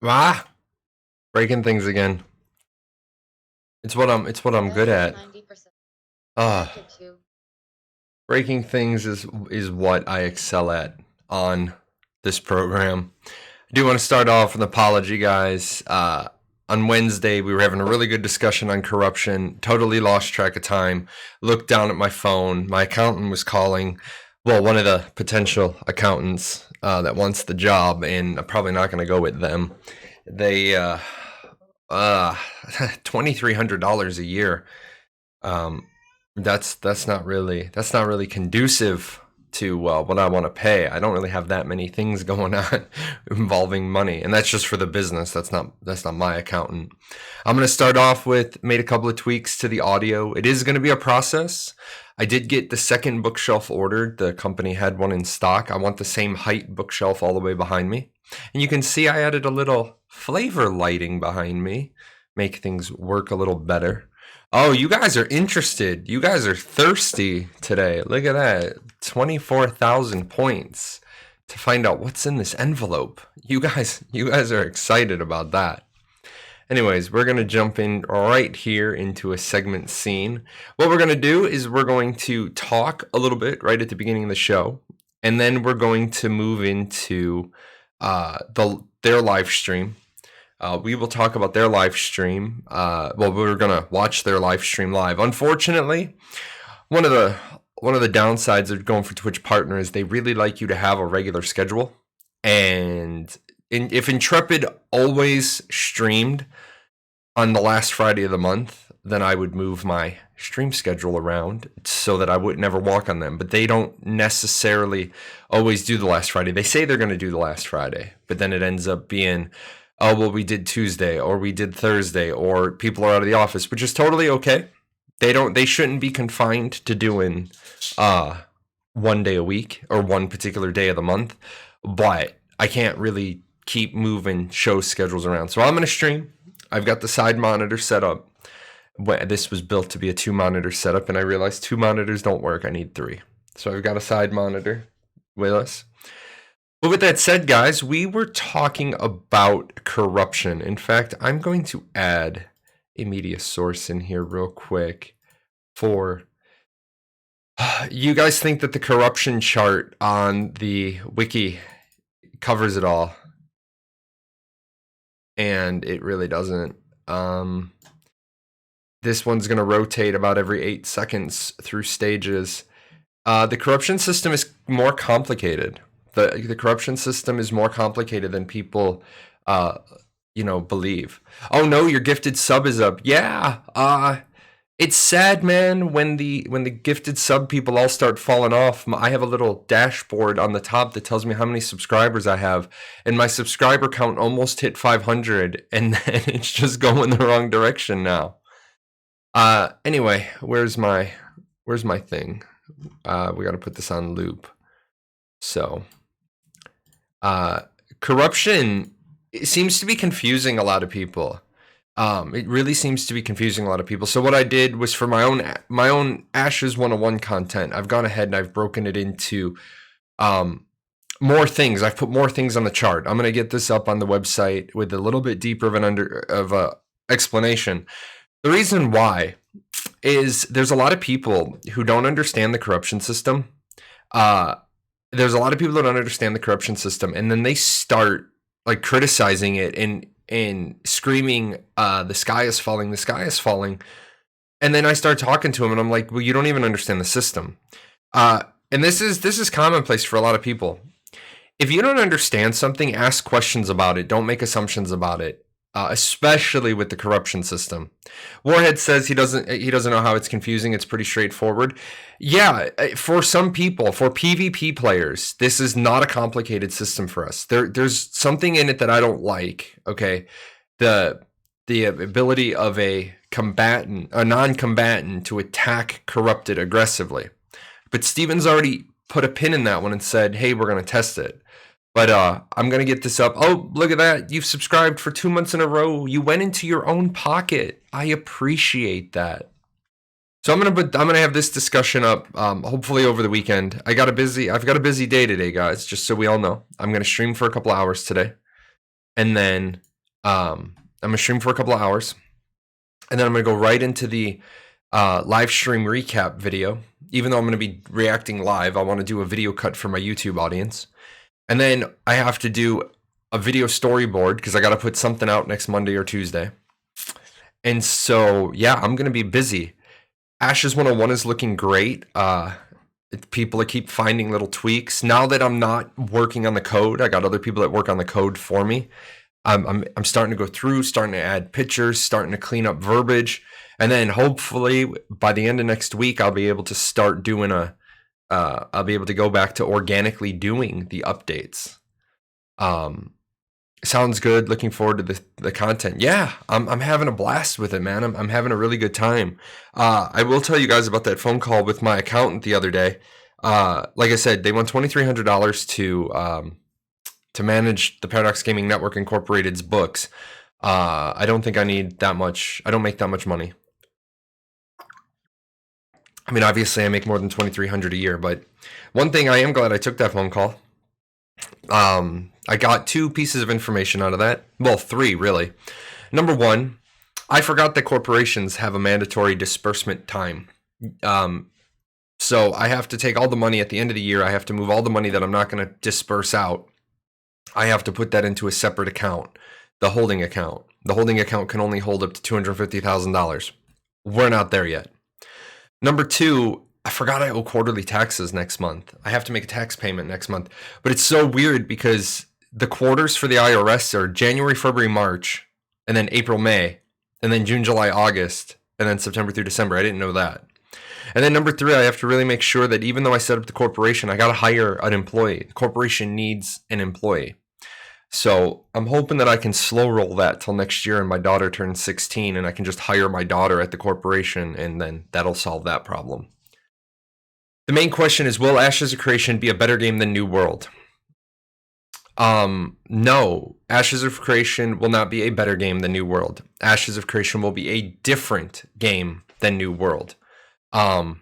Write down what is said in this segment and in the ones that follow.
Ah, breaking things again. It's what I'm good Yes, at. 90%. Uh, Like it too. breaking things is what I excel at on this program. I do want to start off with an apology, guys. On Wednesday, we were having a really good discussion on corruption. Totally lost track of time. Looked down at my phone. My accountant was calling. Well, one of the potential accountants that wants the job, and I'm probably not going to go with them. They uh $2,300 a year. Um, that's not really conducive to what I want to pay. I don't really have that many things going on involving money, and that's just for the business. That's not my accountant. I'm going to start off with made a couple of tweaks to the audio. It is going to be a process. I did get the second bookshelf ordered. The company had one in stock. I want the same height bookshelf all the way behind me. And you can see I added a little flavor lighting behind me, make things work a little better. Oh, you guys are interested. You guys are thirsty today. Look at that. 24,000 points to find out what's in this envelope. You guys are excited about that. Anyways, we're going to jump in right here into a segment scene. What we're going to do is we're going to talk a little bit right at the beginning of the show, and then we're going to move into their live stream. We will talk about their live stream. We're gonna watch their live stream live. Unfortunately, one of the downsides of going for Twitch Partner is they really like you to have a regular schedule. And if Intrepid always streamed on the last Friday of the month, then I would move my stream schedule around so that I would never walk on them. But they don't necessarily always do the last Friday. They say they're going to do the last Friday, but then it ends up being, oh, well, we did Tuesday or we did Thursday or people are out of the office, which is totally okay. They shouldn't be confined to doing one day a week or one particular day of the month, but I can't really keep moving show schedules around. So I'm going to stream. I've got the side monitor set up. This was built to be a 2-monitor setup, and I realized 2 monitors don't work. I need 3. So I've got a side monitor with us. But with that said, guys, we were talking about corruption. In fact, I'm going to add a media source in here real quick for... You guys think that the corruption chart on the wiki covers it all, and it really doesn't. This one's going to rotate about every 8 seconds through stages. The corruption system is more complicated. The corruption system is more complicated than people believe. Oh no, your gifted sub is up. Yeah. It's sad, man, when the gifted sub people all start falling off. I have a little dashboard on the top that tells me how many subscribers I have, and my subscriber count almost hit 500, and then it's just going the wrong direction now. Anyway, where's my thing? We got to put this on loop. So, corruption, it seems to be confusing a lot of people. It really seems to be confusing a lot of people. So what I did was for my own Ashes 101 content, I've gone ahead and I've broken it into more things. I've put more things on the chart. I'm going to get this up on the website with a little bit deeper of an explanation. The reason why is there's a lot of people who don't understand the corruption system. There's a lot of people that don't understand the corruption system, and then they start like criticizing it and screaming, the sky is falling, the sky is falling. And then I start talking to him and I'm like, well, you don't even understand the system. And this is commonplace for a lot of people. If you don't understand something, ask questions about it. Don't make assumptions about it, especially with the corruption system. Warhead says he doesn't know how it's confusing. It's pretty straightforward. Yeah, for some people, for PvP players, this is not a complicated system for us. There's something in it that I don't like. Okay, the ability of a non-combatant to attack corrupted aggressively. But Steven's already put a pin in that one and said, hey, we're going to test it. But I'm going to get this up. Oh, look at that. You've subscribed for 2 months in a row. You went into your own pocket. I appreciate that. So I'm gonna have this discussion up hopefully over the weekend. I've got a busy day today, guys, just so we all know. I'm gonna stream for a couple hours today. And then I'm gonna stream for a couple of hours, and then I'm gonna go right into the live stream recap video. Even though I'm gonna be reacting live, I want to do a video cut for my YouTube audience, and then I have to do a video storyboard because I got to put something out next Monday or Tuesday. And so, yeah, I'm gonna be busy. Ashes 101 is looking great. People keep finding little tweaks. Now that I'm not working on the code, I got other people that work on the code for me. I'm starting to go through, starting to add pictures, starting to clean up verbiage, and then hopefully by the end of next week, I'll be able to start doing I'll be able to go back to organically doing the updates. Sounds good. Looking forward to the content. Yeah, I'm having a blast with it, man. I'm having a really good time. I will tell you guys about that phone call with my accountant the other day. Like I said, they want $2,300 to manage the Paradox Gaming Network Incorporated's books. I don't think I need that much. I don't make that much money. I mean, obviously, I make more than $2,300 a year, but one thing I am glad I took that phone call. I got 2 pieces of information out of that. Well, 3 really. Number 1, I forgot that corporations have a mandatory disbursement time. So I have to take all the money at the end of the year. I have to move all the money that I'm not going to disperse out. I have to put that into a separate account, the holding account. The holding account can only hold up to $250,000. We're not there yet. Number 2, I forgot I owe quarterly taxes next month. I have to make a tax payment next month. But it's so weird because the quarters for the IRS are January, February, March, and then April, May, and then June, July, August, and then September through December. I didn't know that. And then number 3, I have to really make sure that even though I set up the corporation, I got to hire an employee. The corporation needs an employee. So I'm hoping that I can slow roll that till next year and my daughter turns 16 and I can just hire my daughter at the corporation and then that'll solve that problem. The main question is, will Ashes of Creation be a better game than New World? No. Ashes of Creation will not be a better game than New World. Ashes of Creation will be a different game than New World. The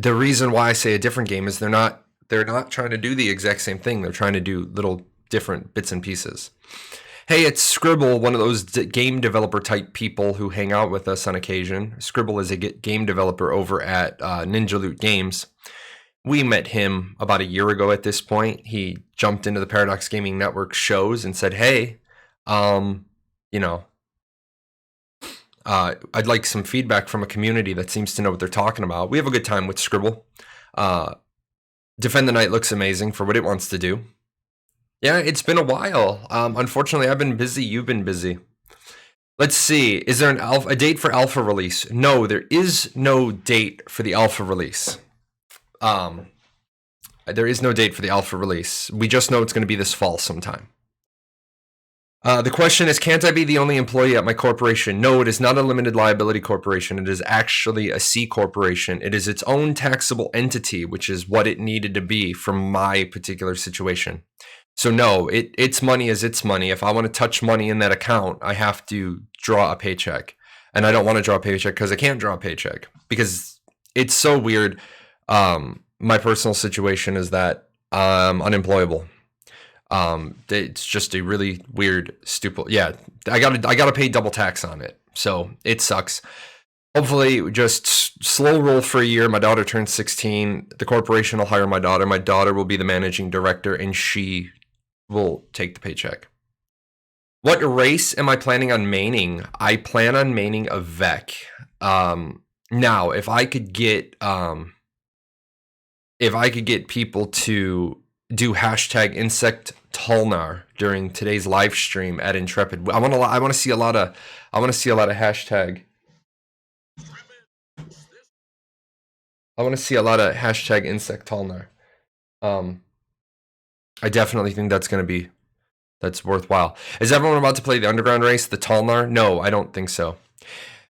reason why I say a different game is they're not trying to do the exact same thing. They're trying to do little different bits and pieces. Hey, it's Scribble, one of those game developer type people who hang out with us on occasion. Scribble is a game developer over at Ninja Loot Games. We met him about a year ago at this point. He jumped into the Paradox Gaming Network shows and said, hey, I'd like some feedback from a community that seems to know what they're talking about. We have a good time with Scribble. Defend the Night looks amazing for what it wants to do. Yeah, it's been a while. Unfortunately, I've been busy. You've been busy. Let's see. Is there a date for alpha release? No, there is no date for the alpha release. There is no date for the alpha release. We just know it's going to be this fall sometime. The question is, can't I be the only employee at my corporation? No, it is not a limited liability corporation. It is actually a C corporation. It is its own taxable entity, which is what it needed to be for my particular situation. So no, its money is its money. If I want to touch money in that account, I have to draw a paycheck. And I don't want to draw a paycheck because I can't draw a paycheck. Because it's so weird. My personal situation is that I'm unemployable. It's just a really weird, stupid. Yeah, I gotta pay double tax on it. So it sucks. Hopefully, just slow roll for a year. My daughter turns 16. The corporation will hire my daughter. My daughter will be the managing director, and she will take the paycheck. What race am I planning on maining? I plan on maining a Vec. Now, if I could get people to do hashtag insect Talnar during today's live stream at Intrepid, I want to see a lot of hashtag. I want to see a lot of hashtag insect Talnar. I definitely think that's worthwhile. Is everyone about to play the underground race, the Talnar? No, I don't think so.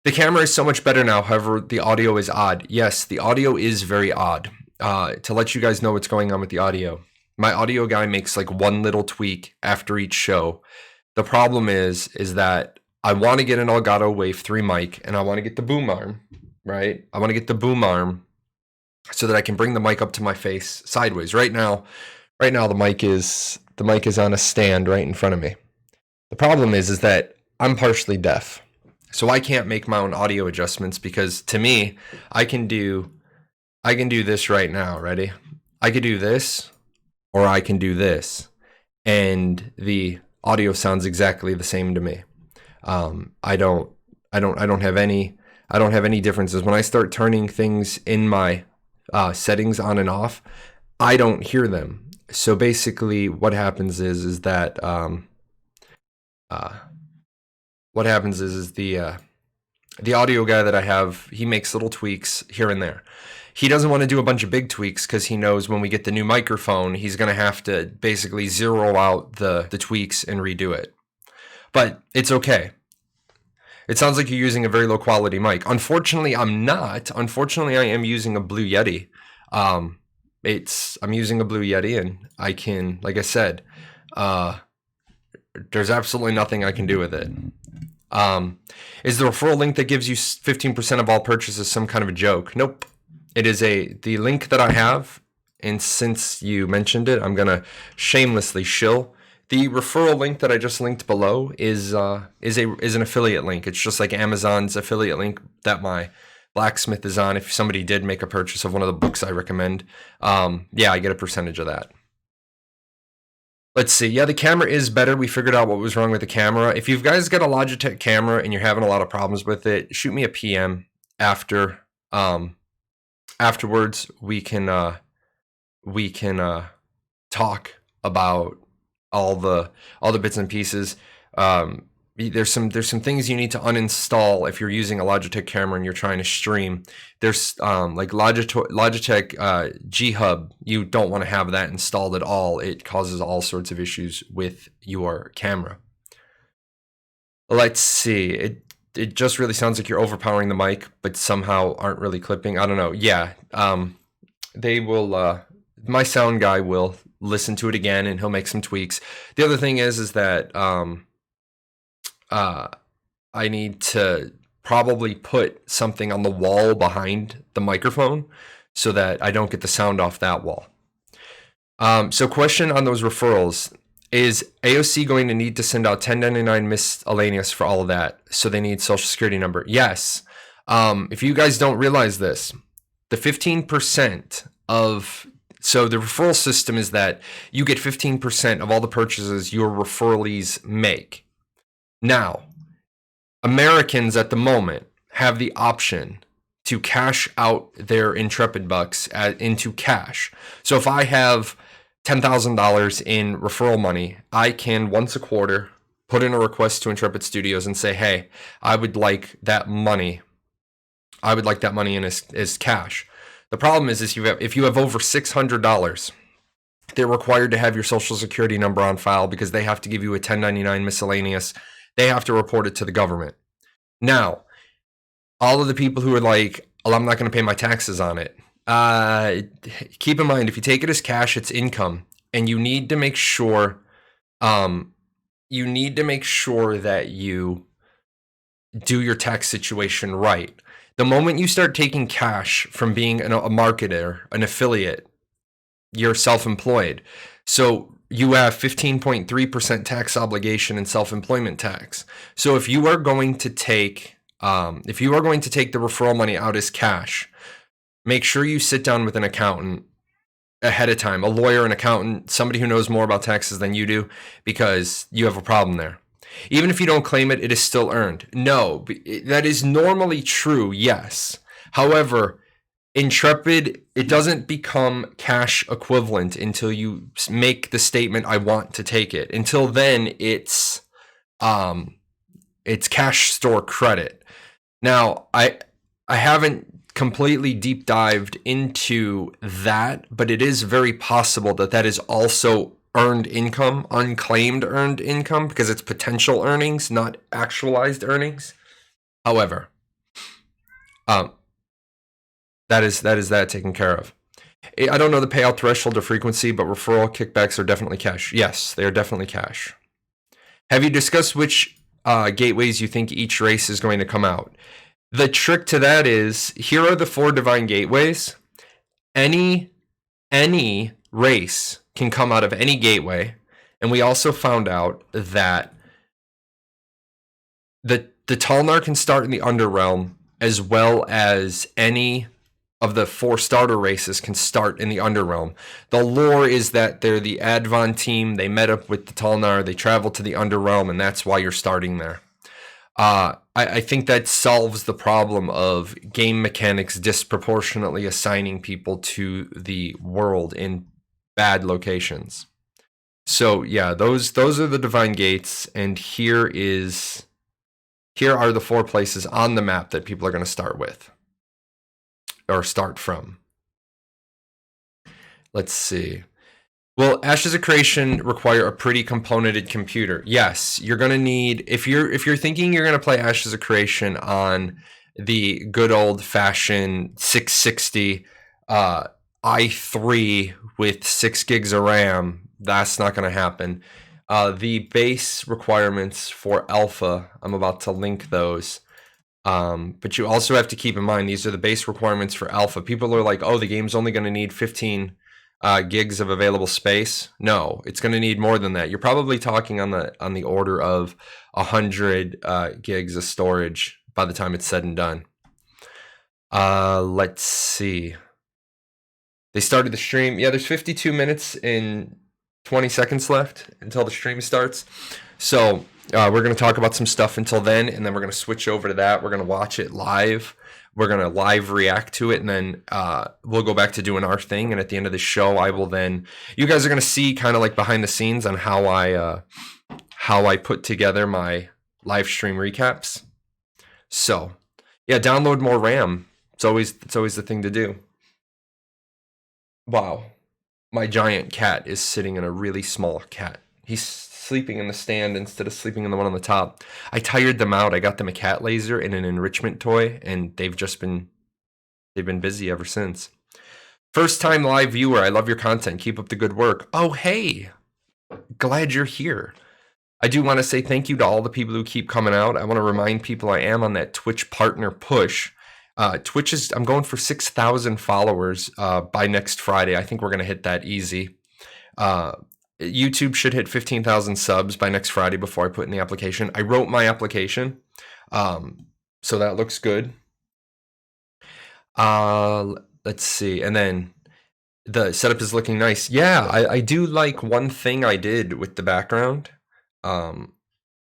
The camera is so much better now. However, the audio is odd. Yes, the audio is very odd. To let you guys know what's going on with the audio, my audio guy makes like one little tweak after each show. The problem is that I want to get an Elgato Wave 3 mic and I want to get the boom arm, right? I want to get the boom arm so that I can bring the mic up to my face sideways. Right now the mic is on a stand right in front of me. The problem is that I'm partially deaf. So I can't make my own audio adjustments because to me, I can do this right now. Ready? I could do this or I can do this. And the audio sounds exactly the same to me. I don't have any differences. When I start turning things in my settings on and off, I don't hear them. So basically what happens is that the audio guy that I have, he makes little tweaks here and there. He doesn't want to do a bunch of big tweaks because he knows when we get the new microphone, he's going to have to basically zero out the tweaks and redo it. But it's okay. It sounds like you're using a very low quality mic. Unfortunately, I'm not. Unfortunately, I am using a Blue Yeti. I'm using a Blue Yeti, and I can, like I said, there's absolutely nothing I can do with it. Is the referral link that gives you 15% of all purchases some kind of a joke? Nope. It is the link that I have, and since you mentioned it, I'm gonna shamelessly shill. The referral link that I just linked below is an affiliate link. It's just like Amazon's affiliate link that my blacksmith is on. If somebody did make a purchase of one of the books I recommend, yeah, I get a percentage of that. Let's see. Yeah, the camera is better. We figured out what was wrong with the camera. If you guys got a Logitech camera and you're having a lot of problems with it, shoot me a PM after. Afterwards, we can talk about all the bits and pieces. There's some things you need to uninstall if you're using a Logitech camera and you're trying to stream. There's like Logitech G Hub. You don't want to have that installed at all. It causes all sorts of issues with your camera. Let's see. It just really sounds like you're overpowering the mic, but somehow aren't really clipping. I don't know. Yeah. They will. My sound guy will listen to it again and he'll make some tweaks. The other thing is that I need to probably put something on the wall behind the microphone so that I don't get the sound off that wall. So question on those referrals, is AOC going to need to send out 1099 miscellaneous for all of that? So they need social security number. Yes. If you guys don't realize this, the 15% so the referral system is that you get 15% of all the purchases your referralees make. Now, Americans at the moment have the option to cash out their Intrepid bucks into cash. So if I have $10,000 in referral money, I can once a quarter put in a request to Intrepid Studios and say, hey, I would like that money. I would like that money in as cash. The problem is if you have over $600, they're required to have your social security number on file because they have to give you a 1099 miscellaneous. They have to report it to the government. Now, all of the people who are like, well, I'm not going to pay my taxes on it. Keep in mind, if you take it as cash, it's income, and you need to make sure, that you do your tax situation right. The moment you start taking cash from being a marketer, an affiliate, you're self-employed. So you have 15.3% tax obligation in self-employment tax. So if you are going to take the referral money out as cash, make sure you sit down with an accountant ahead of time, a lawyer, an accountant, somebody who knows more about taxes than you do, because you have a problem there. Even if you don't claim it, it is still earned. No, that is normally true, yes. However, Intrepid, it doesn't become cash equivalent until you make the statement, I want to take it. Until then, it's cash store credit. Now, I haven't completely deep dived into that, but it is very possible that is also earned income, unclaimed earned income, because it's potential earnings, not actualized earnings. However, that is taken care of. I don't know the payout threshold or frequency, but referral kickbacks are definitely cash. Yes, they are definitely cash. Have you discussed which gateways you think each race is going to come out? The trick to that is, here are the 4 divine gateways. Any race can come out of any gateway. And we also found out that the Talnar can start in the Underrealm, as well as any of the 4 starter races can start in the Underrealm. The lore is that they're the Advon team. They met up with the Talnar. They traveled to the Underrealm, and that's why you're starting there. I think that solves the problem of game mechanics disproportionately assigning people to the world in bad locations. So yeah, those are the Divine Gates, and here are the 4 places on the map that people are going to start with, or start from. Let's see. Will Ashes of Creation require a pretty componented computer? Yes, you're going to need, if you're thinking you're going to play Ashes of Creation on the good old fashioned 660 i3 with 6 gigs of RAM, that's not going to happen. The base requirements for alpha, I'm about to link those. But you also have to keep in mind, these are the base requirements for alpha. People are like, oh, the game's only going to need 15 gigs of available space. No, it's going to need more than that. You're probably talking on the order of 100 gigs of storage by the time it's said and done. Let's see. They started the stream. Yeah, there's 52 minutes and 20 seconds left until the stream starts. So we're going to talk about some stuff until then, and then we're going to switch over to that. We're going to watch it live. We're going to live react to it, and then we'll go back to doing our thing. And at the end of the show, I will then, you guys are going to see kind of like behind the scenes on how I put together my live stream recaps. So yeah, download more RAM. It's always the thing to do. Wow. My giant cat is sitting in a really small cat. He's sleeping in the stand instead of sleeping in the one on the top. I tired them out. I got them a cat laser and an enrichment toy, and they've been busy ever since. First time live viewer. I love your content. Keep up the good work. Oh, hey. Glad you're here. I do want to say thank you to all the people who keep coming out. I want to remind people I am on that Twitch partner push. I'm going for 6,000 followers by next Friday. I think we're going to hit that easy. YouTube should hit 15,000 subs by next Friday before I put in the application. I wrote my application, so that looks good. Let's see. And then the setup is looking nice. Yeah, I do like one thing I did with the background. I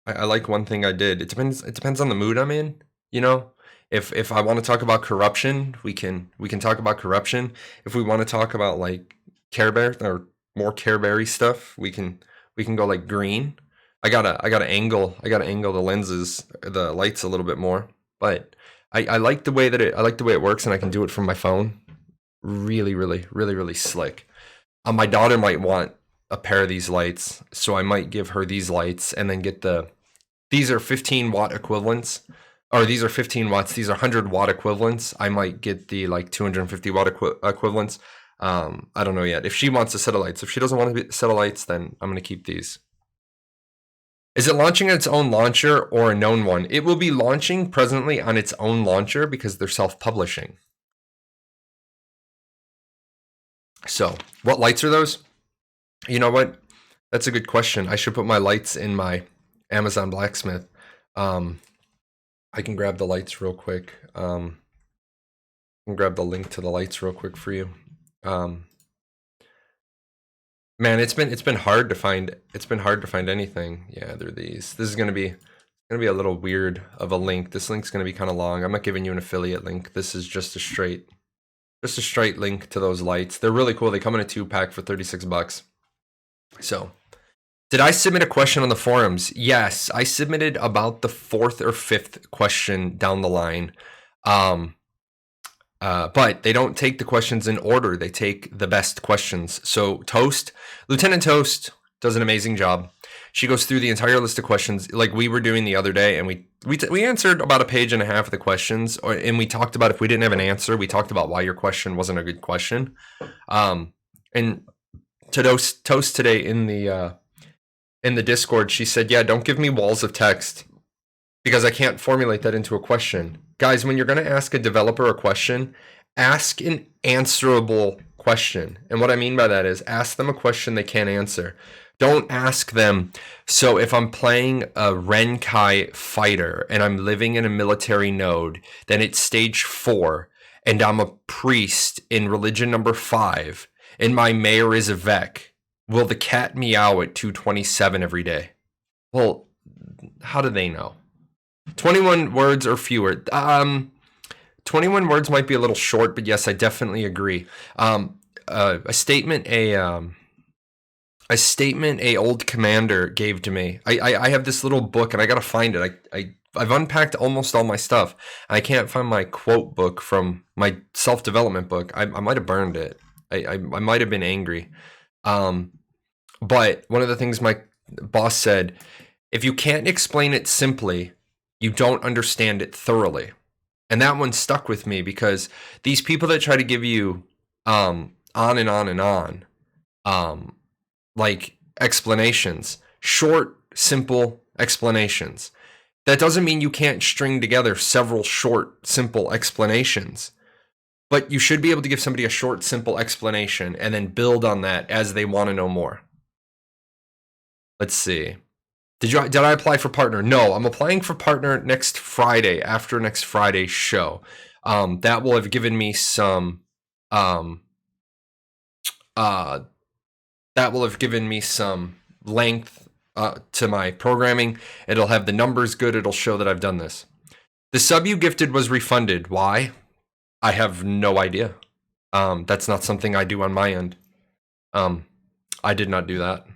like one thing I did. It depends on the mood I'm in, you know? If I want to talk about corruption, we can talk about corruption. If we want to talk about like Care Bear or more Care Berry stuff, we can go like green. I gotta angle the lenses, the lights a little bit more, but I like the way it works, and I can do it from my phone. Really slick. My daughter might want a pair of these lights, so I might give her these lights and then get these are 15 watt equivalents, or these are 15 watts. These are 100 watt equivalents. I might get the like 250 watt equivalents. I don't know yet. If she wants a set of lights, if she doesn't want a set of lights, then I'm going to keep these. Is it launching on its own launcher or a known one? It will be launching presently on its own launcher because they're self-publishing. So, what lights are those? You know what? That's a good question. I should put my lights in my Amazon Blacksmith. I can grab the lights real quick. I can grab the link to the lights real quick for you. Man, it's been hard to find. It's been hard to find anything. Yeah, they're these. This is gonna be a little weird of a link. This link's gonna be kind of long. I'm not giving you an affiliate link. This is just a straight link to those lights. They're really cool. They come in a 2-pack for $36. So, did I submit a question on the forums? Yes, I submitted about the 4th or 5th question down the line. But they don't take the questions in order. They take the best questions. So Lieutenant Toast does an amazing job. She goes through the entire list of questions like we were doing the other day, and we answered about a page and a half of the questions, and we talked about, if we didn't have an answer, we talked about why your question wasn't a good question. And Toast today in the Discord, she said, yeah, don't give me walls of text because I can't formulate that into a question. Guys, when you're going to ask a developer a question, ask an answerable question. And what I mean by that is ask them a question they can't answer. Don't ask them, so if I'm playing a Renkai fighter and I'm living in a military node, then it's stage 4, and I'm a priest in religion number 5, and my mayor is a Vec. Will the cat meow at 227 every day? Well, how do they know? 21 words or fewer. 21 words might be a little short, but yes, I definitely agree. A statement a old commander gave to me. I have this little book, and I gotta find it. I've unpacked almost all my stuff, and I can't find my quote book from my self-development book. I might have burned it. I might have been angry. But one of the things my boss said, if you can't explain it simply, you don't understand it thoroughly. And that one stuck with me, because these people that try to give you on and on and on, like explanations, short, simple explanations. That doesn't mean you can't string together several short, simple explanations. But you should be able to give somebody a short, simple explanation and then build on that as they want to know more. Let's see. Did I apply for partner? No, I'm applying for partner next Friday, after next Friday's show. That will have given me some length to my programming. It'll have the numbers good. It'll show that I've done this. The sub you gifted was refunded. Why? I have no idea. That's not something I do on my end. I did not do that.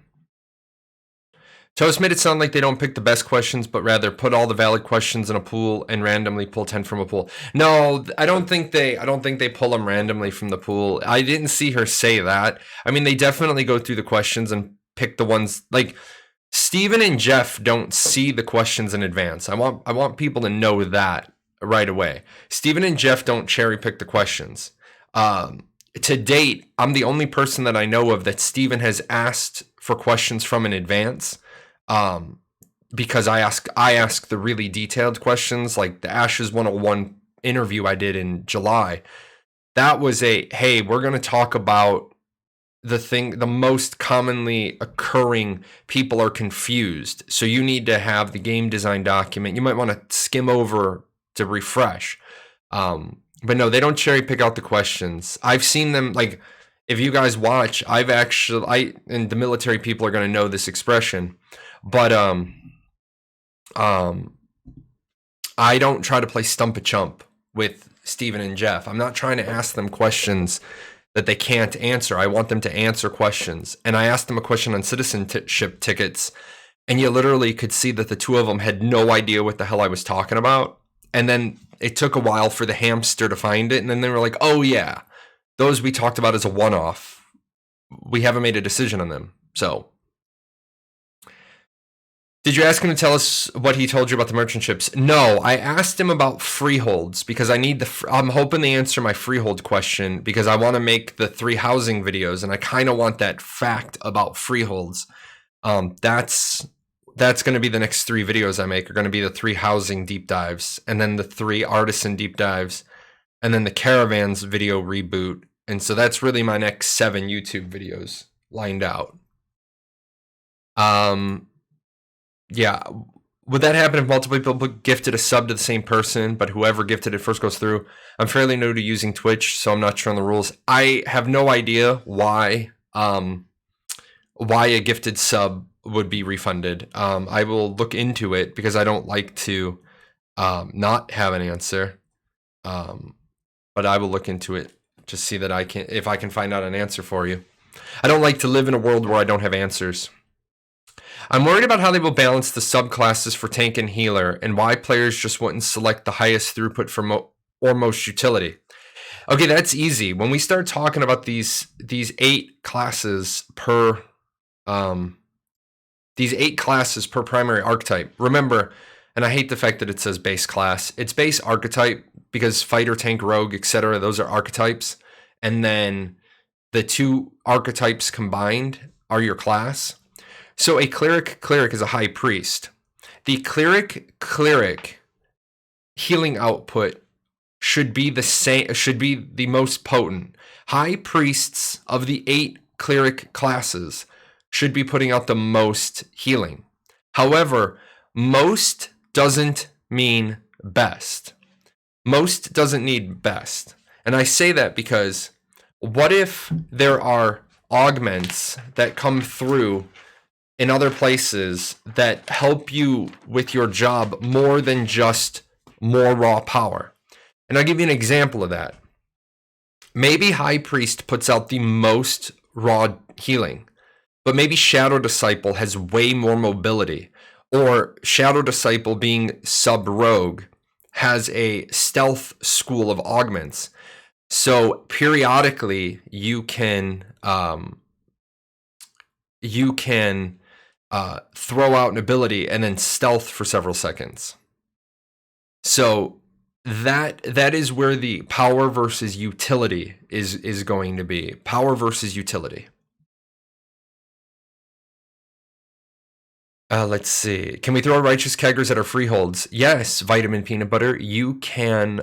Toast made it sound like they don't pick the best questions, but rather put all the valid questions in a pool and randomly pull 10 from a pool. No, I don't think they pull them randomly from the pool. I didn't see her say that. I mean, they definitely go through the questions and pick the ones. Like, Steven and Jeff don't see the questions in advance. I want people to know that right away. Steven and Jeff don't cherry pick the questions. To date, I'm the only person that I know of that Steven has asked for questions from in advance. Because I ask the really detailed questions, like the Ashes 101 interview I did in July. That was hey, we're going to talk about the most commonly occurring, people are confused. So you need to have the game design document. You might want to skim over to refresh. But no, they don't cherry pick out the questions. I've seen them, like, if you guys watch, and the military people are going to know this expression. But I don't try to play stump a chump with Steven and Jeff. I'm not trying to ask them questions that they can't answer. I want them to answer questions. And I asked them a question on citizenship tickets, and you literally could see that the two of them had no idea what the hell I was talking about. And then it took a while for the hamster to find it, and then they were like, oh yeah, those we talked about as a one-off. We haven't made a decision on them. So, did you ask him to tell us what he told you about the merchant ships? No, I asked him about freeholds, because I'm hoping they answer my freehold question, because I want to make the 3 housing videos, and I kind of want that fact about freeholds. That's going to be the next 3 videos I make, are going to be the 3 housing deep dives, and then the 3 artisan deep dives, and then the caravans video reboot. And so that's really my next 7 YouTube videos lined out. Yeah, would that happen if multiple people gifted a sub to the same person, but whoever gifted it first goes through? I'm fairly new to using Twitch, so I'm not sure on the rules. I have no idea why a gifted sub would be refunded. I will look into it, because I don't like to not have an answer. But I will look into it to see that if I can find out an answer for you. I don't like to live in a world where I don't have answers. I'm worried about how they will balance the subclasses for tank and healer, and why players just wouldn't select the highest throughput for or most utility. Okay, that's easy. When we start talking about these 8 classes per primary archetype, remember, and I hate the fact that it says base class. It's base archetype, because fighter, tank, rogue, etc., those are archetypes, and then the 2 archetypes combined are your class. So a cleric is a high priest. The cleric healing output should be the most potent. High priests of the 8 cleric classes should be putting out the most healing. However, most doesn't mean best. Most doesn't need best. And I say that because what if there are augments that come through in other places that help you with your job more than just more raw power? And I'll give you an example of that. Maybe High Priest puts out the most raw healing, but maybe Shadow Disciple has way more mobility, or Shadow Disciple being sub-rogue has a stealth school of augments. So periodically you can throw out an ability and then stealth for several seconds. So that is where the power versus utility is going to be. Power versus utility. Let's see. Can we throw righteous keggers at our freeholds? Yes, Vitamin Peanut Butter. You can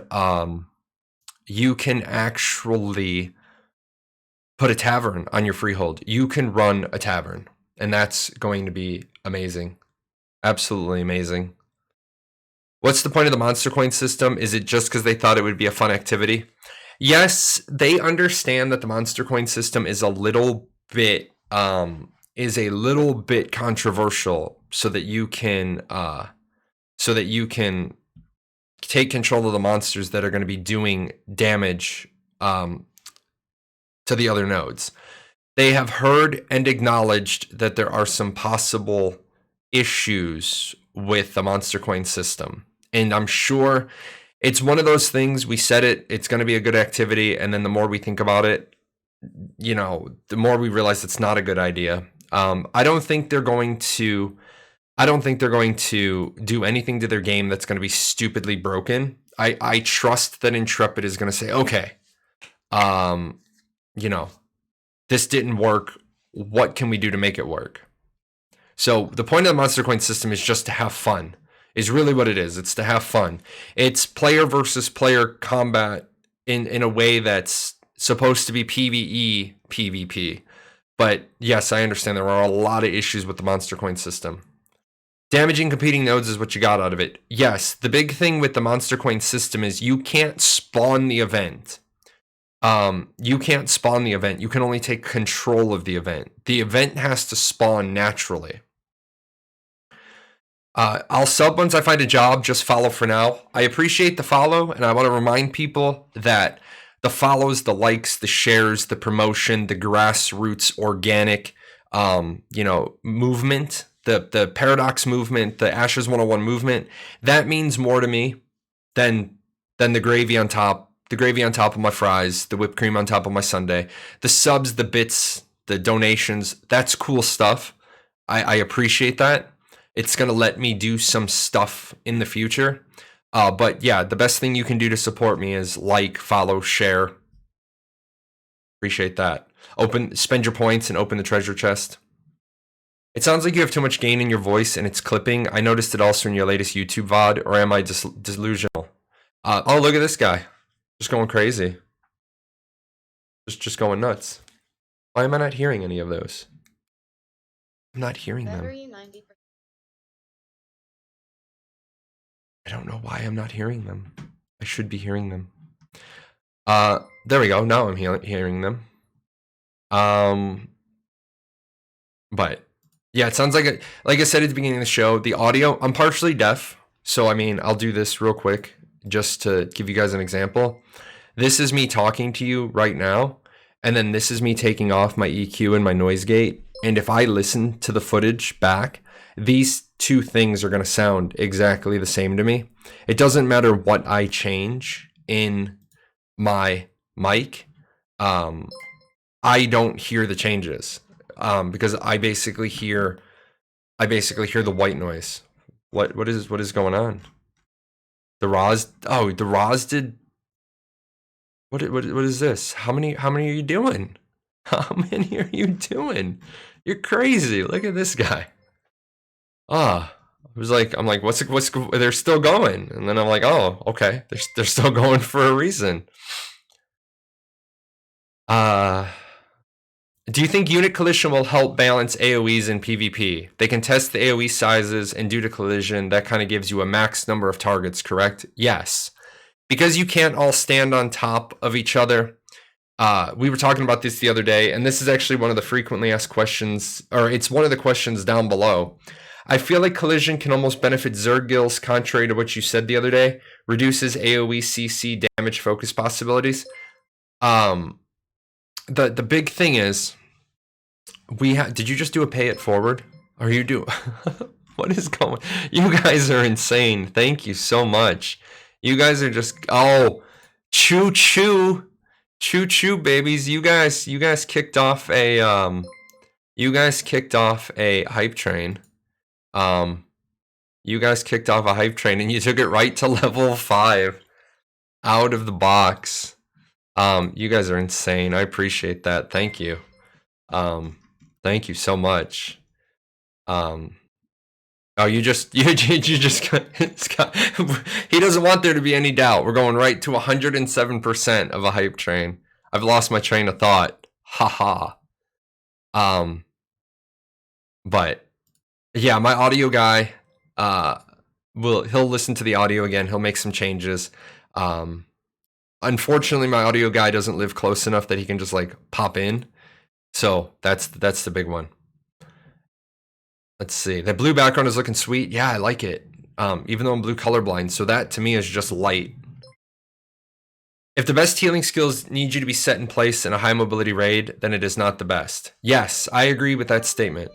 actually put a tavern on your freehold. You can run a tavern, and that's going to be amazing. Absolutely amazing. What's the point of the monster coin system? Is it just because they thought it would be a fun activity? Yes, they understand that the monster coin system is a little bit controversial, so that you can take control of the monsters that are going to be doing damage to the other nodes. They have heard and acknowledged that there are some possible issues with the monster coin system. And I'm sure it's one of those things, we said it's going to be a good activity, and then the more we think about it, the more we realize it's not a good idea. I don't think they're going to do anything to their game that's going to be stupidly broken. I trust that Intrepid is going to say, okay, this didn't work. What can we do to make it work? So the point of the monster coin system is just to have fun, is really what it is. It's to have fun. It's player versus player combat in a way that's supposed to be PvE, PvP. But yes, I understand there are a lot of issues with the monster coin system. Damaging competing nodes is what you got out of it. Yes, the big thing with the monster coin system is you can't spawn the event. You can't spawn the event. You can only take control of the event. The event has to spawn naturally. I'll sub once I find a job. Just follow for now. I appreciate the follow, and I want to remind people that the follows, the likes, the shares, the promotion, the grassroots organic, movement, the Paradox movement, the Ashes 101 movement, that means more to me than the gravy on top. The gravy on top of my fries, the whipped cream on top of my sundae, the subs, the bits, the donations, that's cool stuff. I appreciate that. It's going to let me do some stuff in the future. But yeah, the best thing you can do to support me is like, follow, share. Appreciate that. Spend your points and open the treasure chest. It sounds like you have too much gain in your voice and it's clipping. I noticed it also in your latest YouTube VOD, or am I delusional? Oh, look at this guy. Just going crazy. Just going nuts. Why am I not hearing any of those? I'm not hearing them. I don't know why I'm not hearing them. I should be hearing them. There we go. Now I'm hearing them. But yeah, it sounds like I said at the beginning of the show, the audio, I'm partially deaf. So, I mean, I'll do this real quick just to give you guys an example. This is me talking to you right now. And then this is me taking off my EQ and my noise gate. And if I listen to the footage back, these two things are going to sound exactly the same to me. It doesn't matter what I change in my mic. I don't hear the changes because I basically hear the white noise. What is going on? The Roz did. What is this? How many are you doing? How many are you doing? You're crazy. Look at this guy. I'm like, what's they're still going. And then I'm like, oh, okay. They're still going for a reason. Do you think unit collision will help balance AoEs in PvP? They can test the AoE sizes, and due to collision, that kind of gives you a max number of targets, correct? Yes. Because you can't all stand on top of each other. We were talking about this the other day, and this is actually one of the frequently asked questions, or it's one of the questions down below. I feel like collision can almost benefit Zerg guilds, contrary to what you said the other day. Reduces AoE CC damage focus possibilities. The big thing is, did you just do a pay it forward? Or you do? What is going? You guys are insane. Thank you so much. You guys are just choo choo babies. You guys kicked off a hype train. You guys kicked off a hype train and you took it right to level 5 out of the box. You guys are insane. I appreciate that. Thank you. Thank you so much. You just he doesn't want there to be any doubt. We're going right to 107% of a hype train. I've lost my train of thought. Haha. But yeah, my audio guy, he'll listen to the audio again. He'll make some changes. Unfortunately, my audio guy doesn't live close enough that he can just like pop in. So that's the big one. Let's see. That blue background is looking sweet. Yeah, I like it. Even though I'm blue colorblind. So that to me is just light. If the best healing skills need you to be set in place in a high mobility raid, then it is not the best. Yes, I agree with that statement.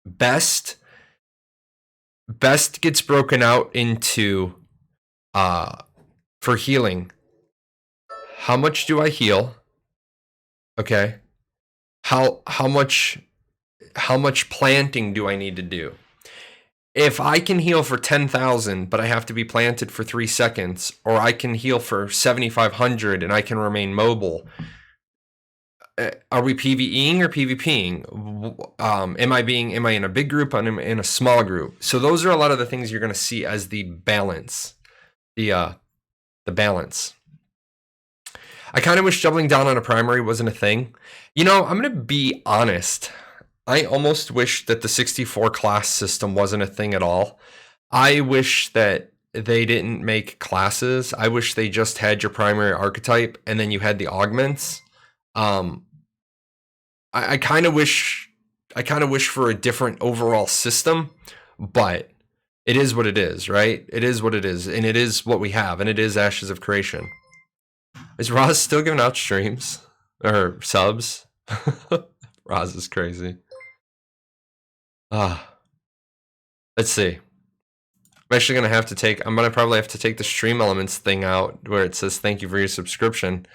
Best gets broken out into for healing. How much do I heal? Okay. How much planting do I need to do? If I can heal for 10,000, but I have to be planted for 3 seconds, or I can heal for 7,500 and I can remain mobile. Are we PvEing or PvPing? Am I in a big group? Am I in a small group? So those are a lot of the things you're going to see as the balance. The balance. I kind of wish doubling down on a primary wasn't a thing. You know, I'm going to be honest. I almost wish that the 64 class system wasn't a thing at all. I wish that they didn't make classes. I wish they just had your primary archetype and then you had the augments. I kind of wish for a different overall system, but it is what it is, right? It is what it is, and it is what we have, and it is Ashes of Creation. Is Roz still giving out streams or subs? Roz is crazy. Let's see. I'm gonna probably have to take the stream elements thing out where it says thank you for your subscription.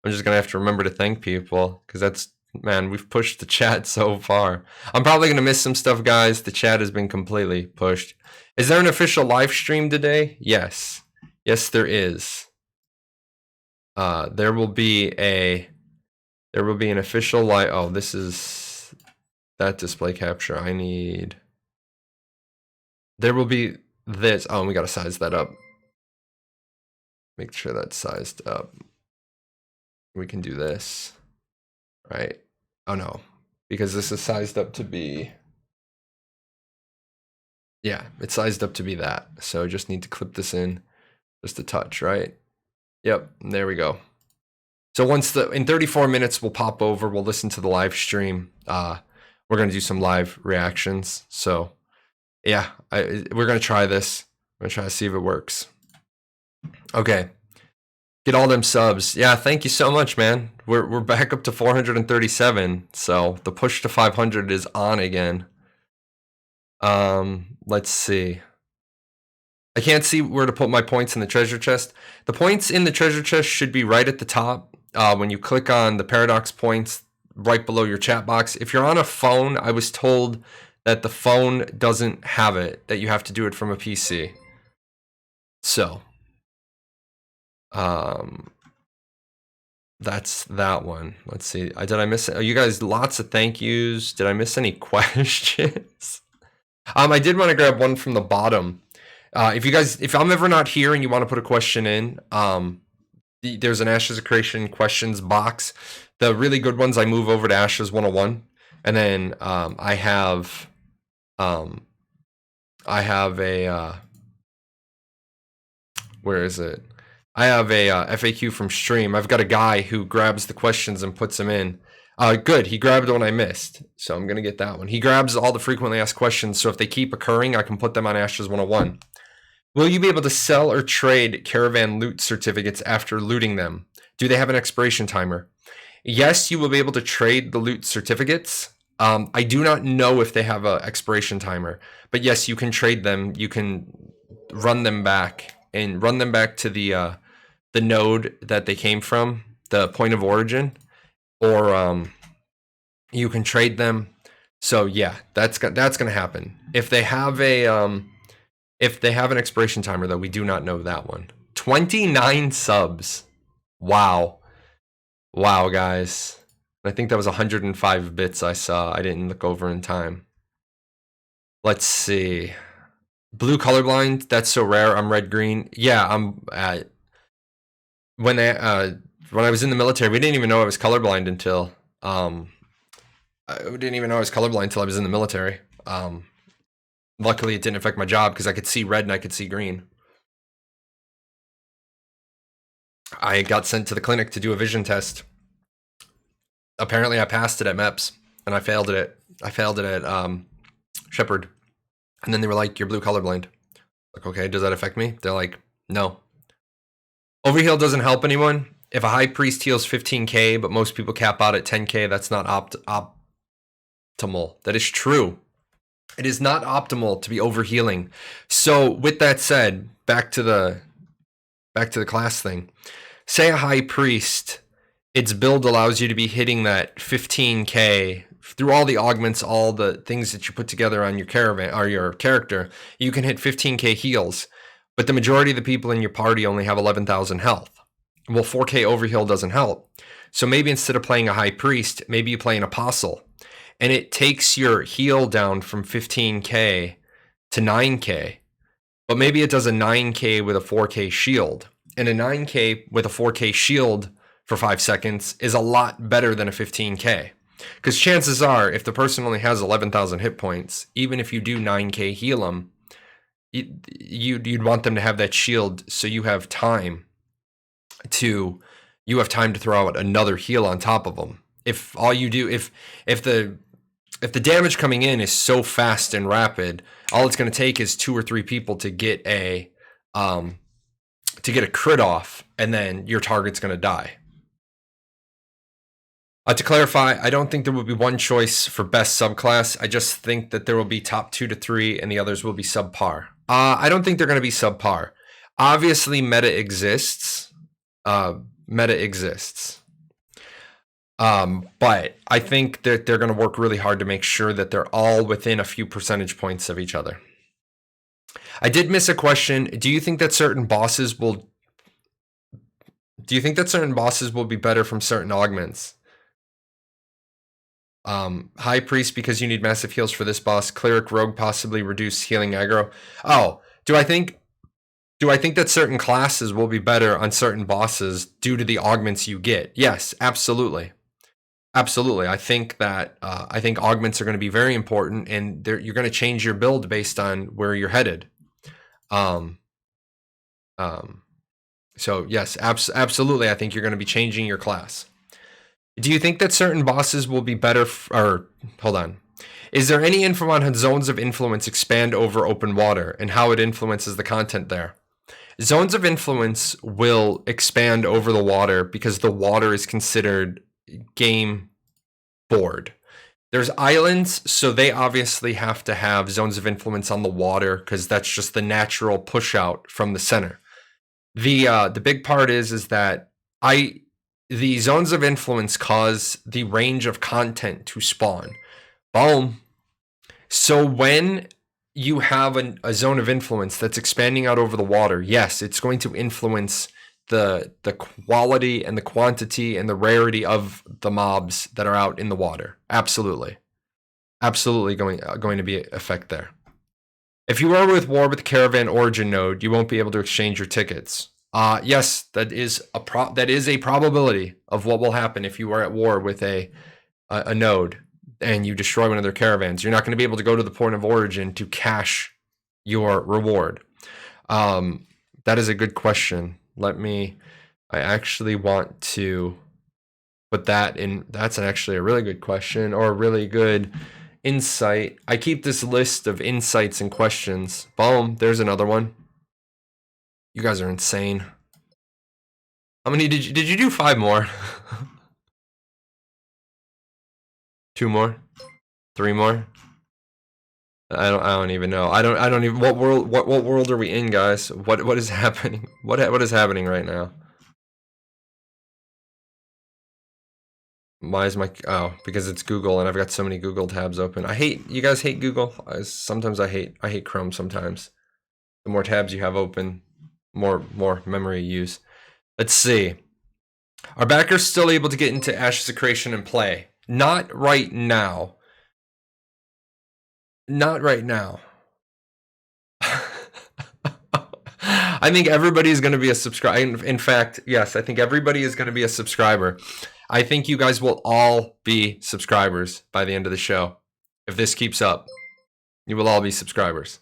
I'm just gonna have to remember to thank people because we've pushed the chat so far. I'm probably gonna miss some stuff, guys. The chat has been completely pushed. Is there an official live stream today? Yes, there is. There will be an official live. Oh, this is that display capture. There will be this. Oh, we gotta size that up. Make sure that's sized up. We can do this, right? Oh no, because this is sized up to be. Yeah, it's sized up to be that. So I just need to clip this in just a touch, right? Yep, there we go. So in 34 minutes, we'll pop over. We'll listen to the live stream. We're gonna do some live reactions. So yeah, we're gonna try this. We're gonna try to see if it works. Okay, get all them subs. Yeah, thank you so much, man. We're back up to 437. So the push to 500 is on again. Let's see. I can't see where to put my points in the treasure chest. The points in the treasure chest should be right at the top. When you click on the paradox points right below your chat box. If you're on a phone, I was told that the phone doesn't have it, that you have to do it from a PC. So, that's that one. Let's see. Did I miss it? Oh, you guys, lots of thank yous. Did I miss any questions? I did want to grab one from the bottom. If I'm ever not here and you want to put a question in, There's an Ashes of Creation questions box. The really good ones I move over to Ashes 101, and then I have a where is it? I have a FAQ from Stream. I've got a guy who grabs the questions and puts them in. Good. He grabbed one I missed, so I'm gonna get that one. He grabs all the frequently asked questions, so if they keep occurring, I can put them on Ashes 101. Will you be able to sell or trade caravan loot certificates after looting them? Do they have an expiration timer? Yes, you will be able to trade the loot certificates. I do not know if they have an expiration timer, but yes, you can trade them. You can run them back to the node that they came from, the point of origin, or you can trade them. So yeah, that's gonna happen. If they have an expiration timer, though, we do not know that one. 29 subs. Wow, guys. I think that was 105 bits I saw. I didn't look over in time. Let's see. Blue colorblind. That's so rare. I'm red green. Yeah, I'm when I was in the military, we didn't even know I was colorblind until I didn't even know I was colorblind until I was in the military. Luckily, it didn't affect my job because I could see red and I could see green. I got sent to the clinic to do a vision test. Apparently, I passed it at MEPS, and I failed it. I failed it at Shepherd. And then they were like, "You're blue colorblind." Like, okay, does that affect me? They're like, "No." Overheal doesn't help anyone. If a high priest heals 15k, but most people cap out at 10k, that's not optimal. That is true. It is not optimal to be overhealing. So with that said, back to the class thing. Say a high priest, its build allows you to be hitting that 15k through all the augments, all the things that you put together on your caravan or your character. You can hit 15k heals, but the majority of the people in your party only have 11,000 health. Well, 4k overheal doesn't help. So maybe instead of playing a high priest, maybe you play an apostle, and it takes your heal down from 15k to 9k. But maybe it does a 9k with a 4k shield. And a 9k with a 4k shield for 5 seconds is a lot better than a 15k. Because chances are, if the person only has 11,000 hit points, even if you do 9k heal them, you'd want them to have that shield so you have time to throw out another heal on top of them. If all you do, if the damage coming in is so fast and rapid, all it's going to take is 2 or 3 people to get a crit off, and then your target's going to die. To clarify, I don't think there will be one choice for best subclass. I just think that there will be top 2 to 3, and the others will be subpar. I don't think they're going to be subpar. Obviously, meta exists. But I think that they're going to work really hard to make sure that they're all within a few percentage points of each other. I did miss a question. Do you think that certain bosses will be better from certain augments? High priest because you need massive heals for this boss. Cleric, rogue possibly reduce healing aggro. Oh, do I think that certain classes will be better on certain bosses due to the augments you get? Yes, absolutely. Absolutely. I think that augments are going to be very important, and you're going to change your build based on where you're headed. So yes, absolutely. I think you're going to be changing your class. Do you think that certain bosses will be better? Hold on. Is there any info on how zones of influence expand over open water and how it influences the content there? Zones of influence will expand over the water because the water is considered game board. There's islands, so they obviously have to have zones of influence on the water because that's just the natural push out from the center. The big part is that the zones of influence cause the range of content to spawn. Boom. So when you have a zone of influence that's expanding out over the water, yes, it's going to influence the quality and the quantity and the rarity of the mobs that are out in the water. Absolutely going to be effect there. If you are with war with the caravan origin node, you won't be able to exchange your tickets. Yes, that is a probability of what will happen if you are at war with a node and you destroy one of their caravans. You're not going to be able to go to the point of origin to cash your reward. That is a good question. I actually want to put that in. That's actually a really good question, or a really good insight. I keep this list of insights and questions. Boom, there's another one. You guys are insane. How many did you do? 5 more? 2 more? 3 more? I don't even know. I don't even, what world are we in, guys? What is happening? What is happening right now? Why is because it's Google and I've got so many Google tabs open. You guys hate Google? Sometimes I hate Chrome sometimes. The more tabs you have open, more memory you use. Let's see. Are backers still able to get into Ashes of Creation and play? Not right now. Not right now. I think everybody is going to be a subscriber. In fact, yes, I think everybody is going to be a subscriber. I think you guys will all be subscribers by the end of the show. If this keeps up, you will all be subscribers.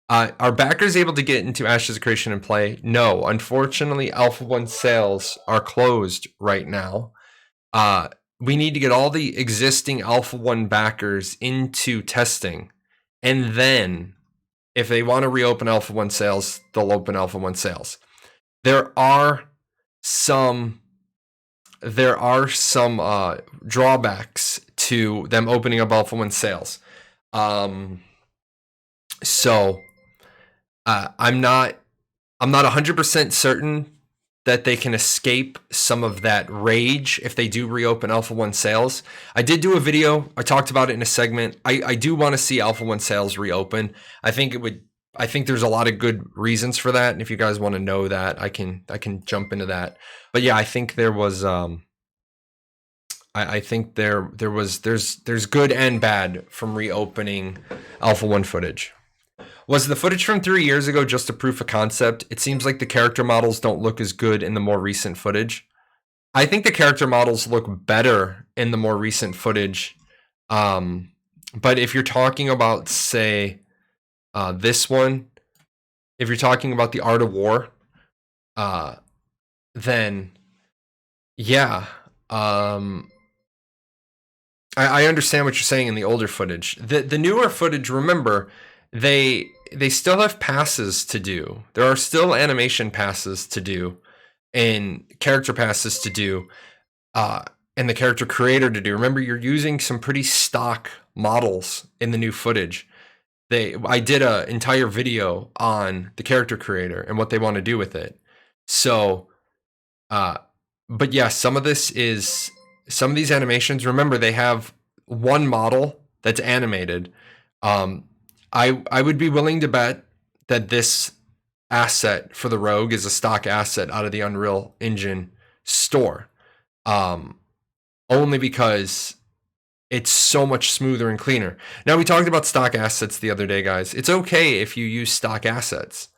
Are backers able to get into Ashes of Creation and play? No. Unfortunately, Alpha 1 sales are closed right now. We need to get all the existing Alpha 1 backers into testing. And then, if they want to reopen Alpha 1 sales, they'll open Alpha 1 sales. There are some drawbacks to them opening up Alpha 1 sales. So I'm not 100% certain that they can escape some of that rage if they do reopen Alpha 1 sales. I did do a video. I talked about it in a segment. I do want to see Alpha 1 sales reopen. I think there's a lot of good reasons for that. And if you guys want to know that, I can jump into that. But yeah, I think there was there's good and bad from reopening Alpha 1 footage. Was the footage from 3 years ago just a proof of concept? It seems like the character models don't look as good in the more recent footage. I think the character models look better in the more recent footage. But if you're talking about, say, this one, if you're talking about the Art of War, then yeah. I understand what you're saying in the older footage. The newer footage, remember, they still have passes to do. There are still animation passes to do and character passes to do and the character creator to do. Remember, you're using some pretty stock models in the new footage. I did an entire video on the character creator and what they want to do with it. So, but yeah, some of these animations, remember, they have one model that's animated. I would be willing to bet that this asset for the Rogue is a stock asset out of the Unreal Engine store. Only because it's so much smoother and cleaner. Now, we talked about stock assets the other day, guys. It's okay if you use stock assets.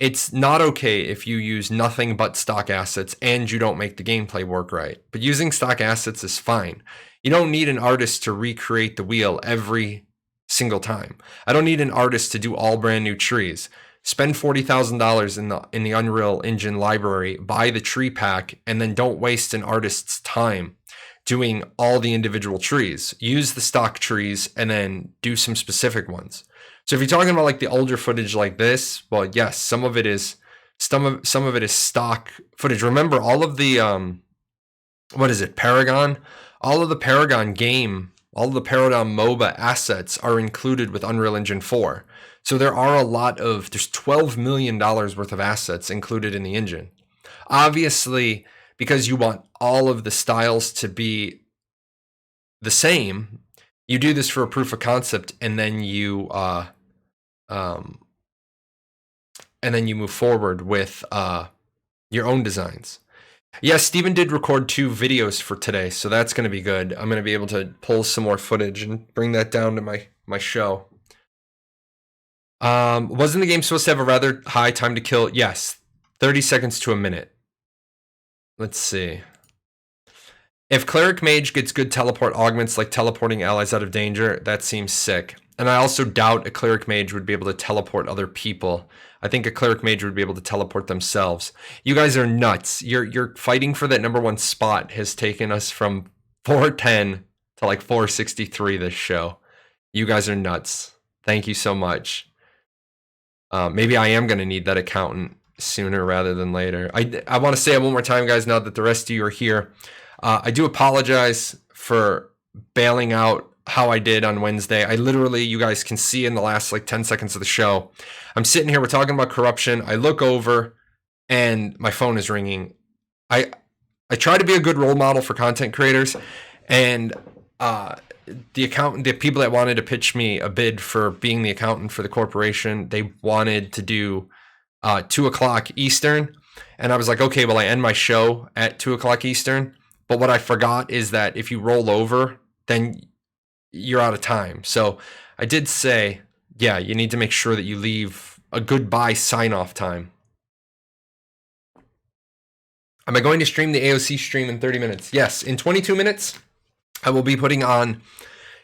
It's not okay if you use nothing but stock assets and you don't make the gameplay work right. But using stock assets is fine. You don't need an artist to recreate the wheel every single time. I don't need an artist to do all brand new trees. Spend $40,000 in the Unreal Engine library, buy the tree pack, and then don't waste an artist's time doing all the individual trees. Use the stock trees and then do some specific ones. So if you're talking about like the older footage like this, well, yes, some of it is stock footage. Remember, all of the Paragon? All of the Paragon MOBA assets are included with Unreal Engine 4. So there's $12 million worth of assets included in the engine. Obviously, because you want all of the styles to be the same, you do this for a proof of concept, and then you move forward with your own designs. Yes, Steven did record 2 videos for today, so that's going to be good. I'm going to be able to pull some more footage and bring that down to my show. Wasn't the game supposed to have a rather high time to kill? Yes. 30 seconds to a minute. Let's see. If Cleric Mage gets good teleport augments like teleporting allies out of danger, that seems sick. And I also doubt a Cleric Mage would be able to teleport other people. I think a Cleric Mage would be able to teleport themselves. You guys are nuts. You're fighting for that number one spot has taken us from 410 to like 463 this show. You guys are nuts. Thank you so much. Maybe I am going to need that accountant sooner rather than later. I want to say it one more time, guys, now that the rest of you are here. I do apologize for bailing out how I did on Wednesday. I literally, you guys can see in the last like 10 seconds of the show, I'm sitting here, we're talking about corruption. I look over and my phone is ringing. I try to be a good role model for content creators, and the people that wanted to pitch me a bid for being the accountant for the corporation, they wanted to do 2 o'clock Eastern. And I was like, okay, well, I end my show at 2 o'clock Eastern. But what I forgot is that if you roll over, then you're out of time. So I did say, yeah, you need to make sure that you leave a goodbye sign-off time. Am I going to stream the AOC stream in 30 minutes? Yes, in 22 minutes, I will be putting on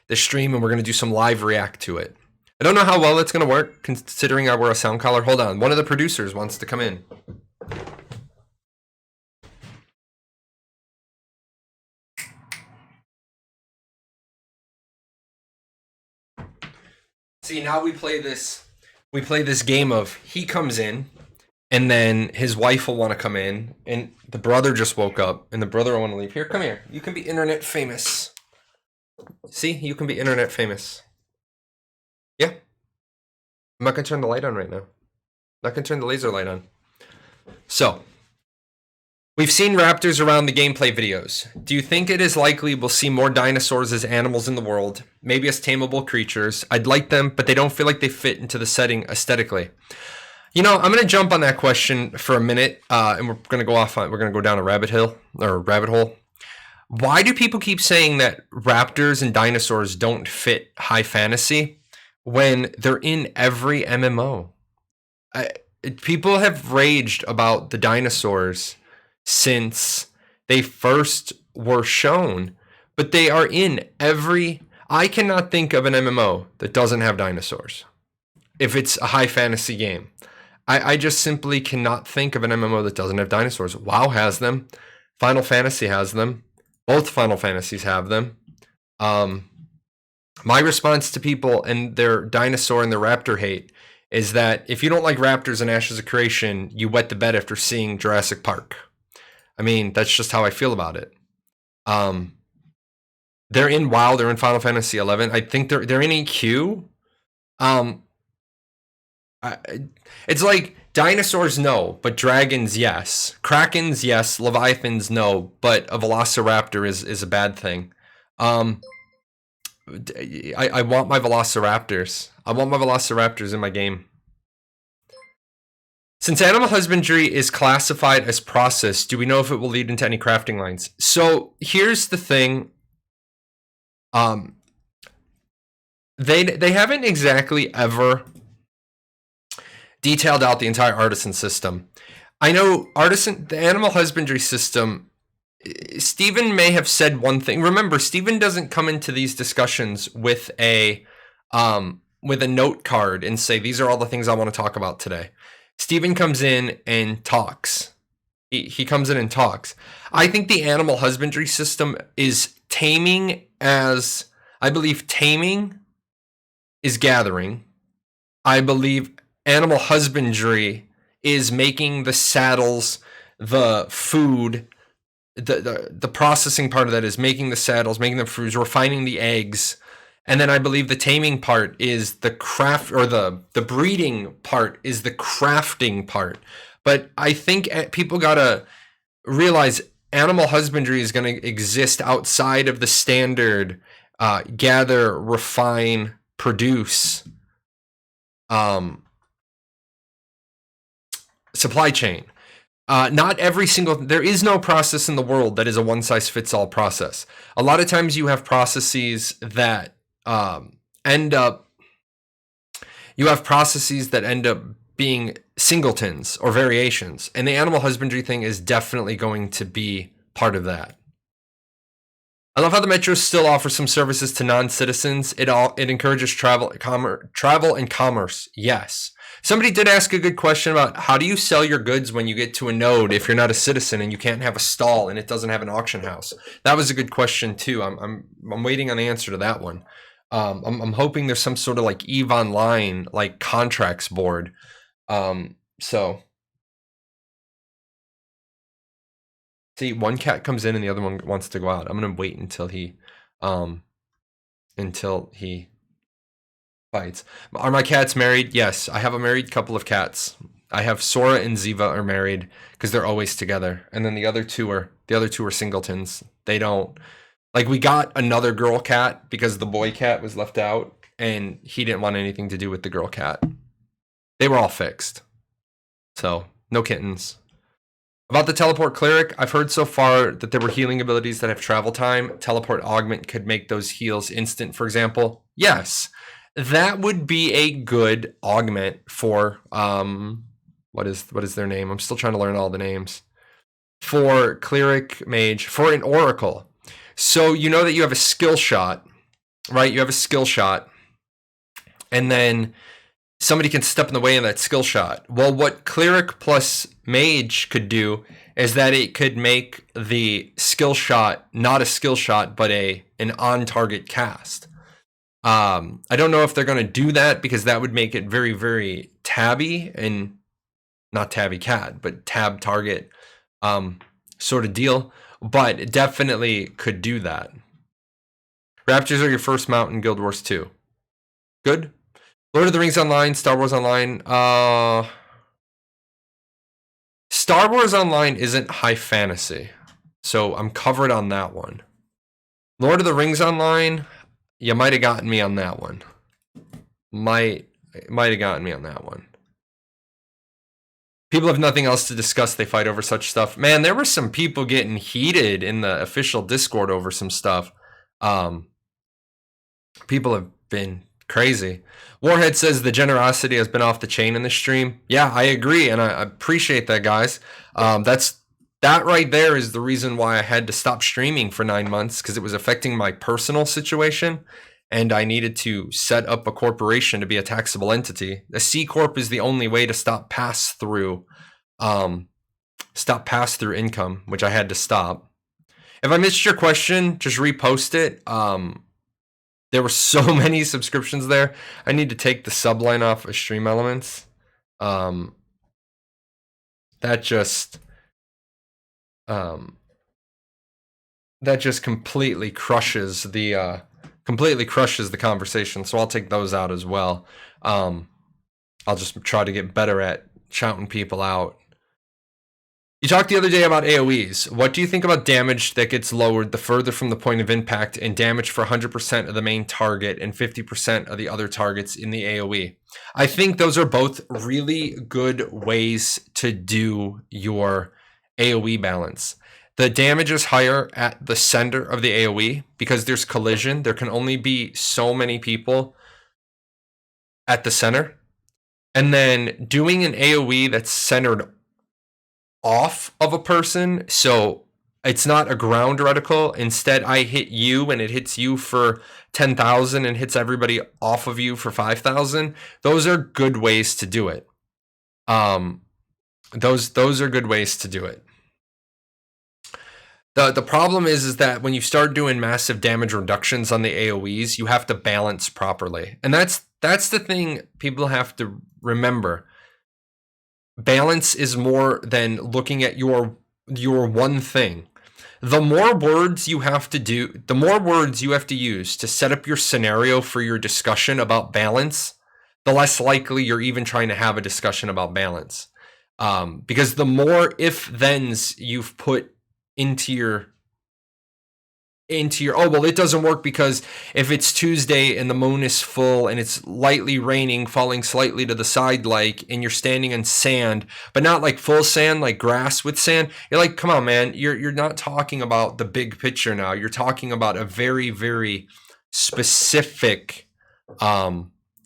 the stream and we're going to do some live react to it. I don't know how well it's going to work considering I wear a sound collar. Hold on. One of the producers wants to come in. See, now we play this game of he comes in and then his wife will want to come in and the brother just woke up and the brother will want to leave. Here, come here. You can be internet famous. See, you can be internet famous. Yeah. I'm not going to turn the light on right now. I'm not going to turn the laser light on. So, we've seen raptors around the gameplay videos. Do you think it is likely we'll see more dinosaurs as animals in the world? Maybe as tameable creatures. I'd like them, but they don't feel like they fit into the setting aesthetically. You know, I'm going to jump on that question for a minute, and we're going to go down a rabbit hole. Why do people keep saying that raptors and dinosaurs don't fit high fantasy when they're in every MMO? People have raged about the dinosaurs since they first were shown, but they are in every... I cannot think of an MMO that doesn't have dinosaurs if it's a high fantasy game. I just simply cannot think of an MMO that doesn't have dinosaurs. WoW has them. Final Fantasy has them. Both Final Fantasies have them. My response to people and their dinosaur and their raptor hate is that if you don't like raptors and Ashes of Creation, you wet the bed after seeing Jurassic Park. I mean, that's just how I feel about it. They're in WoW. They're in Final Fantasy 11. I think they're in EQ. It's like dinosaurs, no, but dragons, yes. Krakens, yes. Leviathans, no, but a Velociraptor is a bad thing. I want my Velociraptors. I want my Velociraptors in my game. Since animal husbandry is classified as process, do we know if it will lead into any crafting lines? So here's the thing. They haven't exactly ever detailed out the entire artisan system. I know the animal husbandry system, Steven may have said one thing. Remember, Steven doesn't come into these discussions with a note card and say, these are all the things I want to talk about today. Steven comes in and talks. He comes in and talks. I think the animal husbandry system is taming as, I believe taming is gathering. I believe animal husbandry is making the saddles, the food, the processing part of that is making the saddles, making the foods, refining the eggs. And then I believe the taming part is the craft, or the breeding part is the crafting part. But I think people gotta realize animal husbandry is going to exist outside of the standard gather, refine, produce supply chain. Not every single, there is no process in the world that is a one-size-fits-all process. A lot of times you have processes that end up being singletons or variations. And the animal husbandry thing is definitely going to be part of that. I love how the metro still offers some services to non-citizens. It encourages travel and commerce. Yes. Somebody did ask a good question about how do you sell your goods when you get to a node if you're not a citizen and you can't have a stall and it doesn't have an auction house. That was a good question too. I'm waiting on the answer to that one. I'm hoping there's some sort of like EVE Online like contracts board. So see, one cat comes in and the other one wants to go out. I'm gonna wait until he fights. Are my cats married? Yes, I have a married couple of cats. I have Sora and Ziva are married because they're always together, and then the other two are singletons. They don't like. We got another girl cat because the boy cat was left out, and he didn't want anything to do with the girl cat. They were all fixed, so no kittens. About the teleport cleric, I've heard so far that there were healing abilities that have travel time. Teleport augment could make those heals instant, for example. Yes, that would be a good augment for what is their name? I'm still trying to learn all the names. For cleric, mage, for an oracle. So you know that you have a skill shot, right? You have a skill shot, and then somebody can step in the way of that skill shot. Well, what cleric plus mage could do is that it could make the skill shot not a skill shot, but an on-target cast. I don't know if they're going to do that because that would make it very, very tabby and not tabby cat, but tab target sort of deal. But it definitely could do that. Raptors are your first mount in Guild Wars 2. Good. Lord of the Rings Online, Star Wars Online. Star Wars Online isn't high fantasy, so I'm covered on that one. Lord of the Rings Online, you might have gotten me on that one. Might have gotten me on that one. People have nothing else to discuss. They fight over such stuff. Man, there were some people getting heated in the official Discord over some stuff. People have been crazy. Warhead says the generosity has been off the chain in the stream. Yeah, I agree, and I appreciate that, guys. That right there is the reason why I had to stop streaming for 9 months, because it was affecting my personal situation, and I needed to set up a corporation to be a taxable entity. A C corp is the only way to stop pass through income, which I had to stop. If I missed your question, just repost it. There were so many subscriptions there. I need to take the subline off of Stream Elements. That just completely crushes the conversation. So I'll take those out as well. I'll just try to get better at shouting people out. You talked the other day about AoEs. What do you think about damage that gets lowered the further from the point of impact, and damage for 100% of the main target and 50% of the other targets in the AoE? I think those are both really good ways to do your AoE balance. The damage is higher at the center of the AoE because there's collision. There can only be so many people at the center. And then doing an AoE that's centered off of a person, so it's not a ground reticle. Instead, I hit you and it hits you for 10,000 and hits everybody off of you for 5,000. Those are good ways to do it. Those are good ways to do it. The problem is that when you start doing massive damage reductions on the AoEs, you have to balance properly. And that's the thing people have to remember. Balance is more than looking at your one thing. The more words you have to do, the more words you have to use to set up your scenario for your discussion about balance, the less likely you're even trying to have a discussion about balance. Because the more if-thens you've put into your oh, well, it doesn't work because if it's Tuesday and the moon is full and it's lightly raining, falling slightly to the side, like, and you're standing in sand, but not like full sand, like grass with sand, you're like, come on, man, you're not talking about the big picture now. You're talking about a very, very specific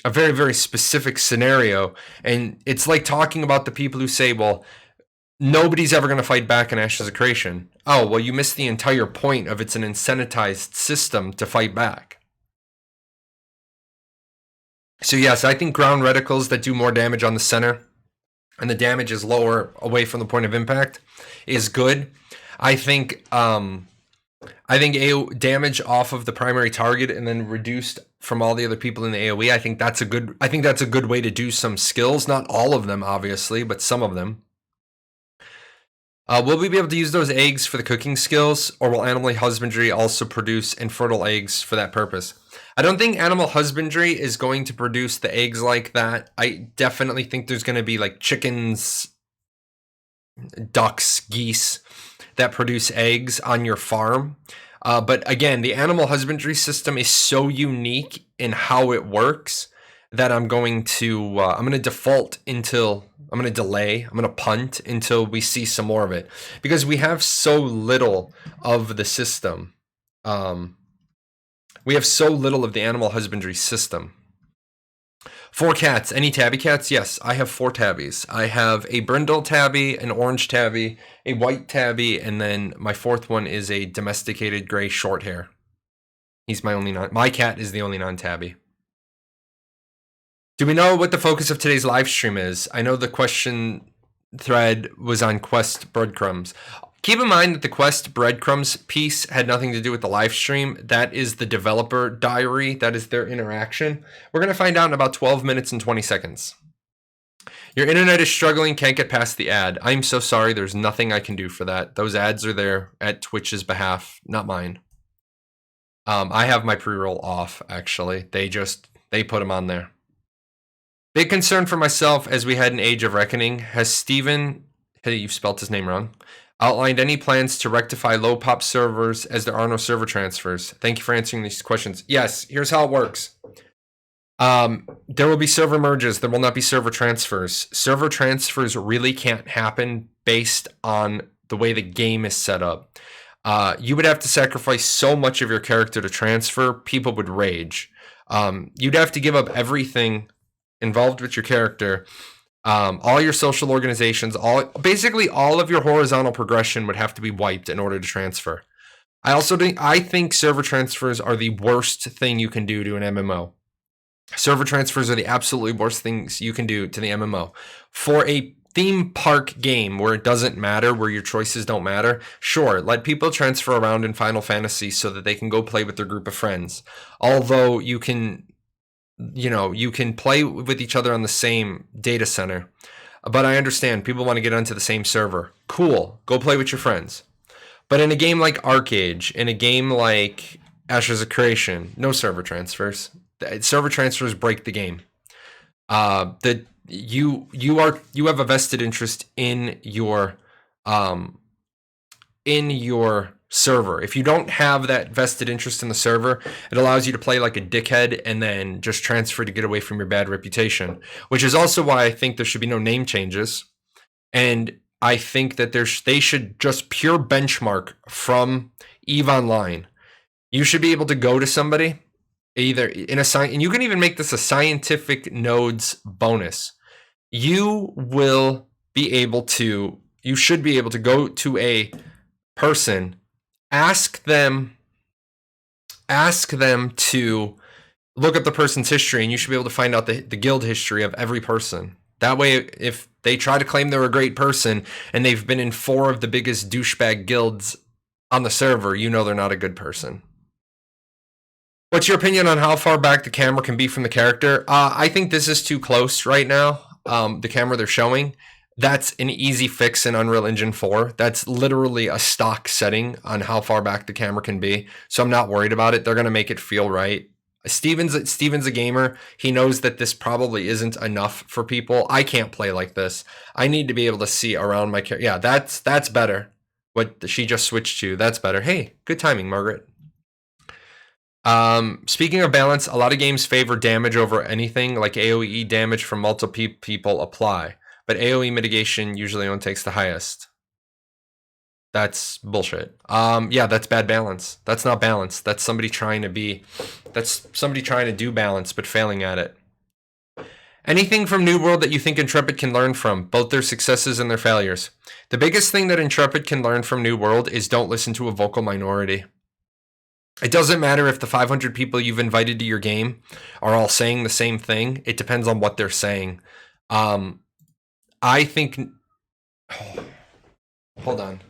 a very, very specific scenario. And it's like talking about the people who say, well, nobody's ever going to fight back in Ashes of Creation. Oh, well, you missed the entire point of it's an incentivized system to fight back. So yes, I think ground reticles that do more damage on the center and the damage is lower away from the point of impact is good. I think damage off of the primary target and then reduced from all the other people in the AoE. I think that's a good way to do some skills. Not all of them, obviously, but some of them. Will we be able to use those eggs for the cooking skills, or will animal husbandry also produce infertile eggs for that purpose? I don't think animal husbandry is going to produce the eggs like that. I definitely think there's going to be like chickens, ducks, geese that produce eggs on your farm. But again, the animal husbandry system is so unique in how it works that I'm going to default until I'm going to delay. I'm going to punt until we see some more of it because we have so little of the system. We have so little of the animal husbandry system. 4 cats. Any tabby cats? Yes, I have 4 tabbies. I have a brindle tabby, an orange tabby, a white tabby, and then my 4th one is a domesticated gray short hair. He's my cat is the only non-tabby. Do we know what the focus of today's live stream is? I know the question thread was on quest breadcrumbs. Keep in mind that the quest breadcrumbs piece had nothing to do with the live stream. That is the developer diary. That is their interaction. We're going to find out in about 12 minutes and 20 seconds. Your internet is struggling, can't get past the ad. I'm so sorry. There's nothing I can do for that. Those ads are there at Twitch's behalf, not mine. I have my pre-roll off, actually. They put them on there. Big concern for myself as we had an Age of Reckoning. Has Steven, hey, you've spelled his name wrong, outlined any plans to rectify low pop servers as there are no server transfers? Thank you for answering these questions. Yes, here's how it works. There will be server merges. There will not be server transfers. Server transfers really can't happen based on the way the game is set up. You would have to sacrifice so much of your character to transfer. People would rage. You'd have to give up everything involved with your character, all your social organizations, basically all of your horizontal progression would have to be wiped in order to transfer. I think server transfers are the worst thing you can do to an MMO. Server transfers are the absolutely worst things you can do to the MMO. For a theme park game where it doesn't matter, where your choices don't matter, sure, let people transfer around in Final Fantasy so that they can go play with their group of friends. Although you can play with each other on the same data center. But I understand people want to get onto the same server. Cool. Go play with your friends. But in a game like Arcade, in a game like Ashes of Creation, no server transfers. Server transfers break the game. You have a vested interest in your server. If you don't have that vested interest in the server, it allows you to play like a dickhead and then just transfer to get away from your bad reputation, which is also why I think there should be no name changes. And I think that they should just pure benchmark from EVE Online. You should be able to go to somebody either in a and you can even make this a scientific nodes bonus. You should be able to go to a person, ask them to look up the person's history, and you should be able to find out the guild history of every person. That way, if they try to claim they're a great person and they've been in 4 of the biggest douchebag guilds on the server, you know they're not a good person. What's your opinion on how far back the camera can be from the character? I think this is too close right now. The camera they're showing. That's an easy fix in Unreal Engine 4. That's literally a stock setting on how far back the camera can be. So I'm not worried about it. They're going to make it feel right. Steven's a gamer. He knows that this probably isn't enough for people. I can't play like this. I need to be able to see around my character. Yeah, that's better. What she just switched to, that's better. Hey, good timing, Margaret. Speaking of balance, a lot of games favor damage over anything, like AoE damage from multiple people apply. But AoE mitigation usually only takes the highest. That's bullshit. Yeah, that's bad balance. That's not balance. That's somebody trying to do balance but failing at it. Anything from New World that you think Intrepid can learn from, both their successes and their failures. The biggest thing that Intrepid can learn from New World is don't listen to a vocal minority. It doesn't matter if the 500 people you've invited to your game are all saying the same thing. It depends on what they're saying. I think... Oh, hold on.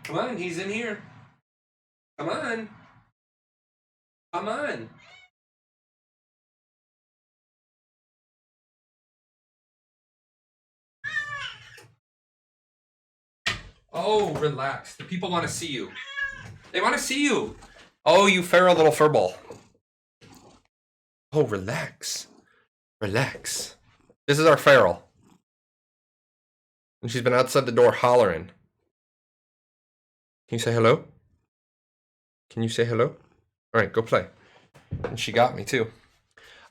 Come on, he's in here. Come on. Come on. Oh, relax. The people want to see you. They want to see you. Oh, you feral little furball. Oh, relax. Relax. This is our feral. And she's been outside the door hollering. Can you say hello? Can you say hello? All right, go play. And she got me too.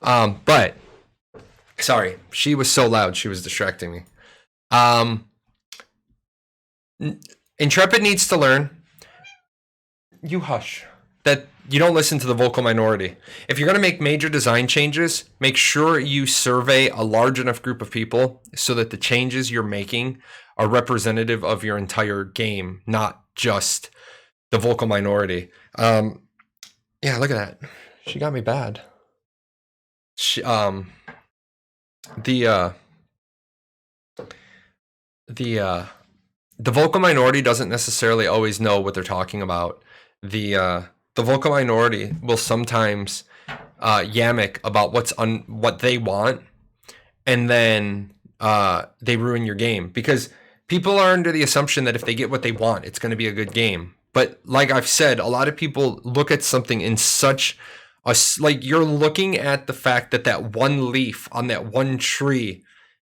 But sorry, she was so loud, she was distracting me. Intrepid needs to learn. You hush. That you don't listen to the vocal minority. If you're going to make major design changes, make sure you survey a large enough group of people so that the changes you're making are representative of your entire game, not just the vocal minority. Yeah, look at that. She got me bad. The vocal minority doesn't necessarily always know what they're talking about. The vocal minority will sometimes yammic about what they want, and then they ruin your game because people are under the assumption that if they get what they want, it's going to be a good game. But like I've said, a lot of people look at something in such a, like you're looking at the fact that that one leaf on that one tree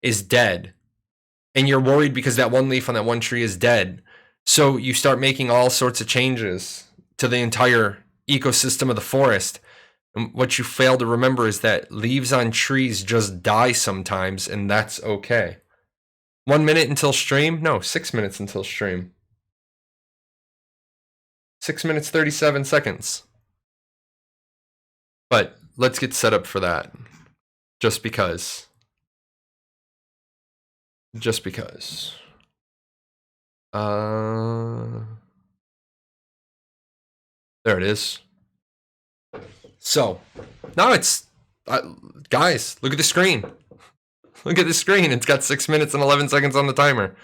is dead. And you're worried because that one leaf on that one tree is dead. So you start making all sorts of changes to the entire ecosystem of the forest. And what you fail to remember is that leaves on trees just die sometimes, and that's okay. 1 minute until stream? No, 6 minutes until stream. 6 minutes, 37 seconds. But let's get set up for that. Just because. Just because. There it is. So, now it's... guys, look at the screen. Look at the screen. It's got 6 minutes and 11 seconds on the timer.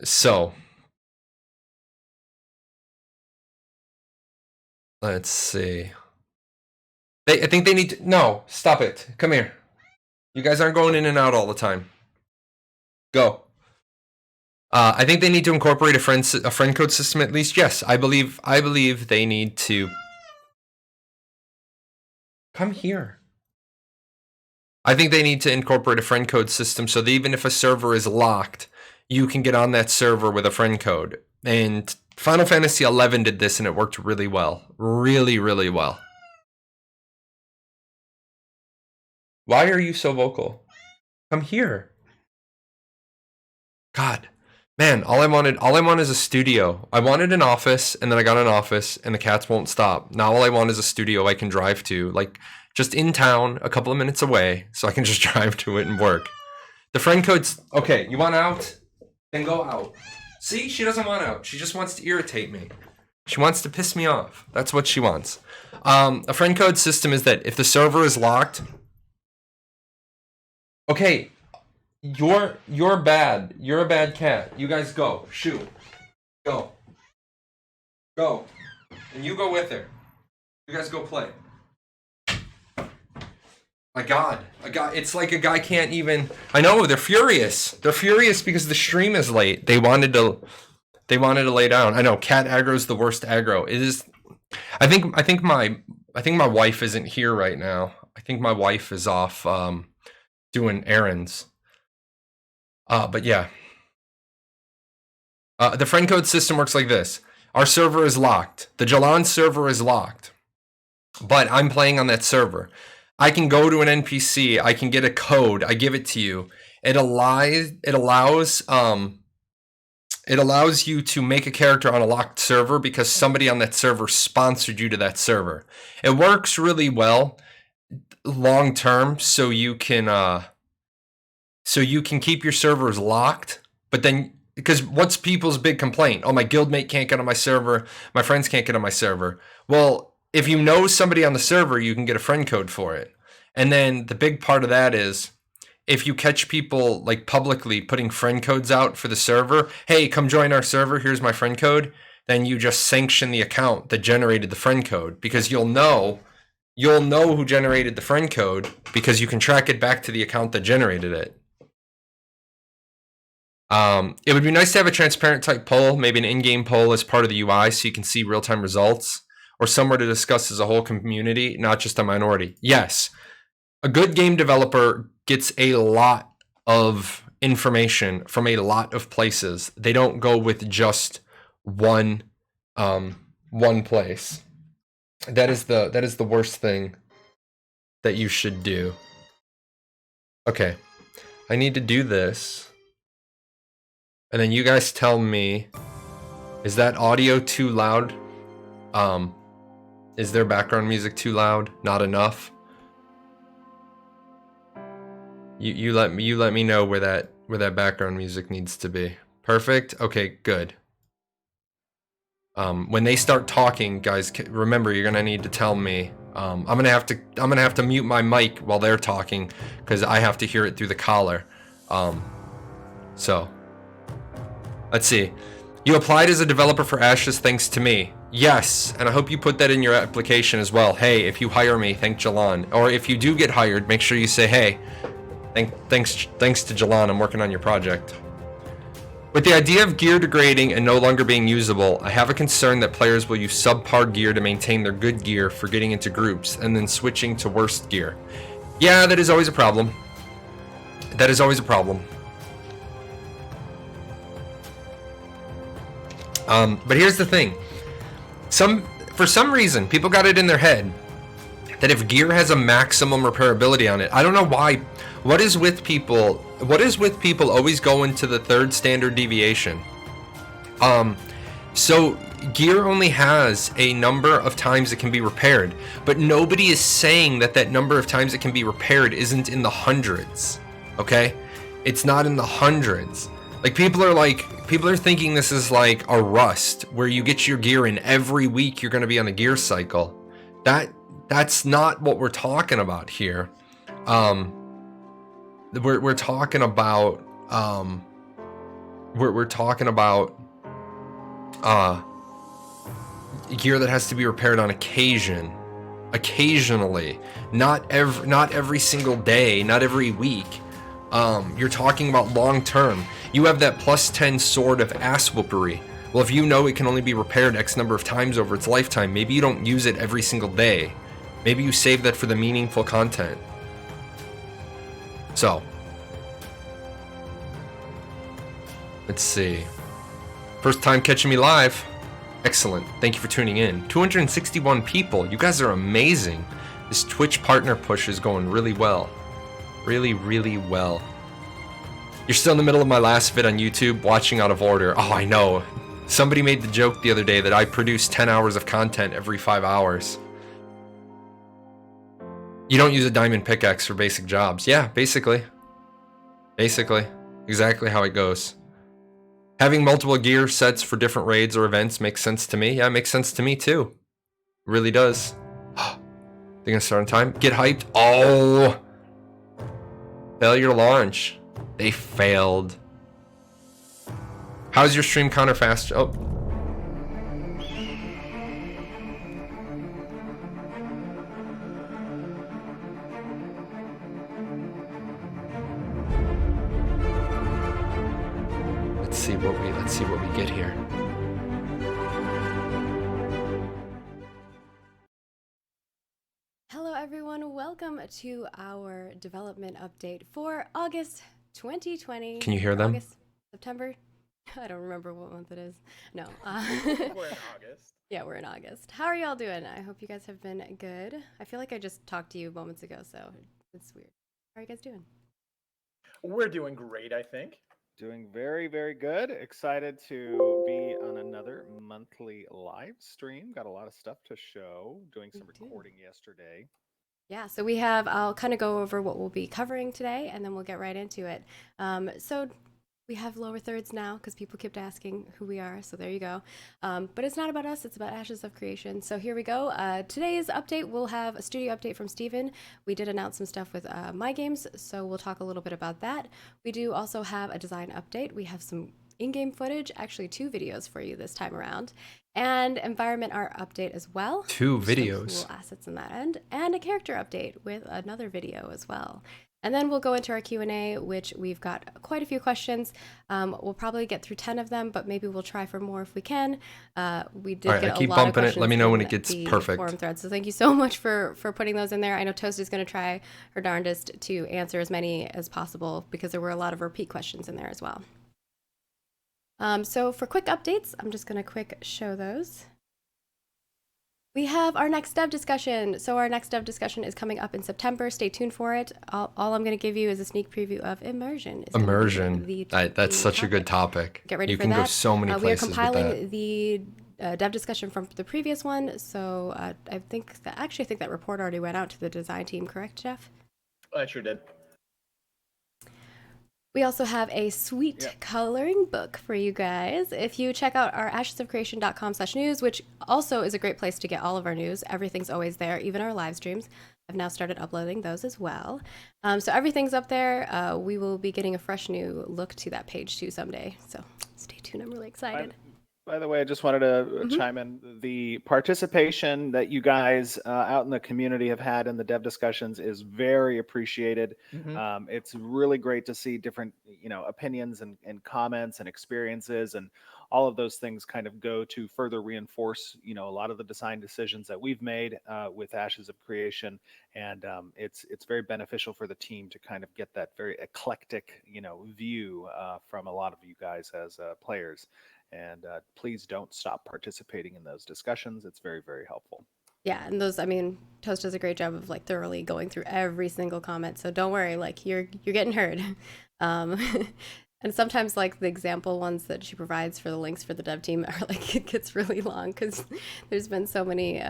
So... let's see. I think they need to... No, stop it. Come here. You guys aren't going in and out all the time. Go. I think they need to incorporate a friend code system at least. Yes, I believe they need to. Come here. I think they need to incorporate a friend code system so that even if a server is locked, you can get on that server with a friend code. And Final Fantasy XI did this, and it worked really well. Really, really well. Why are you so vocal? Come here. God. Man, all I want is a studio. I wanted an office, and then I got an office, and the cats won't stop. Now all I want is a studio I can drive to, like just in town, a couple of minutes away, so I can just drive to it and work. The friend code's okay. You want out? Then go out. See, she doesn't want out. She just wants to irritate me. She wants to piss me off. That's what she wants. A friend code system is that if the server is locked. Okay, you're bad. You're a bad cat. You guys go. Shoo. Go. Go. And you go with her. You guys go play. My God. It's like a guy can't even... I know, they're furious. They're furious because the stream is late. They wanted to lay down. I know, cat aggro is the worst aggro. It is... I think my wife isn't here right now. I think my wife is off doing errands. But yeah. The friend code system works like this. Our server is locked. The Jahlon server is locked. But I'm playing on that server. I can go to an NPC. I can get a code. I give it to you. It allows It allows you to make a character on a locked server because somebody on that server sponsored you to that server. It works really well long term, so you can keep your servers locked. But then, because what's people's big complaint? Oh, my guildmate can't get on my server. My friends can't get on my server. Well, if you know somebody on the server, you can get a friend code for it. And then the big part of that is, if you catch people like publicly putting friend codes out for the server, hey, come join our server, here's my friend code, then you just sanction the account that generated the friend code, because you'll know who generated the friend code because you can track it back to the account that generated it. It would be nice to have a transparent type poll, maybe an in-game poll as part of the UI so you can see real-time results, or somewhere to discuss as a whole community, not just a minority. Yes, a good game developer gets a lot of information from a lot of places. They don't go with just one place. That is the worst thing that you should do. Okay, I need to do this, and then you guys tell me, is that audio too loud? Is their background music too loud? Not enough? You let me know where that background music needs to be. Perfect. Okay, good. When they start talking, guys, remember you're gonna need to tell me. I'm gonna have to mute my mic while they're talking because I have to hear it through the collar. So let's see. You applied as a developer for Ashes thanks to me. Yes, and I hope you put that in your application as well. Hey, if you hire me, thank Jahlon. Or if you do get hired, make sure you say, hey, thanks to Jahlon, I'm working on your project. With the idea of gear degrading and no longer being usable, I have a concern that players will use subpar gear to maintain their good gear for getting into groups and then switching to worst gear. Yeah, that is always a problem. That is always a problem. But here's the thing. For some reason, people got it in their head that if gear has a maximum repairability on it, I don't know why. What is with people always going to the third standard deviation? So gear only has a number of times it can be repaired, but nobody is saying that number of times it can be repaired isn't in the hundreds. Okay? It's not in the hundreds. Like people are thinking this is like a Rust where you get your gear in every week you're going to be on a gear cycle. That's not what we're talking about here. We're talking about gear that has to be repaired on occasionally, not every single day, not every week. You're talking about long term. You have that +10 sword of ass whoopery. Well, if you know it can only be repaired X number of times over its lifetime, maybe you don't use it every single day. Maybe you save that for the meaningful content. So, let's see. First time catching me live. Excellent. Thank you for tuning in. 261 people. You guys are amazing. This Twitch partner push is going really well. Really, really well. You're still in the middle of my last vid on YouTube, watching out of order. Oh, I know. Somebody made the joke the other day that I produce 10 hours of content every 5 hours. You don't use a diamond pickaxe for basic jobs. Yeah, basically. Basically. Exactly how it goes. Having multiple gear sets for different raids or events makes sense to me. Yeah, it makes sense to me too. It really does. They're gonna start on time. Get hyped. Oh! Failure to launch. They failed. How's your stream counter fast? Oh. Let's see what we get here. Hello everyone, welcome to our development update for August 2020. Can you hear them? August, September? I don't remember what month it is. No. We're in August. Yeah, we're in August. How are y'all doing? I hope you guys have been good. I feel like I just talked to you moments ago, so it's weird. How are you guys doing? We're doing great, I think. Doing very, very good. Excited to be on another monthly live stream. Got a lot of stuff to show. Doing We some do. recording yesterday. Yeah, so I'll kind of go over what we'll be covering today, and then we'll get right into it. So we have lower thirds now because people kept asking who we are, so there you go. But it's not about us, it's about Ashes of Creation. So here we go. Today's update, we'll have a studio update from Steven. We did announce some stuff with My Games, so we'll talk a little bit about that. We do also have a design update. We have some in-game footage, actually 2 videos for you this time around, and environment art update as well. 2 Some videos. cool assets in that end, and a character update with another video as well. And then we'll go into our Q&A, which we've got quite a few questions. We'll probably get through 10 of them, but maybe we'll try for more if we can. We did All right, get I a keep lot of bumping it. questions Let me know when in it gets the perfect. forum thread. So thank you so much for putting those in there. I know Toast is going to try her darndest to answer as many as possible because there were a lot of repeat questions in there as well. So for quick updates, I'm just going to quick show those. We have our next dev discussion. So our next dev discussion is coming up in September. Stay tuned for it. All I'm going to give you is a sneak preview of immersion. Immersion. That's such a good topic. Get ready you for can that. go so many We are places with that. compiling the dev discussion from the previous one. So I think that report already went out to the design team, correct, Jeff? I sure did. We also have a sweet coloring book for you guys. If you check out our ashesofcreation.com/news, which also is a great place to get all of our news, everything's always there, even our live streams. I've now started uploading those as well. So everything's up there. We will be getting a fresh new look to that page too someday. So stay tuned. I'm really excited. By the way, I just wanted to chime in. The participation that you guys out in the community have had in the dev discussions is very appreciated. It's really great to see different, opinions and comments and experiences, and all of those things kind of go to further reinforce, a lot of the design decisions that we've made with Ashes of Creation, and it's very beneficial for the team to kind of get that very eclectic, view from a lot of you guys as players. And please don't stop participating in those discussions. It's very, very helpful. Yeah, and Toast does a great job of thoroughly going through every single comment. So don't worry, you're getting heard. And sometimes the example ones that she provides for the links for the dev team are it gets really long because there's been so many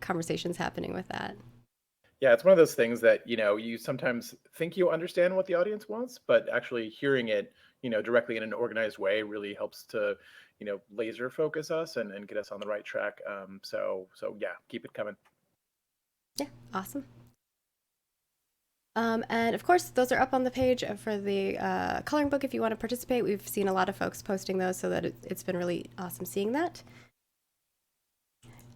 conversations happening with that. Yeah, it's one of those things that, you sometimes think you understand what the audience wants, but actually hearing it, directly in an organized way really helps to, laser focus us and get us on the right track. So yeah, keep it coming. Yeah, awesome. And of course, those are up on the page for the coloring book if you want to participate. We've seen a lot of folks posting those, so that it's been really awesome seeing that.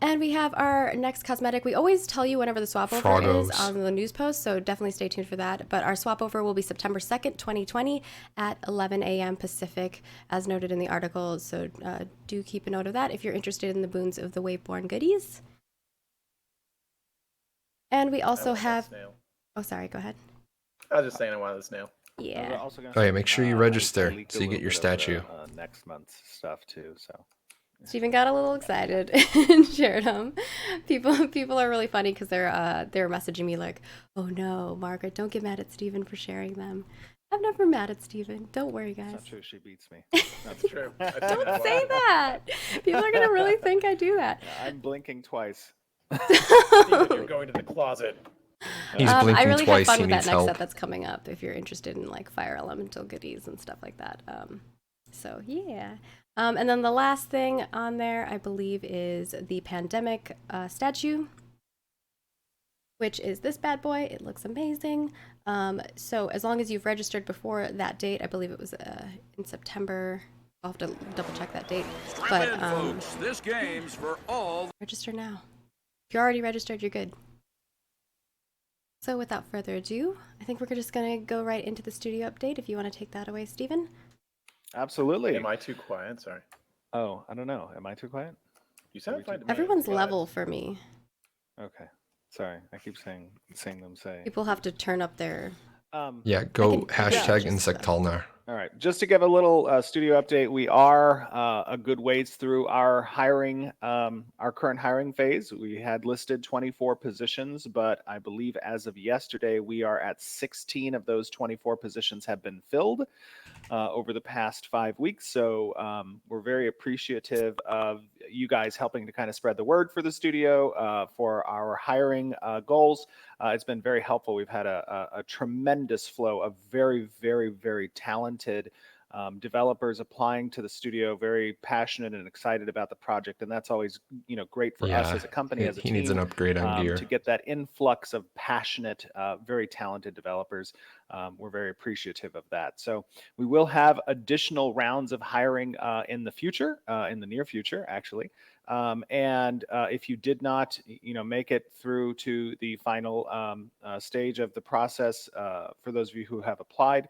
And we have our next cosmetic. We always tell you whenever the swap over is on the news post, so definitely stay tuned for that. But our swap over will be September 2nd, 2020 at 11 a.m. Pacific, as noted in the article. So do keep a note of that if you're interested in the boons of the Waveborn goodies. And we also have... Oh, sorry, go ahead. I was just saying I wanted the snail. Yeah. Oh, yeah, make sure you register so you get your statue. Next month's stuff too, so... Steven got a little excited and shared them. People are really funny because they're messaging me "Oh no, Margaret, don't get mad at Steven for sharing them." I'm never mad at Steven. Don't worry, guys. That's not true. She beats me. That's true. Don't say that. People are gonna really think I do that. Yeah, I'm blinking twice. Steven, you're going to the closet. He's blinking I really twice. have fun He with that needs next help. set that's coming up. If you're interested in fire elemental goodies and stuff like that. So yeah. And then the last thing on there, I believe, is the pandemic statue, which is this bad boy. It looks amazing. So as long as you've registered before that date, I believe it was in September. I'll have to double check that date. But folks, this game's for all. Register now. If you're already registered, you're good. So without further ado, I think we're just going to go right into the studio update. If you want to take that away, Steven. Absolutely. Am I too quiet? Sorry. Oh, I don't know. Am I too quiet? You sound fine to me. Everyone's Quiet. level for me. Okay. Sorry. I keep seeing them say. People have to turn up their... Yeah, go I can- hashtag yeah, just, Insectalnar. All right. Just to give a little studio update, we are a good ways through our current hiring phase. We had listed 24 positions, but I believe as of yesterday, we are at 16 of those 24 positions have been filled over the past 5 weeks. So we're very appreciative of you guys helping to kind of spread the word for the studio for our hiring goals. It's been very helpful. We've had a tremendous flow of very, very, very talented developers applying to the studio, very passionate and excited about the project, and that's always great for us Yeah, as a company, as a he needs an team, upgrade on gear. to get that influx of passionate, very talented developers. We're very appreciative of that. So we will have additional rounds of hiring in the future, in the near future, actually. And if you did not, make it through to the final stage of the process, for those of you who have applied,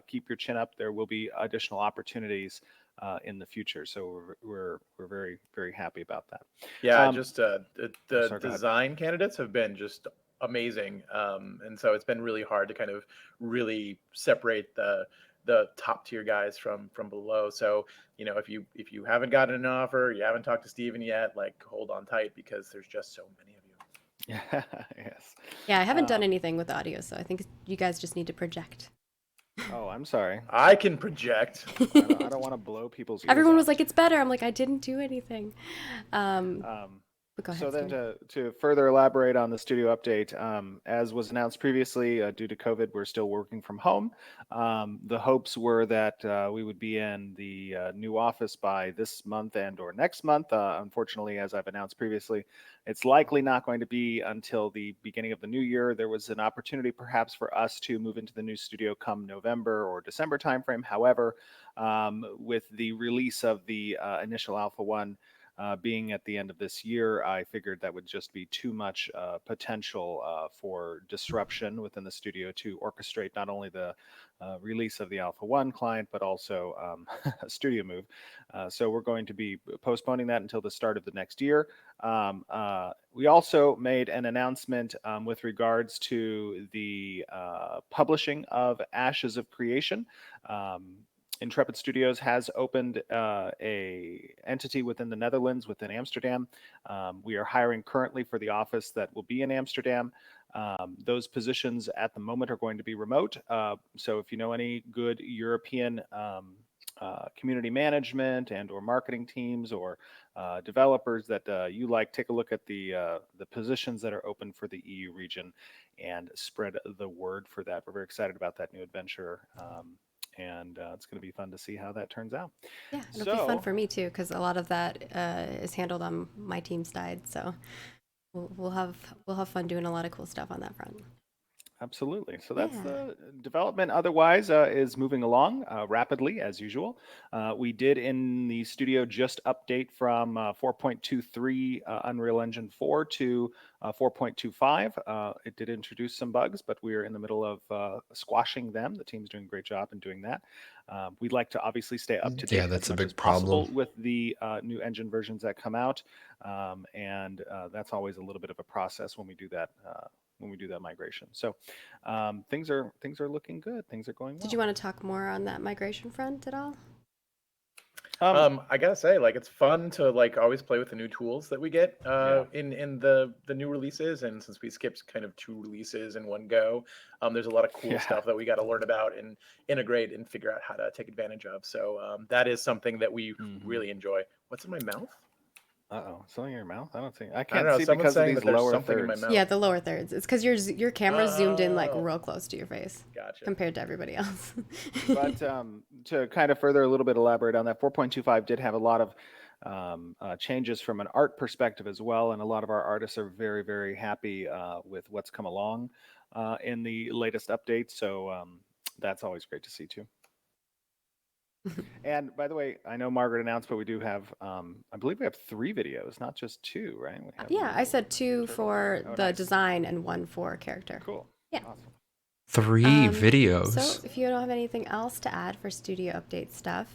keep your chin up. There will be additional opportunities in the future. So we're very, very happy about that. Yeah, just the sorry, go ahead. design candidates have been just amazing, and so it's been really hard to kind of really separate the top tier guys from below. So if you haven't gotten an offer, you haven't talked to Steven yet, like hold on tight because there's just so many of you. Yes. Yeah, I haven't done anything with audio, so I think you guys just need to project. Oh, I'm sorry. I can project. I don't want to blow people's ears Everyone was off. like, "It's better." I'm like, "I didn't do anything." But go ahead. So then Steven. to further elaborate on the studio update, as was announced previously, due to COVID, we're still working from home. The hopes were that we would be in the new office by this month and or next month. Unfortunately, as I've announced previously, it's likely not going to be until the beginning of the new year. There was an opportunity perhaps for us to move into the new studio come November or December timeframe. However, with the release of the initial Alpha 1, being at the end of this year, I figured that would just be too much potential for disruption within the studio to orchestrate not only the release of the Alpha 1 client, but also a studio move. So we're going to be postponing that until the start of the next year. We also made an announcement with regards to the publishing of Ashes of Creation. Intrepid Studios has opened a entity within the Netherlands, within Amsterdam. We are hiring currently for the office that will be in Amsterdam. Those positions at the moment are going to be remote. So if you know any good European community management and or marketing teams or developers that you like, take a look at the positions that are open for the EU region and spread the word for that. We're very excited about that new adventure. And it's going to be fun to see how that turns out. Yeah, it'll be fun for me too, because a lot of that is handled on my team's side. So we'll have fun doing a lot of cool stuff on that front. Absolutely. So that's the development. Otherwise, is moving along rapidly as usual. We did in the studio just update from 4.23 Unreal Engine 4 to 4.25. It did introduce some bugs, but we're in the middle of squashing them. The team's doing a great job in doing that. We'd like to obviously stay up to date Yeah, that's as a much big as possible problem with the new engine versions that come out. And that's always a little bit of a process when we do that. Migration. So things are looking good. Things are going well. Did you want to talk more on that migration front at all? I gotta say, like, it's fun to like always play with the new tools that we get in the new releases. And since we skipped kind of 2 releases in one go, there's a lot of cool stuff that we got to learn about and integrate and figure out how to take advantage of. So that is something that we really enjoy. What's in my mouth? Uh-oh, something in your mouth? I don't see. I I can't don't know. see Someone's because of saying these that there's lower something in my thirds. mouth. Yeah, the lower thirds. It's because your camera's zoomed in like Oh. real close to your face Gotcha. compared to everybody else. But to kind of further a little bit elaborate on that, 4.25 did have a lot of changes from an art perspective as well, and a lot of our artists are very, very happy with what's come along in the latest update. So that's always great to see too. And by the way, I know Margaret announced, but we do have, I believe we have 3 videos, not just 2, right? We have Yeah, I said 2 for Oh, the nice. design and 1 for character. Cool. Yeah. Awesome. 3 videos. So if you don't have anything else to add for studio update stuff,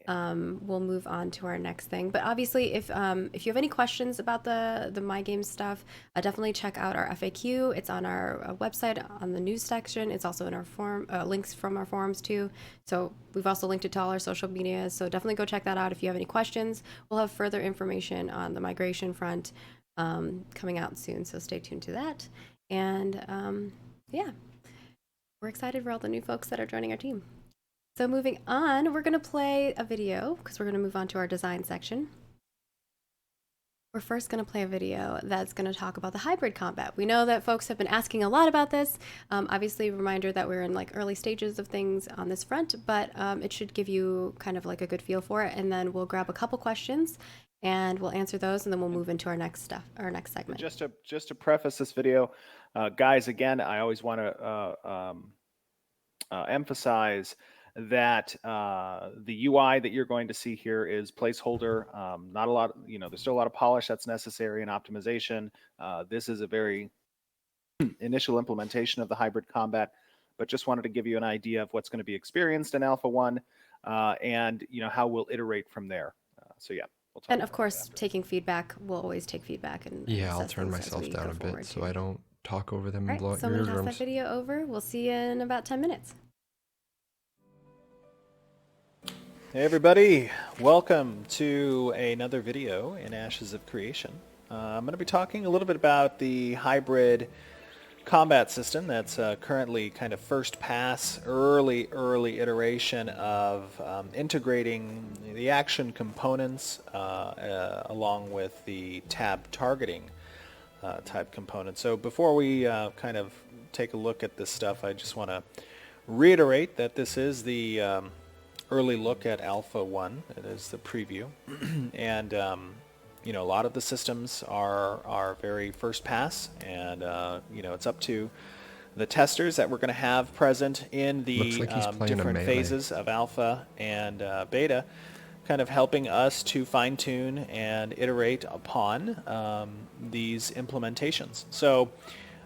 we'll move on to our next thing. But obviously, if you have any questions about the My Games stuff, definitely check out our FAQ. It's on our website on the news section. It's also in our form links from our forums too. So we've also linked it to all our social media. So definitely go check that out if you have any questions. We'll have further information on the migration front coming out soon. So stay tuned to that. And yeah. We're excited for all the new folks that are joining our team. So moving on, we're going to play a video because we're going to move on to our design section. We're first going to play a video that's going to talk about the hybrid combat. We know that folks have been asking a lot about this. Obviously, a reminder that we're in like early stages of things on this front, but it should give you kind of like a good feel for it. And then we'll grab a couple questions and we'll answer those, and then we'll move into our next segment. Just to preface this video, guys, again, I always want to emphasize that the UI that you're going to see here is placeholder. Not a lot, there's still a lot of polish that's necessary and optimization. This is a very initial implementation of the hybrid combat, but just wanted to give you an idea of what's going to be experienced in Alpha 1 and how we'll iterate from there. So yeah. And of course, taking feedback, we'll always take feedback. And I'll turn myself down a bit so I don't talk over them and blow out your eardrums. So I'm going to pass that video over. We'll see you in about 10 minutes. Hey everybody, welcome to another video in Ashes of Creation. I'm going to be talking a little bit about the hybrid combat system that's currently kind of first pass, early iteration of integrating the action components along with the tab targeting type components. So before we kind of take a look at this stuff, I just want to reiterate that this is the early look at Alpha 1. It is the preview. And a lot of the systems are very first pass, and it's up to the testers that we're going to have present in the different phases of alpha and beta, kind of helping us to fine-tune and iterate upon these implementations. So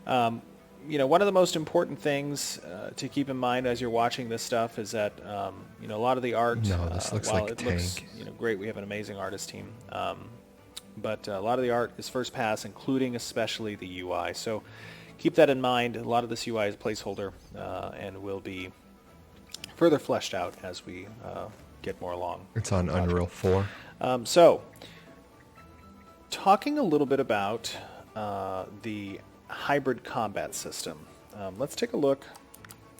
one of the most important things to keep in mind as you're watching this stuff is that a lot of the art, this looks while like it tank. looks great, we have an amazing artist team, but a lot of the art is first pass, including especially the UI. So keep that in mind. A lot of this UI is placeholder and will be further fleshed out as we get more along. It's on Unreal 4. So talking a little bit about the hybrid combat system. Let's take a look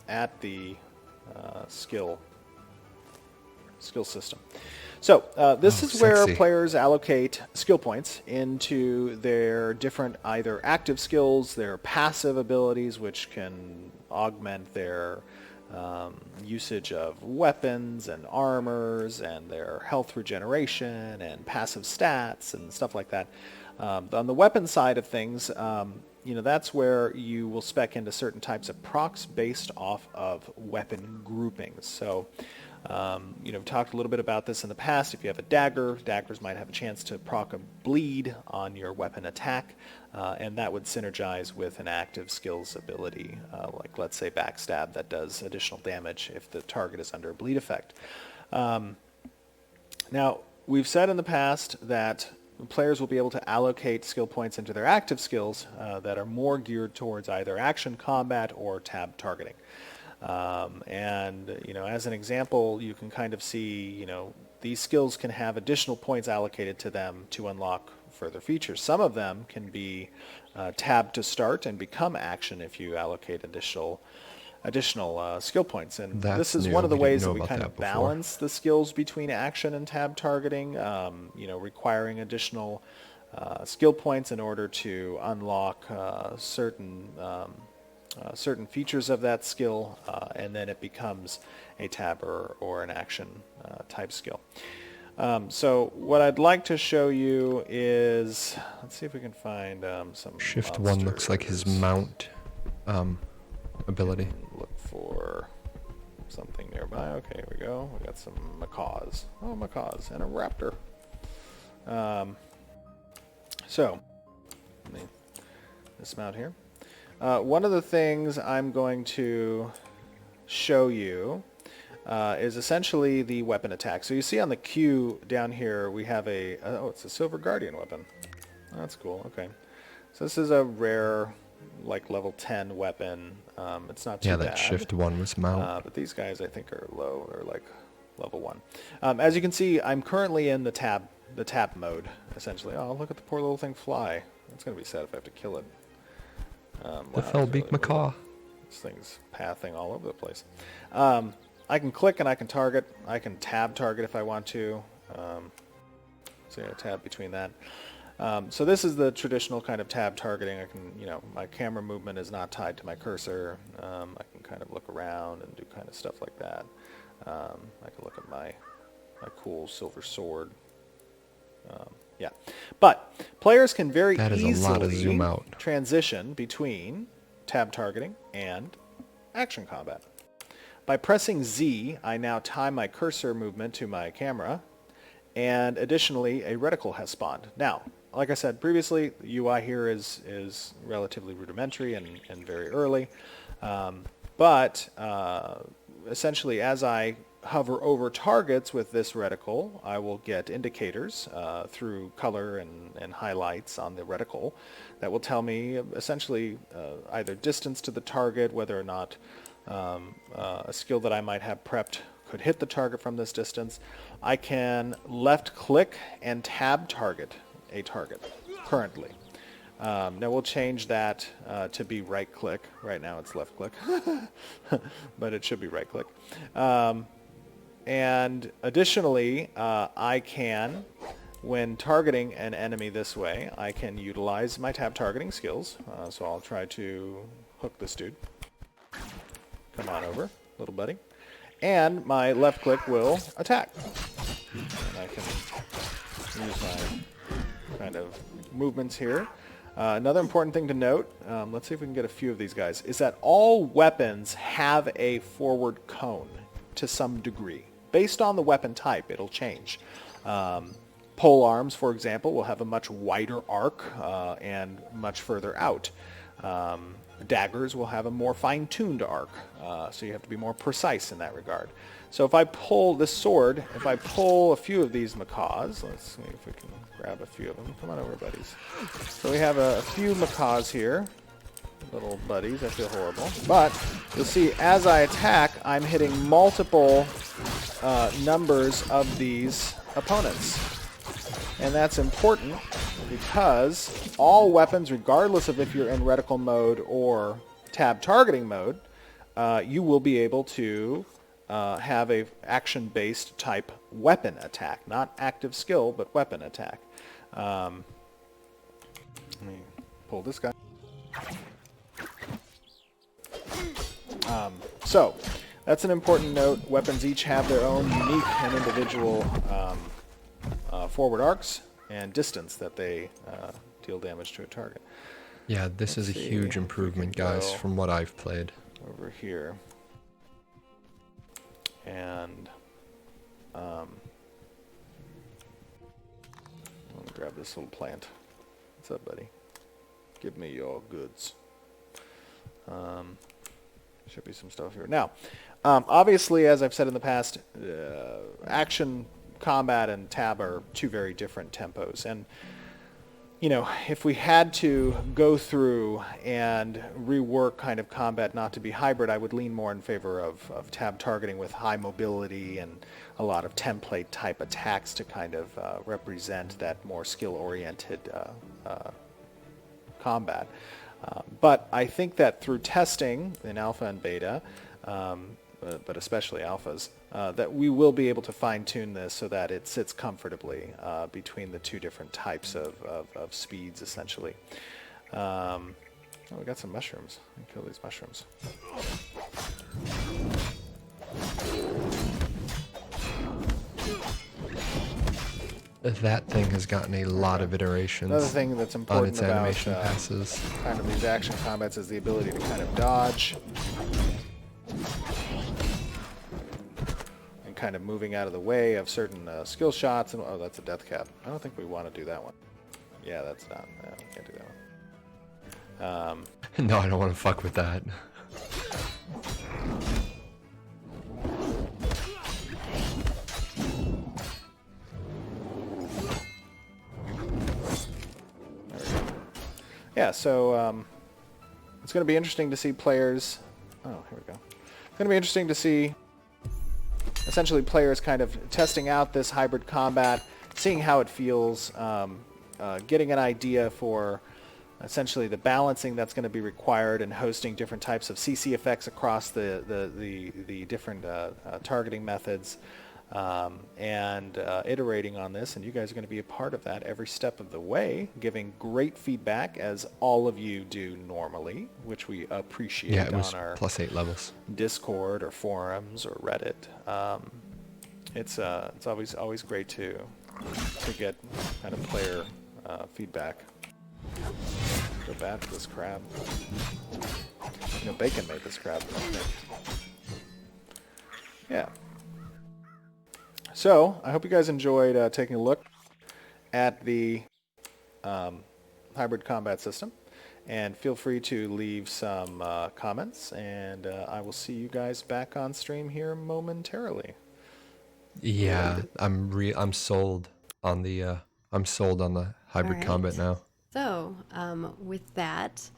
at the skill system. So this is where players allocate skill points into their different either active skills, their passive abilities, which can augment their usage of weapons and armors and their health regeneration and passive stats and stuff like that. On the weapon side of things, that's where you will spec into certain types of procs based off of weapon groupings. So, we've talked a little bit about this in the past. If you have a dagger, daggers might have a chance to proc a bleed on your weapon attack, and that would synergize with an active skills ability, like let's say backstab, that does additional damage if the target is under a bleed effect. Now, we've said in the past that players will be able to allocate skill points into their active skills that are more geared towards either action combat or tab targeting. As an example, you can kind of see, these skills can have additional points allocated to them to unlock further features. Some of them can be tab to start and become action if you allocate additional skill points. And this is one of the ways that we kind of balance the skills between action and tab targeting, requiring additional skill points in order to unlock certain features of that skill, and then it becomes a tab or an action type skill. So what I'd like to show you is, let's see if we can find some Shift monsters. 1 looks like his mount ability. Look for something nearby. Okay, here we go. We got some macaws. Oh, macaws and a raptor. So let me dismount here. One of the things I'm going to show you is essentially the weapon attack. So you see on the Q down here we have a, oh, it's a Silver Guardian weapon. That's cool, okay. So this is a rare, like level 10 weapon. It's not too bad. Yeah, that shift 1 was mount. But these guys I think are low, or like level 1. As you can see, I'm currently in the tab mode, essentially. Oh, look at the poor little thing fly. It's going to be sad if I have to kill it. The Fellbeak macaw. This thing's pathing all over the place. I can click and I can target. I can tab target if I want to. So yeah, tab between that. So this is the traditional kind of tab targeting. I can, you know, my camera movement is not tied to my cursor. I can kind of look around and do kind of stuff like that. I can look at my cool silver sword. Yeah, but players can very easily transition between tab targeting and action combat. By pressing Z, I now tie my cursor movement to my camera, and additionally, a reticle has spawned. Now, like I said previously, the UI here is relatively rudimentary and very early, but essentially, as I hover over targets with this reticle, I will get indicators through color and highlights on the reticle that will tell me essentially either distance to the target, whether or not a skill that I might have prepped could hit the target from this distance. I can left click and tab target a target currently. Now we'll change that to be right click. Right now it's left click, but it should be right click. And additionally, I can, when targeting an enemy this way, I can utilize my tab targeting skills. So I'll try to hook this dude. Come on over, little buddy. And my left click will attack. And I can use my kind of movements here. Another important thing to note, let's see if we can get a few of these guys, is that all weapons have a forward cone to some degree. Based on the weapon type, it'll change. Pole arms, for example, will have a much wider arc and much further out. Daggers will have a more fine-tuned arc, so you have to be more precise in that regard. So if I pull this sword, if I pull a few of these macaws, let's see if we can grab a few of them. Come on over, buddies. So we have a few macaws here. Little buddies, I feel horrible. But you'll see as I attack, I'm hitting multiple numbers of these opponents. And that's important because all weapons, regardless of if you're in reticle mode or tab targeting mode, you will be able to have a action-based type weapon attack. Not active skill, but weapon attack. Let me pull this guy. So, that's an important note. Weapons each have their own unique and individual forward arcs and distance that they deal damage to a target. Yeah, this is a huge improvement, guys, from what I've played. Over here. And let me grab this little plant. What's up, buddy? Give me your goods. Should be some stuff here. Now, obviously, as I've said in the past, action, combat, and tab are two very different tempos. And, you know, if we had to go through and rework kind of combat not to be hybrid, I would lean more in favor of tab targeting with high mobility and a lot of template type attacks to kind of represent that more skill-oriented combat. But I think that through testing in alpha and beta, but especially alphas, that we will be able to fine-tune this so that it sits comfortably between the two different types of speeds, essentially. Oh, we got some mushrooms. Let me kill these mushrooms. That thing has gotten a lot of iterations. Another thing that's important on its about animation passes. kind of these action combats is the ability to kind of dodge and kind of moving out of the way of certain skill shots. And oh, that's a death cap. I don't think we want to do that one. Yeah, that's not. No, we can't do that one. No, I don't want to fuck with that. Yeah, so it's going to be interesting to see players. Oh, here we go. It's going to be interesting to see essentially players kind of testing out this hybrid combat, seeing how it feels, getting an idea for essentially the balancing that's going to be required and hosting different types of CC effects across the different targeting methods, and iterating on this. And you guys are going to be a part of that every step of the way, giving great feedback as all of you do normally, which we appreciate. Yeah, it was on our +8 levels. Discord or forums or Reddit. It's always great to get kind of player feedback. So bad for this crab. You know, Bacon made this crab. Yeah. So I hope you guys enjoyed taking a look at the hybrid combat system, and feel free to leave some comments, and I will see you guys back on stream here momentarily. Yeah, I'm sold on the hybrid Alright. combat now. So, with that,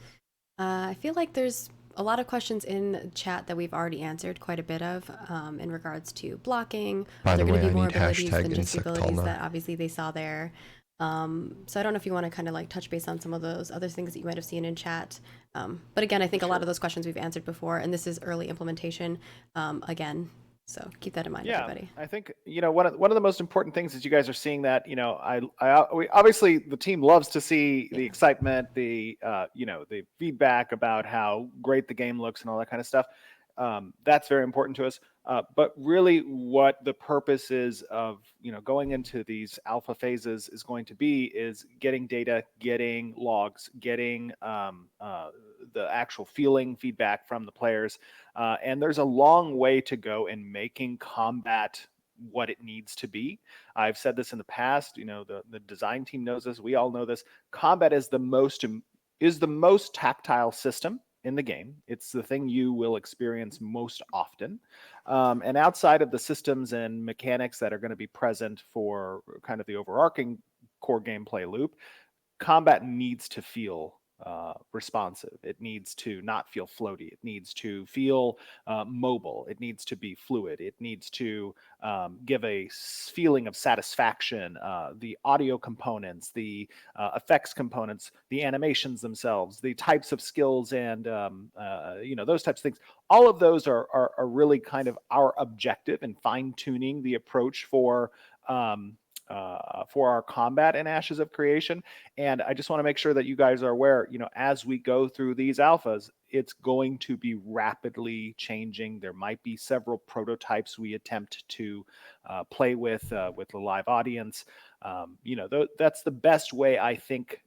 I feel like there's a lot of questions in chat that we've already answered quite a bit of in regards to blocking. By Are there the going way, to be I more need abilities hashtag than just the abilities Insectalna. that obviously they saw there? So I don't know if you want to kind of like touch base on some of those other things that you might have seen in chat. But again, I think a lot of those questions we've answered before, and this is early implementation again. So keep that in mind, everybody. I think one of the most important things is you guys are seeing that we obviously the team loves to see the excitement, the the feedback about how great the game looks and all that kind of stuff. That's very important to us. But really, what the purpose is of going into these alpha phases is going to be is getting data, getting logs, getting the actual feedback from the players. And there's a long way to go in making combat what it needs to be. I've said this in the past. The design team knows this. We all know this. Combat is the most tactile system in the game. It's the thing you will experience most often. And outside of the systems and mechanics that are going to be present for kind of the overarching core gameplay loop, combat needs to feel responsive. It needs to not feel floaty. It needs to feel mobile. It needs to be fluid. It needs to give a feeling of satisfaction. The audio components, the effects components, the animations themselves, the types of skills, and those types of things. All of those are really kind of our objective in fine-tuning the approach for our combat in Ashes of Creation. And I just want to make sure that you guys are aware, as we go through these alphas, it's going to be rapidly changing. There might be several prototypes we attempt to play with the live audience. That's the best way, I think,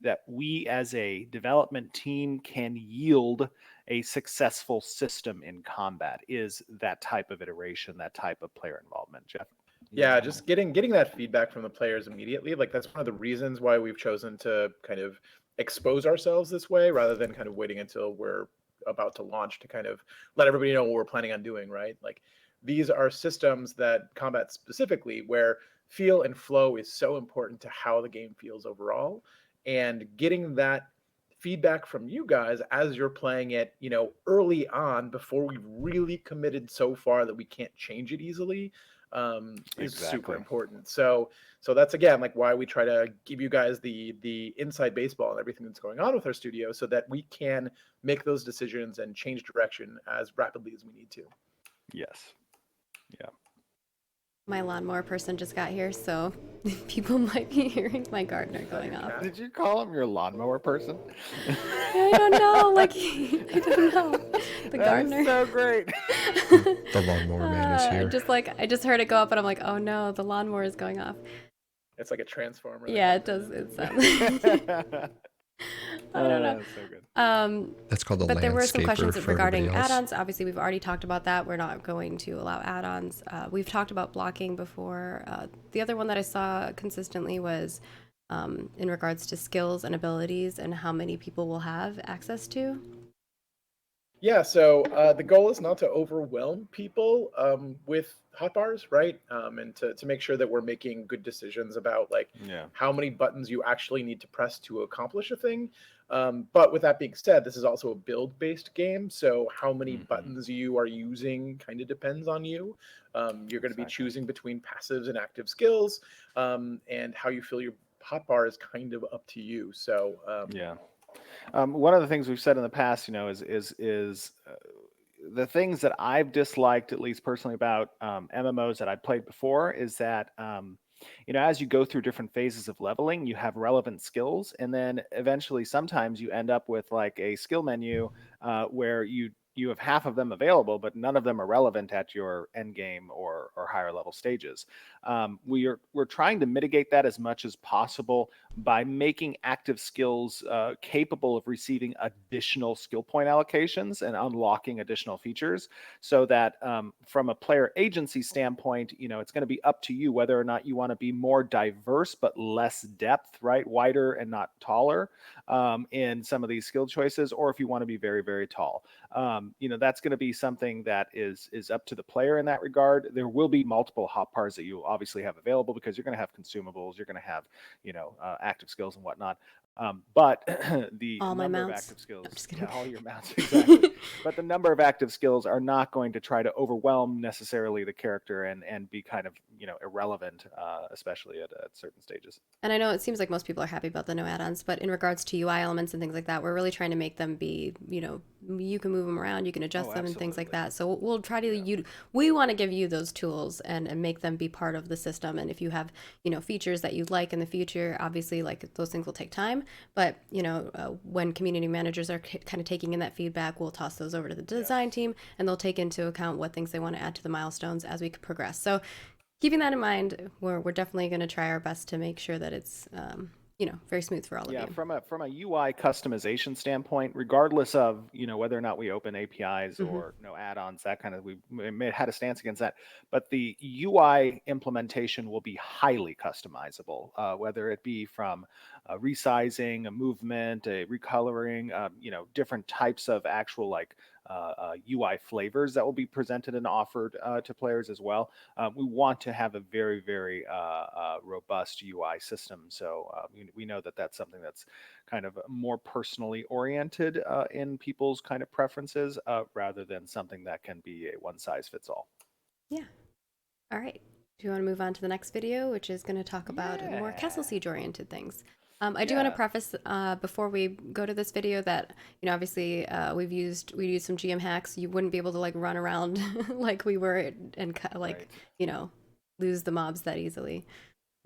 that we as a development team can yield a successful system in combat, is that type of iteration, that type of player involvement. Jeff? Yeah, just getting that feedback from the players immediately. Like, that's one of the reasons why we've chosen to kind of expose ourselves this way rather than kind of waiting until we're about to launch to kind of let everybody know what we're planning on doing, right? Like, these are systems that combat specifically, where feel and flow is so important to how the game feels overall. And getting that feedback from you guys as you're playing it, early on, before we've really committed so far that we can't change it easily, is super important. So that's, again, like, why we try to give you guys the inside baseball and everything that's going on with our studio, so that we can make those decisions and change direction as rapidly as we need to. Yes. Yeah. My lawnmower person just got here, so people might be hearing my gardener going off. Did you call him your lawnmower person? I don't know. I don't know. The gardener. Is so great. The lawnmower man is here. I just heard it go up, and I'm like, oh no, the lawnmower is going off. It's like a transformer. Yeah, it does. It sounds. I don't know. That's so good. That's called the But there were some landscaper questions for regarding everybody else. add-ons. Obviously, we've already talked about that. We're not going to allow add-ons. We've talked about blocking before. The other one that I saw consistently was in regards to skills and abilities and how many people will have access to? Yeah, so the goal is not to overwhelm people with hotbars, right? And to make sure that we're making good decisions about like Yeah. how many buttons you actually need to press to accomplish a thing. But with that being said, this is also a build-based game, so how many buttons you are using kind of depends on you. You're going to be choosing between passives and active skills, and how you fill your hotbar is kind of up to you. So Yeah. One of the things we've said in the past, is the things that I've disliked, at least personally, about MMOs that I've played before, is that as you go through different phases of leveling, you have relevant skills, and then eventually, sometimes you end up with like a skill menu where you have half of them available, but none of them are relevant at your end game or higher level stages. We're trying to mitigate that as much as possible by making active skills capable of receiving additional skill point allocations and unlocking additional features, so that from a player agency standpoint, it's going to be up to you whether or not you want to be more diverse but less depth, right? Wider and not taller in some of these skill choices, or if you want to be very, very tall. That's going to be something that is up to the player in that regard. There will be multiple hotbars that you obviously have available, because you're going to have consumables, you're going to have active skills and whatnot. But the All my number of mounts. active skills, I'm just kidding. all your mounts, exactly. But the number of active skills are not going to try to overwhelm necessarily the character and be kind of irrelevant, especially at certain stages. And I know it seems like most people are happy about the no add-ons, but in regards to UI elements and things like that, we're really trying to make them be, you can move them around, you can adjust them and things like that. So we'll try to, we want to give you those tools and make them be part of the system. And if you have, features that you'd like in the future, obviously like those things will take time. But, when community managers are kind of taking in that feedback, we'll toss those over to the design team, and they'll take into account what things they want to add to the milestones as we progress. So keeping that in mind, we're definitely going to try our best to make sure that it's very smooth for all of you. Yeah, from a UI customization standpoint, regardless of whether or not we open APIs or no add-ons, that kind of, we had a stance against that. But the UI implementation will be highly customizable, whether it be from resizing, a movement, a recoloring, different types of actual like UI flavors that will be presented and offered to players as well. We want to have a very, very robust UI system. So we know that that's something that's kind of more personally oriented in people's kind of preferences, rather than something that can be a one size fits all. Yeah. All right. Do you want to move on to the next video, which is going to talk about more Castle Siege oriented things? I do want to preface before we go to this video that obviously we used some GM hacks. You wouldn't be able to like run around like we were and lose the mobs that easily.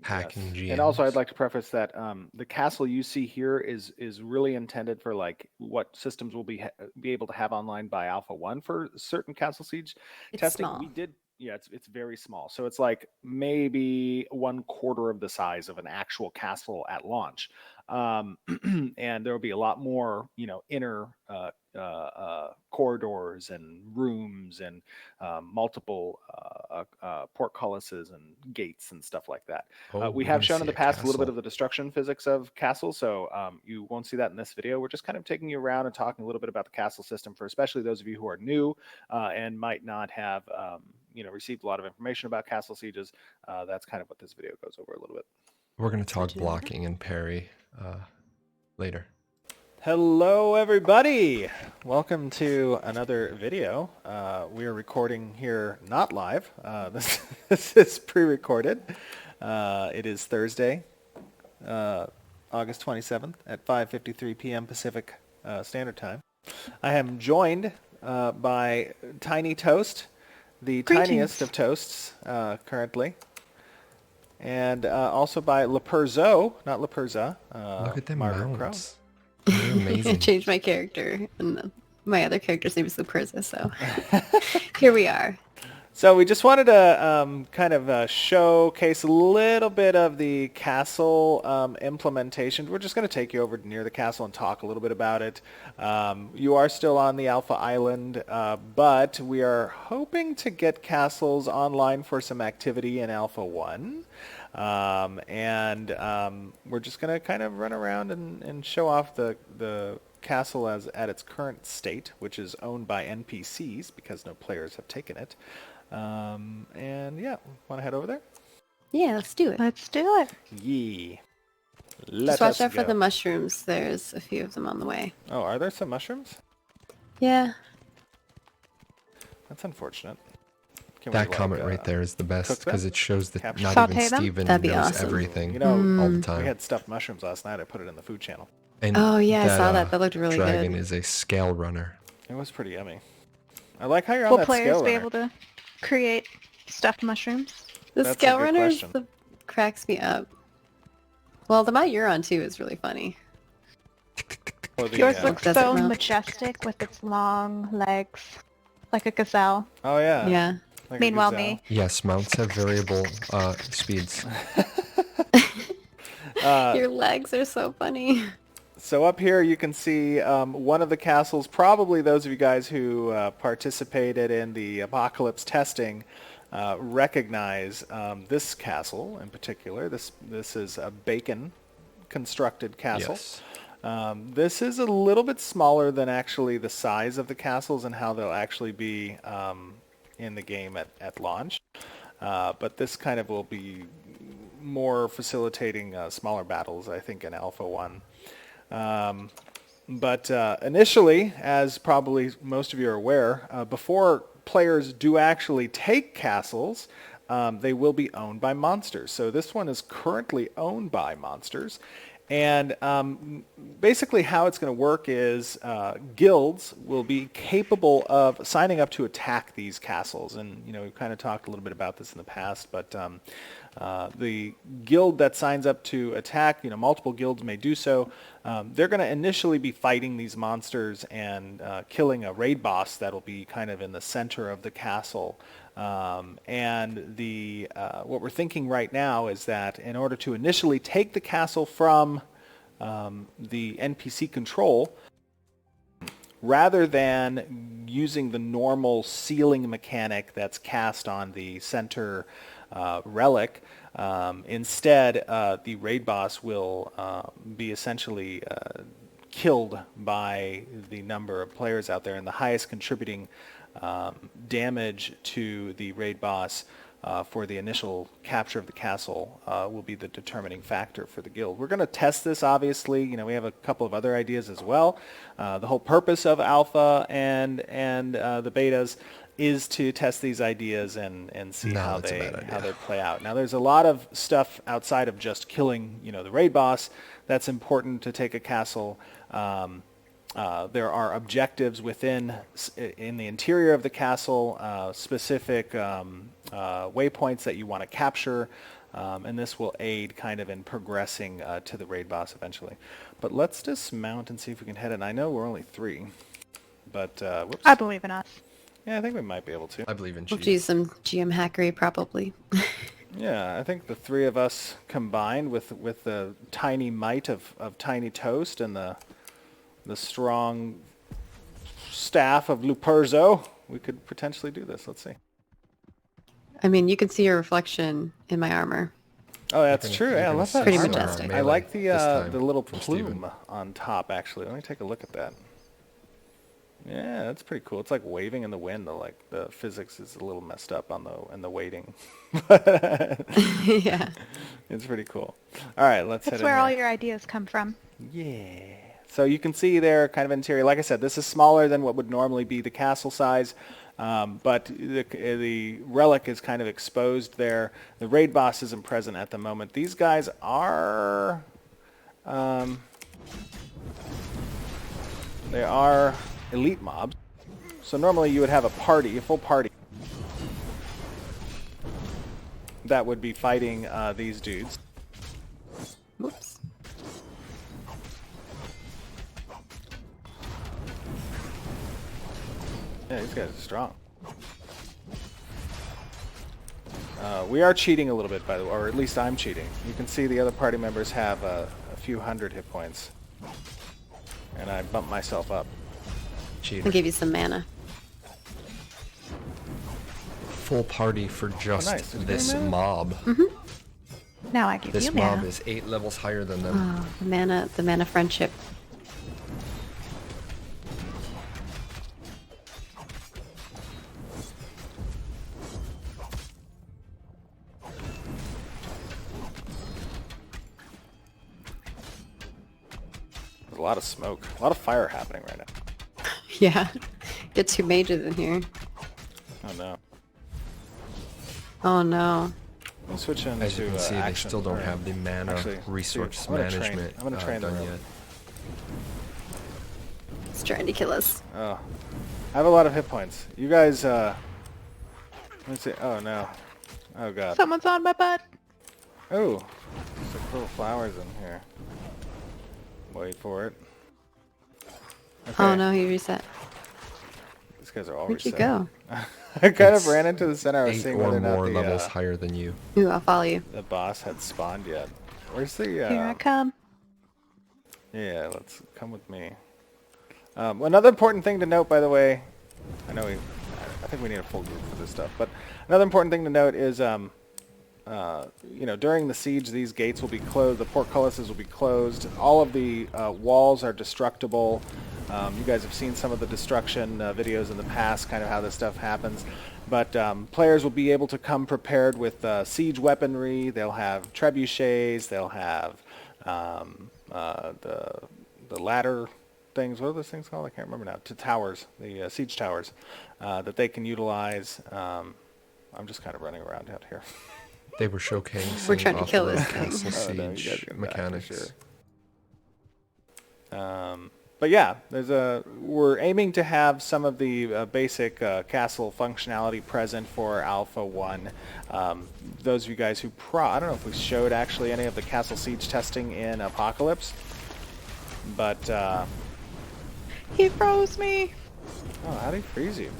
Hacking GMs. And also, I'd like to preface that the castle you see here is really intended for like what systems will be able to have online by Alpha 1 for certain Castle Siege testing. Small. We did. Yeah, it's very small. So it's like maybe 1/4 of the size of an actual castle at launch. And there will be a lot more, inner corridors and rooms and multiple portcullises and gates and stuff like that. We have shown in the past a little bit of the destruction physics of castles, so you won't see that in this video. We're just kind of taking you around and talking a little bit about the castle system for especially those of you who are new and might not have received a lot of information about castle sieges. That's kind of what this video goes over a little bit. We're going to talk blocking and parry later. Hello, everybody. Welcome to another video. We are recording here not live. This is pre-recorded. It is Thursday, August 27th at 5:53 p.m. Pacific Standard Time. I am joined by Tiny Toast, the tiniest of toasts currently, and also by Leperzo, not Leperza. Look at them Margaret mounts. They're amazing. I changed my character, and my other character's name is Leperza, so here we are. So we just wanted to kind of showcase a little bit of the castle implementation. We're just going to take you over near the castle and talk a little bit about it. You are still on the Alpha Island, but we are hoping to get castles online for some activity in Alpha 1. We're just going to kind of run around and show off the castle as at its current state, which is owned by NPCs because no players have taken it. And yeah, want to head over there? Yeah, let's do it. Let's do it. Yee. Just watch out for the mushrooms. There's a few of them on the way. Oh, are there some mushrooms? Yeah. That's unfortunate. Can That we, comment right there is the best cook them? because it shows that Capture not Saute even them? Steven That'd be knows awesome. everything You know, all the we time. had stuffed mushrooms last night. I put it in the food channel. And Oh, yeah, I saw that. That looked really dragon good. is a scale runner. It was pretty yummy. I like how you're on Will that players scale be runner. able to create stuffed mushrooms? The That's a scale good runners question. cracks me up. Well, the my you're on too is really funny. Or the, Yours looks Does it so melt? majestic with its long legs, like a gazelle. oh yeah. Yeah. Like a Meanwhile, gazelle. me. Yes, mounts have variable speeds. Your legs are so funny. So up here you can see one of the castles, probably those of you guys who participated in the apocalypse testing recognize this castle in particular. This is a bacon constructed castle. Yes. This is a little bit smaller than actually the size of the castles and how they'll actually be in the game at launch. But this kind of will be more facilitating smaller battles, I think, in Alpha 1. But initially, as probably most of you are aware, before players do actually take castles, they will be owned by monsters. So this one is currently owned by monsters. And basically how it's going to work is guilds will be capable of signing up to attack these castles. And, you know, we've kind of talked a little bit about this in the past, but the guild that signs up to attack, you know, multiple guilds may do so. They're going to initially be fighting these monsters and killing a raid boss that'll be kind of in the center of the castle. And the what we're thinking right now is that in order to initially take the castle from the NPC control, rather than using the normal sealing mechanic that's cast on the center relic, instead the raid boss will be essentially killed by the number of players out there, and the highest contributing damage to the raid boss for the initial capture of the castle will be the determining factor for the guild. We're going to test this, obviously. You know, we have a couple of other ideas as well. The whole purpose of alpha and the betas is to test these ideas and see No, how that's a they bad idea. play out. Now, there's a lot of stuff outside of just killing, you know, the raid boss that's important to take a castle. There are objectives in the interior of the castle, specific waypoints that you want to capture, and this will aid kind of in progressing to the raid boss eventually. But let's dismount and see if we can head in. I know we're only 3, but whoops. I believe in us. Yeah, I think we might be able to. I believe in We'll cheese. do some GM hackery probably. Yeah, I think the 3 of us combined with the tiny might of Tiny Toast and the strong staff of Luperzo, we could potentially do this. Let's see. I mean, you can see your reflection in my armor. Oh, that's You're true. gonna- Yeah, I you're love gonna that Pretty armor. majestic. I like Melee this time the little from Steven. plume on top, actually. Let me take a look at that. Yeah, that's pretty cool. It's like waving in the wind, though. Like the physics is a little messed up on the weighting. Yeah. It's pretty cool. All right, let's head That's in where here. all your ideas come from. Yeah. So you can see there, kind of interior. Like I said, this is smaller than what would normally be the castle size, but the relic is kind of exposed there. The raid boss isn't present at the moment. These guys are, they are elite mobs. So normally you would have a full party, that would be fighting these dudes. Whoops. Yeah, these guys are strong. We are cheating a little bit, by the way, or at least I'm cheating. You can see the other party members have a few hundred hit points. And I bumped myself up. Cheater. I'll give you some mana. Full party for just nice. Did you this get a minute? mob. Now I give This you mob mana. is 8 levels higher than them. Oh, the mana friendship. There's a lot of smoke, a lot of fire happening right now. Yeah. Get 2 mages in here. Oh no. Oh no. We'll switch into As you can see, they action. still don't Or- have the mana actually, resource I'm gonna train- management I'm gonna train the done room. yet. It's trying to kill us. Oh, I have a lot of hit points. You guys, let's see. Oh no. Oh god. Someone's on my butt. Oh, there's like little flowers in here. Wait for it. Okay. Oh no, he reset. These guys are all Where'd you reset. go? I kind It's of ran into the center. I was 8 seeing or whether or not more levels the, higher than you. Ooh, I'll follow you. the boss had spawned yet. Where's the? Here I come. Yeah, let's come with me. Another important thing to note, by the way, I know I think we need a full group for this stuff, but another important thing to note is, during the siege, these gates will be closed. The portcullises will be closed. All of the walls are destructible. You guys have seen some of the destruction videos in the past, kind of how this stuff happens. But players will be able to come prepared with siege weaponry. They'll have trebuchets. They'll have the ladder things. What are those things called? I can't remember now. To towers, the siege towers that they can utilize. I'm just kind of running around out here. They were showcasing We're trying to off kill of the this thing. castle Oh, no, you guys siege are gonna die for mechanics. sure. But yeah, we're aiming to have some of the basic castle functionality present for Alpha 1. Those of you guys who I don't know if we showed actually any of the castle siege testing in Apocalypse, but He froze me. oh, how did he freeze you?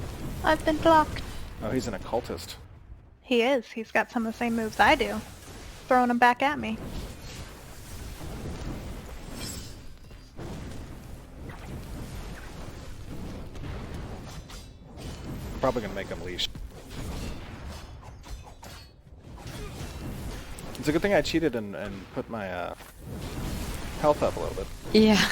I've been blocked. Oh, he's an occultist. He is. He's got some of the same moves I do. Throwing them back at me. I'm probably gonna make him leash. It's a good thing I cheated and put my health up a little bit. Yeah.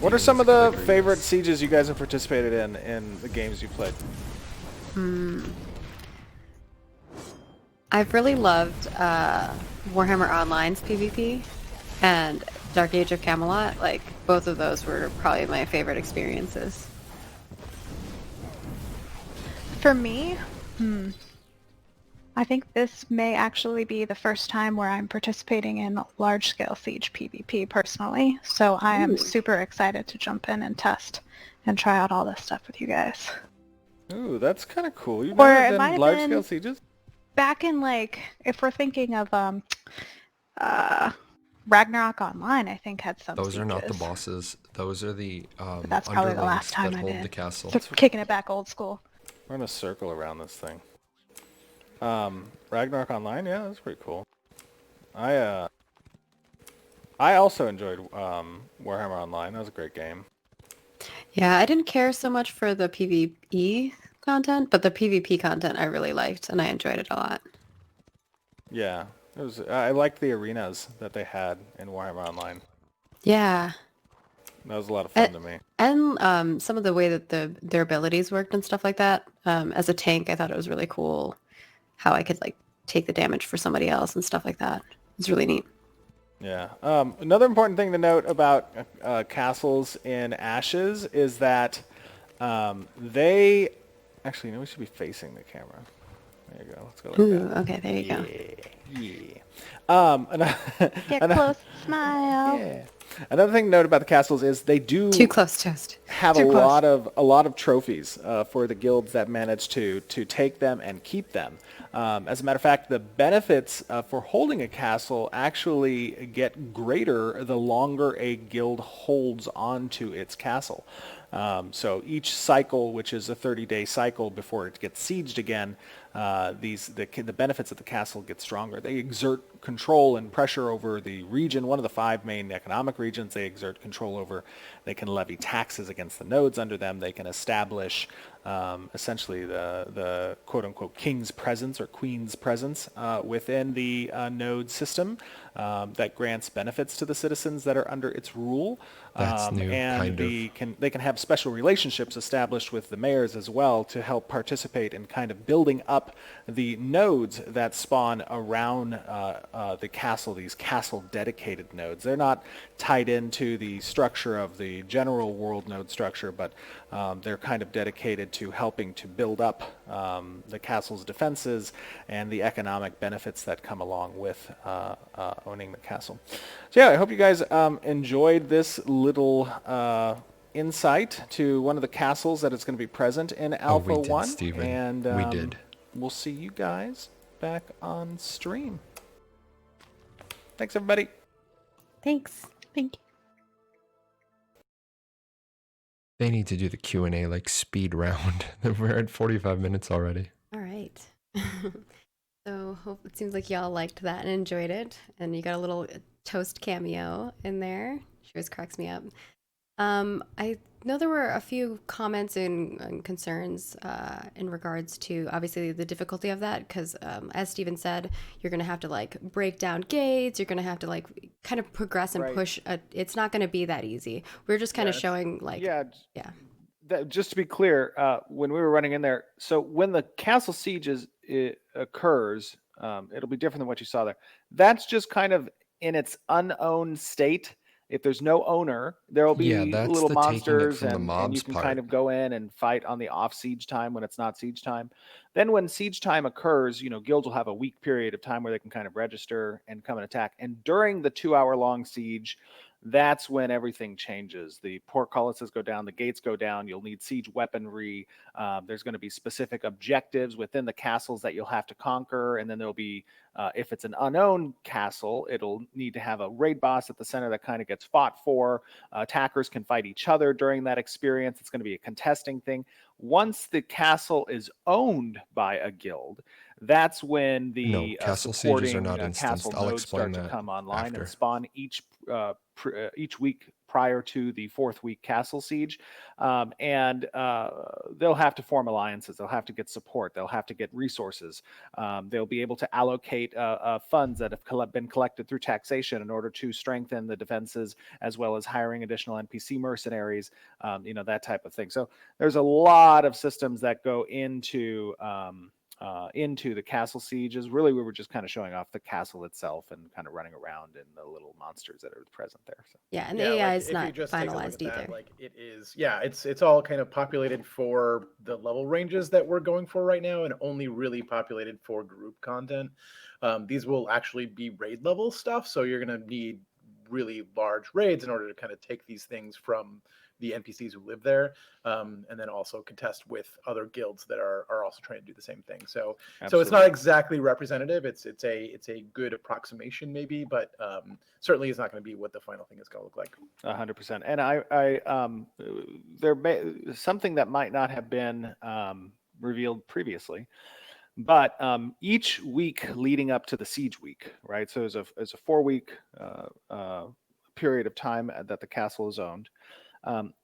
What are some of the favorite sieges you guys have participated in the games you played? I've really loved Warhammer Online's PvP and Dark Age of Camelot. Like, both of those were probably my favorite experiences. For me, I think this may actually be the first time where I'm participating in large-scale Siege PvP personally, so I am super excited to jump in and test and try out all this stuff with you guys. Ooh, that's kind of cool. You've Or never it might done have large-scale been- sieges? Back in, like, if we're thinking of Ragnarok Online, I think had some Those are not the sieges. bosses. Those are the But that's probably the underlings last time that I hold did. the castle. So kicking it back old school. We're in a circle around this thing. Ragnarok Online, yeah, that's pretty cool. I also enjoyed Warhammer Online. That was a great game. Yeah, I didn't care so much for the PvE content, but the PvP content I really liked, and I enjoyed it a lot. Yeah, it was. I liked the arenas that they had in Warhammer Online. Yeah. That was a lot of fun to me. And some of the way that their abilities worked and stuff like that. As a tank, I thought it was really cool how I could like take the damage for somebody else and stuff like that. It's really neat. Yeah. Another important thing to note about castles in Ashes is that they actually, we should be facing the camera. There you go. Let's go like Ooh, that. okay, there you go. Yeah. Get close, smile. Yeah. Another thing to note about the castles is they do Too close, Toast. have Too a close. lot of trophies for the guilds that manage to take them and keep them. As a matter of fact, the benefits for holding a castle actually get greater the longer a guild holds on to its castle. So each cycle, which is a 30-day cycle before it gets sieged again, the benefits of the castle get stronger. They exert control and pressure over the region, one of the 5 main economic regions they exert control over. They can levy taxes against the nodes under them. They can establish essentially the quote-unquote king's presence or queen's presence within the node system that grants benefits to the citizens that are under its rule. That's new, And they can have special relationships established with the mayors as well to help participate in kind of building up the nodes that spawn around the castle, these castle-dedicated nodes. They're not tied into the structure of the general world node structure, but they're kind of dedicated to helping to build up the castle's defenses and the economic benefits that come along with owning the castle. So yeah, I hope you guys enjoyed this little insight to one of the castles that is going to be present in Alpha we did, 1. Steven. And We did. We'll see you guys back on stream. Thanks, everybody. Thanks. Thank you. They need to do the Q&A like speed round. We're at 45 minutes already. All right. So it seems like y'all liked that and enjoyed it. And you got a little toast cameo in there. She always cracks me up. I know there were a few comments and concerns in regards to obviously the difficulty of that because as Steven said, you're going to have to like break down gates. You're going to have to like kind of progress and push. It's not going to be that easy. We're just kind of showing like, yeah. Just to be clear, when we were running in there, so when the castle siege occurs, it'll be different than what you saw there. That's just kind of in its unowned state. If there's no owner, there will be little monsters and you can kind of go in and fight on the off siege time when it's not siege time. Then when siege time occurs, guilds will have a week period of time where they can kind of register and come and attack. And during the 2-hour-long siege, that's when everything changes. The portcullises go down, the gates go down. You'll need siege weaponry. There's going to be specific objectives within the castles that you'll have to conquer. And then there'll be, if it's an unowned castle, it'll need to have a raid boss at the center that kind of gets fought for. Attackers can fight each other during that experience. It's going to be a contesting thing. Once the castle is owned by a guild, that's when the castle supporting sieges are not castle instanced. I'll nodes explain start to that come online after. and spawn each week prior to the 4th week castle siege. And they'll have to form alliances. They'll have to get support. They'll have to get resources. They'll be able to allocate funds that have been collected through taxation in order to strengthen the defenses, as well as hiring additional NPC mercenaries, that type of thing. So there's a lot of systems that go into the castle sieges. Really, we were just kind of showing off the castle itself and kind of running around and the little monsters that are present there. So. Yeah, and the AI is not finalized either. Like it is, it's all kind of populated for the level ranges that we're going for right now, and only really populated for group content. These will actually be raid level stuff, so you're going to need really large raids in order to kind of take these things from the NPCs who live there, and then also contest with other guilds that are also trying to do the same thing. So So it's not exactly representative. It's a good approximation maybe, but certainly is not going to be what the final thing is going to look like. 100%. And something that might not have been revealed previously, but each week leading up to the siege week, right? So there's a 4-week period of time that the castle is owned.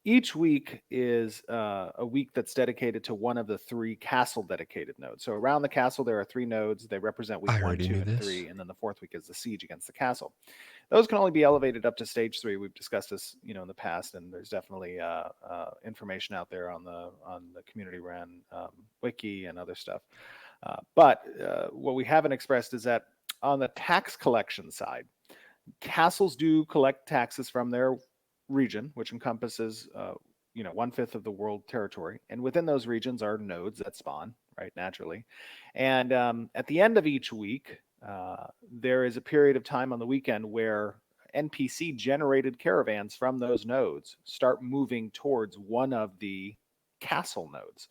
Each week is a week that's dedicated to one of the 3 castle dedicated nodes. So around the castle, there are 3 nodes. They represent week 1, 2, and 3. And then the 4th week is the siege against the castle. Those can only be elevated up to stage 3. We've discussed this, in the past, and there's definitely information out there on the community ran wiki and other stuff. But what we haven't expressed is that on the tax collection side, castles do collect taxes from their region, which encompasses 1/5 of the world territory, and within those regions are nodes that spawn right naturally. And at the end of each week, there is a period of time on the weekend where NPC generated caravans from those nodes start moving towards one of the castle nodes.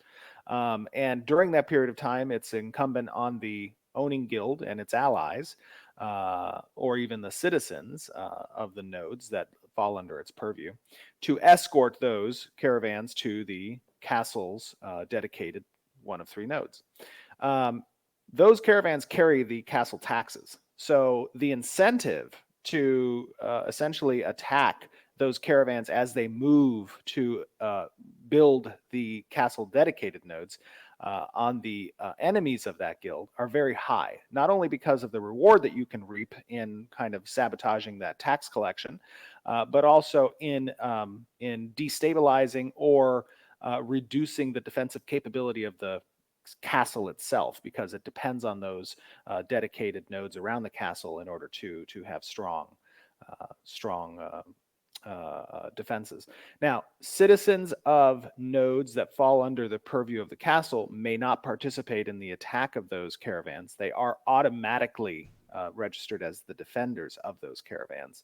And during that period of time, it's incumbent on the owning guild and its allies, or even the citizens of the nodes that fall under its purview, to escort those caravans to the castle's dedicated one of 3 nodes. Those caravans carry the castle taxes. So the incentive to essentially attack those caravans as they move to build the castle dedicated nodes on the enemies of that guild are very high, not only because of the reward that you can reap in kind of sabotaging that tax collection, but also in destabilizing or reducing the defensive capability of the castle itself, because it depends on those dedicated nodes around the castle in order to have strong defenses. Now, citizens of nodes that fall under the purview of the castle may not participate in the attack of those caravans. They are automatically registered as the defenders of those caravans.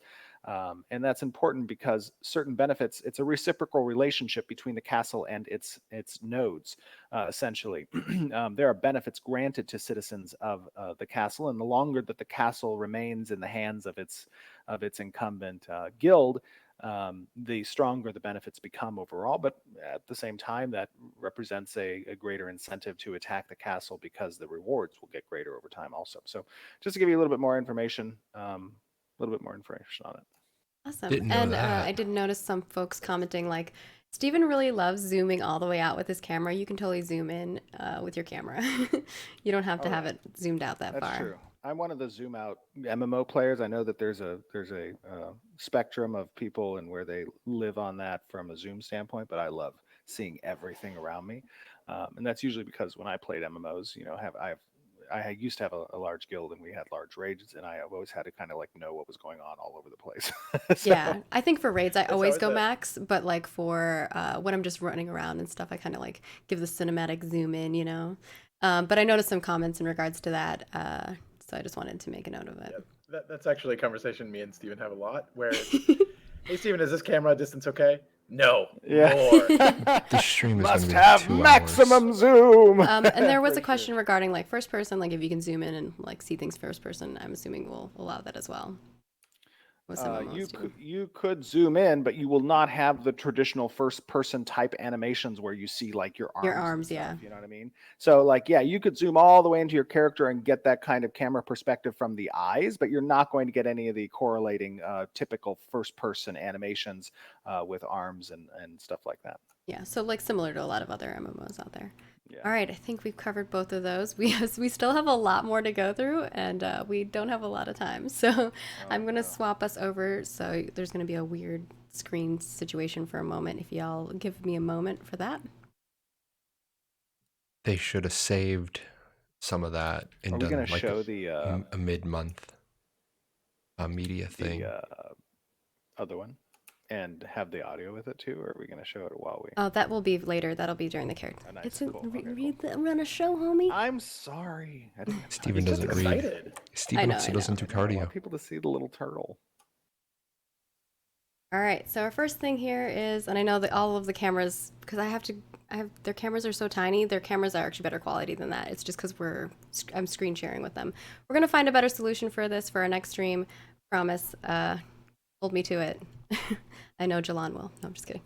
And that's important because certain benefits, it's a reciprocal relationship between the castle and its nodes, essentially. There are benefits granted to citizens of the castle, and the longer that the castle remains in the hands of its incumbent guild, the stronger the benefits become overall. But at the same time, that represents a greater incentive to attack the castle because the rewards will get greater over time also. So just to give you a little bit more information, on it. Awesome. Didn't know And that. I did notice some folks commenting like, Steven really loves zooming all the way out with his camera. You can totally zoom in with your camera. You don't have to have it zoomed out that That's far. true. I'm one of the zoom out MMO players. I know that there's a spectrum of people and where they live on that from a zoom standpoint, but I love seeing everything around me, and that's usually because when I played MMOs, I used to have a large guild and we had large raids, and I always had to kind of like know what was going on all over the place. So, Yeah, I think for raids I always always go a- max, but like for when I'm just running around and stuff, I kind of like give the cinematic zoom in, you know. But I noticed some comments in regards to that, so I just wanted to make a note of it. That's actually a conversation me and Steven have a lot, where it's, hey Steven, is this camera distance okay? No. yeah. More. This stream is going Must to be have 2 hours. maximum zoom. And there was For a question regarding like first person, like if you can zoom in and like see things first person. I'm assuming we'll allow that as well. With some MMOs too. You could zoom in, but you will not have the traditional first person type animations where you see like your arms. Your and arms, stuff, yeah. You know what I mean? So like, yeah, you could zoom all the way into your character and get that kind of camera perspective from the eyes, but you're not going to get any of the correlating typical first person animations with arms and stuff like that. Yeah, so like similar to a lot of other MMOs out there. Yeah. All right, I think we've covered both of those. We still have a lot more to go through, and we don't have a lot of time. So I'm going to swap us over. So there's going to be a weird screen situation for a moment. If y'all give me a moment for that. They should have saved some of that and Are we done going to like show the a mid-month media thing. other one and have the audio with it too, or are we going to show it while we? Oh, that will be later. That'll be during the character. Oh, nice. It's a, Cool. Okay, read the, run a show, homie. I'm sorry. I didn't have Steven He's just doesn't read. excited. Steven I know. doesn't do I want cardio. people to see the little turtle. All right, so our first thing here is, and I know that all of the cameras, because their cameras are so tiny, their cameras are actually better quality than that. It's just because I'm screen sharing with them. We're going to find a better solution for this for our next stream. Promise. Hold me to it. I know Jahlon will. No, I'm just kidding.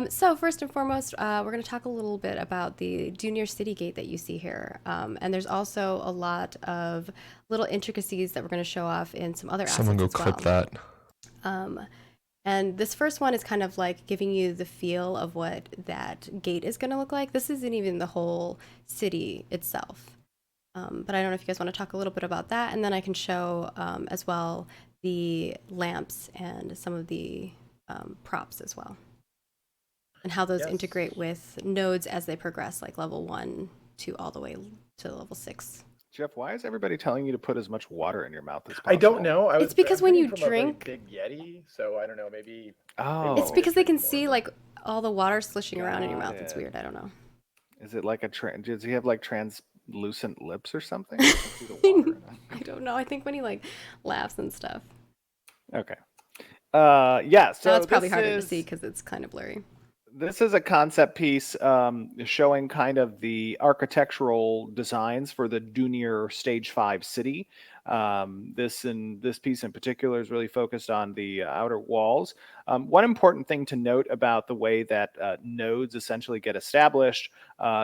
So first and foremost, we're going to talk a little bit about the Junior City Gate that you see here. And there's also a lot of little intricacies that we're going to show off in some other assets Someone go as clip well. that. And this first one is kind of like giving you the feel of what that gate is going to look like. This isn't even the whole city itself. But I don't know if you guys want to talk a little bit about that. And then I can show as well the lamps and some of the props as well. And how those integrate with nodes as they progress, like level 1 to all the way to level 6. Jeff, why is everybody telling you to put as much water in your mouth as possible? I don't know. It's because when you drinking from a really drink- big Yeti, so I don't know. Maybe. Oh. It's because they can see more. like all the water slishing around in your Got mouth. It's it. weird. I don't know. Is it like does he have like translucent lips or something? I can see the water in it. I don't know. I think when he like laughs and stuff. Okay. Yeah. So Now it's probably this harder to is- see because it's kind of blurry. This is a concept piece showing kind of the architectural designs for the Dunier Stage 5 city. This piece in particular is really focused on the outer walls. One important thing to note about the way that nodes essentially get established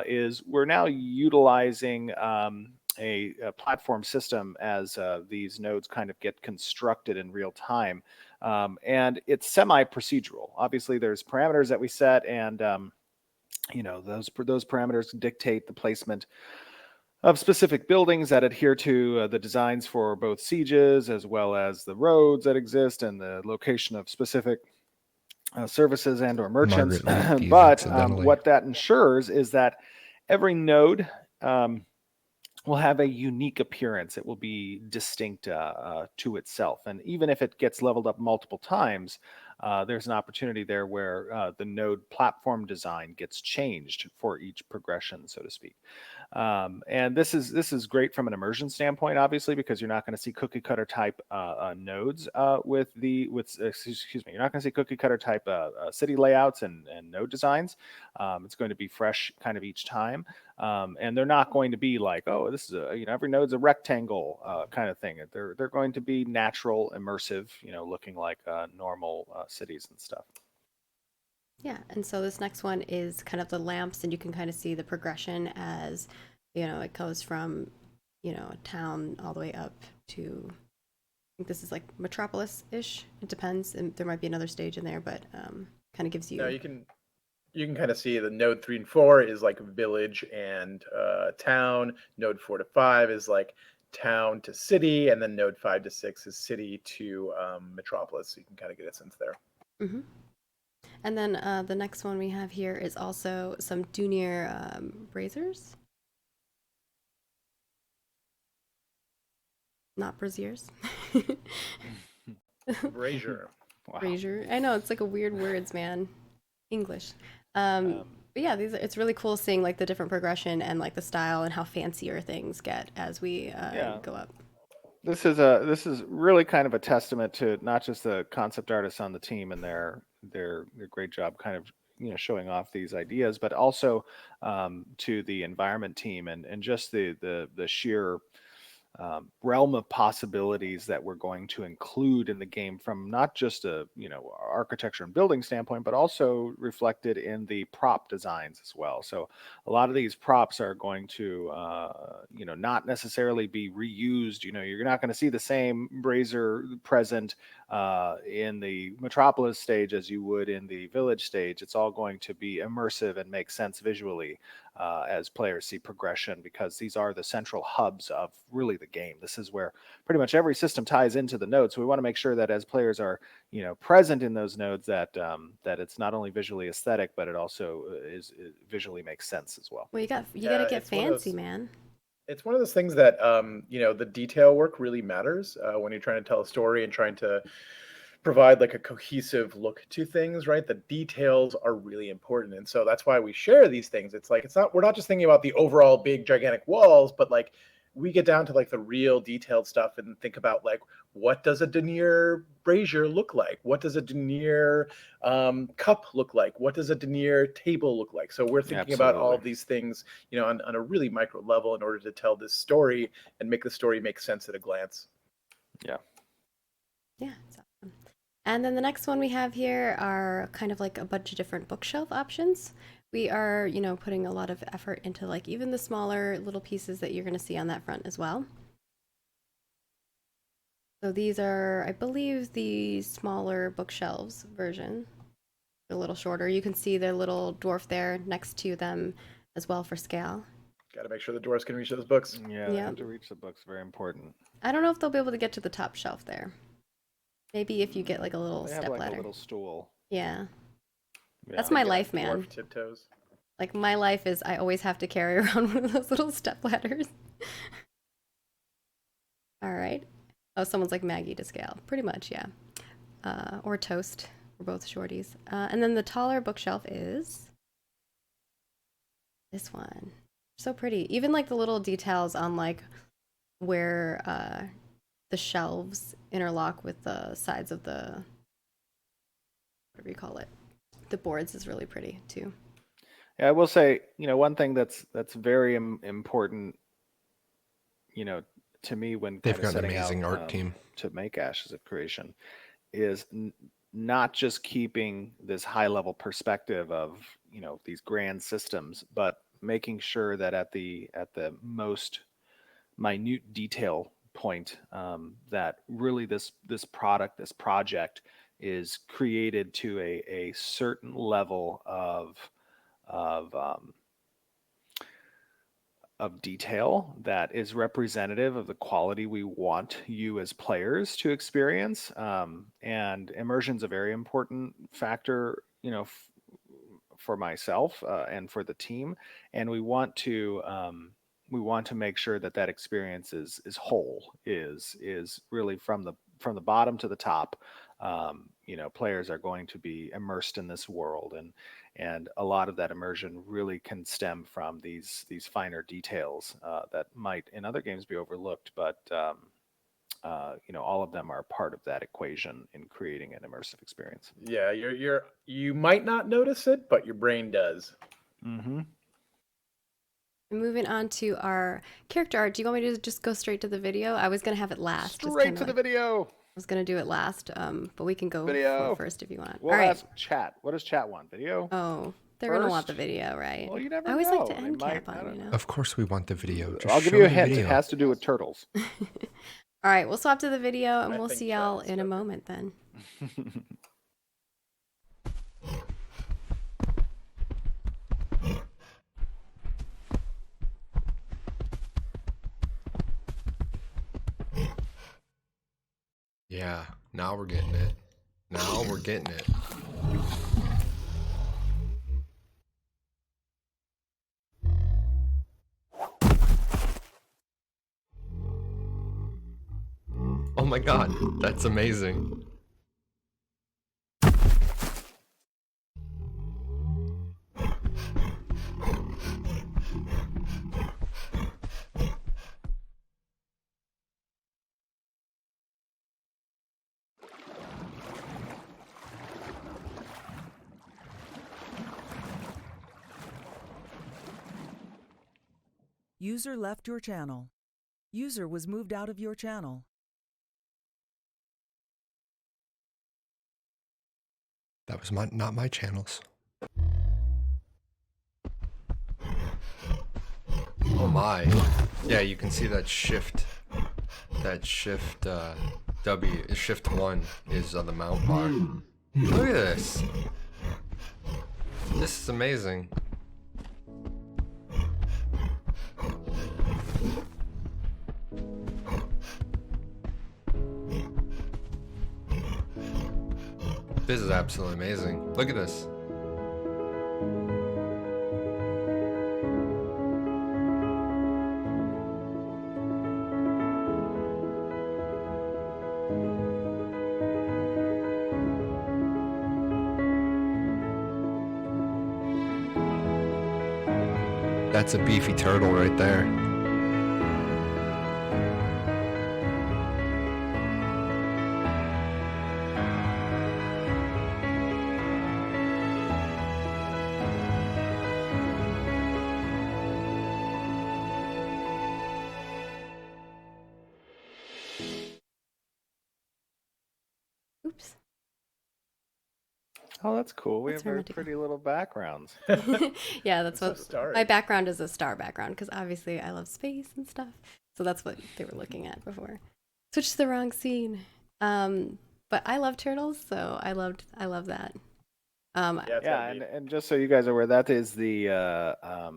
is we're now utilizing a platform system as these nodes kind of get constructed in real time. And it's semi-procedural. Obviously, there's parameters that we set, and those parameters dictate the placement of specific buildings that adhere to the designs for both sieges, as well as the roads that exist and the location of specific services and or merchants. Margaret leaked these But accidentally. what that ensures is that every node will have a unique appearance. It will be distinct to itself. And even if it gets leveled up multiple times, there's an opportunity there where the node platform design gets changed for each progression, so to speak. And this is great from an immersion standpoint, obviously, because you're not going to see cookie cutter type nodes you're not going to see cookie cutter type city layouts and node designs. It's going to be fresh kind of each time. And they're not going to be like, oh, this is every node's a rectangle kind of thing. They're going to be natural, immersive, looking like normal cities and stuff. Yeah, and so this next one is kind of the lamps, and you can kind of see the progression as, it goes from, a town all the way up to, I think this is like Metropolis-ish. It depends, and there might be another stage in there, but kind of gives you... No, you can kind of see the node 3 and 4 is like village and town. Node 4 to 5 is like town to city, and then node 5 to 6 is city to metropolis. So you can kind of get a sense there. Mm-hmm. And then the next one we have here is also some Dunier braziers. Not braziers. Brazier. Wow. Brazier. I know, it's like a weird words, man. English. But yeah, it's really cool seeing like the different progression and like the style and how fancier things get as we go up. This is really kind of a testament to not just the concept artists on the team and their great job kind of showing off these ideas, but also to the environment team and just the sheer realm of possibilities that we're going to include in the game from not just a architecture and building standpoint, but also reflected in the prop designs as well. So a lot of these props are going to not necessarily be reused. You're not going to see the same brazier present in the metropolis stage as you would in the village stage. It's all going to be immersive and make sense visually as players see progression, because these are the central hubs of really the game. This is where pretty much every system ties into the nodes. So we want to make sure that as players are present in those nodes, that it's not only visually aesthetic, but it also it visually makes sense as well. Well, you gotta get fancy, man. It's one of those things that the detail work really matters when you're trying to tell a story and trying to provide like a cohesive look to things, right? The details are really important. And so that's why we share these things. It's like, we're not just thinking about the overall big gigantic walls, but like we get down to like the real detailed stuff and think about like, what does a denier brazier look like? What does a denier cup look like? What does a denier table look like? So we're thinking about all of these things, on a really micro level in order to tell this story and make the story make sense at a glance. Yeah. Yeah, it's awesome. And then the next one we have here are kind of like a bunch of different bookshelf options. We are, putting a lot of effort into like even the smaller little pieces that you're going to see on that front as well. So these are, I believe, the smaller bookshelves version. A little shorter. You can see the little dwarf there next to them as well for scale. Got to make sure the dwarves can reach those books. Yeah, they have to reach the books. Very important. I don't know if they'll be able to get to the top shelf there. Maybe if you get like a little They step have like ladder. a little stool. Yeah. Yeah. That's my life, man. Dwarf tiptoes. Like my life is I always have to carry around one of those little step ladders. All right. Oh, someone's like Maggie to scale. Pretty much, yeah. Or Toast. We're both shorties. And then the taller bookshelf is this one. So pretty. Even like the little details on like where the shelves interlock with the sides of the, whatever you call it, the boards is really pretty too. Yeah, I will say, one thing that's very important, to me when They've kind of got an setting out amazing art team. to make Ashes of Creation is not just keeping this high level perspective of these grand systems, but making sure that at the most minute detail point, that really this project is created to a certain level of um, of detail that is representative of the quality we want you as players to experience. And immersion is a very important factor, for myself and for the team. And we want to make sure that experience is whole, is really from the bottom to the top. Players are going to be immersed in this world, and a lot of that immersion really can stem from these finer details that might in other games be overlooked, but all of them are part of that equation in creating an immersive experience. Yeah, you might not notice it, but your brain does. Mm-hmm. Moving on to our character art. Do you want me to just go straight to the video? I was gonna have it last. Straight to the video. I was gonna do it last, but we can go Video first if you want. We'll All right. ask chat. What does chat want? Video? Oh, they're gonna want First? the video, right? Well, you never I always know. like to They end might- cap I on, don't you know. Of course we want the video. Just I'll give show you a the hint. video. It has to do with turtles. All right, we'll swap to the video and I we'll think see chat y'all is in a joking. moment then. Yeah, now we're getting it. Now we're getting it. Oh my god, that's amazing. User left your channel. User was moved out of your channel. That was not my channels. Oh my. Yeah, you can see that shift. That shift shift 1 is on the mount bar. Look at this. This is amazing. This is absolutely amazing. Look at this. That's a beefy turtle right there. Oops. Oh, that's cool. We That's have very romantic. pretty little backgrounds. Yeah, that's So what starry. my background is, a star background, because obviously I love space and stuff. So that's what they were looking at before. Switched to the wrong scene. But I love turtles, so I love that. Yeah, it's Yeah, gotta be. and just so you guys are aware, that is the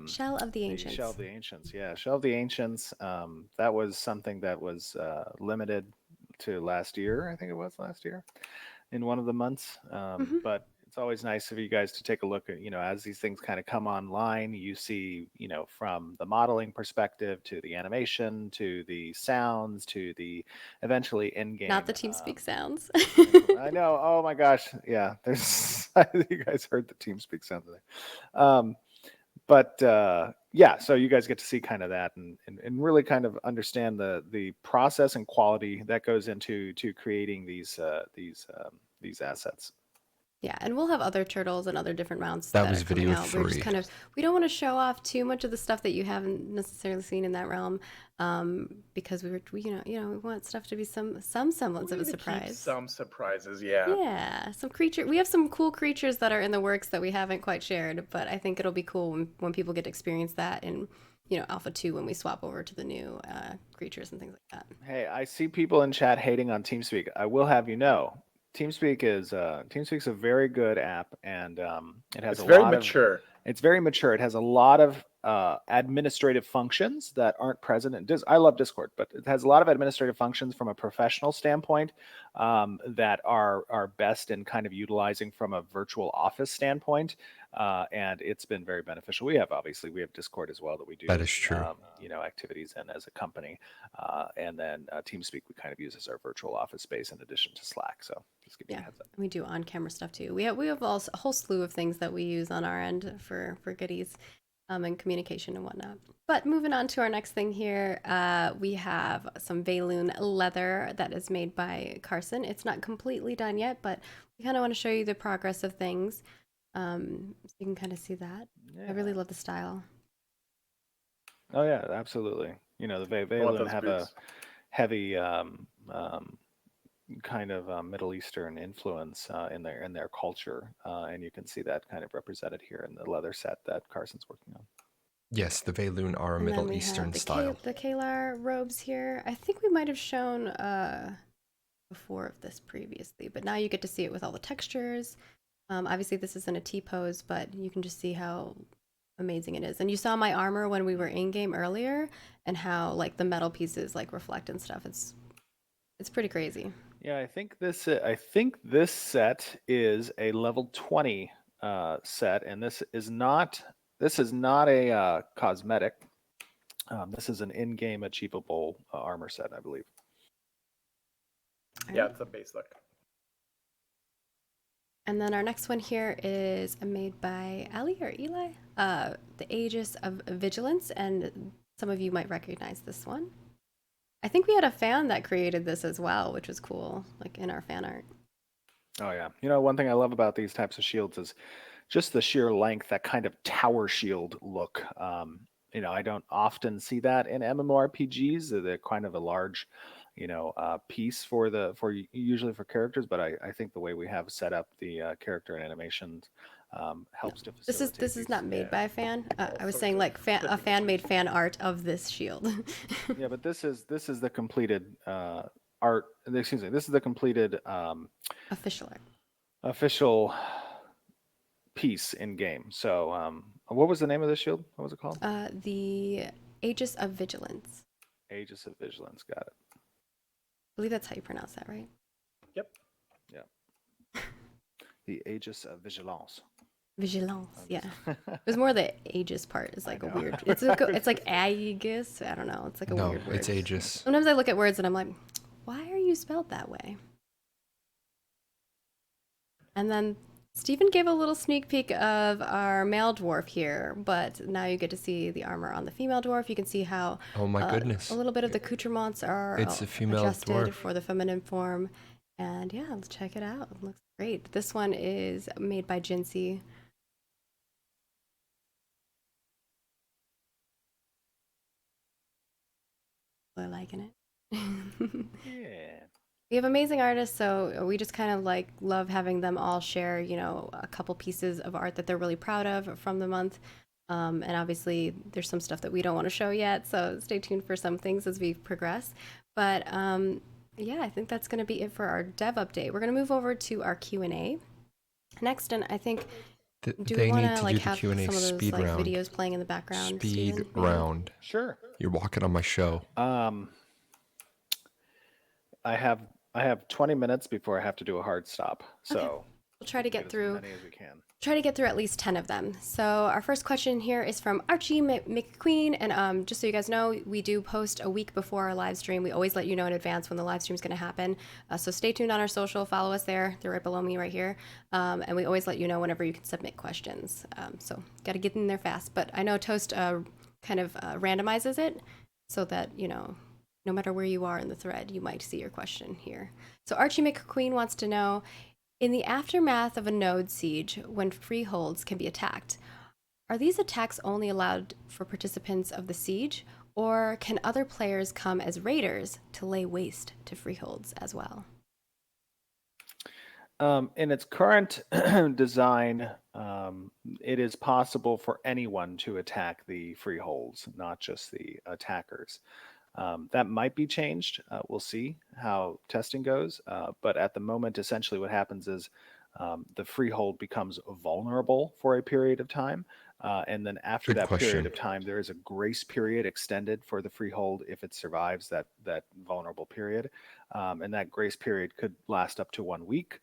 Shell of the the Ancients. Shell of the Ancients. Yeah, Shell of the Ancients. That was something that was limited to last year. I think it was last year in one of the months. But it's always nice of you guys to take a look at, as these things kind of come online, you see, from the modeling perspective to the animation to the sounds to the eventually in-game. Not the TeamSpeak sounds. I know. Oh my gosh. Yeah. There's, you guys heard the TeamSpeak sound there. But yeah, so you guys get to see kind of that and really kind of understand the process and quality that goes into creating these assets. Yeah, and we'll have other turtles and other different mounts That that was are coming video out. We're just 3. kind of we don't want to show off too much of the stuff that you haven't necessarily seen in that realm, because we want stuff to be some semblance of a We need to keep surprise. some surprises, yeah. Yeah, some creature. We have some cool creatures that are in the works that we haven't quite shared, but I think it'll be cool when people get to experience that in Alpha 2 when we swap over to the new creatures and things like that. Hey, I see people in chat hating on TeamSpeak. I will have you know, TeamSpeak's a very good app, and it has It's a very lot of. mature. It's very mature. It has a lot of administrative functions that aren't present in I love Discord, but it has a lot of administrative functions from a professional standpoint that are best in kind of utilizing from a virtual office standpoint. And it's been very beneficial. We have Discord as well that we do. That is true. Activities in as a company, and then TeamSpeak we kind of use as our virtual office space in addition to Slack. So just give you a heads up. We do on-camera stuff too. We have a whole slew of things that we use on our end for goodies, and communication and whatnot. But moving on to our next thing here, we have some Valoon leather that is made by Carson. It's not completely done yet, but we kind of want to show you the progress of things, so you can kind of see that. Yeah. I really love the style. Oh yeah, absolutely. The Valoon have a heavy kind of Middle Eastern influence in their culture, and you can see that kind of represented here in the leather set that Carson's working on. Yes, the Valoon are a And then Middle we Eastern have style. the Kalar robes here. I think we might have shown before of this previously, but now you get to see it with all the textures. Obviously, this isn't a T-pose, but you can just see how amazing it is. And you saw my armor when we were in game earlier, and how like the metal pieces like reflect and stuff. It's pretty crazy. Yeah, I think this set is a level 20 set, and this is not a cosmetic. This is an in-game achievable armor set, I believe. Yeah, it's a base look. And then our next one here is made by Ali or Eli, the Aegis of Vigilance, and some of you might recognize this one. I think we had a fan that created this as well, which was cool, like in our fan art. Oh yeah, one thing I love about these types of shields is just the sheer length, that kind of tower shield look. I don't often see that in MMORPGs. They're kind of a large, piece usually for characters. But I think the way we have set up the character and animations helps to facilitate. This is not made by a fan. I was saying like a fan made fan art of this shield. Yeah, but this is the completed art. Excuse me. This is the completed official piece in game. So, what was the name of the shield? What was it called? The Aegis of Vigilance. Aegis of Vigilance. Got it. I believe that's how you pronounce that, right? Yep. Yeah. The Aegis of Vigilance. Vigilance, yeah. It was more the Aegis part. Is like a weird. It's like Aegis. I don't know. It's like a weird word. No, it's Aegis. Sometimes I look at words and I'm like, why are you spelled that way? And then Stephen gave a little sneak peek of our male dwarf here, but now you get to see the armor on the female dwarf. You can see how Oh my goodness. a little bit of the accoutrements are It's a female adjusted dwarf. for the feminine form. And yeah, let's check it out. It looks great. This one is made by Jinsey. We're liking it. Yeah. We have amazing artists, so we just kind of like love having them all share, a couple pieces of art that they're really proud of from the month. And obviously, there's some stuff that we don't want to show yet, so stay tuned for some things as we progress. But yeah, I think that's going to be it for our dev update. We're going to move over to our Q&A next, and I think do we want to like have some of those speed like round. videos playing in the background? Speed Steven? round. Sure. You're walking on my show. I have 20 minutes before I have to do a hard stop, so Okay. We'll try to get through. as many as we can. Try to get through at least 10 of them. So our first question here is from Archie McQueen, and just so you guys know, we do post a week before our live stream. We always let you know in advance when the live stream is going to happen. So stay tuned on our social, follow us there. They're right below me right here. And we always let you know whenever you can submit questions. So got to get in there fast. But I know Toast kind of randomizes it so that, no matter where you are in the thread, you might see your question here. So Archie McQueen wants to know, In the aftermath of a node siege, when freeholds can be attacked, are these attacks only allowed for participants of the siege, or can other players come as raiders to lay waste to freeholds as well? In its current design, it is possible for anyone to attack the freeholds, not just the attackers. That might be changed. We'll see how testing goes. But at the moment, essentially what happens is the freehold becomes vulnerable for a period of time. And then after Good that period question. of time, there is a grace period extended for the freehold if it survives that vulnerable period. And that grace period could last up to 1 week,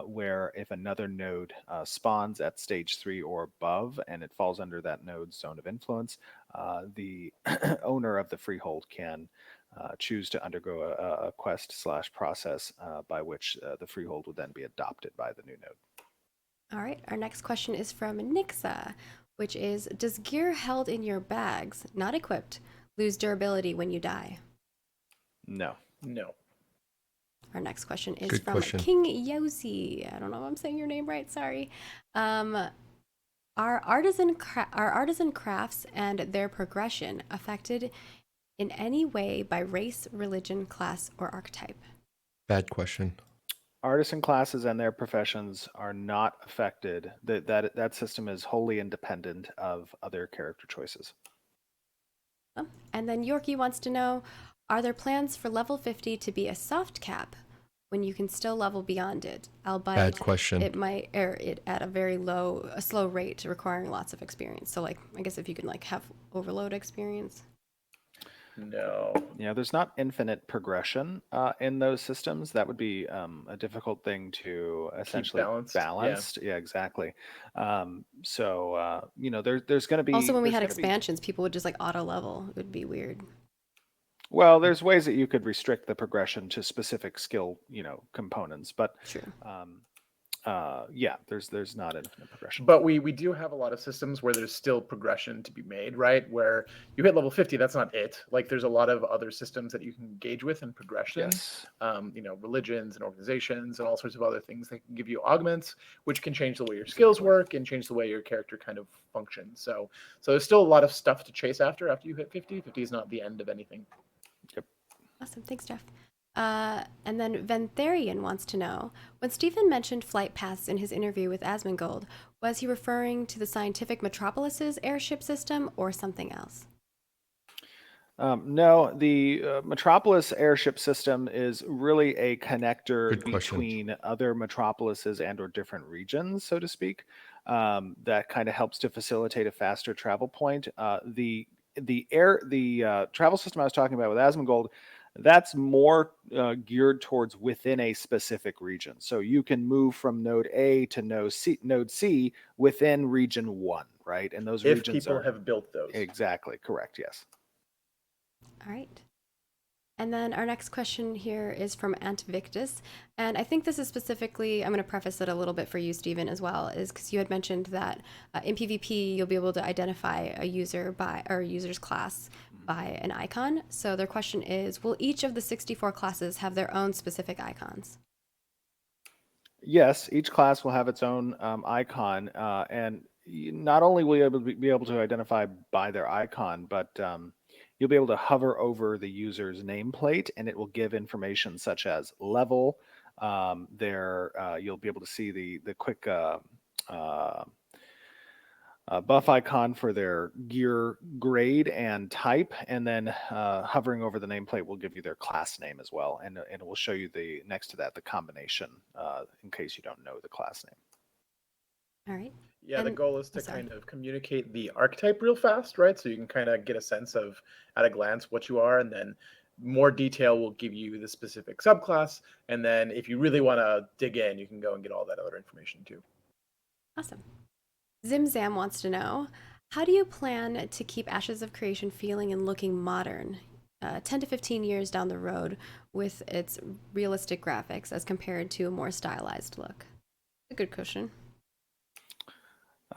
where if another node spawns at stage 3 or above and it falls under that node's zone of influence, the owner of the freehold can choose to undergo a quest/process by which the freehold would then be adopted by the new node. All right, our next question is from Nixa, which is, does gear held in your bags, not equipped, lose durability when you die? No. No. Our next question is Good from question. King Yosi. I don't know if I'm saying your name right, sorry. Are artisan crafts and their progression affected in any way by race, religion, class, or archetype? Bad question. Artisan classes and their professions are not affected. That system is wholly independent of other character choices. And then Yorkie wants to know, are there plans for level 50 to be a soft cap when you can still level beyond it, albeit Bad question. it might err it at a slow rate, requiring lots of experience? So like, I guess if you can like have overload experience. No. Yeah, there's not infinite progression in those systems. That would be a difficult thing to essentially balanced. Yeah, exactly. There's going to be Also, when we there's had gonna be- expansions, people would just like auto level. It would be weird. well, there's ways that you could restrict the progression to specific skill, components, but True. yeah, there's not infinite progression. But we do have a lot of systems where there's still progression to be made, right? Where you hit level 50, that's not it. Like there's a lot of other systems that you can engage with in progression. Yes. Religions and organizations and all sorts of other things that can give you augments, which can change the way your skills work and change the way your character kind of functions. So there's still a lot of stuff to chase after you hit 50. 50 is not the end of anything. Yep. Awesome. Thanks, Jeff. And then Ventherian wants to know, when Stephen mentioned flight paths in his interview with Asmongold, was he referring to the scientific Metropolis's airship system or something else? No, the Metropolis airship system is really a connector Good question. between other metropolises and or different regions, so to speak. That kind of helps to facilitate a faster travel point. The travel system I was talking about with Asmongold, that's more geared towards within a specific region. So you can move from node A to node C within region 1, right? And those If regions people have built those. exactly correct. Yes. All right. And then our next question here is from Ant Victus. And I think this is specifically, I'm going to preface it a little bit for you, Stephen, as well, is because you had mentioned that in PvP, you'll be able to identify a user or a user's class by an icon. So their question is, will each of the 64 classes have their own specific icons? Yes, each class will have its own icon, and not only will you be able to identify by their icon, but you'll be able to hover over the user's nameplate, and it will give information such as level. You'll be able to see the quick buff icon for their gear grade and type, and then hovering over the nameplate will give you their class name as well, and it will show you next to that the combination in case you don't know the class name. All right. Yeah, the And- goal is to sorry. kind of communicate the archetype real fast, right? So you can kind of get a sense of, at a glance, what you are, and then more detail will give you the specific subclass. And then if you really want to dig in, you can go and get all that other information too. Awesome. Zimzam wants to know, how do you plan to keep Ashes of Creation feeling and looking modern 10 to 15 years down the road with its realistic graphics as compared to a more stylized look? A good question.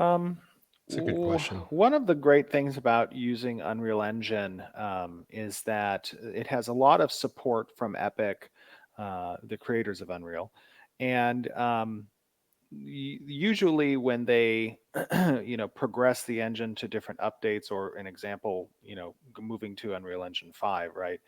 It's a good question. One of the great things about using Unreal Engine is that it has a lot of support from Epic, the creators of Unreal. And usually when they progress the engine to different updates, or an example, moving to Unreal Engine 5, right,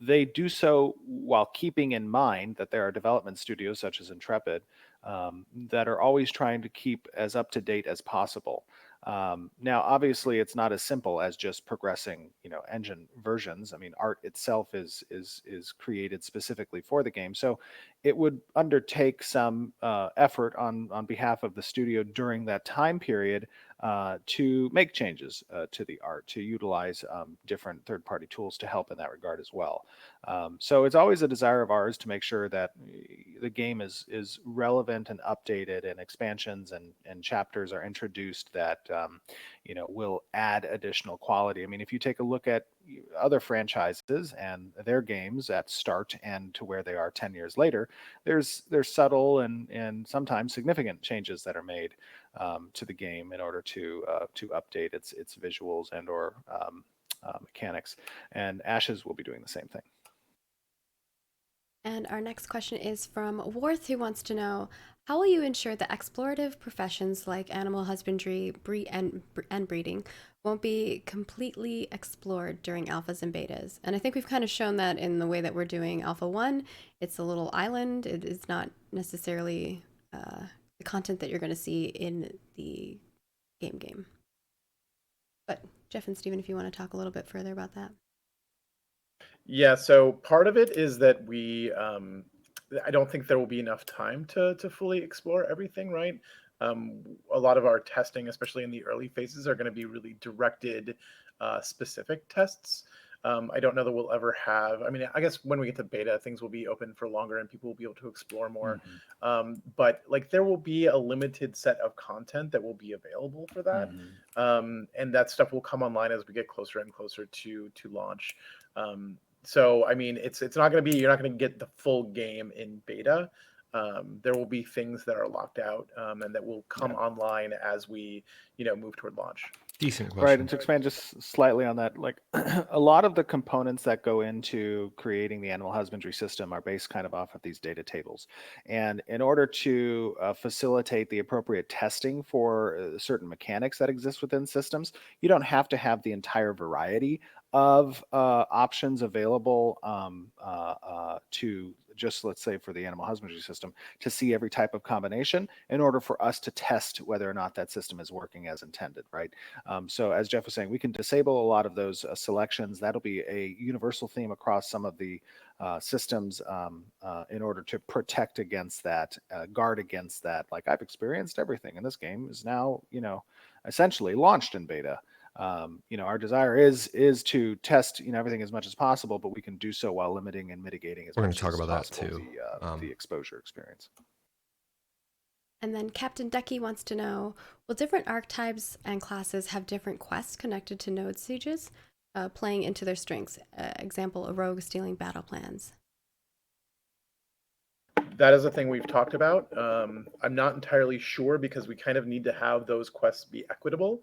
they do so while keeping in mind that there are development studios such as Intrepid that are always trying to keep as up to date as possible. Now, obviously, it's not as simple as just progressing, engine versions. I mean, art itself is created specifically for the game, so it would undertake some effort on behalf of the studio during that time period to make changes to the art, to utilize different third-party tools to help in that regard as well. So it's always a desire of ours to make sure that the game is relevant and updated, and expansions and chapters are introduced that will add additional quality. I mean, if you take a look at other franchises and their games at start and to where they are 10 years later, there's subtle and sometimes significant changes that are made to the game in order to update its visuals and or mechanics. And Ashes will be doing the same thing. And our next question is from Worth, who wants to know, how will you ensure that explorative professions like animal husbandry and breeding won't be completely explored during alphas and betas? And I think we've kind of shown that in the way that we're doing Alpha 1. It's a little island. It is not necessarily the content that you're going to see in the game. But Jeff and Stephen, if you want to talk a little bit further about that. Yeah, so part of it is that I don't think there will be enough time to fully explore everything, right? A lot of our testing, especially in the early phases, are going to be really directed, specific tests. I don't know that we'll ever have, I mean, I guess when we get to beta, things will be open for longer and people will be able to explore more. But like there will be a limited set of content that will be available for that. And that stuff will come online as we get closer and closer to launch. So, I mean, it's not going to be, you're not going to get the full game in beta. There will be things that are locked out and that will come online as we, move toward launch. Decent question. Right, and to expand just slightly on that, like a lot of the components that go into creating the animal husbandry system are based kind of off of these data tables. And in order to facilitate the appropriate testing for certain mechanics that exist within systems, you don't have to have the entire variety of options available to just, let's say, for the animal husbandry system, to see every type of combination in order for us to test whether or not that system is working as intended, right? So as Jeff was saying, we can disable a lot of those selections. That'll be a universal theme across some of the systems in order to protect against that, guard against that. Like, I've experienced everything, and this game is now, essentially launched in beta. Our desire is to test everything as much as possible, but we can do so while limiting and mitigating as We're much going to talk as about that possible too. the exposure experience. And then Captain Ducky wants to know, will different archetypes and classes have different quests connected to node sieges, playing into their strengths? Example, a rogue stealing battle plans. That is a thing we've talked about. I'm not entirely sure because we kind of need to have those quests be equitable.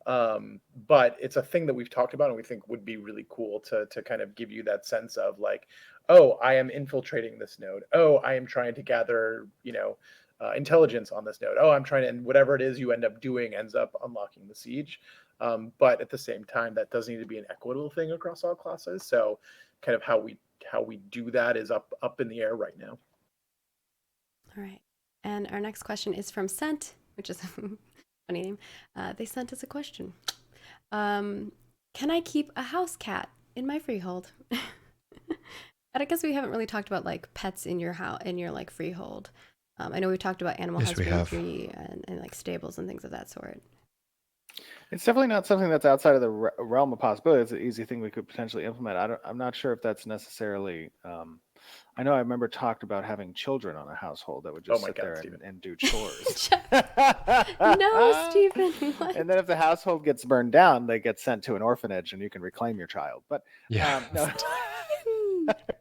But it's a thing that we've talked about and we think would be really cool to kind of give you that sense of like, oh, I am infiltrating this node. Oh, I am trying to gather, intelligence on this node. Oh, I'm trying to, and whatever it is you end up doing ends up unlocking the siege. But at the same time, that does need to be an equitable thing across all classes. So kind of how we do that is up in the air right now. All right. And our next question is from Sent, which is a funny name. They sent us a question. Can I keep a house cat in my freehold? And I guess we haven't really talked about like pets in your house, in your like freehold. I know we've talked about animal husbandry and like stables and things of that sort. It's definitely not something that's outside of the realm of possibility. It's an easy thing we could potentially implement. I'm not sure if that's necessarily. I know I remember talked about having children on a household that would just sit there and do chores. No, Stephen. What? And then if the household gets burned down, they get sent to an orphanage and you can reclaim your child. But no.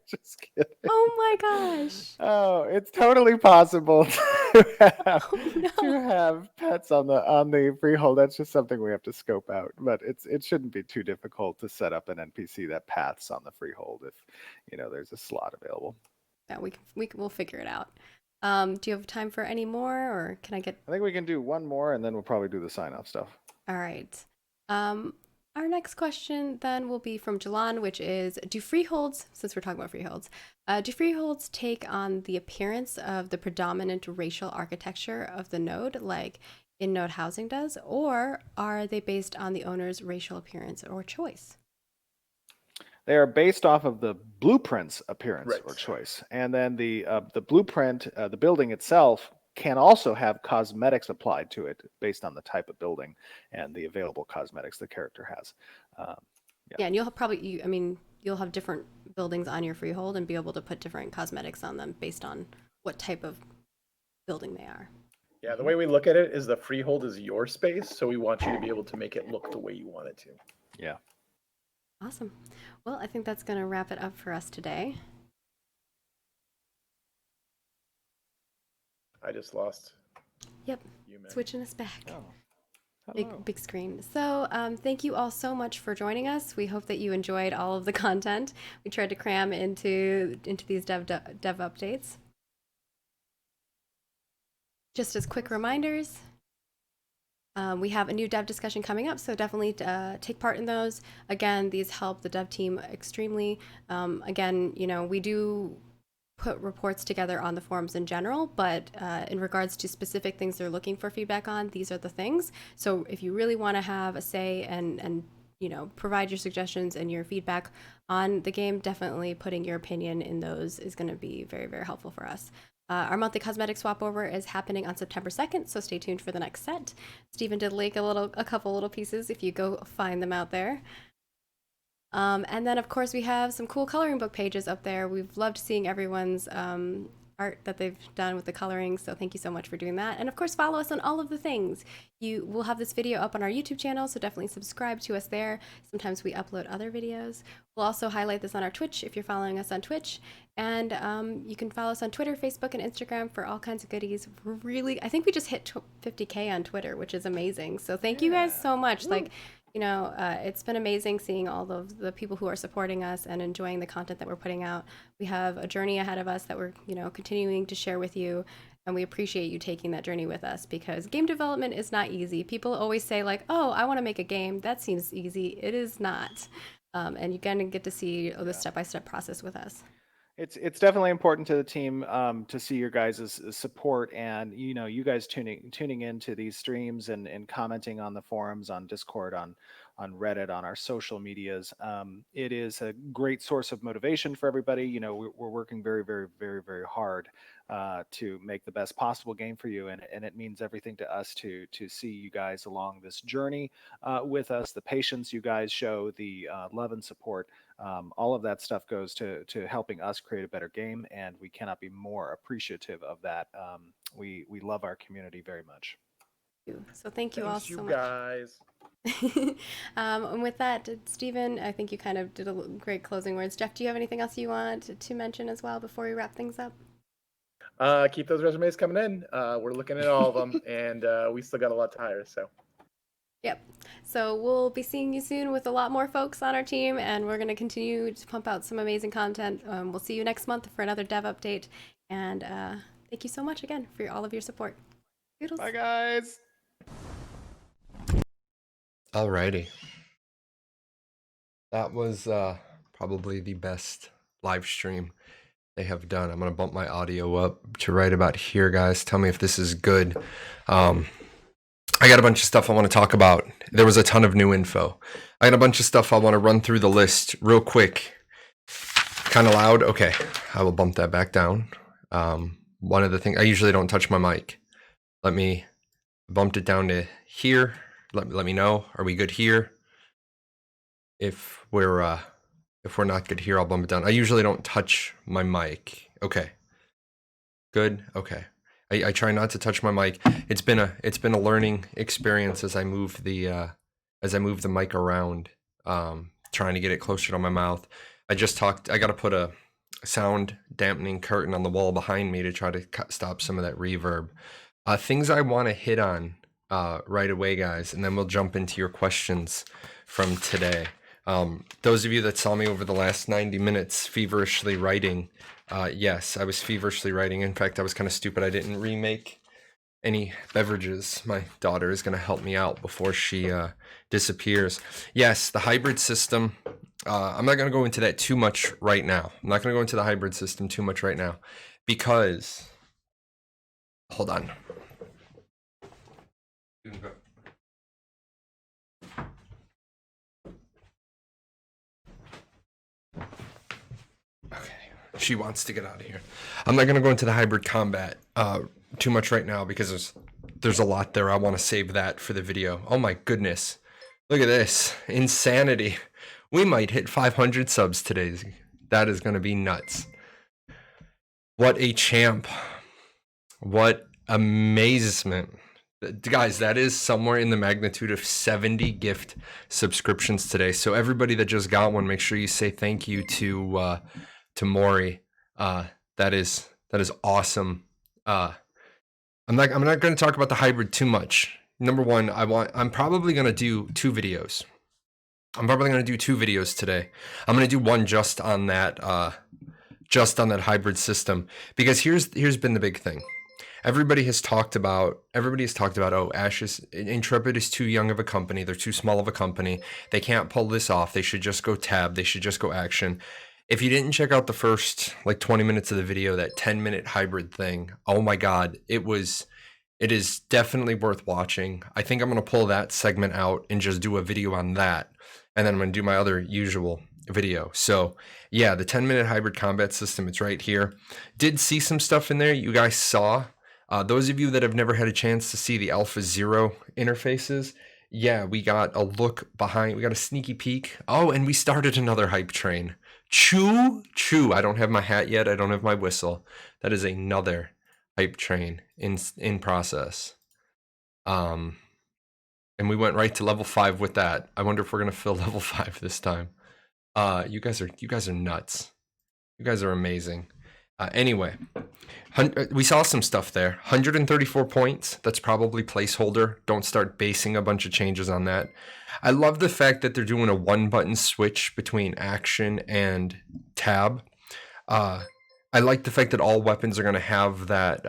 Just kidding. Oh my gosh. Oh, it's totally possible to have pets on the freehold. That's just something we have to scope out. But it shouldn't be too difficult to set up an NPC that paths on the freehold if there's a slot available. Yeah, we'll figure it out. Do you have time for any more, or can I get? I think we can do one more, and then we'll probably do the sign-off stuff. All right. Our next question then will be from Jahlon, which is, do freeholds, since we're talking about freeholds, do freeholds take on the appearance of the predominant racial architecture of the node, like in-node housing does, or are they based on the owner's racial appearance or choice? They are based off of the blueprint's appearance Right. or choice, and then the blueprint, the building itself, can also have cosmetics applied to it based on the type of building and the available cosmetics the character has. Yeah, and you'll have you'll have different buildings on your freehold and be able to put different cosmetics on them based on what type of building they are. Yeah, the way we look at it is the freehold is your space, so we want you to be able to make it look the way you want it to. Yeah. Awesome. Well, I think that's going to wrap it up for us today. I just lost. Yep. You, man. Switching us back. Oh. Hello. Big screen. So thank you all so much for joining us. We hope that you enjoyed all of the content we tried to cram into these dev updates. Just as quick reminders, we have a new dev discussion coming up, so definitely take part in those. Again, these help the dev team extremely. Again, we do put reports together on the forums in general, but in regards to specific things they're looking for feedback on, these are the things. So if you really want to have a say and provide your suggestions and your feedback on the game, definitely putting your opinion in those is going to be very, very helpful for us. Our monthly cosmetic swap over is happening on September 2nd, so stay tuned for the next set. Stephen did link a couple little pieces if you go find them out there. And then, of course, we have some cool coloring book pages up there. We've loved seeing everyone's art that they've done with the coloring, so thank you so much for doing that. And, of course, follow us on all of the things. We'll have this video up on our YouTube channel, so definitely subscribe to us there. Sometimes we upload other videos. We'll also highlight this on our Twitch if you're following us on Twitch. And you can follow us on Twitter, Facebook, and Instagram for all kinds of goodies. I think we just hit 50K on Twitter, which is amazing. So thank you guys so much. Woo. It's been amazing seeing all of the people who are supporting us and enjoying the content that we're putting out. We have a journey ahead of us that we're, continuing to share with you. And we appreciate you taking that journey with us, because game development is not easy. People always say like, oh, I want to make a game. That seems easy. It is not. And you're going to get to see the step-by-step process with us. It's definitely important to the team to see your guys' support, and you guys tuning into these streams and commenting on the forums, on Discord, on Reddit, on our social medias. It is a great source of motivation for everybody. We're working very, very, very, very hard to make the best possible game for you, and it means everything to us to see you guys along this journey with us. The patience you guys show, the love and support. All of that stuff goes to helping us create a better game, and we cannot be more appreciative of that. We love our community very much. So thank you all so much. Guys. And with that, Stephen, I think you kind of did great closing words. Jeff, do you have anything else you want to mention as well before we wrap things up? Keep those resumes coming in. We're looking at all of them, and we still got a lot to hire. So. Yep. So we'll be seeing you soon with a lot more folks on our team, and we're going to continue to pump out some amazing content. We'll see you next month for another dev update. And thank you so much again for all of your support. Doodles. Bye, guys. Alrighty. That was probably the best live stream they have done. I'm going to bump my audio up to right about here, guys. Tell me if this is good. I got a bunch of stuff I want to talk about. There was a ton of new info. I got a bunch of stuff I want to run through the list real quick. Kind of loud? Okay, I will bump that back down. One of the things, I usually don't touch my mic. Let me bump it down to here. Let me know. Are we good here? If we're not good here, I'll bump it down. I usually don't touch my mic. Okay. Good. Okay. I try not to touch my mic. It's been a learning experience as I move the mic around, trying to get it closer to my mouth. I got to put a sound dampening curtain on the wall behind me to try to stop some of that reverb. Things I want to hit on right away, guys, and then we'll jump into your questions from today. Those of you that saw me over the last 90 minutes feverishly writing Yes, I was feverishly writing. In fact, I was kind of stupid. I didn't remake any beverages. My daughter is going to help me out before she disappears. Yes, the hybrid system. I'm not going to go into that too much right now. I'm not going to go into the hybrid system too much right now because, hold on. Okay, she wants to get out of here. I'm not going to go into the hybrid combat too much right now because there's a lot there. I want to save that for the video. Oh my goodness. Look at this. Insanity. We might hit 500 subs today. That is going to be nuts. What a champ. What amazement. Guys, that is somewhere in the magnitude of 70 gift subscriptions today. So everybody that just got one, make sure you say thank you to Maury. That is awesome. I'm not going to talk about the hybrid too much. Number one, I'm probably going to do two videos. I'm probably going to do two videos today. I'm going to do one just on that hybrid system, because here's been the big thing. Everybody has talked about, oh, Intrepid is too young of a company. They're too small of a company. They can't pull this off. They should just go tab. They should just go action. If you didn't check out the first 20 minutes of the video, that 10-minute hybrid thing, oh my God, it is definitely worth watching. I think I'm going to pull that segment out and just do a video on that. And then I'm going to do my other usual video. So yeah, the 10-minute hybrid combat system, it's right here. Did see some stuff in there you guys saw. Those of you that have never had a chance to see the Alpha Zero interfaces, yeah, we got a look behind, we got a sneaky peek. Oh, and we started another hype train. Choo. I don't have my hat yet. I don't have my whistle. That is another hype train in process. And we went right to level 5 with that. I wonder if we're gonna fill level 5 this time. You guys are nuts. You guys are amazing. Anyway, we saw some stuff there. 134 points. That's probably placeholder. Don't start basing a bunch of changes on that. I love the fact that they're doing a 1-button switch between action and tab. I like the fact that all weapons are going to have that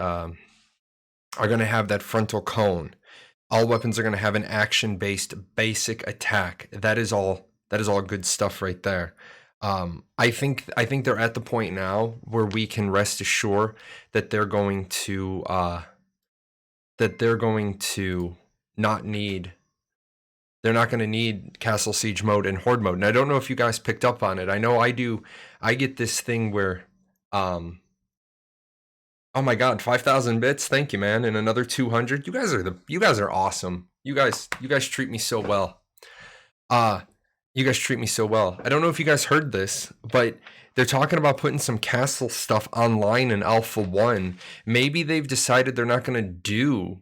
frontal cone. All weapons are going to have an action-based basic attack. That is all good stuff right there. I think they're at the point now where we can rest assured that they're going to not need. They're not going to need Castle Siege mode and Horde mode. And I don't know if you guys picked up on it. I know I do. I get this thing where, oh my God, 5,000 bits. Thank you, man. And another 200. You guys are awesome. You guys treat me so well. You guys treat me so well. I don't know if you guys heard this, but they're talking about putting some Castle stuff online in Alpha 1. Maybe they've decided they're not going to do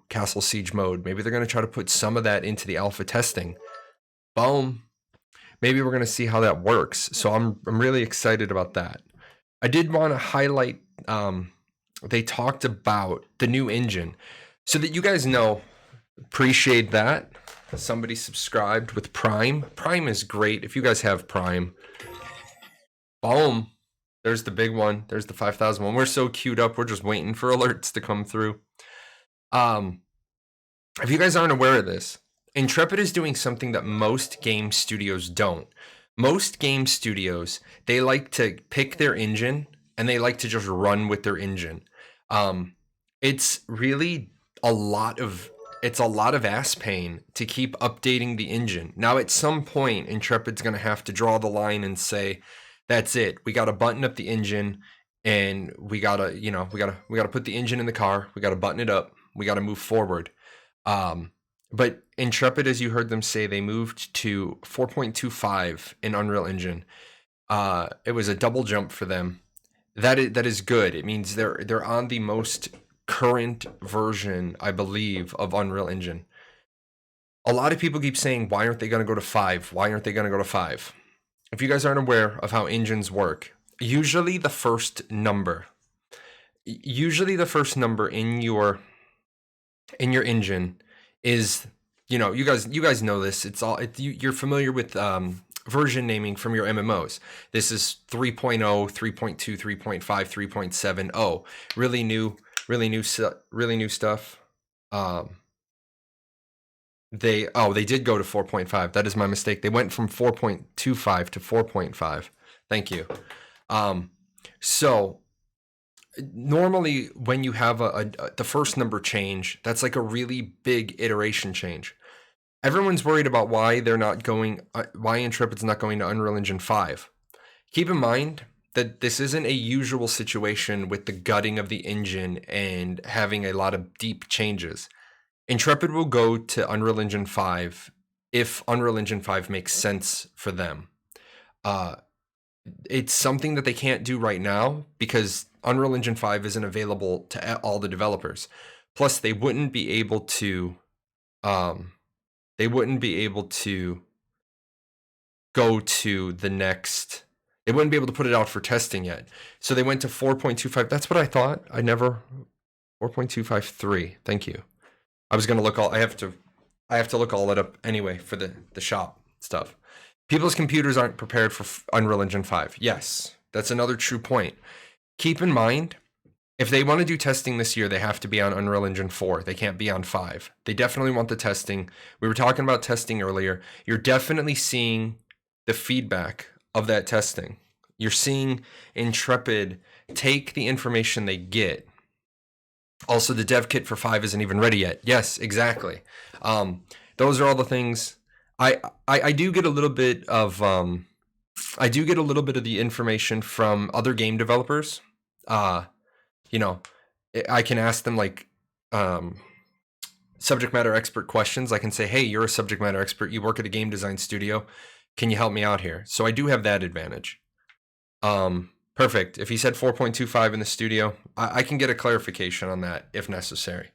Castle Siege mode. Maybe they're going to try to put some of that into the alpha testing. Boom. Maybe we're going to see how that works. So I'm really excited about that. I did want to highlight, they talked about the new engine so that you guys know, appreciate that. Somebody subscribed with Prime. Prime is great. If you guys have Prime, boom. There's the big one. There's the 5,000 one. We're so queued up. We're just waiting for alerts to come through. If you guys aren't aware of this, Intrepid is doing something that most game studios don't. Most game studios, they like to pick their engine and they like to just run with their engine. It's really a lot of ass pain to keep updating the engine. Now, at some point, Intrepid's going to have to draw the line and say, that's it. We got to button up the engine, and we got to put the engine in the car. We got to button it up. We got to move forward. But Intrepid, as you heard them say, they moved to 4.25 in Unreal Engine. It was a double jump for them. That is good. It means they're on the most current version, I believe, of Unreal Engine. A lot of people keep saying, why aren't they going to go to 5? Why aren't they going to go to 5? If you guys aren't aware of how engines work, usually the first number in your engine is, you guys know this. You're familiar with version naming from your MMOs. This is 3.0, 3.2, 3.5, 3.70. Really new stuff. They did go to 4.5. That is my mistake. They went from 4.25 to 4.5. Thank you. So normally when you have the first number change, that's like a really big iteration change. Everyone's worried about why why Intrepid's not going to Unreal Engine 5. Keep in mind that this isn't a usual situation with the gutting of the engine and having a lot of deep changes. Intrepid will go to Unreal Engine 5 if Unreal Engine 5 makes sense for them. It's something that they can't do right now because Unreal Engine 5 isn't available to all the developers. Plus, they wouldn't be able to go to the next. They wouldn't be able to put it out for testing yet. So they went to 4.25. That's what I thought. 4.253. Thank you. I was going to look I have to look all that up anyway for the shop stuff. People's computers aren't prepared for Unreal Engine 5. Yes, that's another true point. Keep in mind, if they want to do testing this year, they have to be on Unreal Engine 4. They can't be on 5. They definitely want the testing. We were talking about testing earlier. You're definitely seeing the feedback of that testing. You're seeing Intrepid take the information they get. Also, the dev kit for 5 isn't even ready yet. Yes, exactly. Those are all the things. I do get a little bit of the information from other game developers. I can ask them like subject matter expert questions. I can say, hey, you're a subject matter expert. You work at a game design studio. Can you help me out here? So I do have that advantage. Perfect. If he said 4.25 in the studio, I can get a clarification on that if necessary.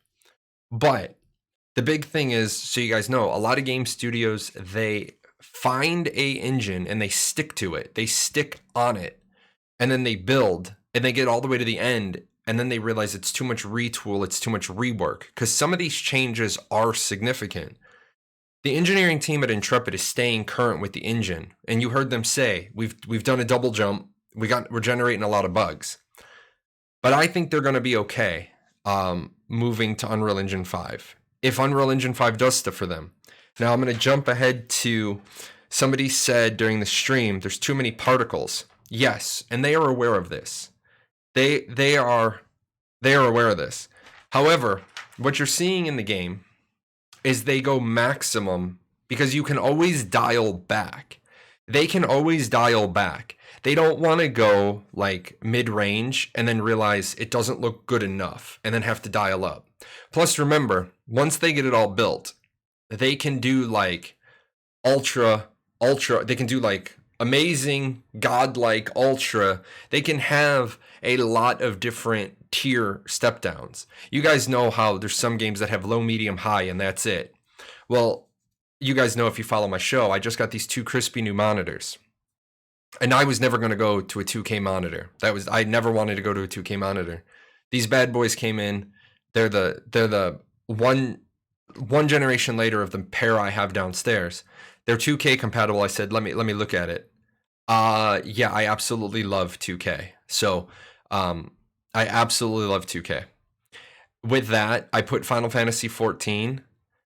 But the big thing is, so you guys know, a lot of game studios, they find a engine and they stick to it. They stick on it. And then they build and they get all the way to the end. And then they realize it's too much retool. It's too much rework. Because some of these changes are significant. The engineering team at Intrepid is staying current with the engine. And you heard them say, we've done a double jump. We're generating a lot of bugs. But I think they're going to be okay moving to Unreal Engine 5. If Unreal Engine 5 does stuff for them. Now I'm going to jump ahead to somebody said during the stream, there's too many particles. Yes, and they are aware of this. They are aware of this. However, what you're seeing in the game is they go maximum because you can always dial back. They can always dial back. They don't want to go like mid-range and then realize it doesn't look good enough and then have to dial up. Plus, remember, once they get it all built, they can do like ultra, they can do like amazing, godlike, ultra. They can have a lot of different tier step downs. You guys know how there's some games that have low, medium, high, and that's it. Well, you guys know if you follow my show, I just got these 2 crispy new monitors. And I was never going to go to a 2K monitor. I never wanted to go to a 2K monitor. These bad boys came in. They're the one generation later of the pair I have downstairs. They're 2K compatible. I said, let me look at it. Yeah, I absolutely love 2K. So, I absolutely love 2K. With that, I put Final Fantasy 14.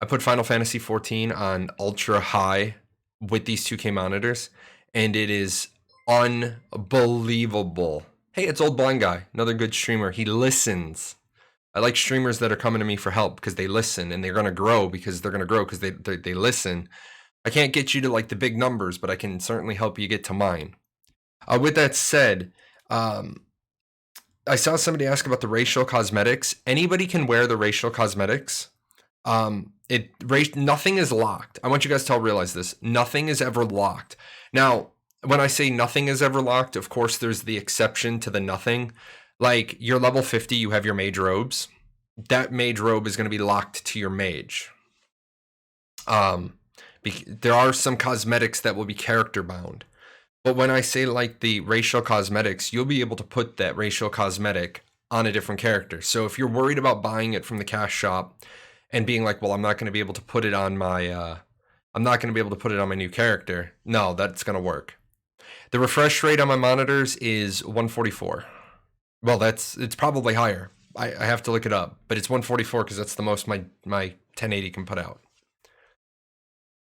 I put Final Fantasy 14 on ultra high with these 2K monitors. And it is unbelievable. Hey, it's Old Blind Guy, another good streamer. He listens. I like streamers that are coming to me for help because they listen, and they're going to grow because they listen. I can't get you to like the big numbers, but I can certainly help you get to mine. With that said, I saw somebody ask about the racial cosmetics. Anybody can wear the racial cosmetics. Nothing is locked. I want you guys to all realize this. Nothing is ever locked. Now, when I say nothing is ever locked, of course, there's the exception to the nothing. Like, you're level 50, you have your mage robes. That mage robe is going to be locked to your mage. There are some cosmetics that will be character bound. But when I say like the racial cosmetics, you'll be able to put that racial cosmetic on a different character. So if you're worried about buying it from the cash shop and being like, well, I'm not going to be able to put it on my I'm not going to be able to put it on my new character. No, that's going to work. The refresh rate on my monitors is 144. Well, it's probably higher. I have to look it up, but it's 144 because that's the most my 1080 can put out.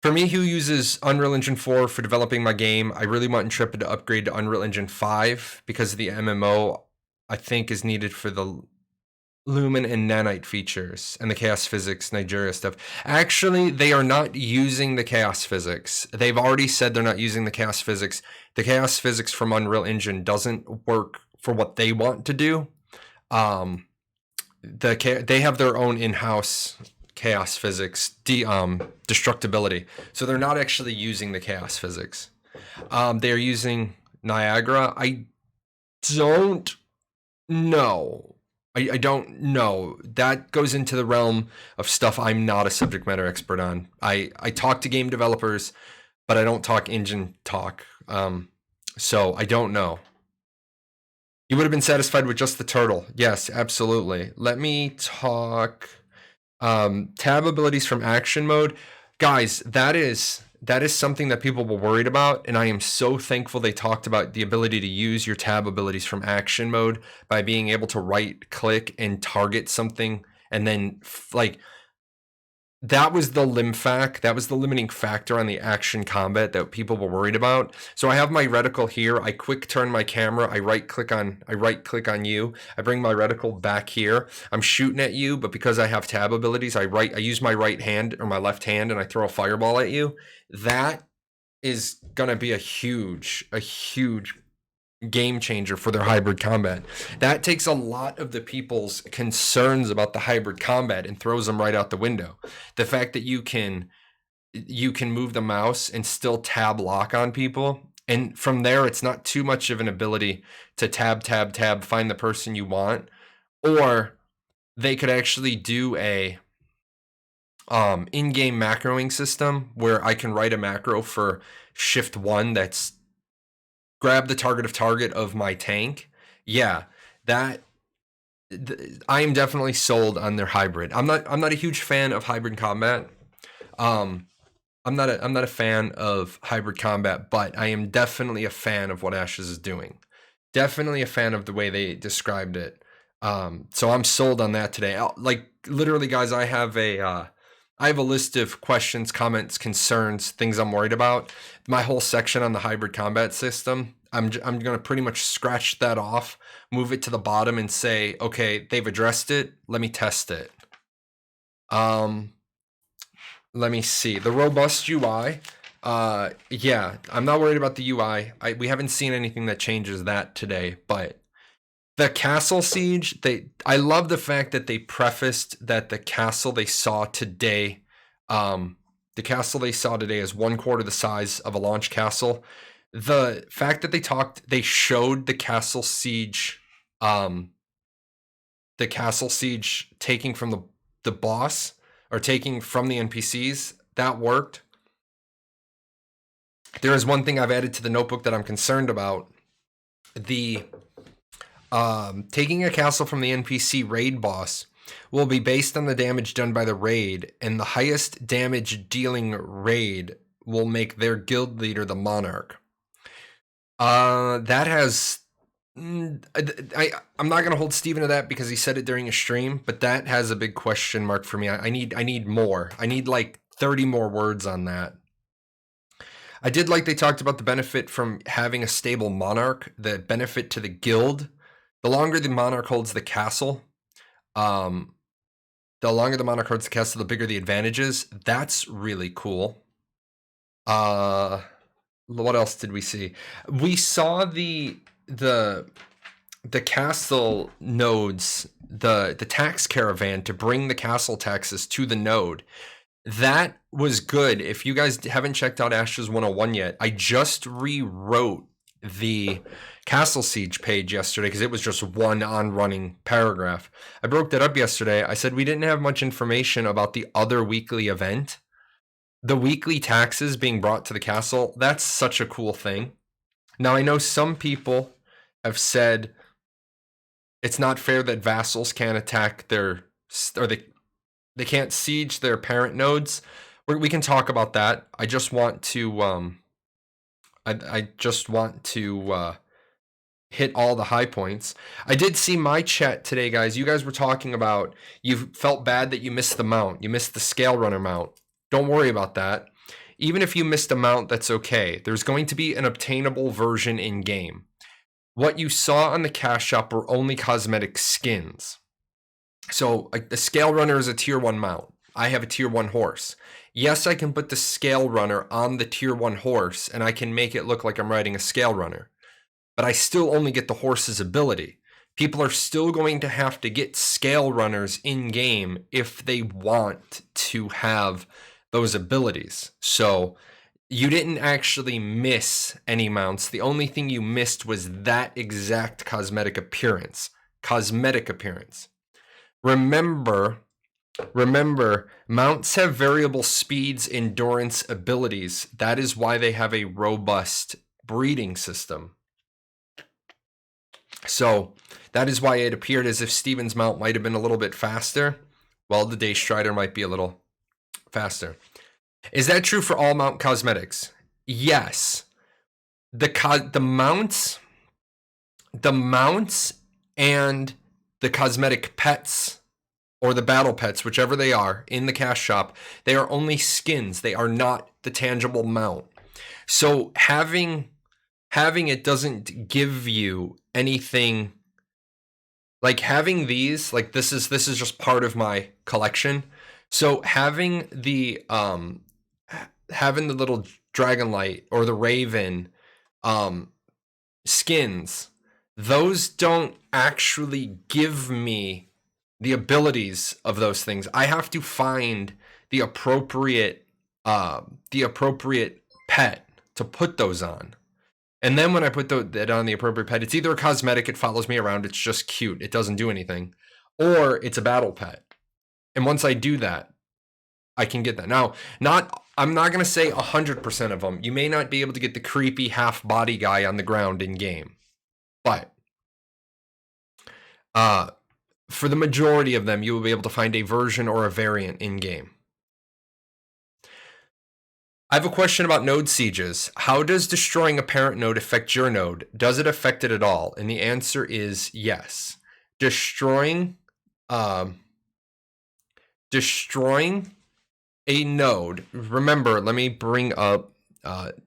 For me, who uses Unreal Engine 4 for developing my game, I really want Intrepid to upgrade to Unreal Engine 5 because of the MMO I think is needed for the Lumen and Nanite features and the Chaos Physics Nigeria stuff. Actually, they are not using the Chaos Physics. They've already said they're not using the Chaos Physics. The Chaos Physics from Unreal Engine doesn't work for what they want to do. They have their own in-house Chaos Physics destructibility, so they're not actually using the Chaos Physics. They're using Niagara. I don't know. I don't know. That goes into the realm of stuff I'm not a subject matter expert on. I talk to game developers, but I don't talk engine talk. So I don't know. You would have been satisfied with just the turtle. Yes, absolutely. Let me talk tab abilities from action mode. Guys, that is something that people were worried about, and I am so thankful they talked about the ability to use your tab abilities from action mode by being able to right click and target something, and then that was the limiting factor on the action combat that people were worried about. So I have my reticle here. I quick turn my camera. I right click on you. I bring my reticle back here. I'm shooting at you, but because I have tab abilities, I use my right hand or my left hand and I throw a fireball at you. That is gonna be a huge game changer for their hybrid combat. That takes a lot of the people's concerns about the hybrid combat and throws them right out the window. The fact that you can move the mouse and still tab lock on people, and from there it's not too much of an ability to tab find the person you want, or they could actually do a in-game macroing system where I can write a macro for shift 1 that's grab the target of my tank. Yeah, I am definitely sold on their hybrid. I'm not a huge fan of hybrid combat. I'm not a fan of hybrid combat, but I am definitely a fan of what Ashes is doing. Definitely a fan of the way they described it. So I'm sold on that today. Like literally, guys, I have a list of questions, comments, concerns, things I'm worried about. My whole section on the hybrid combat system, I'm going to pretty much scratch that off, move it to the bottom and say, okay, they've addressed it. Let me test it. Let me see. The robust UI. Yeah, I'm not worried about the UI. We haven't seen anything that changes that today, but the castle siege, I love the fact that they prefaced that the castle they saw today is 1/4 the size of a launch castle. The fact that they showed the castle siege taking from the boss or taking from the NPCs, that worked. There is one thing I've added to the notebook that I'm concerned about. The taking a castle from the NPC raid boss will be based on the damage done by the raid, and the highest damage dealing raid will make their guild leader the monarch. That has I'm not gonna hold Steven to that because he said it during a stream, but that has a big question mark for me. I need more. I need like 30 more words on that. I did like they talked about the benefit from having a stable monarch, the benefit to the guild. The longer the monarch holds the castle, the bigger the advantages. That's really cool. What else did we see? We saw the castle nodes, the tax caravan to bring the castle taxes to the node. That was good. If you guys haven't checked out Ashes 101 yet, I just rewrote the Castle Siege page yesterday because it was just one on-running paragraph. I broke that up yesterday. I said we didn't have much information about the other weekly event. The weekly taxes being brought to the castle, that's such a cool thing. Now, I know some people have said it's not fair that vassals can't attack they can't siege their parent nodes. we can talk about that. I just want to I just want to hit all the high points. I did see my chat today, guys. You guys were talking about you felt bad that you missed the mount. You missed the scale runner mount. Don't worry about that. Even if you missed a mount, that's okay. There's going to be an obtainable version in game. What you saw on the cash shop were only cosmetic skins. So like the scale runner is a tier 1 mount. I have a tier 1 horse. Yes, I can put the scale runner on the tier 1 horse and I can make it look like I'm riding a scale runner. But I still only get the horse's ability. People are still going to have to get scale runners in game if they want to have those abilities. So you didn't actually miss any mounts. The only thing you missed was that exact cosmetic appearance. Cosmetic appearance. Remember, mounts have variable speeds, endurance, abilities. That is why they have a robust breeding system. So that is why it appeared as if Steven's mount might have been a little bit faster. Well, the Day Strider might be a little faster. Is that true for all mount cosmetics? Yes. The mounts and the cosmetic pets or the battle pets, whichever they are, in the cash shop, they are only skins. They are not the tangible mount. So having it doesn't give you anything. Like having these, like this is just part of my collection. So having the little Dragonlight or the Raven skins, those don't actually give me the abilities of those things. I have to find the appropriate pet to put those on. And then when I put that on the appropriate pet, it's either a cosmetic, it follows me around, it's just cute, it doesn't do anything, or it's a battle pet. And once I do that, I can get that. Now, I'm not going to say 100% of them. You may not be able to get the creepy half body guy on the ground in game. But for the majority of them, you will be able to find a version or a variant in game. I have a question about node sieges. How does destroying a parent node affect your node? Does it affect it at all? And the answer is yes. Destroying a node. Remember, let me bring up,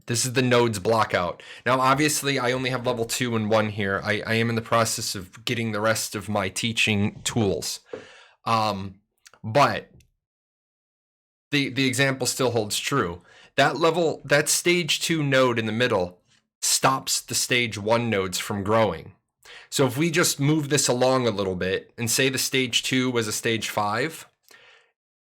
this is the nodes blockout. Now, obviously, I only have level 2 and 1 here. I am in the process of getting the rest of my teaching tools. But the example still holds true. That stage 2 node in the middle stops the stage 1 nodes from growing. So if we just move this along a little bit and say the stage 2 was a stage 5,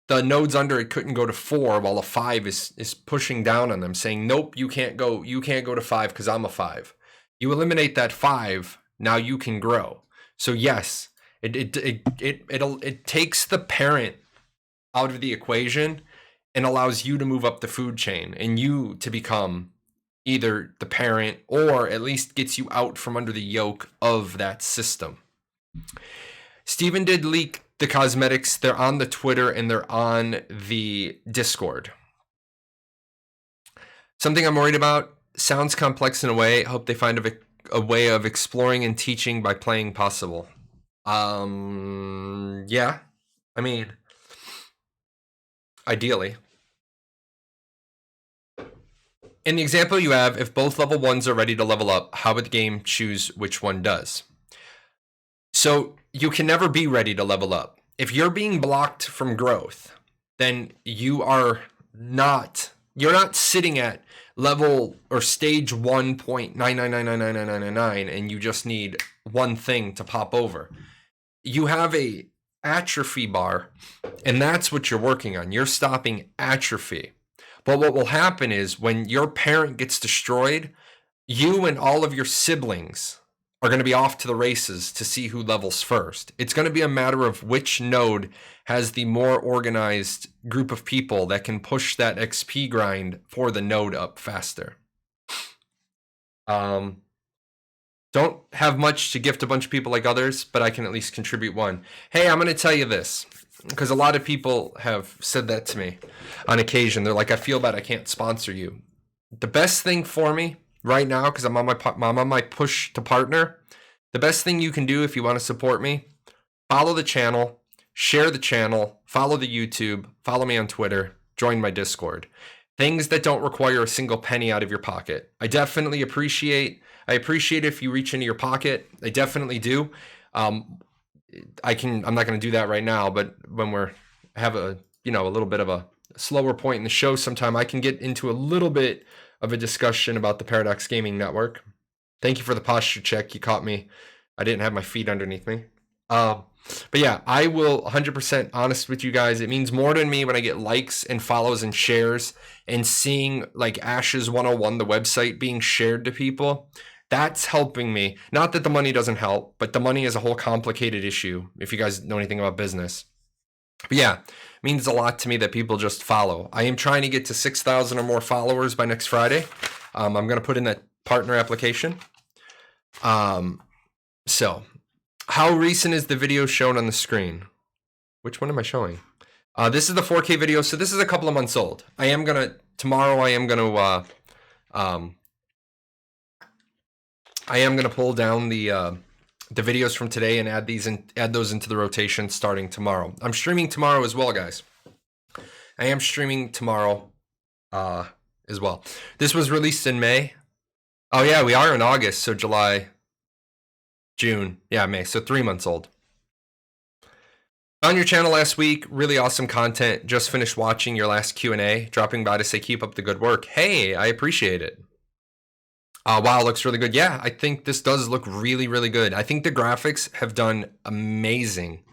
the nodes under it couldn't go to 4 while a 5 is pushing down on them saying, nope, you can't go to 5 because I'm a 5. You eliminate that 5, now you can grow. So yes, it takes the parent out of the equation and allows you to move up the food chain and you to become either the parent or at least gets you out from under the yoke of that system. Steven did leak the cosmetics. They're on the Twitter and they're on the Discord. Something I'm worried about. Sounds complex in a way. Hope they find a way of exploring and teaching by playing possible. Yeah. I mean, ideally. In the example you have, if both level 1s are ready to level up, how would the game choose which one does? So you can never be ready to level up. If you're being blocked from growth, then you're not sitting at level or stage 1.9999999 and you just need one thing to pop over. You have a atrophy bar, and that's what you're working on. You're stopping atrophy. But what will happen is when your parent gets destroyed, you and all of your siblings are going to be off to the races to see who levels first. It's going to be a matter of which node has the more organized group of people that can push that XP grind for the node up faster. Don't have much to gift a bunch of people like others, but I can at least contribute one. Hey, I'm going to tell you this. because a lot of people have said that to me on occasion. They're like, I feel bad I can't sponsor you. The best thing for me right now, because I'm on my push to partner, the best thing you can do if you want to support me, follow the channel, share the channel, follow the YouTube, follow me on Twitter, join my Discord. Things that don't require a single penny out of your pocket. I appreciate if you reach into your pocket. I definitely do. I'm not going to do that right now, but when have a little bit of a slower point in the show sometime, I can get into a little bit of a discussion about the Paradox Gaming Network. Thank you for the posture check. You caught me. I didn't have my feet underneath me. But yeah, I will 100% honest with you guys. It means more to me when I get likes and follows and shares and seeing like Ashes 101, the website, being shared to people. That's helping me. Not that the money doesn't help, but the money is a whole complicated issue if you guys know anything about business. But yeah, it means a lot to me that people just follow. I am trying to get to 6,000 or more followers by next Friday. I'm going to put in that partner application. So how recent is the video shown on the screen? Which one am I showing? This is the 4K video, so this is a couple of months old. Tomorrow I am gonna pull down the videos from today and add those into the rotation starting tomorrow. I'm streaming tomorrow as well, guys. I am streaming tomorrow as well. This was released in May. Oh yeah, we are in August, so July, June, yeah, May, so 3 months old. On your channel last week, really awesome content. Just finished watching your last Q&A, dropping by to say keep up the good work. Hey, I appreciate it. Wow, looks really good. Yeah, I think this does look really, really good. I think the graphics have done amazing.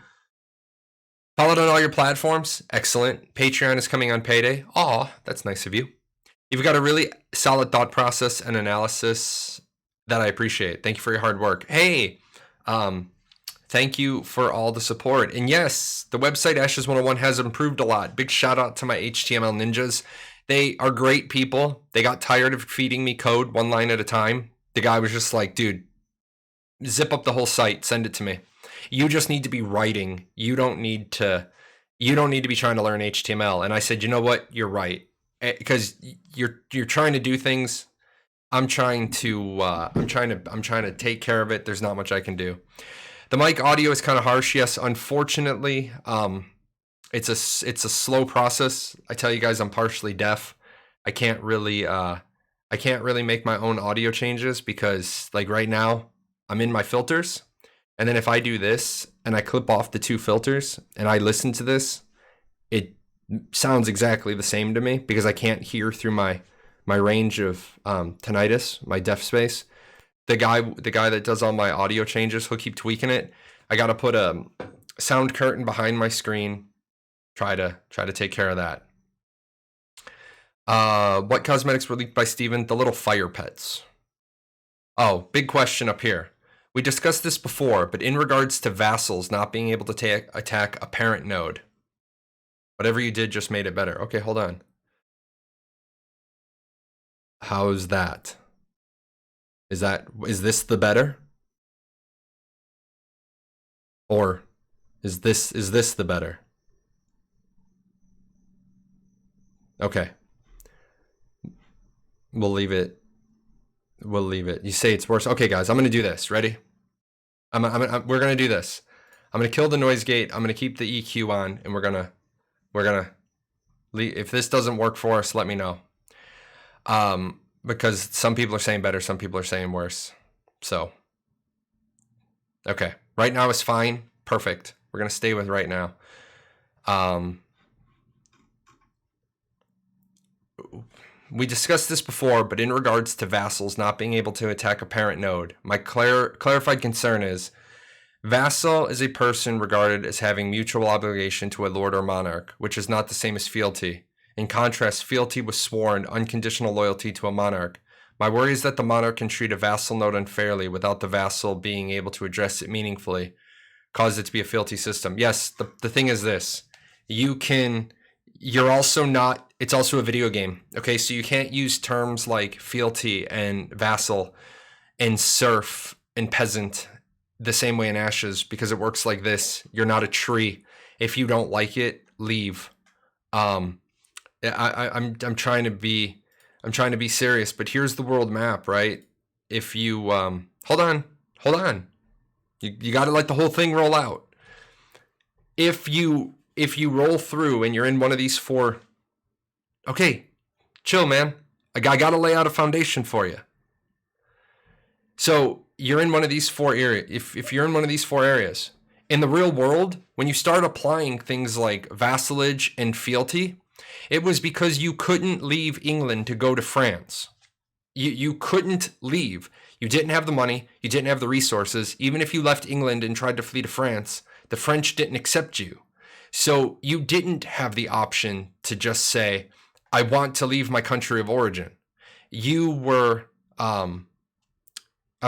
Followed on all your platforms. Excellent. Patreon is coming on payday. Aw, that's nice of you. You've got a really solid thought process and analysis that I appreciate. Thank you for your hard work. Hey, thank you for all the support. And yes, the website Ashes 101 has improved a lot. Big shout out to my HTML ninjas. They are great people. They got tired of feeding me code one line at a time. The guy was just like, dude, zip up the whole site, send it to me. You just need to be writing. You don't need to be trying to learn HTML. And I said, you know what? You're right. Because you're trying to do things. I'm trying to take care of it. There's not much I can do. The mic audio is kind of harsh. Yes, unfortunately, it's a slow process. I tell you guys, I'm partially deaf. I can't really make my own audio changes because like right now I'm in my filters. And then if I do this and I clip off the two filters and I listen to this, it sounds exactly the same to me because I can't hear through my range of tinnitus, my deaf space. The guy that does all my audio changes, he'll keep tweaking it. I got to put a sound curtain behind my screen. Try to take care of that. What cosmetics were leaked by Steven? The little fire pets. Oh, big question up here. We discussed this before, but in regards to vassals not being able to attack a parent node, whatever you did just made it better. Okay, hold on. How's that? Is this the better? Or is this the better? Okay. We'll leave it. You say it's worse. Okay, guys, I'm going to do this. Ready? We're going to do this. I'm going to kill the noise gate. I'm going to keep the EQ on and we're going to leave. If this doesn't work for us, let me know. Because some people are saying better, some people are saying worse. So, okay. Right now is fine. Perfect. We're going to stay with right now. We discussed this before, but in regards to vassals not being able to attack a parent node, my clarified concern is vassal is a person regarded as having mutual obligation to a lord or monarch, which is not the same as fealty. In contrast, fealty was sworn unconditional loyalty to a monarch. My worry is that the monarch can treat a vassal node unfairly without the vassal being able to address it meaningfully, cause it to be a fealty system. Yes, the thing is this. It's also a video game. Okay, so you can't use terms like fealty and vassal and serf and peasant the same way in Ashes because it works like this. You're not a tree. If you don't like it, leave. I'm trying to be serious, but here's the world map, right? If you hold on, you got to let the whole thing roll out. If you roll through and you're in one of these four, okay, chill, man. I got to lay out a foundation for you. So you're in one of these four areas. If you're in one of these four areas in the real world, when you start applying things like vassalage and fealty, it was because you couldn't leave England to go to France. You couldn't leave. You didn't have the money. You didn't have the resources. Even if you left England and tried to flee to France, the French didn't accept you. So you didn't have the option to just say, I want to leave my country of origin. You were, I'm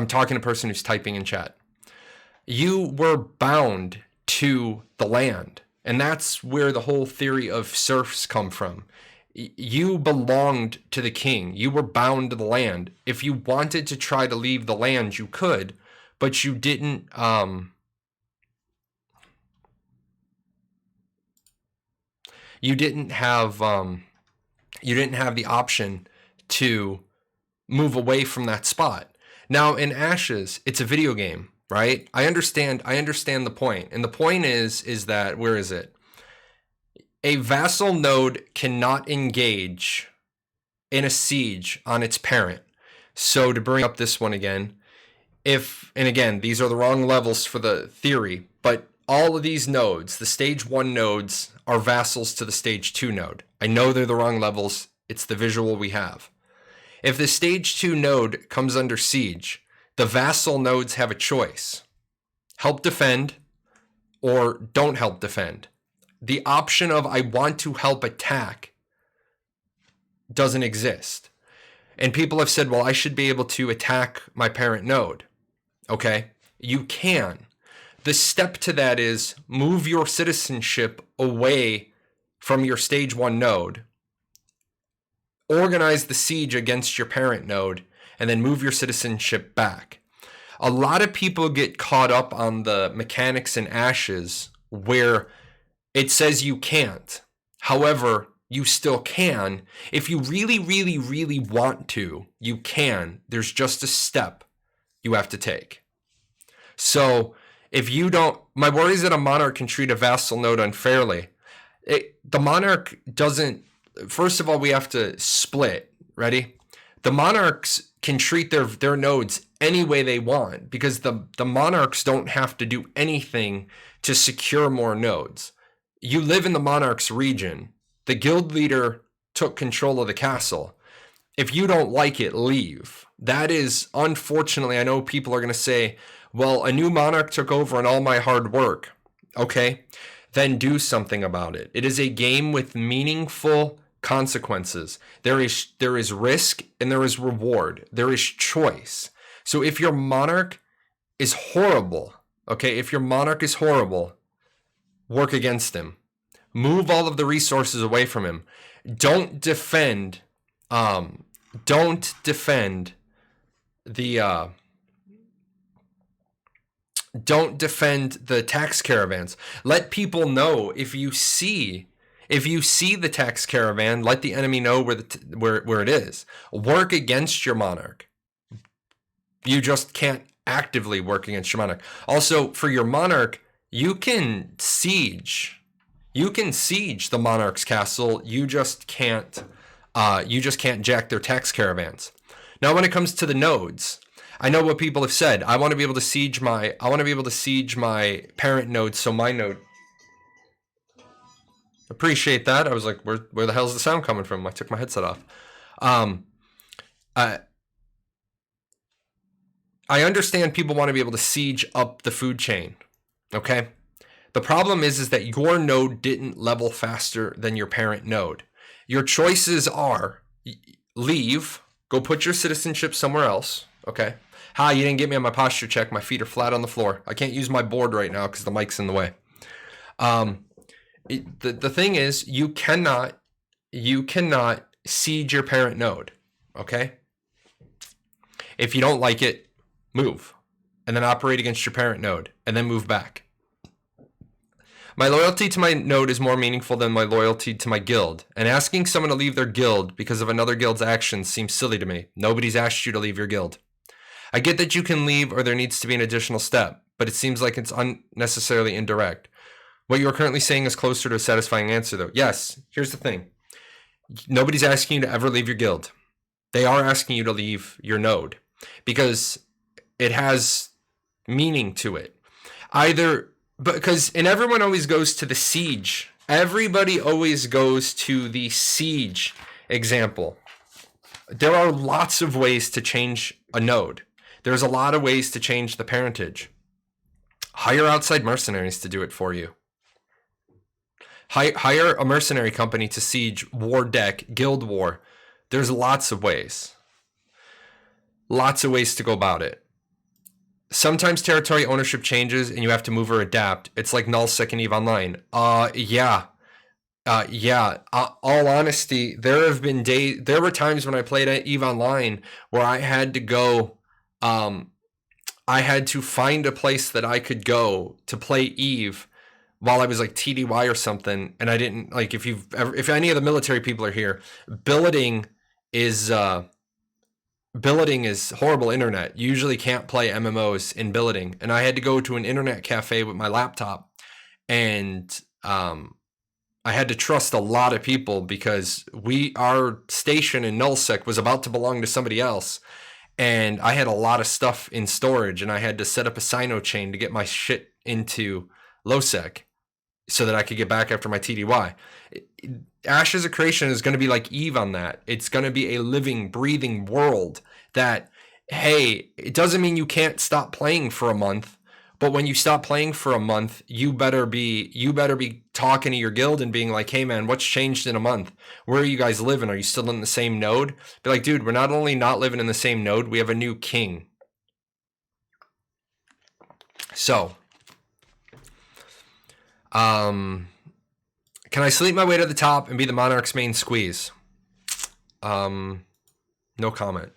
talking to a person who's typing in chat. You were bound to the land. And that's where the whole theory of serfs come from. You belonged to the king. You were bound to the land. If you wanted to try to leave the land, you could, but you didn't. You didn't have. You didn't have the option to move away from that spot. Now in Ashes, it's a video game, right? I understand the point. And the point is that, where is it? A vassal node cannot engage in a siege on its parent. So to bring up this one again, and again, these are the wrong levels for the theory, but all of these nodes, the stage 1 nodes, are vassals to the stage 2 node. I know they're the wrong levels. It's the visual we have. If the stage 2 node comes under siege, the vassal nodes have a choice. Help defend or don't help defend. The option of I want to help attack doesn't exist. And people have said, well, I should be able to attack my parent node. Okay, you can. The step to that is move your citizenship away from your stage 1 node, organize the siege against your parent node, and then move your citizenship back. A lot of people get caught up on the mechanics in Ashes where it says you can't. However, you still can. If you really, really, really want to, you can. There's just a step you have to take. So if you don't, my worry is that a monarch can treat a vassal node unfairly. The monarch doesn't, first of all, we have to split. Ready? The monarchs can treat their nodes any way they want because the monarchs don't have to do anything to secure more nodes. You live in the monarch's region. The guild leader took control of the castle. If you don't like it, leave. That is, unfortunately, I know people are going to say, well, a new monarch took over and all my hard work. Okay, then do something about it. It is a game with meaningful consequences. There is risk and there is reward. There is choice. So if your monarch is horrible, okay, if your monarch is horrible, work against him. Move all of the resources away from him. Don't defend the tax caravans. Let people know if you see the tax caravan, let the enemy know where it is. Work against your monarch. You just can't actively work against your monarch. Also, for your monarch, you can siege the monarch's castle. You just can't jack their tax caravans. Now, when it comes to the nodes, I know what people have said. I want to be able to siege my parent node, so my node. Appreciate that. I was like, where the hell's the sound coming from? I took my headset off. I understand people want to be able to siege up the food chain. Okay? The problem is that your node didn't level faster than your parent node. Your choices are leave, go put your citizenship somewhere else. Okay? Hi, you didn't get me on my posture check. My feet are flat on the floor. I can't use my board right now because the mic's in the way. The thing is, you cannot siege your parent node. Okay? If you don't like it, move. And then operate against your parent node. And then move back. My loyalty to my node is more meaningful than my loyalty to my guild, and asking someone to leave their guild because of another guild's actions seems silly to me. Nobody's asked you to leave your guild. I get that you can leave or there needs to be an additional step, but it seems like it's unnecessarily indirect. What you are currently saying is closer to a satisfying answer, though. Yes, here's the thing. Nobody's asking you to ever leave your guild. They are asking you to leave your node because it has meaning to it. And everyone always goes to the siege. Everybody always goes to the siege example. There are lots of ways to change a node. There's a lot of ways to change the parentage. Hire outside mercenaries to do it for you. Hire a mercenary company to siege war deck, guild war. There's lots of ways. Lots of ways to go about it. Sometimes territory ownership changes and you have to move or adapt. It's like nullsec and EVE Online. Yeah. All honesty, there were times when I played at EVE Online where I had to go, I had to find a place that I could go to play EVE while I was like TDY or something, and I didn't like. If any of the military people are here, billeting is horrible internet. You usually can't play MMOs in billeting, and I had to go to an internet cafe with my laptop, and I had to trust a lot of people because our station in nullsec was about to belong to somebody else, and I had a lot of stuff in storage, and I had to set up a sino chain to get my shit into lowsec so that I could get back after my TDY. Ashes of Creation is going to be like EVE on that. It's going to be a living, breathing world that, hey, it doesn't mean you can't stop playing for a month, but when you stop playing for a month, you better be talking to your guild and being like, hey man, what's changed in a month? Where are you guys living? Are you still in the same node? Be like, dude, we're not only not living in the same node, we have a new king. So, can I sleep my way to the top and be the Monarch's main squeeze? No comment.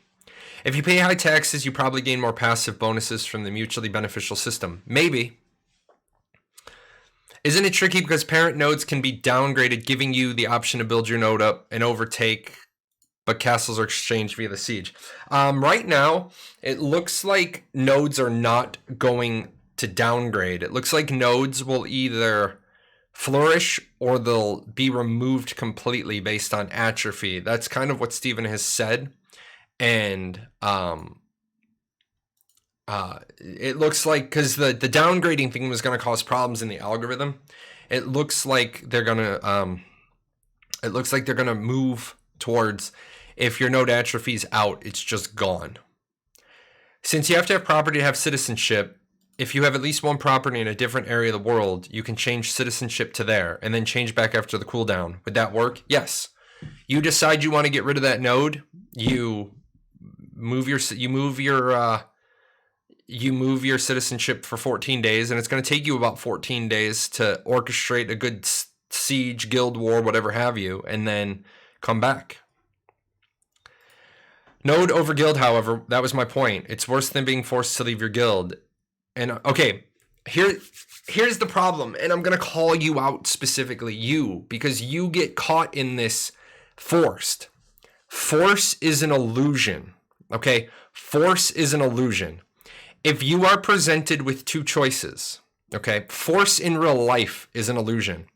If you pay high taxes, you probably gain more passive bonuses from the mutually beneficial system. Maybe. Isn't it tricky because parent nodes can be downgraded, giving you the option to build your node up and overtake, but castles are exchanged via the siege? Right now, it looks like nodes are not going to downgrade. It looks like nodes will either flourish or they'll be removed completely based on atrophy. That's kind of what Steven has said. And it looks like, because the downgrading thing was going to cause problems in the algorithm, it looks like they're gonna move towards, if your node atrophy's out, it's just gone. Since you have to have property to have citizenship, if you have at least one property in a different area of the world, you can change citizenship to there and then change back after the cooldown. Would that work? Yes. You decide you want to get rid of that node, you move your citizenship for 14 days, and it's going to take you about 14 days to orchestrate a good siege, guild war, whatever have you, and then come back. Node over guild, however, that was my point. It's worse than being forced to leave your guild. And okay, here's the problem, and I'm going to call you out specifically, you, because you get caught in this forced. Force is an illusion, okay? Force is an illusion. If you are presented with two choices, okay, force in real life is an illusion.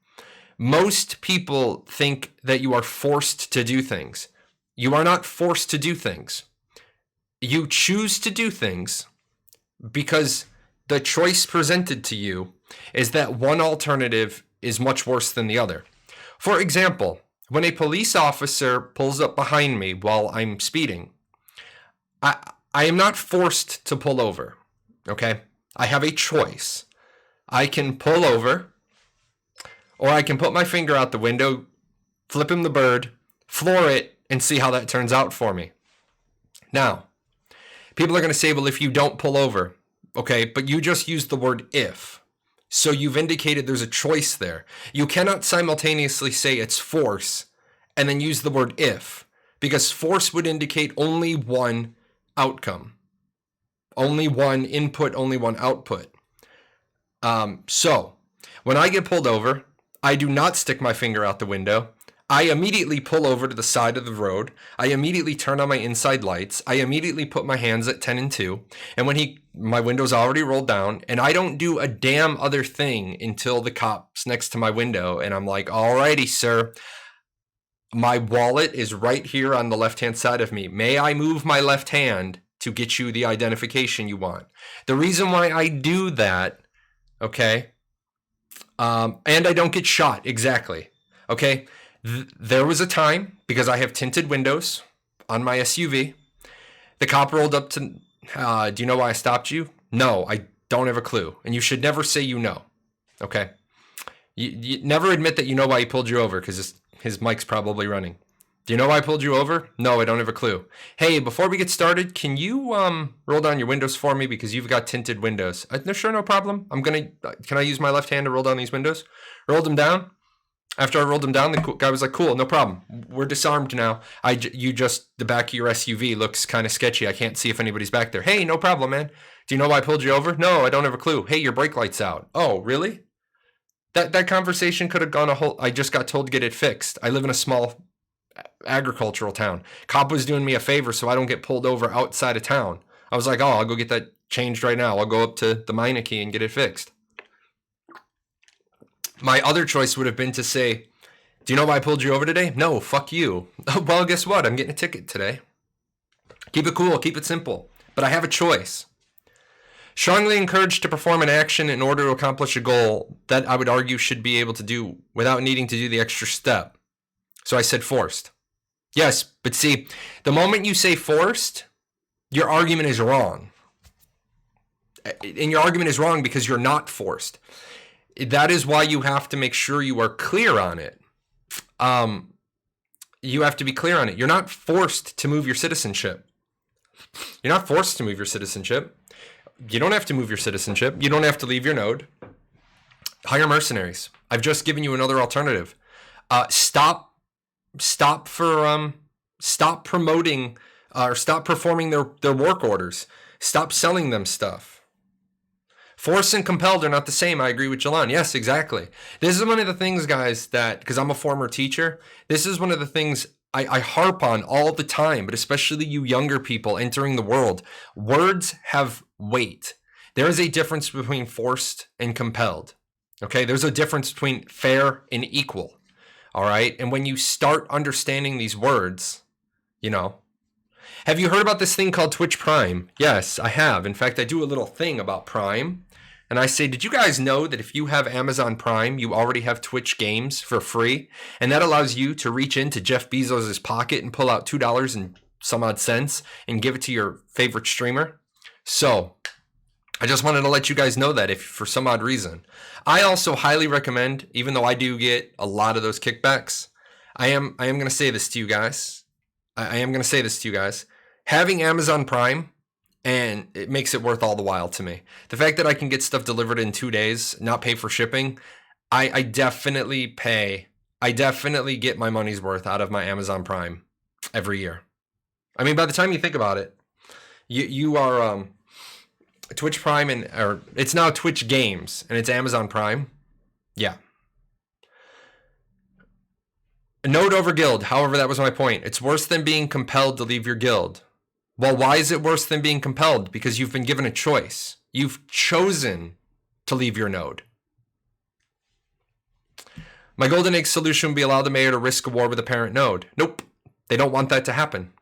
Most people think that you are forced to do things. You are not forced to do things. You choose to do things because the choice presented to you is that one alternative is much worse than the other. For example, when a police officer pulls up behind me while I'm speeding, I am not forced to pull over, okay? I have a choice. I can pull over, or I can put my finger out the window, flip him the bird, floor it, and see how that turns out for me. Now, people are going to say, well, if you don't pull over, okay, but you just used the word if. So you've indicated there's a choice there. You cannot simultaneously say it's force and then use the word if, because force would indicate only one outcome. Only one input, only one output. So When I get pulled over, I do not stick my finger out the window. I immediately pull over to the side of the road. I immediately turn on my inside lights. I immediately put my hands at 10 and 2. And when my window's already rolled down, and I don't do a damn other thing until the cop's next to my window. And I'm like, alrighty, sir. My wallet is right here on the left-hand side of me. May I move my left hand to get you the identification you want? The reason why I do that, okay, and I don't get shot, exactly, okay? There was a time, because I have tinted windows on my SUV, the cop rolled up to, do you know why I stopped you? No, I don't have a clue. And you should never say you know, okay? You never admit that you know why he pulled you over, because his mic's probably running. Do you know why I pulled you over? No, I don't have a clue. Hey, before we get started, can you roll down your windows for me, because you've got tinted windows? No, sure, no problem. Can I use my left hand to roll down these windows? Rolled them down. After I rolled him down, the guy was like, cool, no problem. We're disarmed now. The back of your SUV looks kind of sketchy. I can't see if anybody's back there. Hey, no problem, man. Do you know why I pulled you over? No, I don't have a clue. Hey, your brake light's out. Oh, really? That conversation could have gone I just got told to get it fixed. I live in a small agricultural town. Cop was doing me a favor so I don't get pulled over outside of town. I was like, oh, I'll go get that changed right now. I'll go up to the Meineke and get it fixed. My other choice would have been to say, do you know why I pulled you over today? No, fuck you. Well, guess what? I'm getting a ticket today. Keep it cool, keep it simple. But I have a choice. Strongly encouraged to perform an action in order to accomplish a goal that I would argue should be able to do without needing to do the extra step. So I said forced. Yes, but see, the moment you say forced, your argument is wrong. And your argument is wrong because you're not forced. That is why you have to make sure you are clear on it. You have to be clear on it. You're not forced to move your citizenship. You're not forced to move your citizenship. You don't have to move your citezenship. You don't have to leave your node. Hire mercenaries. I've just given you another alternative. Stop promoting or stop performing their work orders. Stop selling them stuff. Forced and compelled are not the same. I agree with Jahlon. Yes, exactly. This is one of the things, guys, that, because I'm a former teacher, this is one of the things I harp on all the time, but especially you younger people entering the world. Words have weight. There is a difference between forced and compelled. Okay, there's a difference between fair and equal. All right, and when you start understanding these words, have you heard about this thing called Twitch Prime? Yes, I have. In fact, I do a little thing about Prime. And I say, did you guys know that if you have Amazon Prime, you already have Twitch games for free? And that allows you to reach into Jeff Bezos' pocket and pull out $2 and some odd cents and give it to your favorite streamer. So I just wanted to let you guys know that if for some odd reason. I also highly recommend, even though I do get a lot of those kickbacks, I am going to say this to you guys. I am going to say this to you guys. Having Amazon Prime, and it makes it worth all the while to me. The fact that I can get stuff delivered in 2 days, not pay for shipping, I definitely get my money's worth out of my Amazon Prime every year. I mean, by the time you think about it, you are Twitch Prime, or it's now Twitch Games, and it's Amazon Prime. Yeah. Node over guild. However, that was my point. It's worse than being compelled to leave your guild. Well, why is it worse than being compelled? Because you've been given a choice. You've chosen to leave your node. My golden egg solution would be allow the mayor to risk a war with a parent node. Nope. They don't want that to happen.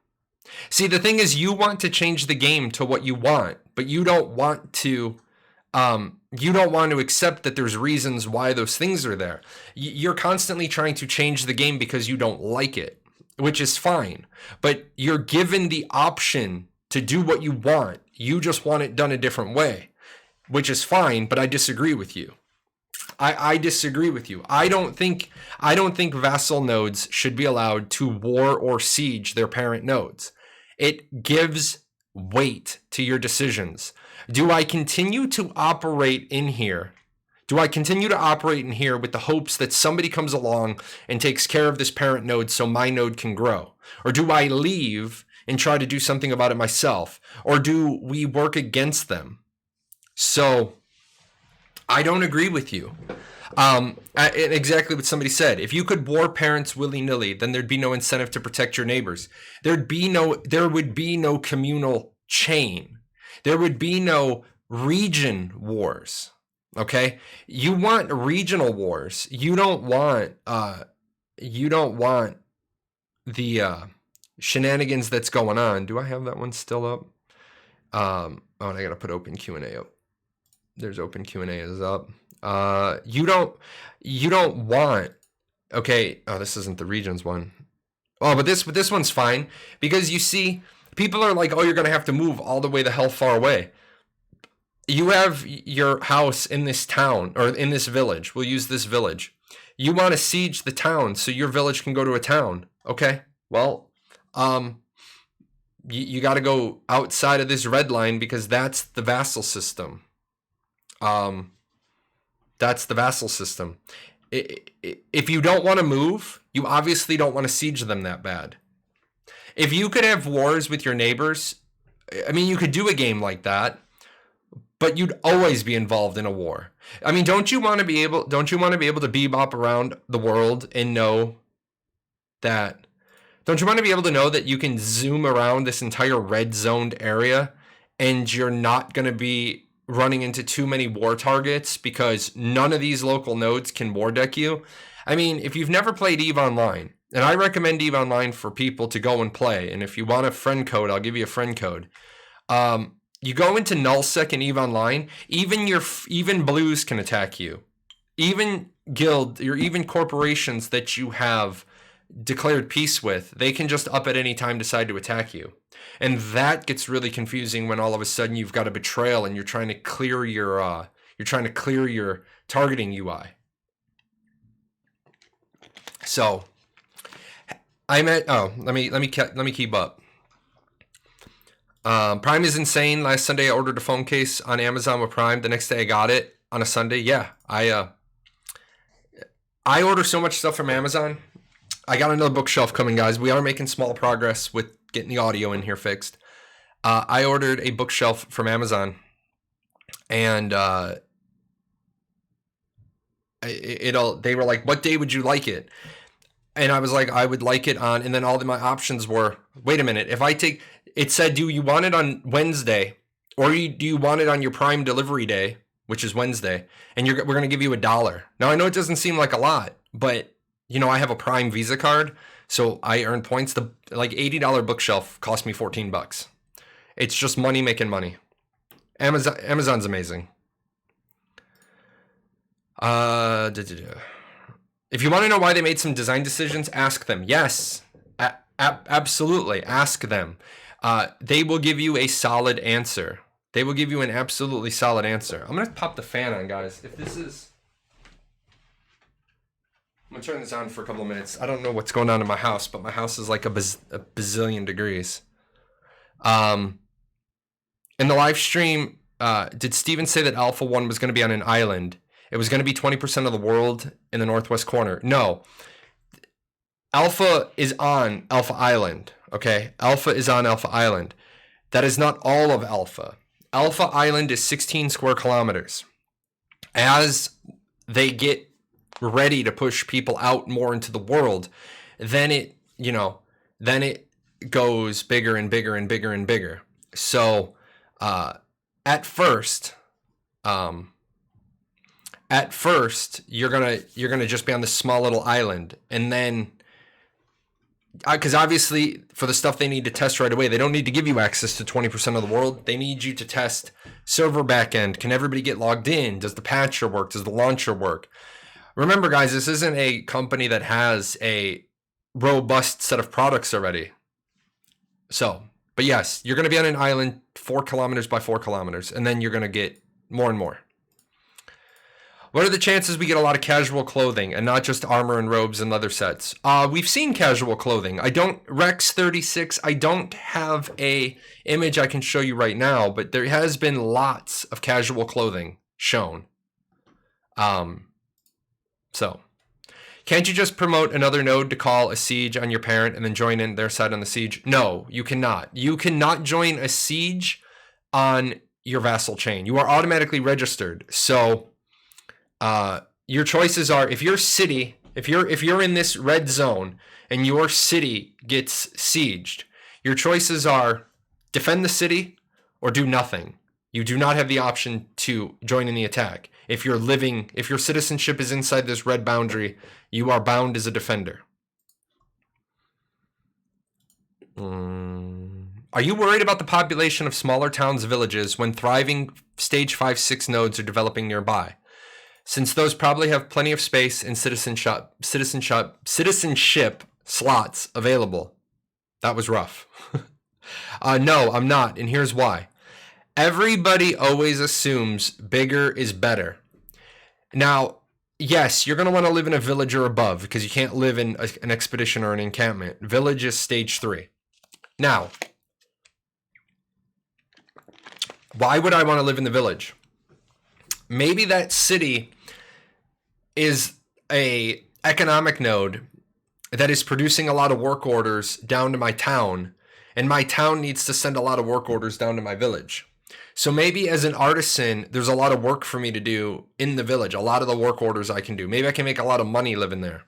See, the thing is, you want to change the game to what you want, but you don't want to accept that there's reasons why those things are there. You're constantly trying to change the game because you don't like it, which is fine. But you're given the option to do what you want. You just want it done a different way, which is fine, but I disagree with you. I disagree with you. I don't think vassal nodes should be allowed to war or siege their parent nodes. It gives weight to your decisions. Do I continue to operate in here? Do I continue to operate in here with the hopes that somebody comes along and takes care of this parent node so my node can grow? Or do I leave and try to do something about it myself? Or do we work against them? So I don't agree with you. Exactly what somebody said. If you could war parents willy-nilly, then there'd be no incentive to protect your neighbors. There would be no communal chain. There would be no region wars. Okay? You want regional wars. You don't want the shenanigans that's going on. Do I have that one still up? And I gotta put open Q&A up. There's open Q&A is up. You don't want, okay. Oh, this isn't the regions one. Oh, but this one's fine, because you see, people are like, oh, you're gonna have to move all the way the hell far away. You have your house in this town, or in this village. We'll use this village. You want to siege the town so your village can go to a town. Okay, well, you got to go outside of this red line, because that's the vassal system. That's the vassal system. If you don't want to move, you obviously don't want to siege them that bad. If you could have wars with your neighbors, I mean, you could do a game like that, but you'd always be involved in a war. I mean, don't you want to be able to bebop around the world and know that? Don't you want to be able to know that you can zoom around this entire red zoned area and you're not going to be running into too many war targets because none of these local nodes can war deck you? I mean, if you've never played EVE Online, and I recommend EVE Online for people to go and play, and if you want a friend code, I'll give you a friend code. You go into nullsec and EVE Online, even blues can attack you. Even guild, or even corporations that you have declared peace with, they can just up at any time decide to attack you. And that gets really confusing when all of a sudden you've got a betrayal and you're trying to clear your targeting UI. So let me keep up. Prime is insane. Last Sunday I ordered a phone case on Amazon with Prime. The next day I got it on a Sunday. Yeah, I order so much stuff from Amazon. I got another bookshelf coming, guys. We are making small progress with getting the audio in here fixed. I ordered a bookshelf from Amazon, and they were like, what day would you like it? And I was like, I would like it on, and then all of my options were, wait a minute, it said, do you want it on Wednesday, or do you want it on your Prime delivery day, which is Wednesday, and we're going to give you $1. Now, I know it doesn't seem like a lot, but you know, I have a Prime Visa card, so I earn points. The like $80 bookshelf cost me $14. It's just money making money. Amazon's amazing. If you want to know why they made some design decisions, ask them. Yes, absolutely, ask them. They will give you a solid answer. They will give you an absolutely solid answer. I'm gonna pop the fan on, guys. I'm going to turn this on for a couple of minutes. I don't know what's going on in my house, but my house is like a bazillion degrees. In the live stream, did Steven say that Alpha 1 was going to be on an island? It was going to be 20% of the world in the northwest corner. No. Alpha is on Alpha Island, okay? Alpha is on Alpha Island. That is not all of Alpha. Alpha Island is 16 square kilometers. As they get ready to push people out more into the world, then it goes bigger and bigger and bigger and bigger. So at first you're gonna just be on this small little island, and then because obviously for the stuff they need to test right away, they don't need to give you access to 20% of the world. They need you to test server backend. Can everybody get logged in? Does the patcher work? Does the launcher work? Remember, guys, this isn't a company that has a robust set of products already. So, but yes, you're going to be on an island 4 kilometers by 4 kilometers, and then you're going to get more and more. What are the chances we get a lot of casual clothing and not just armor and robes and leather sets? We've seen casual clothing. Rex36, I don't have a image I can show you right now, but there has been lots of casual clothing shown. So, can't you just promote another node to call a siege on your parent and then join in their side on the siege? No, you cannot. You cannot join a siege on your vassal chain. You are automatically registered. So, your choices are, if your city, if you're in this red zone and your city gets sieged, your choices are defend the city or do nothing. You do not have the option to join in the attack. If your citizenship is inside this red boundary, you are bound as a defender. Are you worried about the population of smaller towns, villages, when thriving stage 5-6 nodes are developing nearby? Since those probably have plenty of space and citizenship slots available. That was rough. No, I'm not, and here's why. Everybody always assumes bigger is better. Now, yes, you're going to want to live in a village or above because you can't live in an expedition or an encampment. Village is stage 3. Now, why would I want to live in the village? Maybe that city is a economic node that is producing a lot of work orders down to my town, and my town needs to send a lot of work orders down to my village. So maybe as an artisan, there's a lot of work for me to do in the village, a lot of the work orders I can do. Maybe I can make a lot of money living there.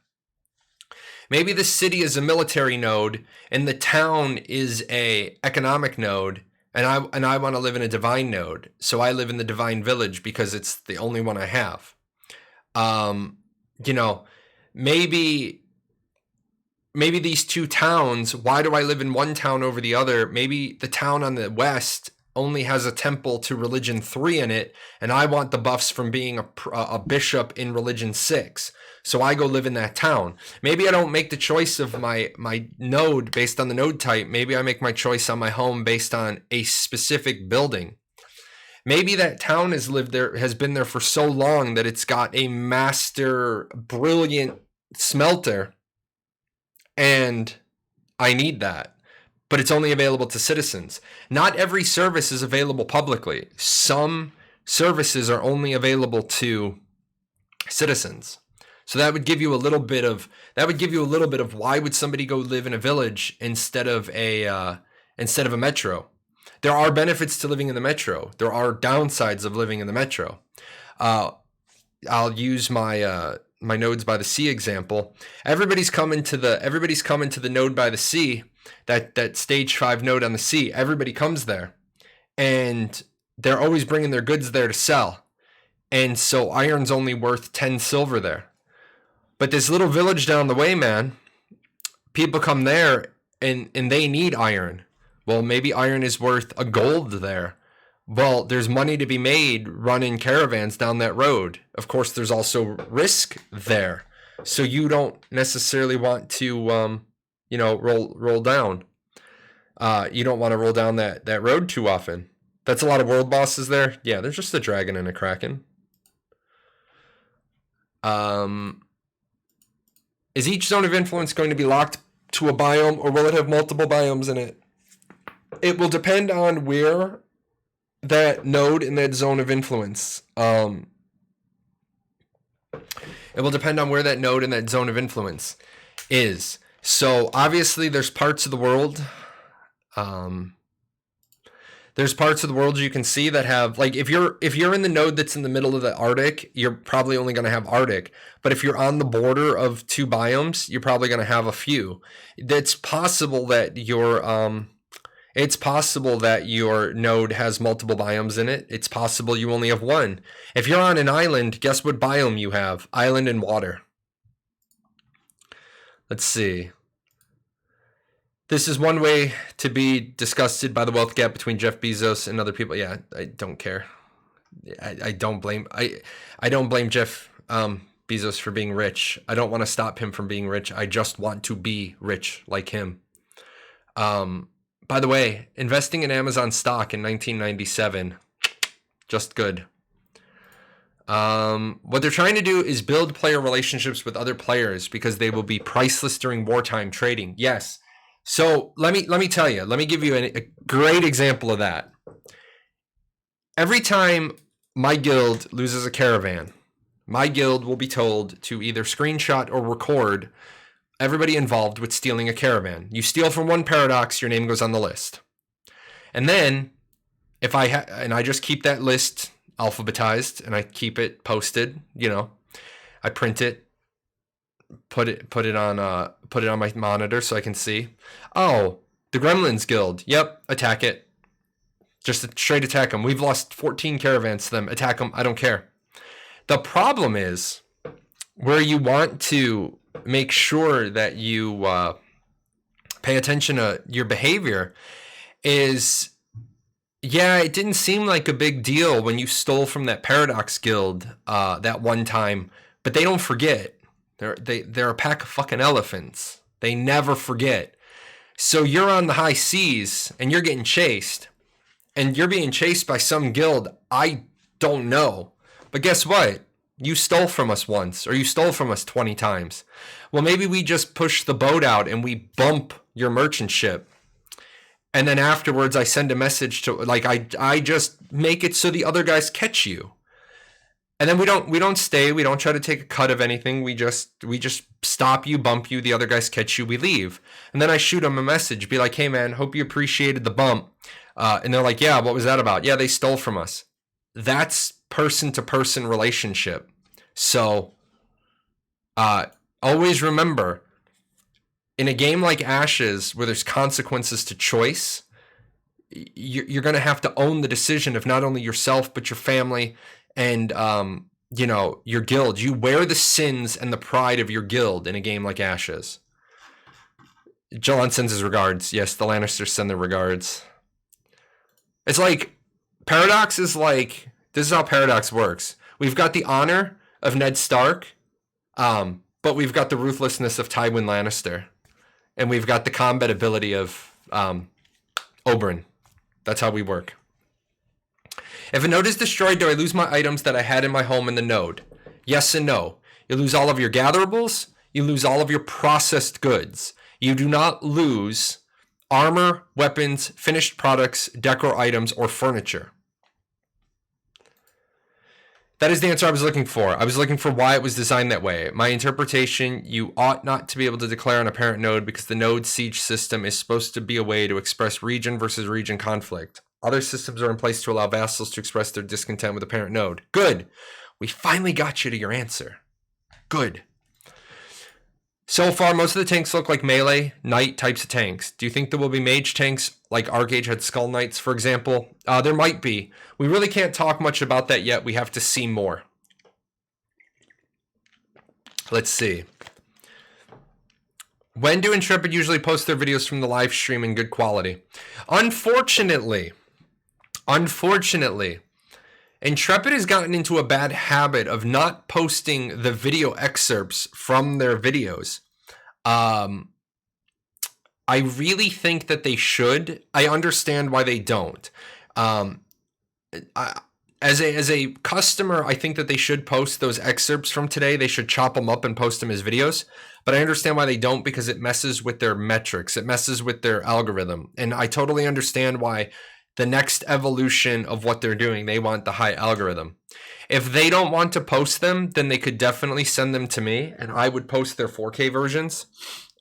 Maybe the city is a military node and the town is a economic node, and I want to live in a divine node. So I live in the divine village because it's the only one I have. Maybe these two towns, why do I live in one town over the other? Maybe the town on the west only has a temple to religion 3 in it, and I want the buffs from being a bishop in religion 6. So I go live in that town. Maybe I don't make the choice of my node based on the node type. Maybe I make my choice on my home based on a specific building. Maybe that town has been there for so long that it's got a master, brilliant smelter, and I need that. But it's only available to citizens. Not every service is available publicly. Some services are only available to citizens. So that would give you a little bit of why would somebody go live in a village instead of a metro. There are benefits to living in the metro. There are downsides of living in the metro. I'll use my nodes by the sea example. Everybody's coming to the node by the sea, that stage 5 node on the sea. Everybody comes there, and they're always bringing their goods there to sell. And so iron's only worth 10 silver there. But this little village down the way, man, people come there and they need iron. Well, maybe iron is worth a gold there. Well, there's money to be made running caravans down that road. Of course, there's also risk there. So you don't necessarily want to, roll down. You don't want to roll down that road too often. That's a lot of world bosses there. Yeah, there's just a dragon and a kraken. Is each zone of influence going to be locked to a biome, or will it have multiple biomes in it? It will depend on where that node in that zone of influence. It will depend on where that node in that zone of influence is. So obviously there's parts of the world. There's parts of the world you can see that have, like, if you're in the node that's in the middle of the Arctic, you're probably only going to have Arctic. But if you're on the border of 2 biomes, you're probably going to have a few. It's possible that your node has multiple biomes in it. It's possible you only have one. If you're on an island, guess what biome you have? Island and water. Let's see. This is one way to be disgusted by the wealth gap between Jeff Bezos and other people. Yeah, I don't care. I don't blame Jeff Bezos for being rich. I don't want to stop him from being rich. I just want to be rich like him. By the way, investing in Amazon stock in 1997, just good. What they're trying to do is build player relationships with other players because they will be priceless during wartime trading. Yes. So let me tell you, let me give you a great example of that. Every time my guild loses a caravan, my guild will be told to either screenshot or record everybody involved with stealing a caravan. You steal from one paradox, your name goes on the list. And then if I just keep that list alphabetized and I keep it posted, I print it, put it on my monitor so I can see. Oh, the Gremlins Guild. Yep, attack it. Just straight attack them. We've lost 14 caravans to them. Attack them. I don't care. The problem is where you want to make sure that you pay attention to your behavior is, yeah, it didn't seem like a big deal when you stole from that Paradox Guild that one time, but they don't forget. They're a pack of fucking elephants. They never forget. So you're on the high seas and you're getting chased, and you're being chased by some guild I don't know. But guess what? You stole from us once, or you stole from us 20 times. Well, maybe we just push the boat out and we bump your merchant ship. And then afterwards I send a message to, like, I just make it so the other guys catch you. And then we don't stay, we don't try to take a cut of anything. We just stop you, bump you, the other guys catch you, we leave. And then I shoot them a message, be like, hey man, hope you appreciated the bump. And they're like, yeah, what was that about? Yeah, they stole from us. That's person to person relationship. So always remember, in a game like Ashes, where there's consequences to choice, you're going to have to own the decision of not only yourself, but your family and, your guild. You wear the sins and the pride of your guild in a game like Ashes. Jahlon sends his regards. Yes, the Lannisters send their regards. It's like, Paradox is like, this is how Paradox works. We've got the honor of Ned Stark, but we've got the ruthlessness of Tywin Lannister. And we've got the combat ability of Oberyn. That's how we work. If a node is destroyed, do I lose my items that I had in my home in the node? Yes and no. You lose all of your gatherables. You lose all of your processed goods. You do not lose armor, weapons, finished products, decor items, or furniture. That is the answer I was looking for. I was looking for why it was designed that way. My interpretation, you ought not to be able to declare on a parent node because the node siege system is supposed to be a way to express region versus region conflict. Other systems are in place to allow vassals to express their discontent with the parent node. Good. We finally got you to your answer. Good. So far, most of the tanks look like melee, knight types of tanks. Do you think there will be mage tanks like Archage had Skull Knights, for example? There might be. We really can't talk much about that yet. We have to see more. Let's see. When do Intrepid usually post their videos from the live stream in good quality? Unfortunately, Intrepid has gotten into a bad habit of not posting the video excerpts from their videos. I really think that they should. I understand why they don't. As a customer, I think that they should post those excerpts from today. They should chop them up and post them as videos. But I understand why they don't, because it messes with their metrics. It messes with their algorithm. And I totally understand why the next evolution of what they're doing, they want the high algorithm. If they don't want to post them, then they could definitely send them to me, and I would post their 4K versions,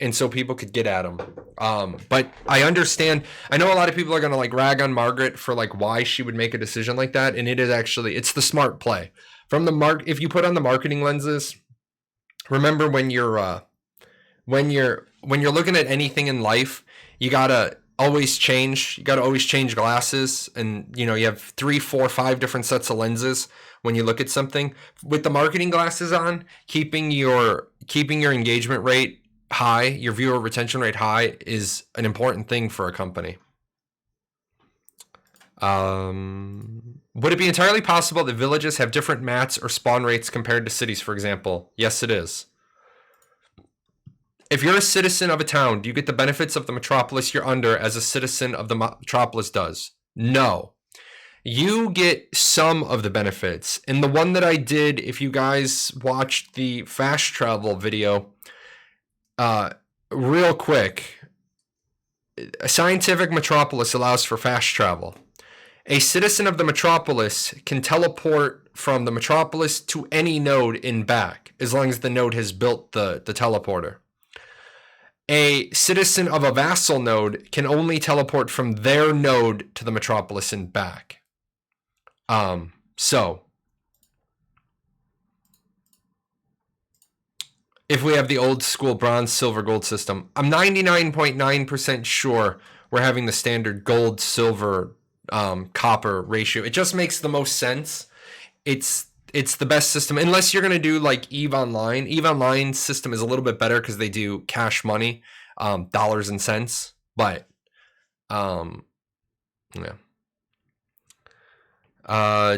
and so people could get at them. But I understand. I know a lot of people are going to like rag on Margaret for like why she would make a decision like that, and it is actually, it's the smart play. From the if you put on the marketing lenses, remember when you're looking at anything in life, you gotta always change glasses, and you have 3, 4, 5 different sets of lenses when you look at something. With the marketing glasses on, keeping your engagement rate high, your viewer retention rate high, is an important thing for a company. Would it be entirely possible that villages have different mats or spawn rates compared to cities, for example? Yes, it is. If you're a citizen of a town, do you get the benefits of the metropolis you're under as a citizen of the metropolis does? No. You get some of the benefits. In the one that I did, if you guys watched the fast travel video, real quick, a scientific metropolis allows for fast travel. A citizen of the metropolis can teleport from the metropolis to any node and back, as long as the node has built the teleporter. A citizen of a vassal node can only teleport from their node to the metropolis and back. So if we have the old school bronze, silver, gold system. I'm 99.9% sure we're having the standard gold, silver, copper ratio. It just makes the most sense. It's the best system, unless you're going to do like EVE Online. EVE Online system is a little bit better because they do cash money, dollars and cents. But, yeah.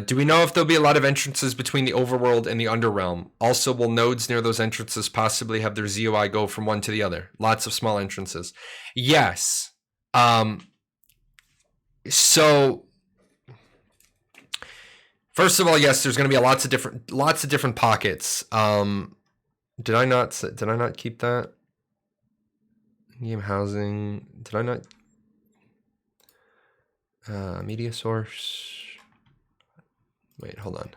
Do we know if there'll be a lot of entrances between the overworld and the underrealm? Also, will nodes near those entrances possibly have their ZOI go from one to the other? Lots of small entrances. Yes. So first of all, yes, there's going to be lots of different pockets. Did I not keep that? Game housing. Did I not? Media source. Wait, hold on.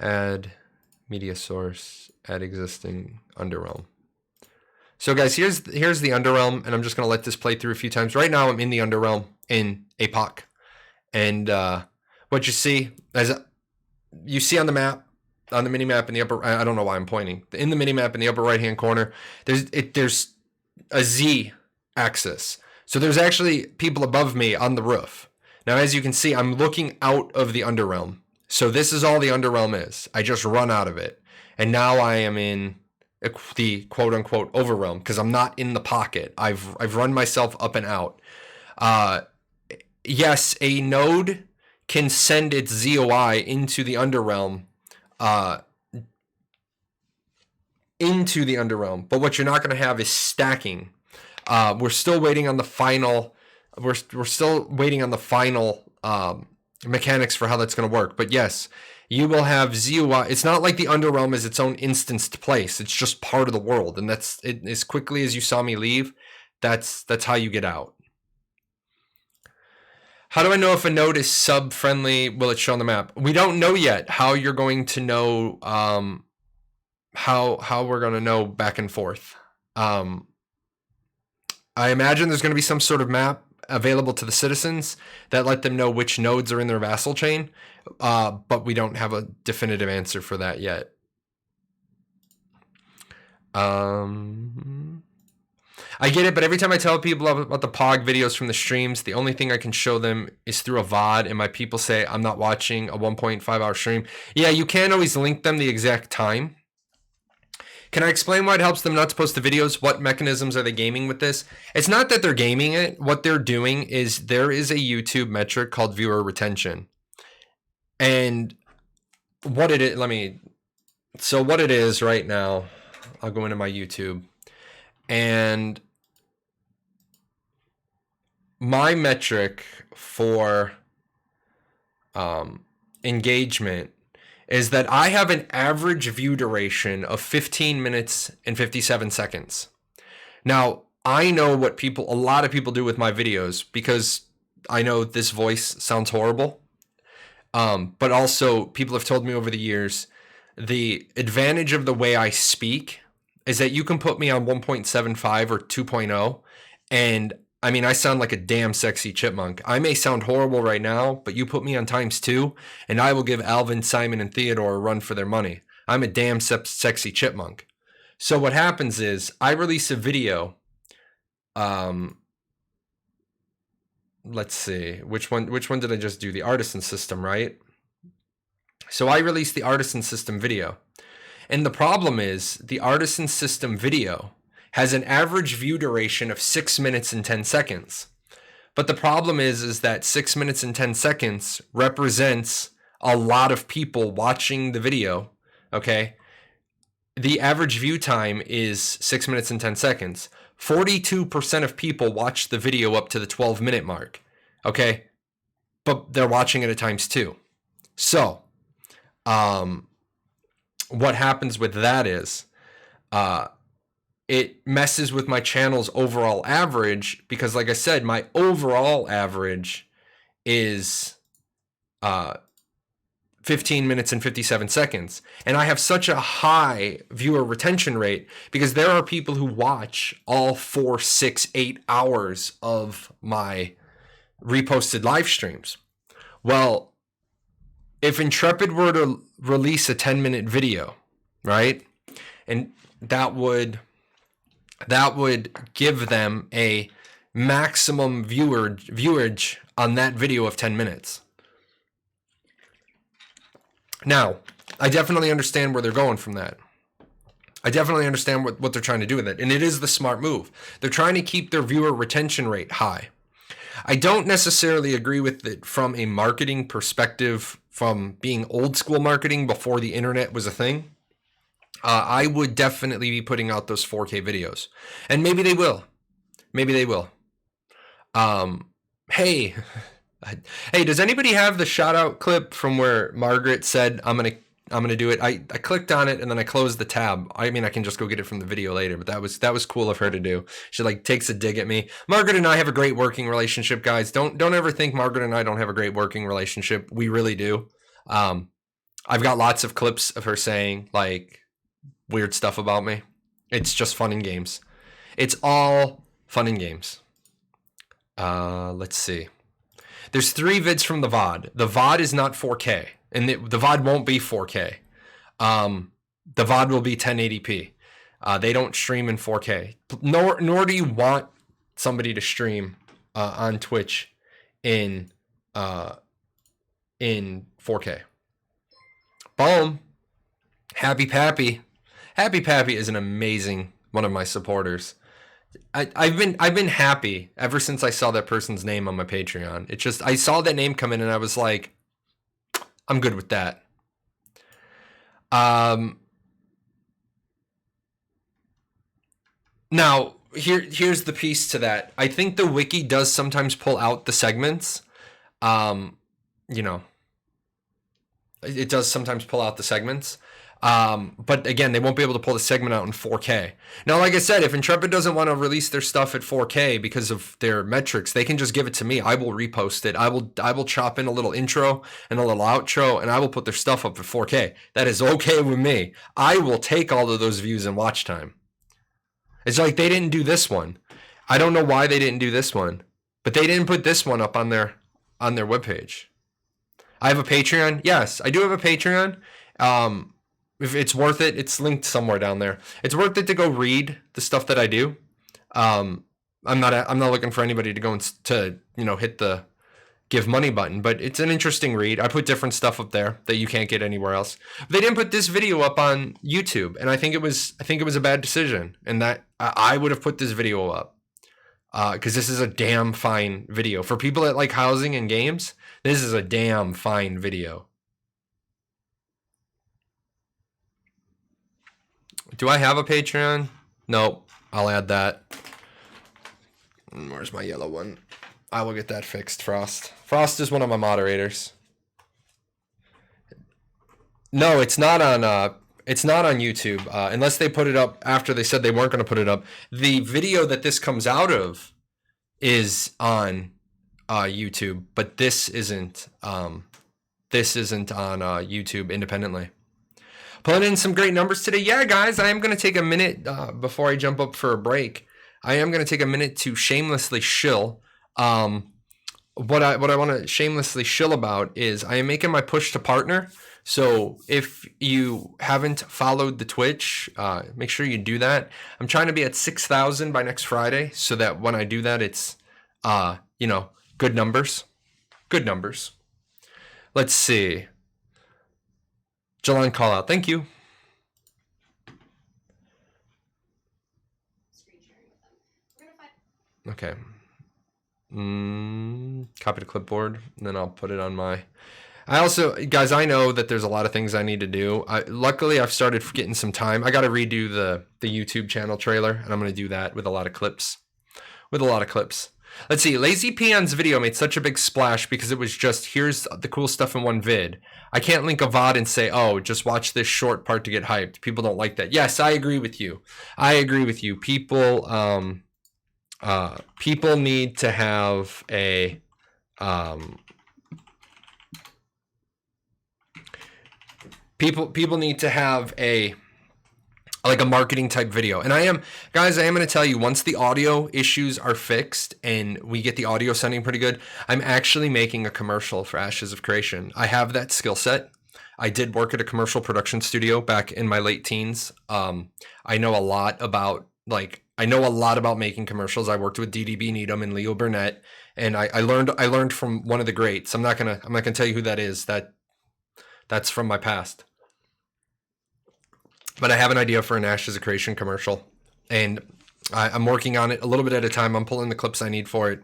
Add media source, add existing underrealm. So guys, here's the underrealm, and I'm just gonna let this play through a few times. Right now I'm in the underrealm in APOC. And what you see on the map, on the mini map in the upper, I don't know why I'm pointing. In the mini map in the upper right hand corner, there's a Z axis. So there's actually people above me on the roof. Now as you can see, I'm looking out of the underrealm. So this is all the underrealm is. I just run out of it. And now I am in the quote unquote overrealm because I'm not in the pocket. I've run myself up and out. Yes, a node can send its ZOI into the underrealm. But what you're not going to have is stacking. We're still waiting on the final. We're still waiting on the final mechanics for how that's going to work. But yes, you will have ZOI. It's not like the underrealm is its own instanced place. It's just part of the world, and that's it. As quickly as you saw me leave, that's how you get out. How do I know if a node is sub friendly? Will it show on the map? We don't know yet how you're going to know. How we're going to know back and forth. I imagine there's going to be some sort of map available to the citizens that let them know which nodes are in their vassal chain, but we don't have a definitive answer for that yet. I get it, but every time I tell people about the POG videos from the streams, the only thing I can show them is through a VOD, and my people say I'm not watching a 1.5 hour stream. Yeah, you can't always link them the exact time. Can I explain why it helps them not to post the videos? What mechanisms are they gaming with this? It's not that they're gaming it. What they're doing is there is a YouTube metric called viewer retention. And what it is, what it is right now, I'll go into my YouTube. And my metric for engagement is that I have an average view duration of 15 minutes and 57 seconds. Now, I know what a lot of people do with my videos because I know this voice sounds horrible. But also people have told me over the years, the advantage of the way I speak is that you can put me on 1.75 or 2.0 and I mean, I sound like a damn sexy chipmunk. I may sound horrible right now, but you put me on ×2, and I will give Alvin, Simon, and Theodore a run for their money. I'm a damn sexy chipmunk. So what happens is, I release a video. Let's see, which one did I just do? The Artisan System, right? So I released the Artisan System video. And the problem is, the Artisan System video has an average view duration of 6 minutes and 10 seconds. But the problem is that 6 minutes and 10 seconds represents a lot of people watching the video, okay? The average view time is 6 minutes and 10 seconds. 42% of people watch the video up to the 12-minute mark, okay? But they're watching it at ×2. So, what happens with that is, it messes with my channel's overall average because, like I said, my overall average is 15 minutes and 57 seconds. And I have such a high viewer retention rate because there are people who watch all 4, 6, 8 hours of my reposted live streams. Well, if Intrepid were to release a 10-minute video, right? And that would give them a maximum viewage on that video of 10 minutes. Now, I definitely understand where they're going from that. I definitely understand what they're trying to do with it. And it is the smart move. They're trying to keep their viewer retention rate high. I don't necessarily agree with it from a marketing perspective, from being old school marketing before the internet was a thing. I would definitely be putting out those 4K videos. And maybe they will. Maybe they will. Hey, does anybody have the shout out clip from where Margaret said, I'm gonna do it? I clicked on it and then I closed the tab. I mean, I can just go get it from the video later, but that was cool of her to do. She like takes a dig at me. Margaret and I have a great working relationship, guys. Don't ever think Margaret and I don't have a great working relationship. We really do. I've got lots of clips of her saying like weird stuff about me. It's just fun and games. It's all fun and games. Let's see. There's 3 vids from the VOD. The VOD is not 4K, and the VOD won't be 4K. The VOD will be 1080p. They don't stream in 4K. Nor do you want somebody to stream on Twitch in 4K. Boom. Happy Pappy. Happy Pappy is an amazing one of my supporters. I've been happy ever since I saw that person's name on my Patreon. It just, I saw that name come in and I was like, I'm good with that. Now here's the piece to that. I think the wiki does sometimes pull out the segments. You know, it does sometimes pull out the segments. But again, they won't be able to pull the segment out in 4K. Now, like I said, if Intrepid doesn't want to release their stuff at 4K because of their metrics, they can just give it to me. I will repost it. I will chop in a little intro and a little outro, and I will put their stuff up at 4K. That is okay with me. I will take all of those views and watch time. It's like they didn't do this one. I don't know why they didn't do this one, but they didn't put this one up on their webpage. I have a Patreon. Yes, I do have a Patreon. If it's worth it, it's linked somewhere down there. It's worth it to go read the stuff that I do. I'm not looking for anybody to go and to hit the give money button, but it's an interesting read. I put different stuff up there that you can't get anywhere else. They didn't put this video up on YouTube, and I think it was a bad decision. And that I would have put this video up because this is a damn fine video for people that like housing and games. This is a damn fine video. Do I have a Patreon? Nope. I'll add that. Where's my yellow one? I will get that fixed, Frost. Frost is one of my moderators. No, it's not on YouTube. Unless they put it up after they said they weren't going to put it up. The video that this comes out of is on YouTube, but this isn't on YouTube independently. Pulling in some great numbers today. Yeah, guys, I am going to take a minute before I jump up for a break. I am going to take a minute to shamelessly shill. What I want to shamelessly shill about is I am making my push to partner. So if you haven't followed the Twitch, make sure you do that. I'm trying to be at 6,000 by next Friday so that when I do that, it's, good numbers. Good numbers. Let's see. Jahlon call out. Thank you. Okay. Copy to clipboard, and then I'll put it on my... I also, guys, I know that there's a lot of things I need to do. Luckily, I've started getting some time. I got to redo the YouTube channel trailer, and I'm going to do that with a lot of clips. Let's see. Lazy Peon's video made such a big splash because it was just, here's the cool stuff in one vid. I can't link a VOD and say, oh, just watch this short part to get hyped. People don't like that. Yes, I agree with you. People need to have a... People need to have a marketing type video. And I am going to tell you, once the audio issues are fixed and we get the audio sounding pretty good, I'm actually making a commercial for Ashes of Creation. I have that skill set. I did work at a commercial production studio back in my late teens. I know a lot about making commercials. I worked with DDB Needham and Leo Burnett, and I learned from one of the greats. I'm not gonna tell you who that is. That's from my past. But I have an idea for an Ash is a Creation commercial, and I'm working on it a little bit at a time. I'm pulling the clips I need for it,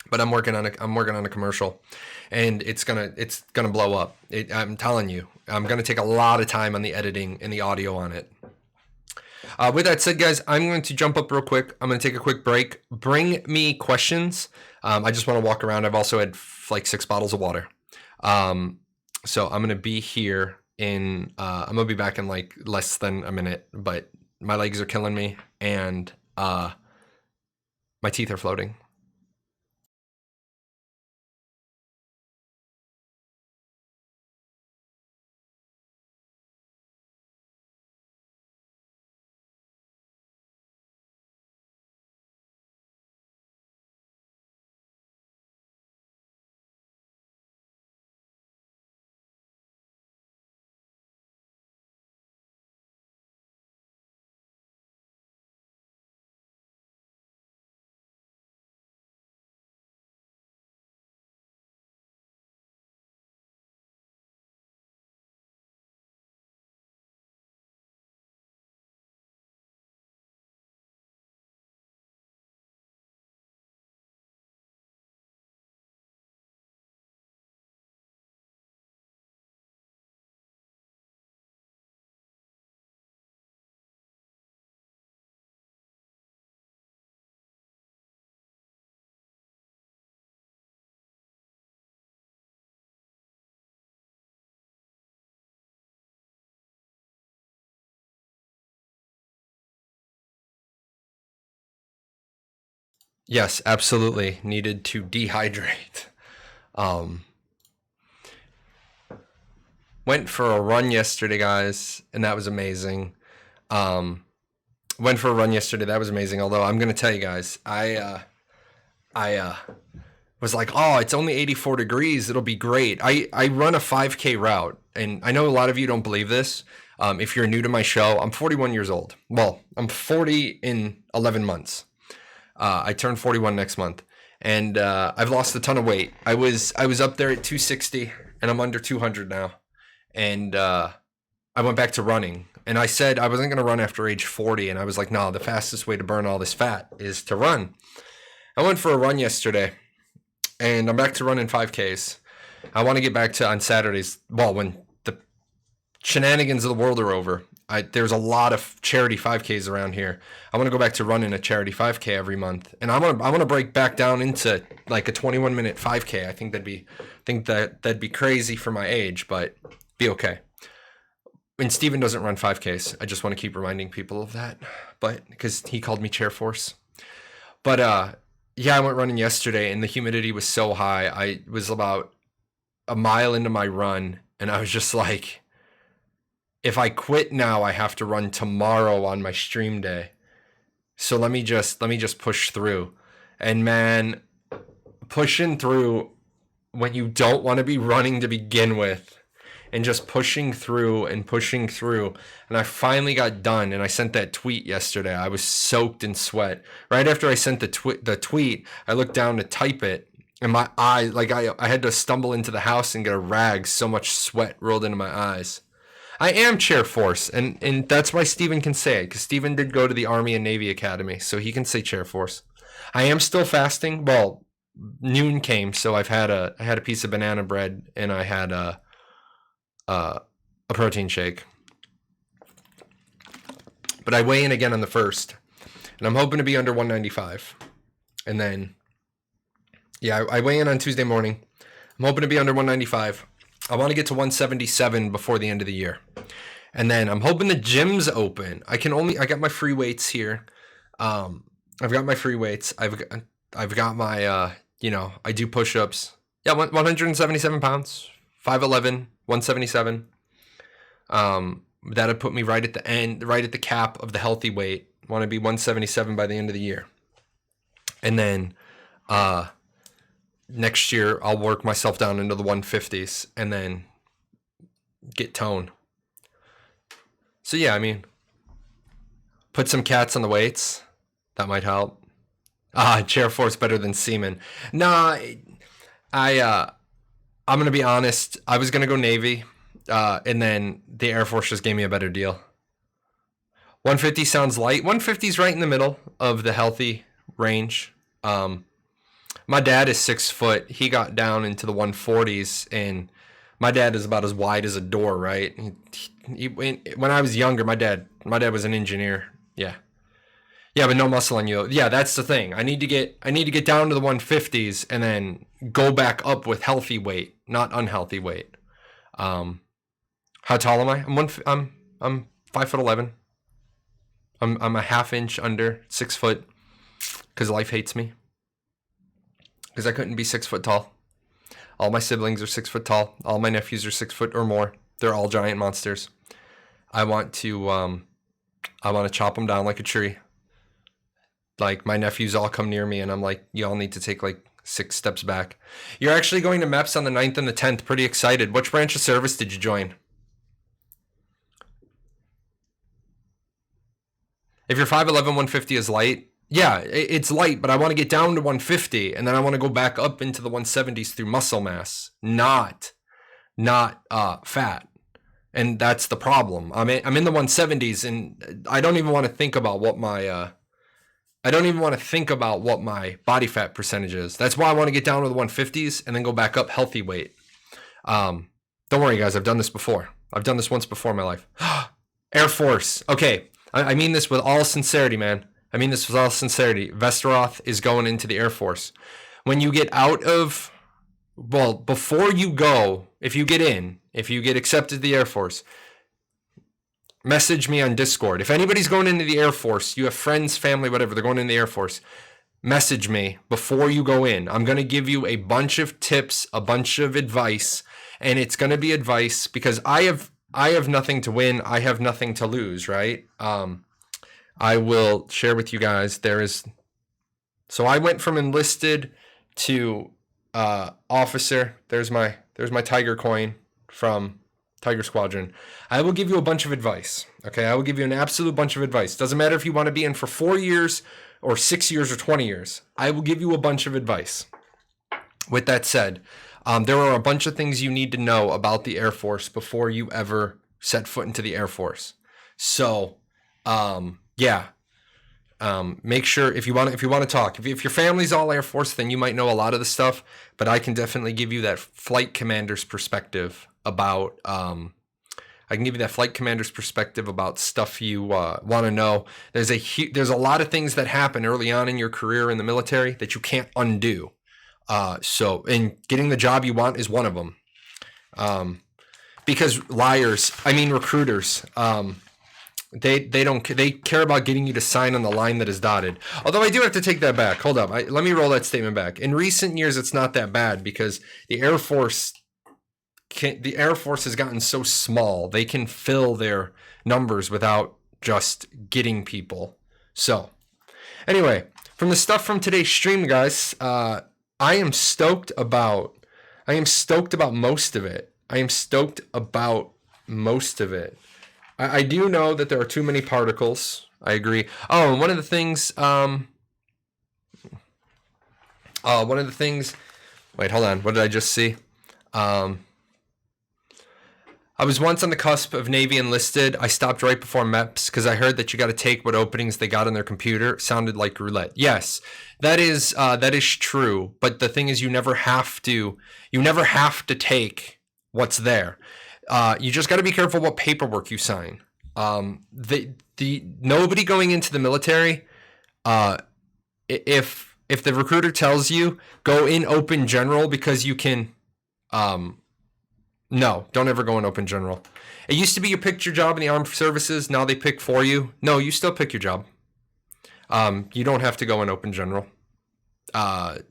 but I'm working on a commercial, and it's gonna blow up. I'm telling you, I'm gonna take a lot of time on the editing and the audio on it. With that said, guys, I'm going to jump up real quick. I'm going to take a quick break. Bring me questions. I just want to walk around. I've also had like 6 bottles of water. So I'm going to be here I'm going to be back in like less than a minute, but my legs are killing me and my teeth are floating. Yes, absolutely. Needed to dehydrate. Went for a run yesterday, guys, and that was amazing. Although I'm gonna tell you guys, I was like, oh, it's only 84 degrees. It'll be great. I run a 5K route, and I know a lot of you don't believe this. If you're new to my show, I'm 41 years old. Well, I'm 40 in 11 months. I turn 41 next month, and I've lost a ton of weight. I was up there at 260, and I'm under 200 now. And I went back to running, and I said I wasn't going to run after age 40, and I was like, no, the fastest way to burn all this fat is to run. I went for a run yesterday, and I'm back to running 5Ks. I want to get back to on Saturdays. Well, when the shenanigans of the world are over. There's a lot of charity 5Ks around here. I want to go back to running a charity 5K every month, and I want to break back down into like a 21-minute 5K. I think that'd be crazy for my age, but be okay. And Steven doesn't run 5Ks. I just want to keep reminding people of that, but because he called me Chair Force. But yeah, I went running yesterday, and the humidity was so high. I was about a mile into my run, and I was just like, if I quit now, I have to run tomorrow on my stream day. So let me just push through. And man, pushing through when you don't want to be running to begin with, and just pushing through. And I finally got done, and I sent that tweet yesterday. I was soaked in sweat. Right after I sent the tweet, I looked down to type it, and my eyes, like I had to stumble into the house and get a rag. So much sweat rolled into my eyes. I am Chair Force, and that's why Steven can say it, because Steven did go to the Army and Navy Academy, so he can say Chair Force. I am still fasting. Well, noon came, so I had a piece of banana bread, and I had a protein shake. But I weigh in again on the 1st, and I'm hoping to be under 195. And then, yeah, I weigh in on Tuesday morning. I'm hoping to be under 195. I want to get to 177 before the end of the year. And then I'm hoping the gym's open. I got my free weights here. I've got my free weights. I've got my, I do push-ups. Yeah, 177 pounds, 5'11", 177. That'd put me right at the end, right at the cap of the healthy weight. Want to be 177 by the end of the year. And then, next year I'll work myself down into the 150s, and then get tone. So yeah, I mean, put some cats on the weights. That might help. Chair force better than semen. Nah, I'm gonna be honest. I was gonna go Navy, and then the Air Force just gave me a better deal. 150 sounds light. 150 is right in the middle of the healthy range. My dad is 6 foot. He got down into the 140s, and my dad is about as wide as a door, right? When I was younger, my dad was an engineer. Yeah, but no muscle on you. Yeah, that's the thing. I need to get down to the 150s and then go back up with healthy weight, not unhealthy weight. How tall am I? I'm 5'11". I'm a half inch under 6 foot because life hates me. Because I couldn't be 6 foot tall. All my siblings are 6 foot tall. All my nephews are 6 foot or more. They're all giant monsters. I want to chop them down like a tree. Like, my nephews all come near me and I'm like, you all need to take like 6 steps back. You're actually going to MEPS on the 9th and the 10th. Pretty excited. Which branch of service did you join? If you're 5'11", 150 is light, yeah, it's light, but I want to get down to 150, and then I want to go back up into the 170s through muscle mass, not fat. And that's the problem. I'm in the 170s, and I don't even want to think about what my body fat percentage is. That's why I want to get down to the 150s and then go back up healthy weight. Don't worry, guys. I've done this before. I've done this once before in my life. Air Force. Okay. I mean this with all sincerity, man. I mean this with all sincerity. Vesteroth is going into the Air Force. When you get out of, well, before you go, if you get accepted to the Air Force, message me on Discord. If anybody's going into the Air Force, you have friends, family, whatever, they're going in the Air Force, message me before you go in. I'm going to give you a bunch of tips, a bunch of advice, and it's going to be advice because I have nothing to win. I have nothing to lose, right? I will share with you guys. So I went from enlisted to officer. There's my Tiger coin from Tiger Squadron. I will give you a bunch of advice. Okay, I will give you an absolute bunch of advice. Doesn't matter if you want to be in for 4 years or 6 years or 20 years. I will give you a bunch of advice. With that said, there are a bunch of things you need to know about the Air Force before you ever set foot into the Air Force. So, make sure if you want to talk, if your family's all Air Force, then you might know a lot of the stuff, but I can definitely give you that flight commander's perspective about, stuff you want to know. There's a lot of things that happen early on in your career in the military that you can't undo. And getting the job you want is one of them. Because recruiters, they care about getting you to sign on the line that is dotted. Although I do have to take that back. Hold up. Let me roll that statement back. In recent years, it's not that bad because the Air Force has gotten so small. They can fill their numbers without just getting people. So anyway, from the stuff from today's stream, guys, I am stoked about most of it. I do know that there are too many particles. I agree. Oh, and one of the things, wait, hold on. What did I just see? I was once on the cusp of Navy enlisted. I stopped right before MEPS because I heard that you got to take what openings they got on their computer. It sounded like roulette. Yes, that is true. But the thing is, you never have to take what's there. You just got to be careful what paperwork you sign. Nobody going into the military, if the recruiter tells you go in open general because you can, no, don't ever go in open general. It used to be you picked your job in the armed services. Now they pick for you. No, you still pick your job. You don't have to go in open general. A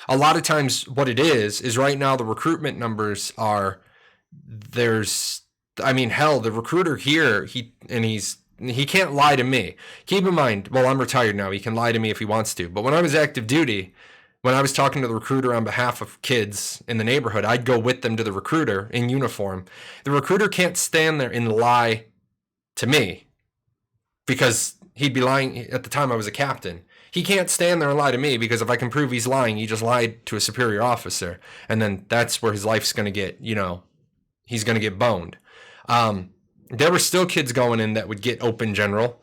lot of times what it is right now the recruitment numbers are, the recruiter here, he can't lie to me. Keep in mind, well, I'm retired now. He can lie to me if he wants to. But when I was active duty, When I was talking to the recruiter on behalf of kids in the neighborhood, I'd go with them to the recruiter in uniform. The recruiter can't stand there and lie to me because he'd be lying. At the time I was a captain. He can't stand there and lie to me because if I can prove he's lying, he just lied to a superior officer. And then that's where his life's going to get, he's going to get boned. There were still kids going in that would get open general.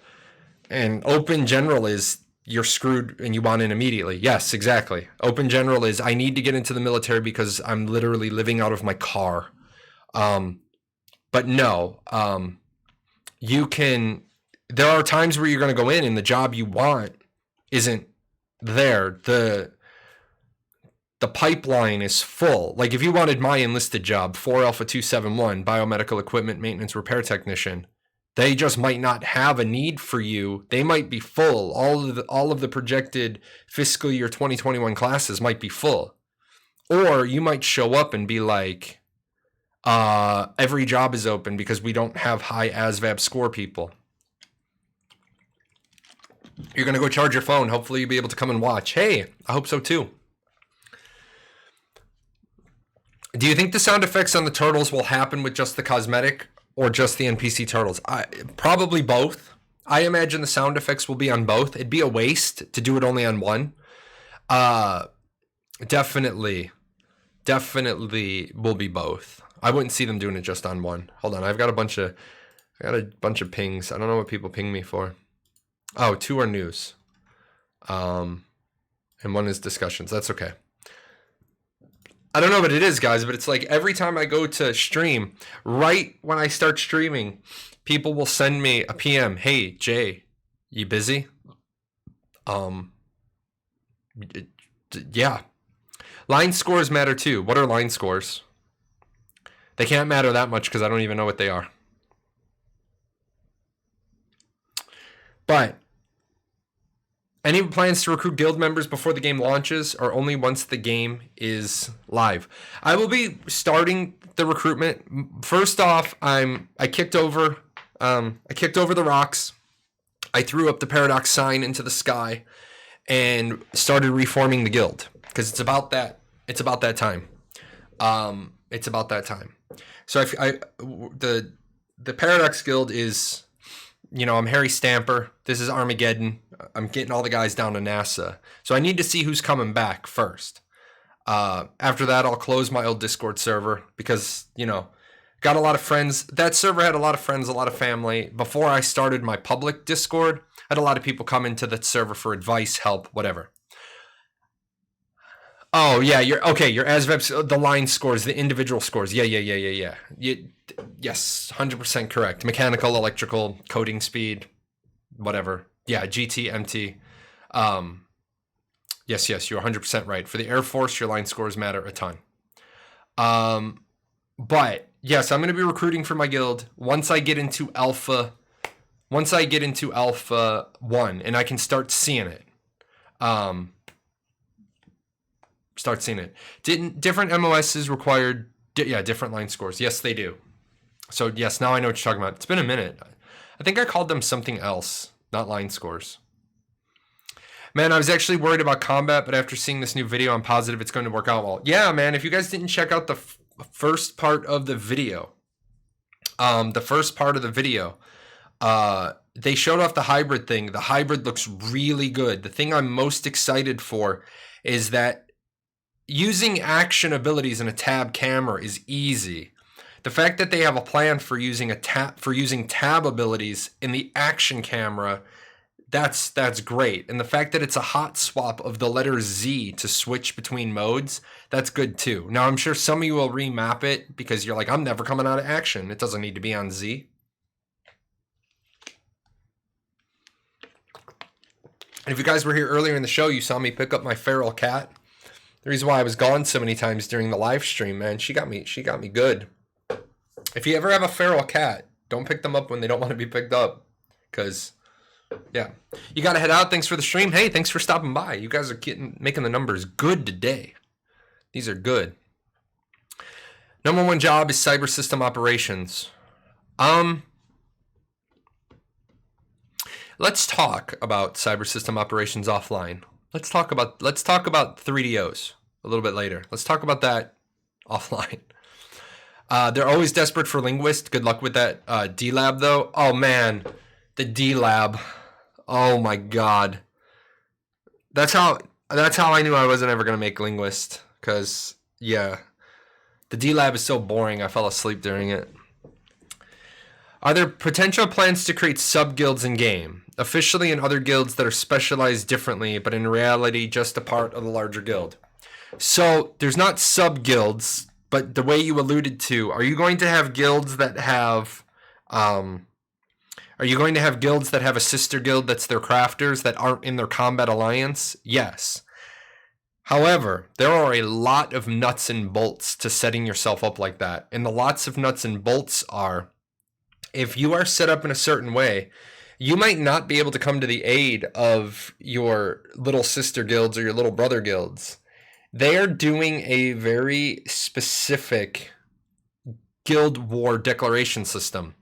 And open general is you're screwed and you want in immediately. Yes, exactly. Open general is I need to get into the military because I'm literally living out of my car. But no, there are times where you're going to go in and the job you want isn't there. The pipeline is full. Like if you wanted my enlisted job, 4 Alpha 271, biomedical equipment maintenance repair technician, they just might not have a need for you. They might be full. All of the projected fiscal year 2021 classes might be full. Or you might show up and be like, every job is open because we don't have high ASVAB score people. You're going to go charge your phone. Hopefully you'll be able to come and watch. Hey, I hope so too. Do you think the sound effects on the turtles will happen with just the cosmetic or just the NPC turtles? Probably both. I imagine the sound effects will be on both. It'd be a waste to do it only on one. Definitely will be both. I wouldn't see them doing it just on one. Hold on, I got a bunch of pings. I don't know what people ping me for. Oh, 2 are news. And 1 is discussions. That's okay. I don't know what it is, guys, but it's like every time I go to stream, right when I start streaming, people will send me a PM. Hey, Jay, you busy? Yeah. Line scores matter too. What are line scores? They can't matter that much because I don't even know what they are. But any plans to recruit guild members before the game launches or only once the game is live? I will be starting the recruitment. First off, I kicked over the rocks. I threw up the paradox sign into the sky and started reforming the guild because it's about that time. It's about that time. So the paradox guild is, I'm Harry Stamper. This is Armageddon. I'm getting all the guys down to NASA. So I need to see who's coming back first. After that, I'll close my old Discord server because, got a lot of friends. That server had a lot of friends, a lot of family. Before I started my public Discord, I had a lot of people come into that server for advice, help, whatever. Oh, yeah, your ASVAB, the line scores, the individual scores. Yeah. Yes, 100% correct. Mechanical, electrical, coding speed, whatever. Yeah, GT, MT. Yes, you're 100% right. For the Air Force, your line scores matter a ton. But, yes, I'm going to be recruiting for my guild once I get into Alpha 1 and I can start seeing it. Different MOSs required, different line scores. Yes, they do. So, yes, now I know what you're talking about. It's been a minute. I think I called them something else, not line scores. Man, I was actually worried about combat, but after seeing this new video, I'm positive it's going to work out well. Yeah, man, if you guys didn't check out the first part of the video, they showed off the hybrid thing. The hybrid looks really good. The thing I'm most excited for is that using action abilities in a tab camera is easy. The fact that they have a plan for using tab abilities in the action camera, that's great. And the fact that it's a hot swap of the letter Z to switch between modes, that's good too. Now, I'm sure some of you will remap it because you're like, I'm never coming out of action. It doesn't need to be on Z. And if you guys were here earlier in the show, you saw me pick up my feral cat. The reason why I was gone so many times during the live stream, man, she got me good. If you ever have a feral cat, don't pick them up when they don't want to be picked up. Because, yeah. You got to head out. Thanks for the stream. Hey, thanks for stopping by. You guys are making the numbers good today. These are good. Number 1 job is cyber system operations. Let's talk about cyber system operations offline. let's talk about 3DOs a little bit later. Let's talk about that offline. They're always desperate for linguists. Good luck with that. D-Lab, though. Oh, man. The D-Lab. Oh, my God. That's how I knew I wasn't ever going to make linguist. Because, yeah. The D-Lab is so boring, I fell asleep during it. Are there potential plans to create sub-guilds in-game? Officially in other guilds that are specialized differently, but in reality just a part of the larger guild. So, there's not sub-guilds, but the way you alluded to, are you going to have guilds that have... are you going to have guilds that have a sister guild that's their crafters that aren't in their combat alliance? Yes. However, there are a lot of nuts and bolts to setting yourself up like that. And the lots of nuts and bolts are, if you are set up in a certain way, you might not be able to come to the aid of your little sister guilds or your little brother guilds. They are doing a very specific guild war declaration system.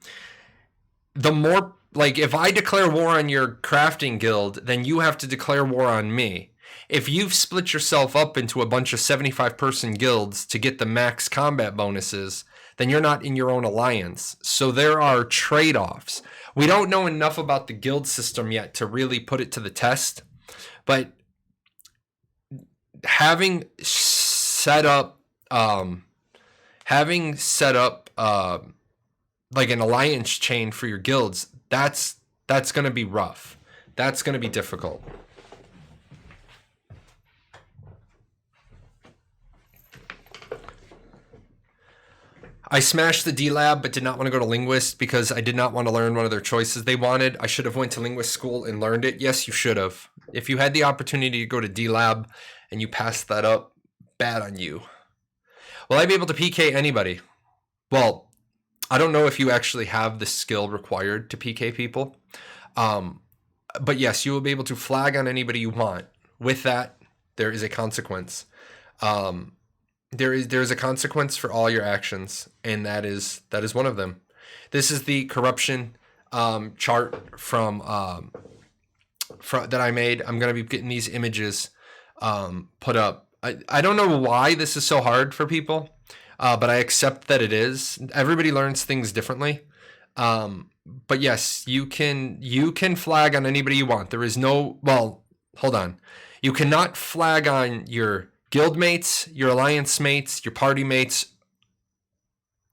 The more, like, if I declare war on your crafting guild, then you have to declare war on me. If you've split yourself up into a bunch of 75-person guilds to get the max combat bonuses, then you're not in your own alliance. So there are trade-offs. We don't know enough about the guild system yet to really put it to the test, but having set up like an alliance chain for your guilds, that's going to be rough. That's going to be difficult. I smashed the D-Lab but did not want to go to Linguist because I did not want to learn one of their choices they wanted. I should have went to Linguist school and learned it. Yes, you should have. If you had the opportunity to go to D-Lab and you passed that up, bad on you. Will I be able to PK anybody? Well, I don't know if you actually have the skill required to PK people. But yes, you will be able to flag on anybody you want. With that, there is a consequence. There is a consequence for all your actions, and that is one of them. This is the corruption chart from that I made. I'm going to be getting these images put up. I don't know why this is so hard for people, but I accept that it is. Everybody learns things differently. But yes, you can flag on anybody you want. There is no, well, hold on. You cannot flag on your guild mates, your alliance mates, your party mates,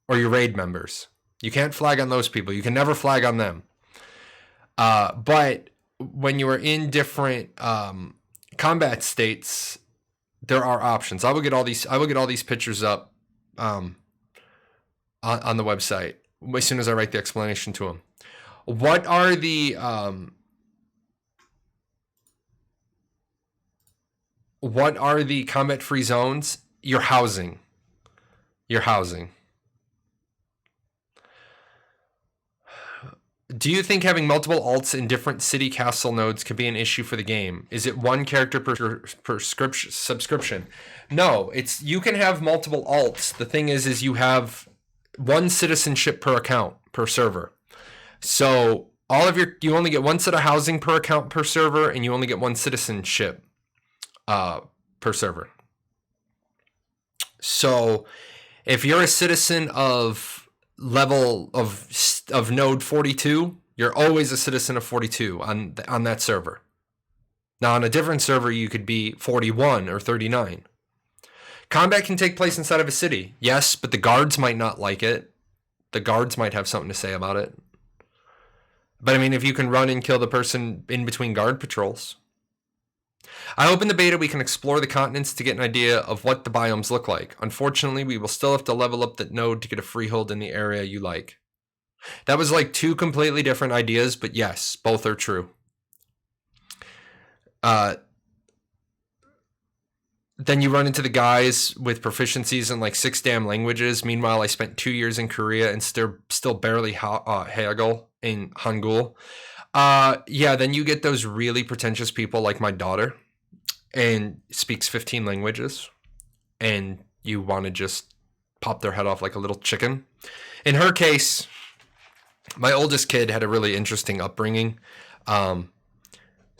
or your raid members. You can't flag on those people. You can never flag on them. But when you are in different combat states, there are options. I will get all these pictures up on the website as soon as I write the explanation to them. What are the combat free zones? Your housing. Do you think having multiple alts in different city castle nodes could be an issue for the game? Is it one character per subscription? No, you can have multiple alts. The thing is you have one citizenship per account per server. So you only get one set of housing per account per server, and you only get one citizenship per server. So if you're a citizen of level of node 42, you're always a citizen of 42 on that server. Now on a different server you could be 41 or 39. Combat can take place inside of a city, yes, but the guards might not like it. The guards might have something to say about it. But I mean, if you can run and kill the person in between guard patrols. I hope in the beta we can explore the continents to get an idea of what the biomes look like. Unfortunately, we will still have to level up that node to get a freehold in the area you like. That was like two completely different ideas, but yes, both are true. Then you run into the guys with proficiencies in like 6 damn languages. Meanwhile, I spent 2 years in Korea and still barely haggle in Hangul. Yeah, then you get those really pretentious people like my daughter and speaks 15 languages, and you want to just pop their head off like a little chicken. In her case, my oldest kid had a really interesting upbringing.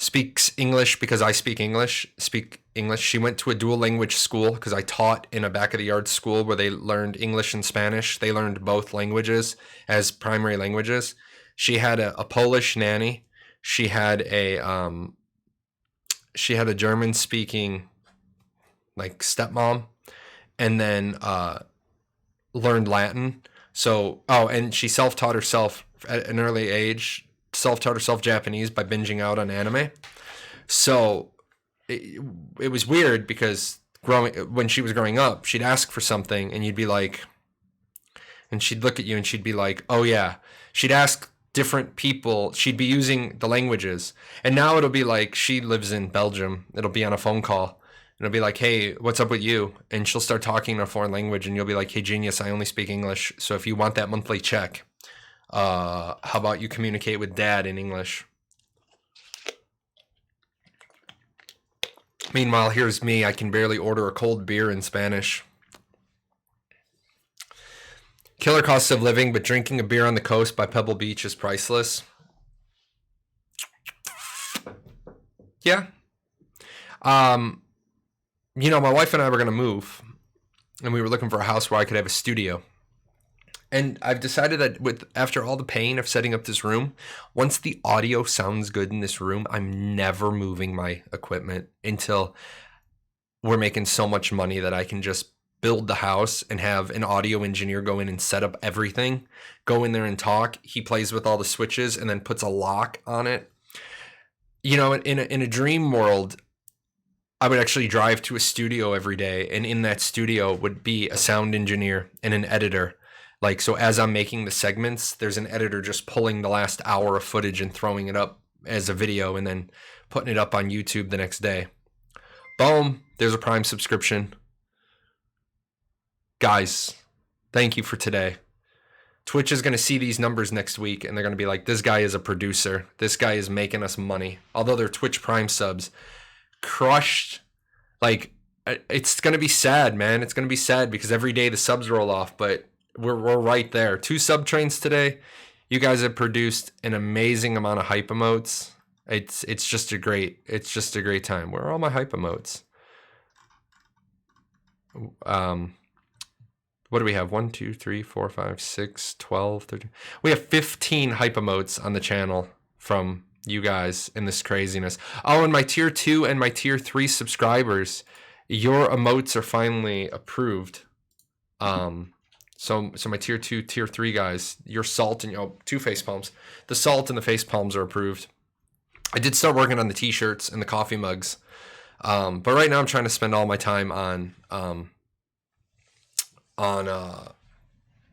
speaks English because I speak English. She went to a dual language school because I taught in a back of the yard school where they learned English and Spanish. They learned both languages as primary languages. She had a Polish nanny. She had a German speaking like stepmom, and then learned Latin. So and she self-taught herself at an early age. Self-taught herself Japanese by binging out on anime. So it was weird because when she was growing up, she'd ask for something and you'd be like, and she'd look at you and she'd be like, oh yeah. She'd ask different people. She'd be using the languages. And now it'll be like, she lives in Belgium. It'll be on a phone call. And it'll be like, hey, what's up with you? And she'll start talking in a foreign language and you'll be like, hey, genius, I only speak English. So if you want that monthly check, how about you communicate with dad in English? Meanwhile, here's me. I can barely order a cold beer in Spanish. Killer cost of living, but drinking a beer on the coast by Pebble Beach is priceless. Yeah. My wife and I were going to move, and we were looking for a house where I could have a studio. And I've decided that after all the pain of setting up this room, once the audio sounds good in this room, I'm never moving my equipment until we're making so much money that I can just build the house and have an audio engineer go in and set up everything, go in there and talk. He plays with all the switches and then puts a lock on it. In a dream world, I would actually drive to a studio every day, and in that studio would be a sound engineer and an editor. Like, so as I'm making the segments, there's an editor just pulling the last hour of footage and throwing it up as a video and then putting it up on YouTube the next day. Boom, there's a Prime subscription. Guys, thank you for today. Twitch is going to see these numbers next week and they're going to be like, this guy is a producer. This guy is making us money. Although they're Twitch Prime subs. Crushed. Like, it's going to be sad, man. It's going to be sad because every day the subs roll off, but we're right there. 2 sub trains today. You guys have produced an amazing amount of hype emotes. It's just a great time. Where are all my hype emotes? What do we have? 1, 2, 3, 4, 5, 6, 12, 13. We have 15 hype emotes on the channel from you guys in this craziness. Oh, and my tier 2 and my tier 3 subscribers, your emotes are finally approved. So my tier 2, tier 3 guys, your salt and 2 face palms. The salt and the face palms are approved. I did start working on the t-shirts and the coffee mugs. But right now I'm trying to spend all my time on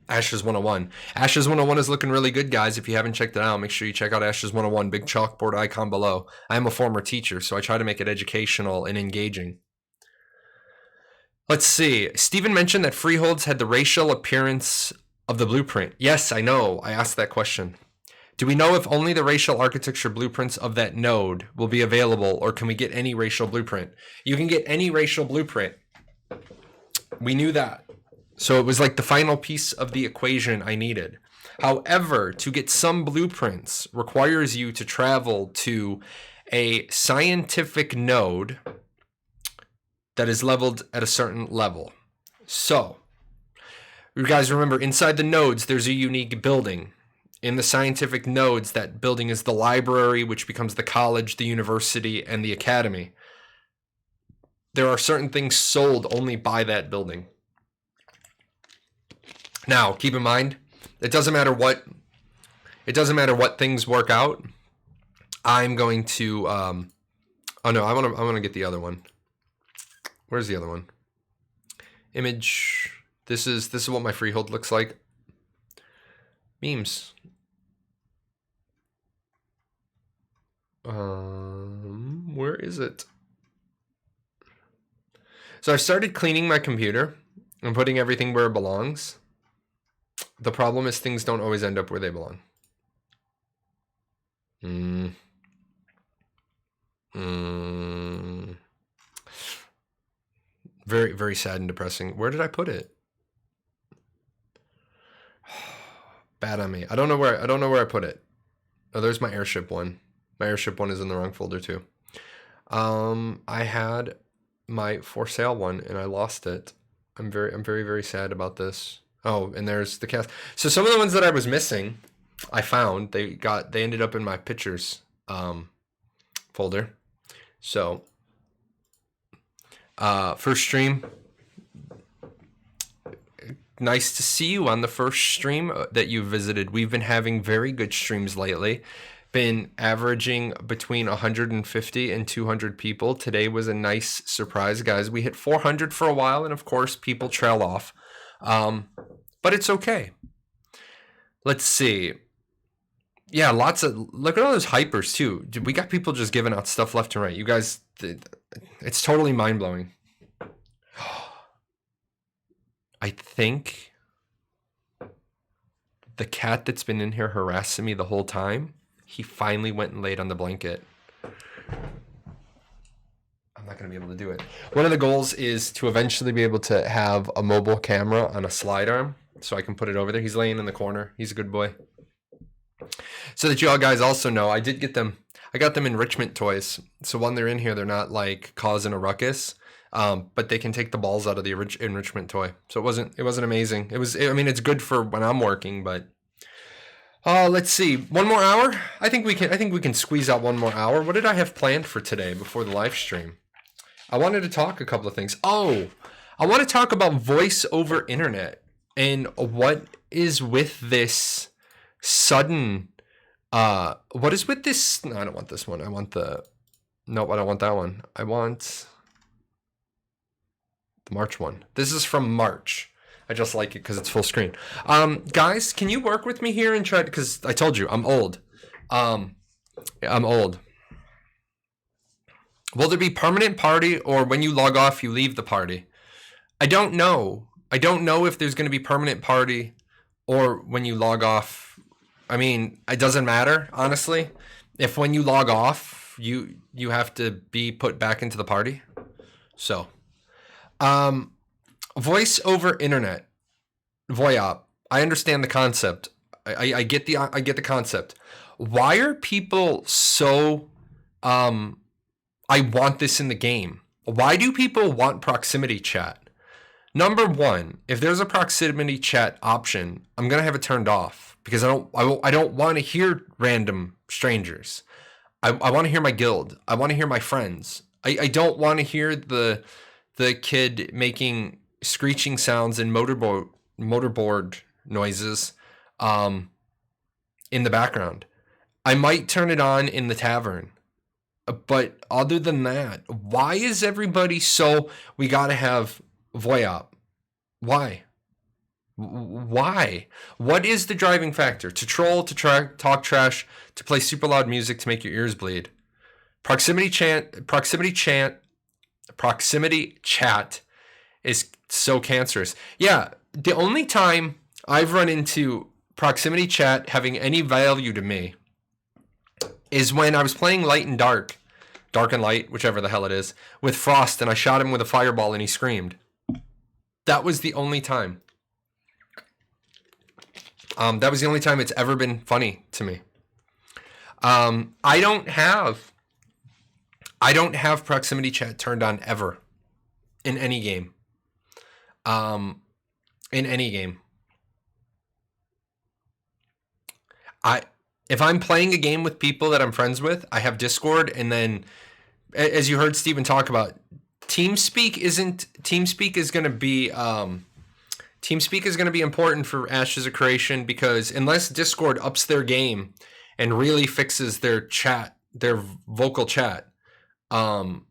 Ashes 101. Ashes 101 is looking really good, guys. If you haven't checked it out, make sure you check out Ashes 101, big chalkboard icon below. I am a former teacher, so I try to make it educational and engaging. Let's see. Steven mentioned that freeholds had the racial appearance of the blueprint. Yes, I know. I asked that question. Do we know if only the racial architecture blueprints of that node will be available, or can we get any racial blueprint? You can get any racial blueprint. We knew that. So it was like the final piece of the equation I needed. However, to get some blueprints requires you to travel to a scientific node that is leveled at a certain level. So, you guys remember, inside the nodes, there's a unique building. In the scientific nodes, that building is the library, which becomes the college, the university, and the academy. There are certain things sold only by that building. Now, keep in mind, it doesn't matter what things work out. I'm going to I want to get the other one. Where's the other one? Image. This is what my freehold looks like. Memes. Where is it? So I started cleaning my computer and putting everything where it belongs. The problem is things don't always end up where they belong. Very, very sad and depressing. Where did I put it? Bad on me. I don't know where I put it. Oh, there's my airship one. My airship one is in the wrong folder too. I had my for sale one and I lost it. I'm very, very sad about this. Oh, and there's the cast. So some of the ones that I was missing, I found. They ended up in my pictures folder. So first stream. Nice to see you on the first stream that you visited. We've been having very good streams lately. Been averaging between 150 and 200 people. Today was a nice surprise, guys. We hit 400 for a while, and of course, people trail off. But it's okay. Let's see. Yeah, look at all those hypers, too. We got people just giving out stuff left and right. You guys, it's totally mind-blowing. I think the cat that's been in here harassing me the whole time, he finally went and laid on the blanket. I'm not going to be able to do it. One of the goals is to eventually be able to have a mobile camera on a slide arm so I can put it over there. He's laying in the corner. He's a good boy. So that you all guys also know, I got them enrichment toys. So when they're in here, they're not like causing a ruckus. But they can take the balls out of the enrichment toy. So it wasn't amazing. It's good for when I'm working, but let's see. One more hour? I think we can squeeze out one more hour. What did I have planned for today before the live stream? I wanted to talk a couple of things. Oh, I want to talk about voice over internet and what is with this sudden what is with this? No, I don't want this one. I don't want that one. I want the March one. This is from March. I just like it because it's full screen. Guys, can you work with me here and try, because I told you, I'm old. I'm old. Will there be permanent party, or when you log off, you leave the party? I don't know. I don't know if there's going to be permanent party or when you log off. I mean, it doesn't matter, honestly. If when you log off, you have to be put back into the party. So, voice over internet, VoIP. I understand the concept. I get the concept. Why are people so I want this in the game? Why do people want proximity chat? Number one, if there's a proximity chat option, I'm gonna have it turned off because I don't want to hear random strangers. I want to hear my guild. I want to hear my friends. I don't want to hear the kid making screeching sounds and motorboard noises in the background. I might turn it on in the tavern. But other than that, why is everybody so, we got to have VoIP? Why? Why? What is the driving factor? To troll, to talk trash, to play super loud music to make your ears bleed. Proximity chat is so cancerous. Yeah, the only time I've run into proximity chat having any value to me is when I was playing Light and Dark and Light, whichever the hell it is, with Frost, and I shot him with a fireball and he screamed. That was the only time. That was the only time it's ever been funny to me. I don't have proximity chat turned on ever in any game. If I'm playing a game with people that I'm friends with, I have Discord, and then, as you heard Steven talk about, TeamSpeak is going to be important for Ashes of Creation, because unless Discord ups their game and really fixes their chat, their vocal chat, TeamSpeak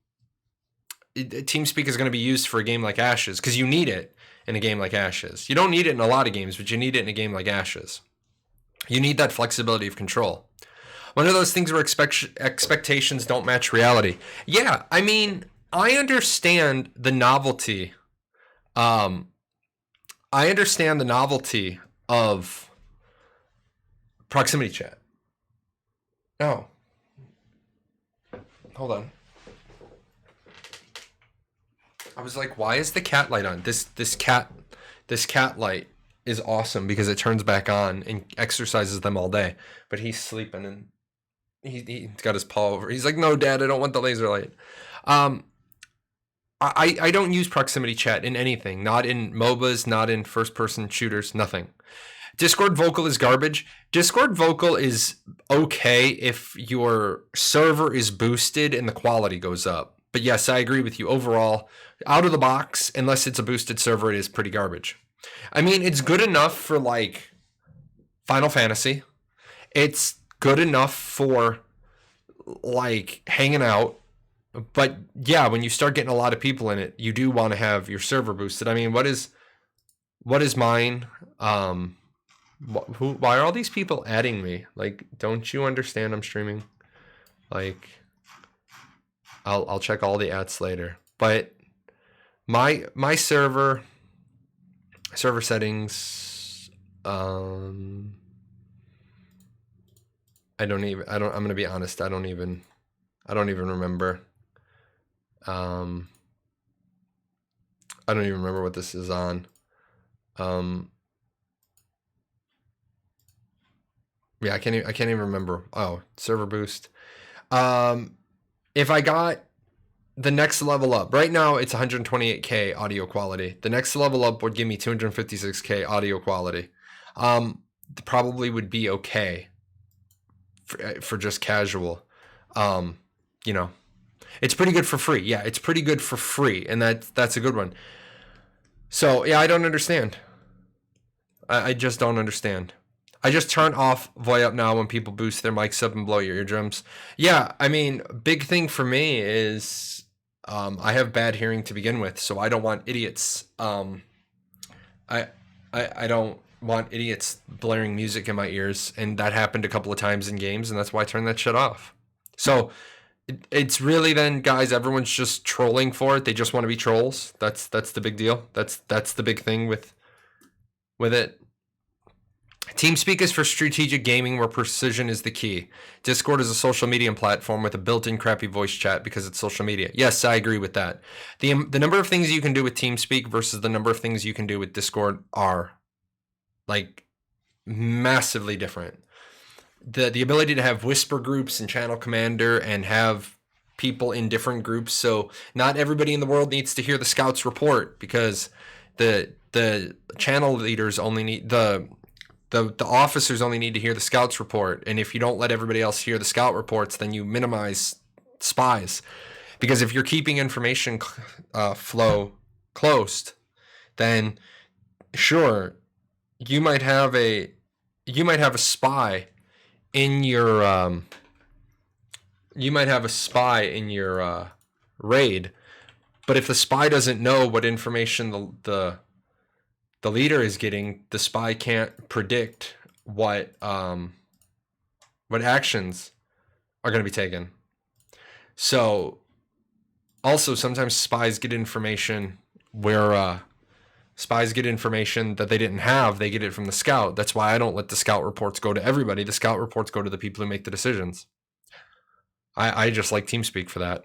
is going to be used for a game like Ashes, because you need it in a game like Ashes. You don't need it in a lot of games, but you need it in a game like Ashes. You need that flexibility of control. One of those things where expectations don't match reality. Yeah, I mean, I understand the novelty. I understand the novelty of proximity chat. Oh. Hold on. I was like, why is the cat light on? This cat light is awesome because it turns back on and exercises them all day. But he's sleeping, and he's got his paw over. He's like, no, Dad, I don't want the laser light. I don't use proximity chat in anything, not in MOBAs, not in first-person shooters, nothing. Discord vocal is garbage. Discord vocal is okay if your server is boosted and the quality goes up. But yes, I agree with you. Overall, out of the box, unless it's a boosted server, it is pretty garbage. I mean, it's good enough for like Final Fantasy. It's good enough for like hanging out. But yeah, when you start getting a lot of people in it, you do want to have your server boosted. I mean, what is mine? Why are all these people adding me? Like, don't you understand I'm streaming? Like, I'll check all the ads later. But my server settings, I'm gonna be honest, I don't even remember. I don't even remember what this is on. Yeah, I can't even remember. Oh, server boost. If I got the next level up, right now it's 128K audio quality. The next level up would give me 256K audio quality. Probably would be okay for just casual. You know, it's pretty good for free. Yeah, it's pretty good for free, and that's a good one. So yeah, I don't understand. I just don't understand. I just turn off VoIP now when people boost their mics up and blow your eardrums. Yeah, I mean, big thing for me is I have bad hearing to begin with, so I don't want idiots. I don't want idiots blaring music in my ears, and that happened a couple of times in games, and that's why I turned that shit off. So it's really then, guys, everyone's just trolling for it. They just want to be trolls. That's the big deal. That's the big thing with it. TeamSpeak is for strategic gaming where precision is the key. Discord is a social media platform with a built-in crappy voice chat because it's social media. Yes, I agree with that. The number of things you can do with TeamSpeak versus the number of things you can do with Discord are like massively different. The ability to have whisper groups and channel commander and have people in different groups, so not everybody in the world needs to hear the scouts report because the channel leaders only need the officers only need to hear the scouts report, and if you don't let everybody else hear the scout reports, then you minimize spies. Because if you're keeping information flow closed, then sure, you might have a spy in your raid, but if the spy doesn't know what information the leader is getting, the spy can't predict what actions are going to be taken. So also sometimes spies get information that they didn't have. They get it from the scout. That's why I don't let the scout reports go to everybody. The scout reports go to the people who make the decisions. I just like TeamSpeak for that.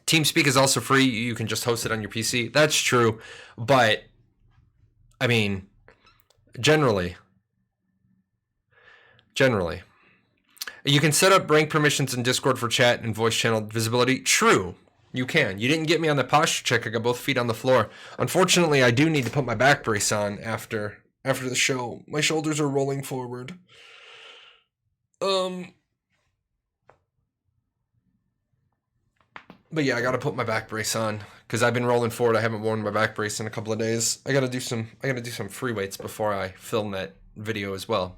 TeamSpeak is also free. You can just host it on your PC. That's true, but I mean, generally, you can set up rank permissions in Discord for chat and voice channel visibility. True, you can. You didn't get me on the posture check. I got both feet on the floor. Unfortunately, I do need to put my back brace on after the show. My shoulders are rolling forward. But yeah, I gotta put my back brace on because I've been rolling forward. I haven't worn my back brace in a couple of days. I gotta do some free weights before I film that video as well.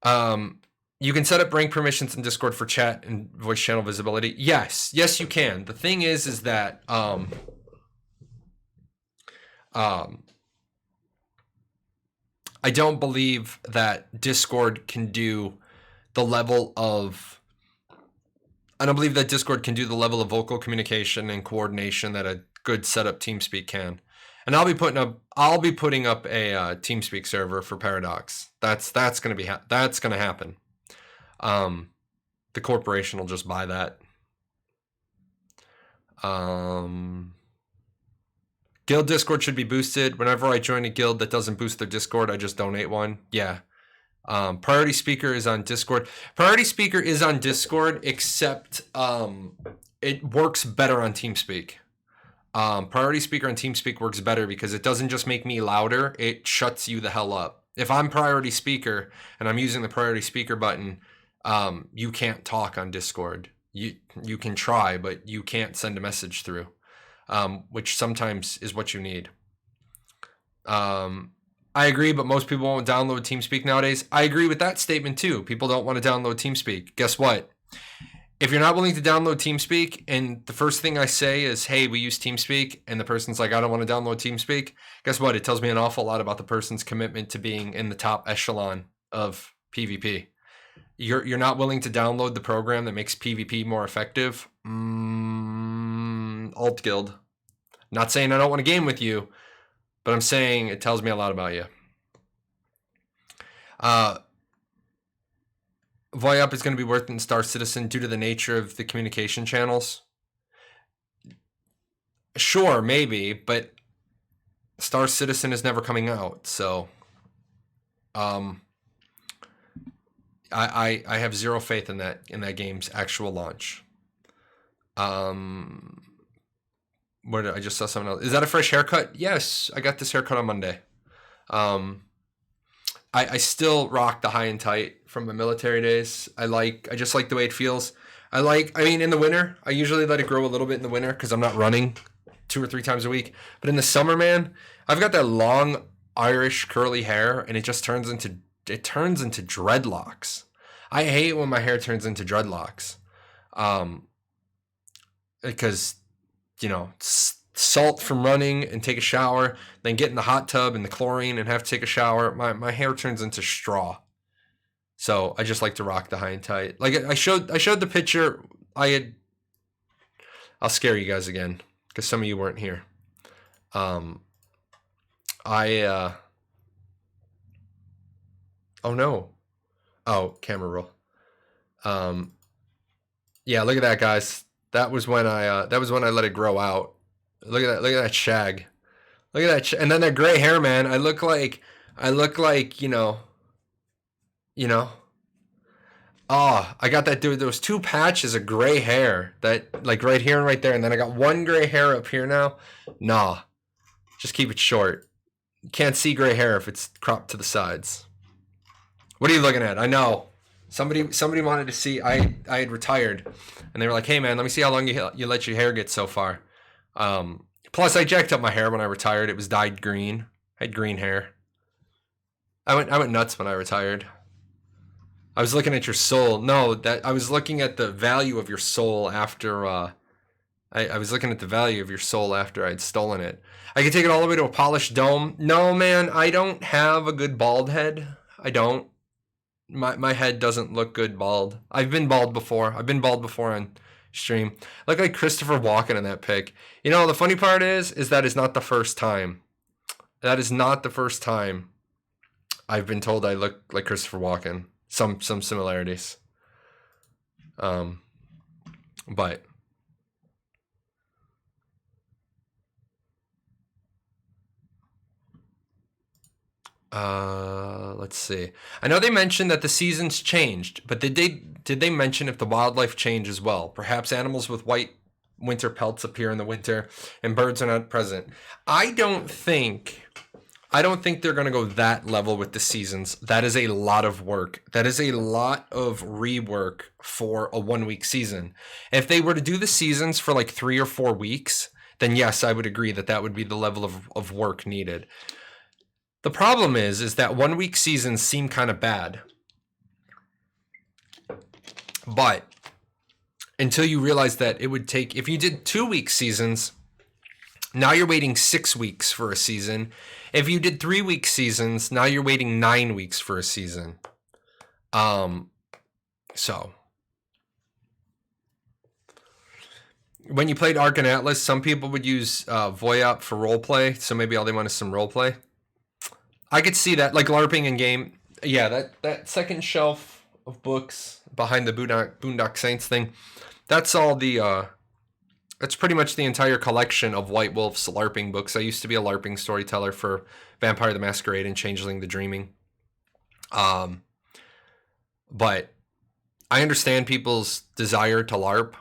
You can set up rank permissions in Discord for chat and voice channel visibility. Yes, you can. The thing is that I don't believe that Discord can do the level of vocal communication and coordination that a good setup TeamSpeak can. And I'll be putting up a TeamSpeak server for Paradox. That's going to happen. The corporation will just buy that. Guild Discord should be boosted. Whenever I join a guild that doesn't boost their Discord, I just donate one. Yeah. Priority Speaker is on Discord. Priority Speaker is on Discord, except it works better on TeamSpeak. Priority Speaker on TeamSpeak works better because it doesn't just make me louder, it shuts you the hell up. If I'm Priority Speaker and I'm using the Priority Speaker button, you can't talk on Discord. You can try, but you can't send a message through, which sometimes is what you need. I agree, but most people won't download TeamSpeak nowadays. I agree with that statement too. People don't want to download TeamSpeak. Guess what? If you're not willing to download TeamSpeak and the first thing I say is, hey, we use TeamSpeak, and the person's like, I don't want to download TeamSpeak, guess what? It tells me an awful lot about the person's commitment to being in the top echelon of PvP. You're not willing to download the program that makes PvP more effective? Alt Guild. Not saying I don't want to game with you, but I'm saying it tells me a lot about you. VoIP is going to be worth in Star Citizen due to the nature of the communication channels. Sure, maybe, but Star Citizen is never coming out, so I have zero faith in that game's actual launch. Where did I just saw something else? Is that a fresh haircut? Yes, I got this haircut on Monday. I still rock the high and tight from my military days. I just like the way it feels. I mean, in the winter, I usually let it grow a little bit in the winter because I'm not running 2 or 3 times a week. But in the summer, man, I've got that long Irish curly hair, and it just turns into dreadlocks. I hate when my hair turns into dreadlocks, because salt from running and take a shower, then get in the hot tub and the chlorine and have to take a shower. My hair turns into straw. So I just like to rock the high and tight. Like I showed the picture. I'll scare you guys again because some of you weren't here. Oh no. Oh, camera roll. Yeah, look at that, guys. That was when I let it grow out. Look at that shag. Look at that, and then that gray hair, man. I look like, Oh, I got that dude. There was 2 patches of gray hair that, like, right here and right there, and then I got 1 gray hair up here now. Nah, just keep it short. You can't see gray hair if it's cropped to the sides. What are you looking at? I know. Somebody wanted to see. I had retired, and they were like, "Hey, man, let me see how long you let your hair get so far." Plus, I jacked up my hair when I retired. It was dyed green. I had green hair. I went nuts when I retired. I was looking at your soul. No, I was looking at the value of your soul after. I was looking at the value of your soul after I'd stolen it. I could take it all the way to a polished dome. No, man, I don't have a good bald head. I don't. My head doesn't look good bald. I've been bald before. I've been bald before on stream. I look like Christopher Walken in that pic. You know, the funny part is that is not the first time. That is not the first time I've been told I look like Christopher Walken. Some similarities. But let's see. I know they mentioned that the seasons changed, but did they mention if the wildlife changed as well? Perhaps animals with white winter pelts appear in the winter and birds are not present. I don't think they're going to go that level with the seasons. That is a lot of work. That is a lot of rework for a 1-week season. If they were to do the seasons for like 3 or 4 weeks, then yes, I would agree that would be the level of work needed. The problem is that 1-week seasons seem kind of bad. But until you realize that it would take, if you did 2-week seasons, now you're waiting 6 weeks for a season. If you did 3-week seasons, now you're waiting 9 weeks for a season. So when you played Ark and Atlas, some people would use VoIP for roleplay. So maybe all they want is some roleplay. I could see that, like LARPing in game. Yeah, that second shelf of books behind the Boondock Saints thing. That's all the. That's pretty much the entire collection of White Wolf's LARPing books. I used to be a LARPing storyteller for Vampire the Masquerade and Changeling the Dreaming. but I understand people's desire to LARP.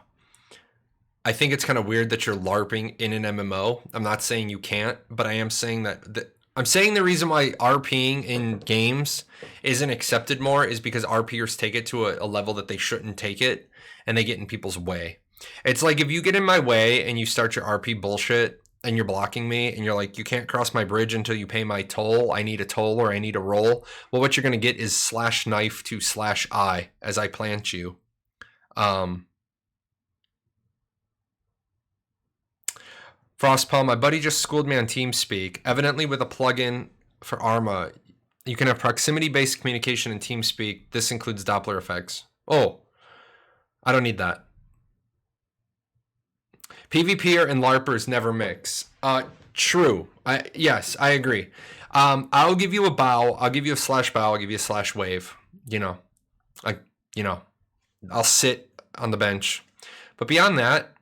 I think it's kind of weird that you're LARPing in an MMO. I'm not saying you can't, but I am saying that I'm saying the reason why RPing in games isn't accepted more is because RPers take it to a level that they shouldn't take it, and they get in people's way. It's like if you get in my way and you start your RP bullshit and you're blocking me and you're like, you can't cross my bridge until you pay my toll. I need a toll or I need a roll. Well, what you're going to get is /knife to /I as I plant you. Frostpaw, my buddy just schooled me on TeamSpeak. Evidently with a plugin for Arma, you can have proximity-based communication in TeamSpeak. This includes Doppler effects. Oh, I don't need that. PvPer and LARPers never mix. True. Yes, I agree. I'll give you a bow. I'll give you a /bow. I'll give you a /wave. I'll sit on the bench. But beyond that,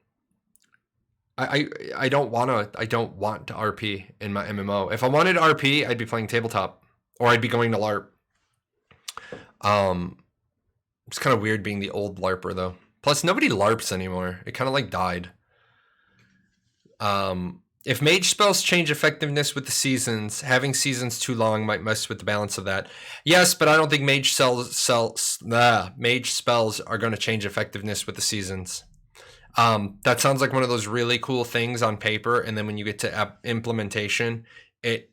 I don't want to RP in my MMO. If I wanted RP, I'd be playing tabletop or I'd be going to LARP. It's kind of weird being the old LARPer though. Plus nobody LARPs anymore. It kind of like died. If mage spells change effectiveness with the seasons, having seasons too long might mess with the balance of that. Yes, but I don't think mage spells are going to change effectiveness with the seasons. That sounds like one of those really cool things on paper, and then when you get to implementation, it's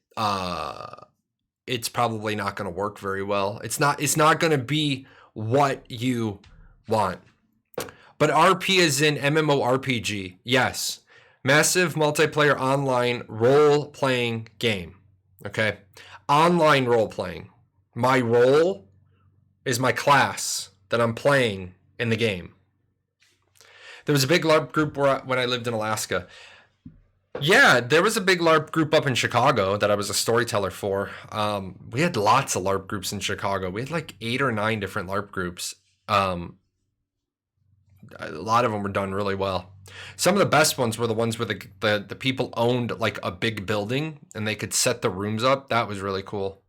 probably not going to work very well. It's not going to be what you want. But RP is in MMORPG. Yes. Massive multiplayer online role-playing game. Okay? Online role-playing. My role is my class that I'm playing in the game. There was a big LARP group when I lived in Alaska. Yeah, there was a big LARP group up in Chicago that I was a storyteller for. We had lots of LARP groups in Chicago. We had like 8 or 9 different LARP groups. A lot of them were done really well. Some of the best ones were the ones where the people owned like a big building and they could set the rooms up. That was really cool.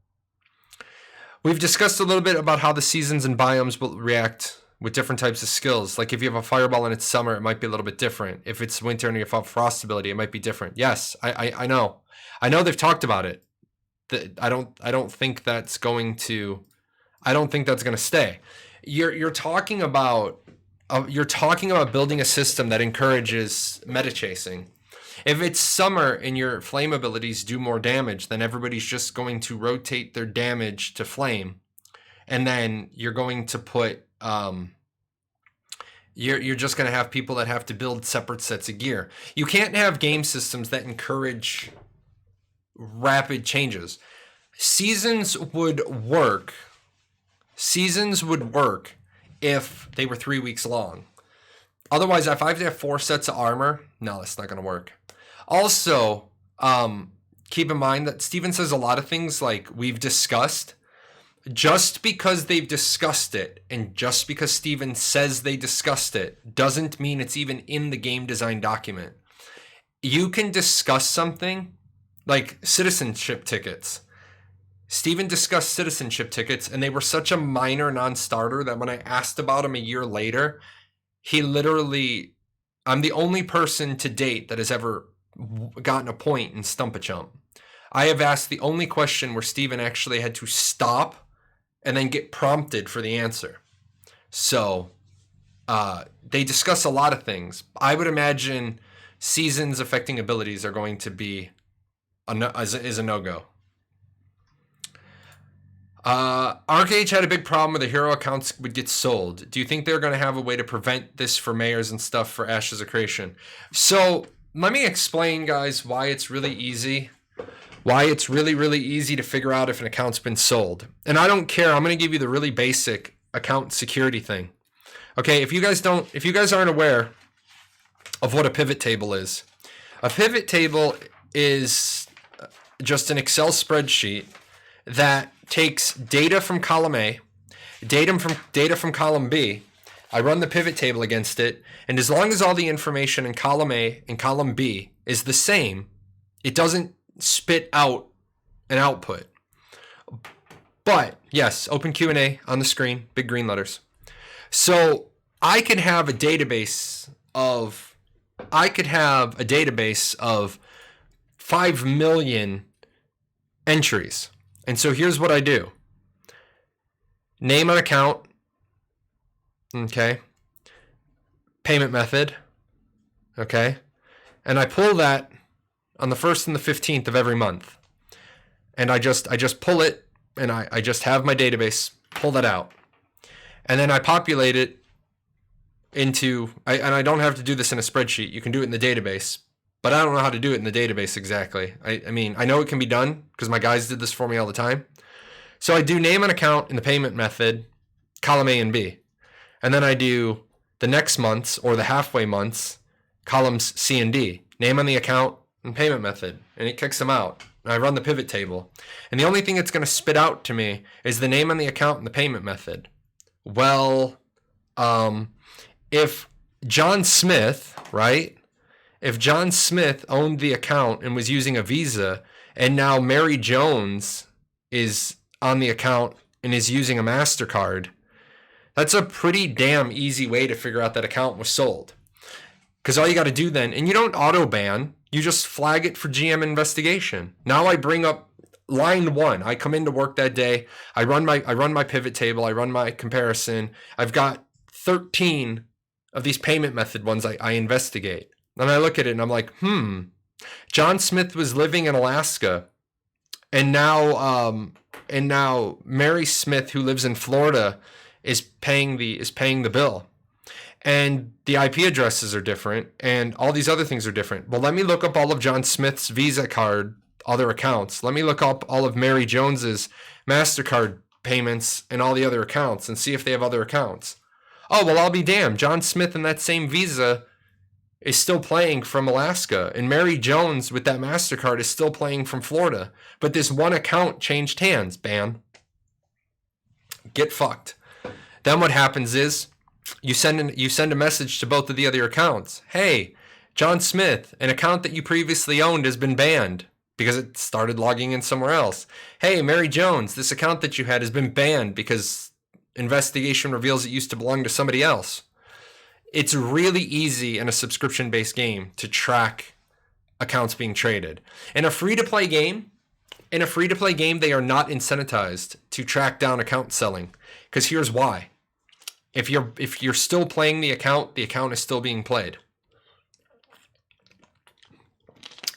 We've discussed a little bit about how the seasons and biomes will react with different types of skills. Like if you have a fireball and it's summer, it might be a little bit different. If it's winter and you have frost ability, it might be different. Yes, I know. I know they've talked about it. I don't think that's going to stay. You're talking about building a system that encourages meta chasing. If it's summer and your flame abilities do more damage, then everybody's just going to rotate their damage to flame, and then you're going to put you're just going to have people that have to build separate sets of gear. You can't have game systems that encourage rapid changes. Seasons would work if they were 3 weeks long. Otherwise, if I have to have 4 sets of armor, no, that's not going to work. Also, keep in mind that Steven says a lot of things like we've discussed. Just because they've discussed it, and just because Steven says they discussed it, doesn't mean it's even in the game design document. You can discuss something like citizenship tickets. Steven discussed citizenship tickets, and they were such a minor non-starter that when I asked about him a year later, I'm the only person to date that has ever gotten a point in Stump-a-Chump. I have asked the only question where Steven actually had to stop and then get prompted for the answer. So they discuss a lot of things. I would imagine seasons affecting abilities are going to be a no-go. Arcage had a big problem where the hero accounts would get sold. Do you think they're going to have a way to prevent this for mayors and stuff for Ashes of Creation? So let me explain, guys, why it's really easy. Why it's really, really easy to figure out if an account's been sold. And I don't care. I'm going to give you the really basic account security thing. Okay, if you guys aren't aware of what a pivot table is, a pivot table is just an Excel spreadsheet that takes data from column A, data from column B. I run the pivot table against it, and as long as all the information in column A and column B is the same, it doesn't spit out an output. But yes, open Q&A on the screen, big green letters. So I could have a database of 5 million entries. And so here's what I do. Name on account. Okay. Payment method. Okay. And I pull that on the 1st and the 15th of every month. And I just pull it, and I just have my database pull that out. And then I populate it into, and I don't have to do this in a spreadsheet. You can do it in the database, but I don't know how to do it in the database exactly. I mean, I know it can be done because my guys did this for me all the time. So I do name and account in the payment method, column A and B. And then I do the next month's or the halfway months, columns C and D. Name on the account and payment method, and it kicks them out. And I run the pivot table. And the only thing it's going to spit out to me is the name on the account and the payment method. Well, if John Smith, right? If John Smith owned the account and was using a Visa, and now Mary Jones is on the account and is using a MasterCard, that's a pretty damn easy way to figure out that account was sold. Because all you got to do then, and you don't auto ban, you just flag it for GM investigation. Now I bring up line 1. I come into work that day. I run my pivot table. I run my comparison. I've got 13 of these payment method ones I investigate. And I look at it and I'm like, John Smith was living in Alaska, and now Mary Smith, who lives in Florida, is paying the bill. And the IP addresses are different, and all these other things are different. Well, let me look up all of John Smith's Visa card, other accounts. Let me look up all of Mary Jones's MasterCard payments and all the other accounts and see if they have other accounts. Oh, well, I'll be damned. John Smith in that same Visa is still playing from Alaska, and Mary Jones with that MasterCard is still playing from Florida. But this one account changed hands. Bam. Get fucked. Then what happens is, you send a message to both of the other accounts. Hey, John Smith, an account that you previously owned has been banned because it started logging in somewhere else. Hey, Mary Jones, this account that you had has been banned because investigation reveals it used to belong to somebody else. It's really easy in a subscription-based game to track accounts being traded. In a free-to-play game, they are not incentivized to track down account selling, because here's why. If you're still playing the account is still being played.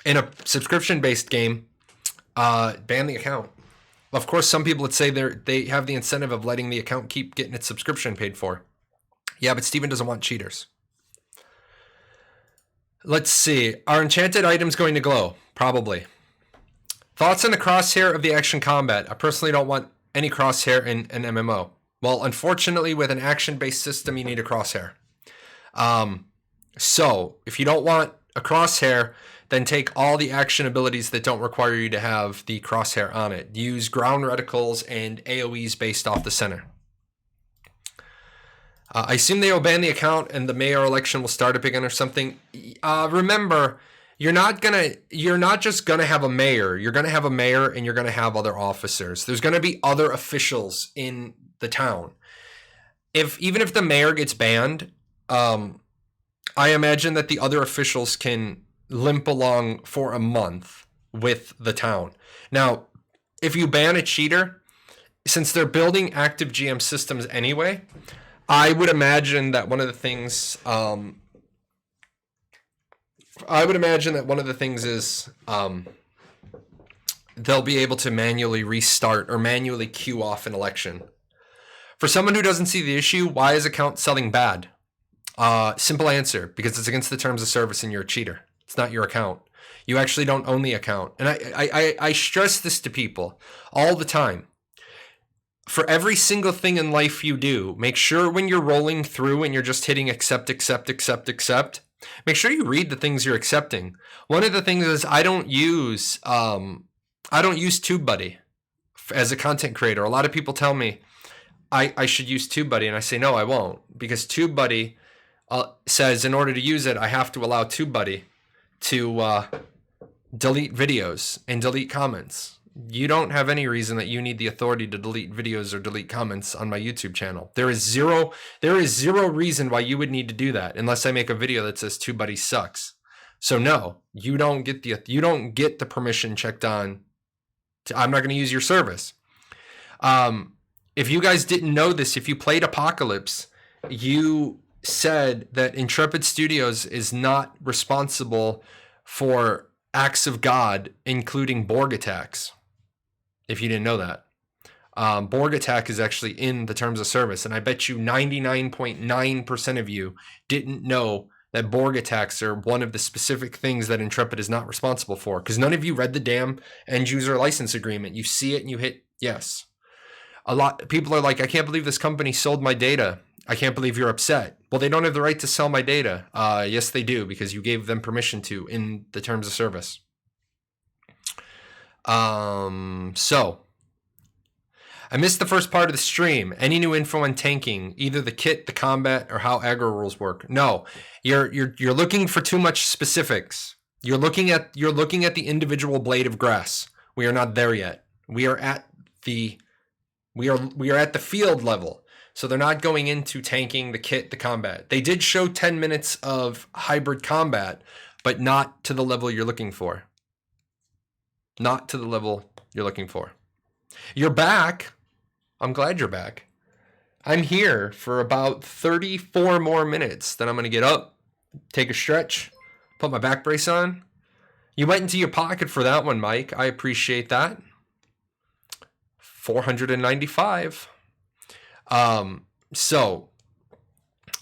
In a subscription-based game, ban the account. Of course, some people would say they have the incentive of letting the account keep getting its subscription paid for. Yeah, but Steven doesn't want cheaters. Let's see. Are enchanted items going to glow? Probably. Thoughts on the crosshair of the action combat? I personally don't want any crosshair in an MMO. Well, unfortunately, with an action-based system, you need a crosshair. So, if you don't want a crosshair, then take all the action abilities that don't require you to have the crosshair on it. Use ground reticles and AoEs based off the center. I assume they will ban the account and the mayor election will start up again or something. Remember, you're not just gonna have a mayor. You're gonna have a mayor and you're gonna have other officers. There's gonna be other officials in the town. Even if the mayor gets banned, I imagine that the other officials can limp along for a month with the town. Now, if you ban a cheater, since they're building active GM systems anyway, I would imagine that one of the things is they'll be able to manually restart or manually queue off an election. For someone who doesn't see the issue, why is account selling bad? Simple answer, because it's against the terms of service and you're a cheater. It's not your account. You actually don't own the account. And I stress this to people all the time. For every single thing in life you do, make sure when you're rolling through and you're just hitting accept, accept, accept, accept, make sure you read the things you're accepting. One of the things is I don't use TubeBuddy as a content creator. A lot of people tell me I should use TubeBuddy, and I say no, I won't, because TubeBuddy says in order to use it, I have to allow TubeBuddy to delete videos and delete comments. you don't have any reason that you need the authority to delete videos or delete comments on my YouTube channel. There is zero reason why you would need to do that unless I make a video that says Two Buddies sucks. So no, you don't get the permission checked on. I'm not going to use your service. If you guys didn't know this, if you played Apocalypse, you said that Intrepid Studios is not responsible for acts of God, including Borg attacks. If you didn't know that. Borg attack is actually in the terms of service, and I bet you 99.9% of you didn't know that Borg attacks are one of the specific things that Intrepid is not responsible for, because none of you read the damn end user license agreement. You see it and you hit yes. A lot of people are like, I can't believe this company sold my data. I can't believe you're upset. Well, they don't have the right to sell my data. Yes, they do, because you gave them permission to in the terms of service. So I missed the first part of the stream. Any new info on tanking, either the kit, the combat, or how aggro rules work? No, you're looking for too much specifics. You're looking at the individual blade of grass. We are not there yet. We are at the field level. So they're not going into tanking, the kit, the combat. They did show 10 minutes of hybrid combat, but not to the level you're looking for. Not to the level you're looking for. You're back. I'm glad you're back. I'm here for about 34 more minutes. Then I'm going to get up, take a stretch, put my back brace on. You went into your pocket for that one, Mike. I appreciate that. 495. So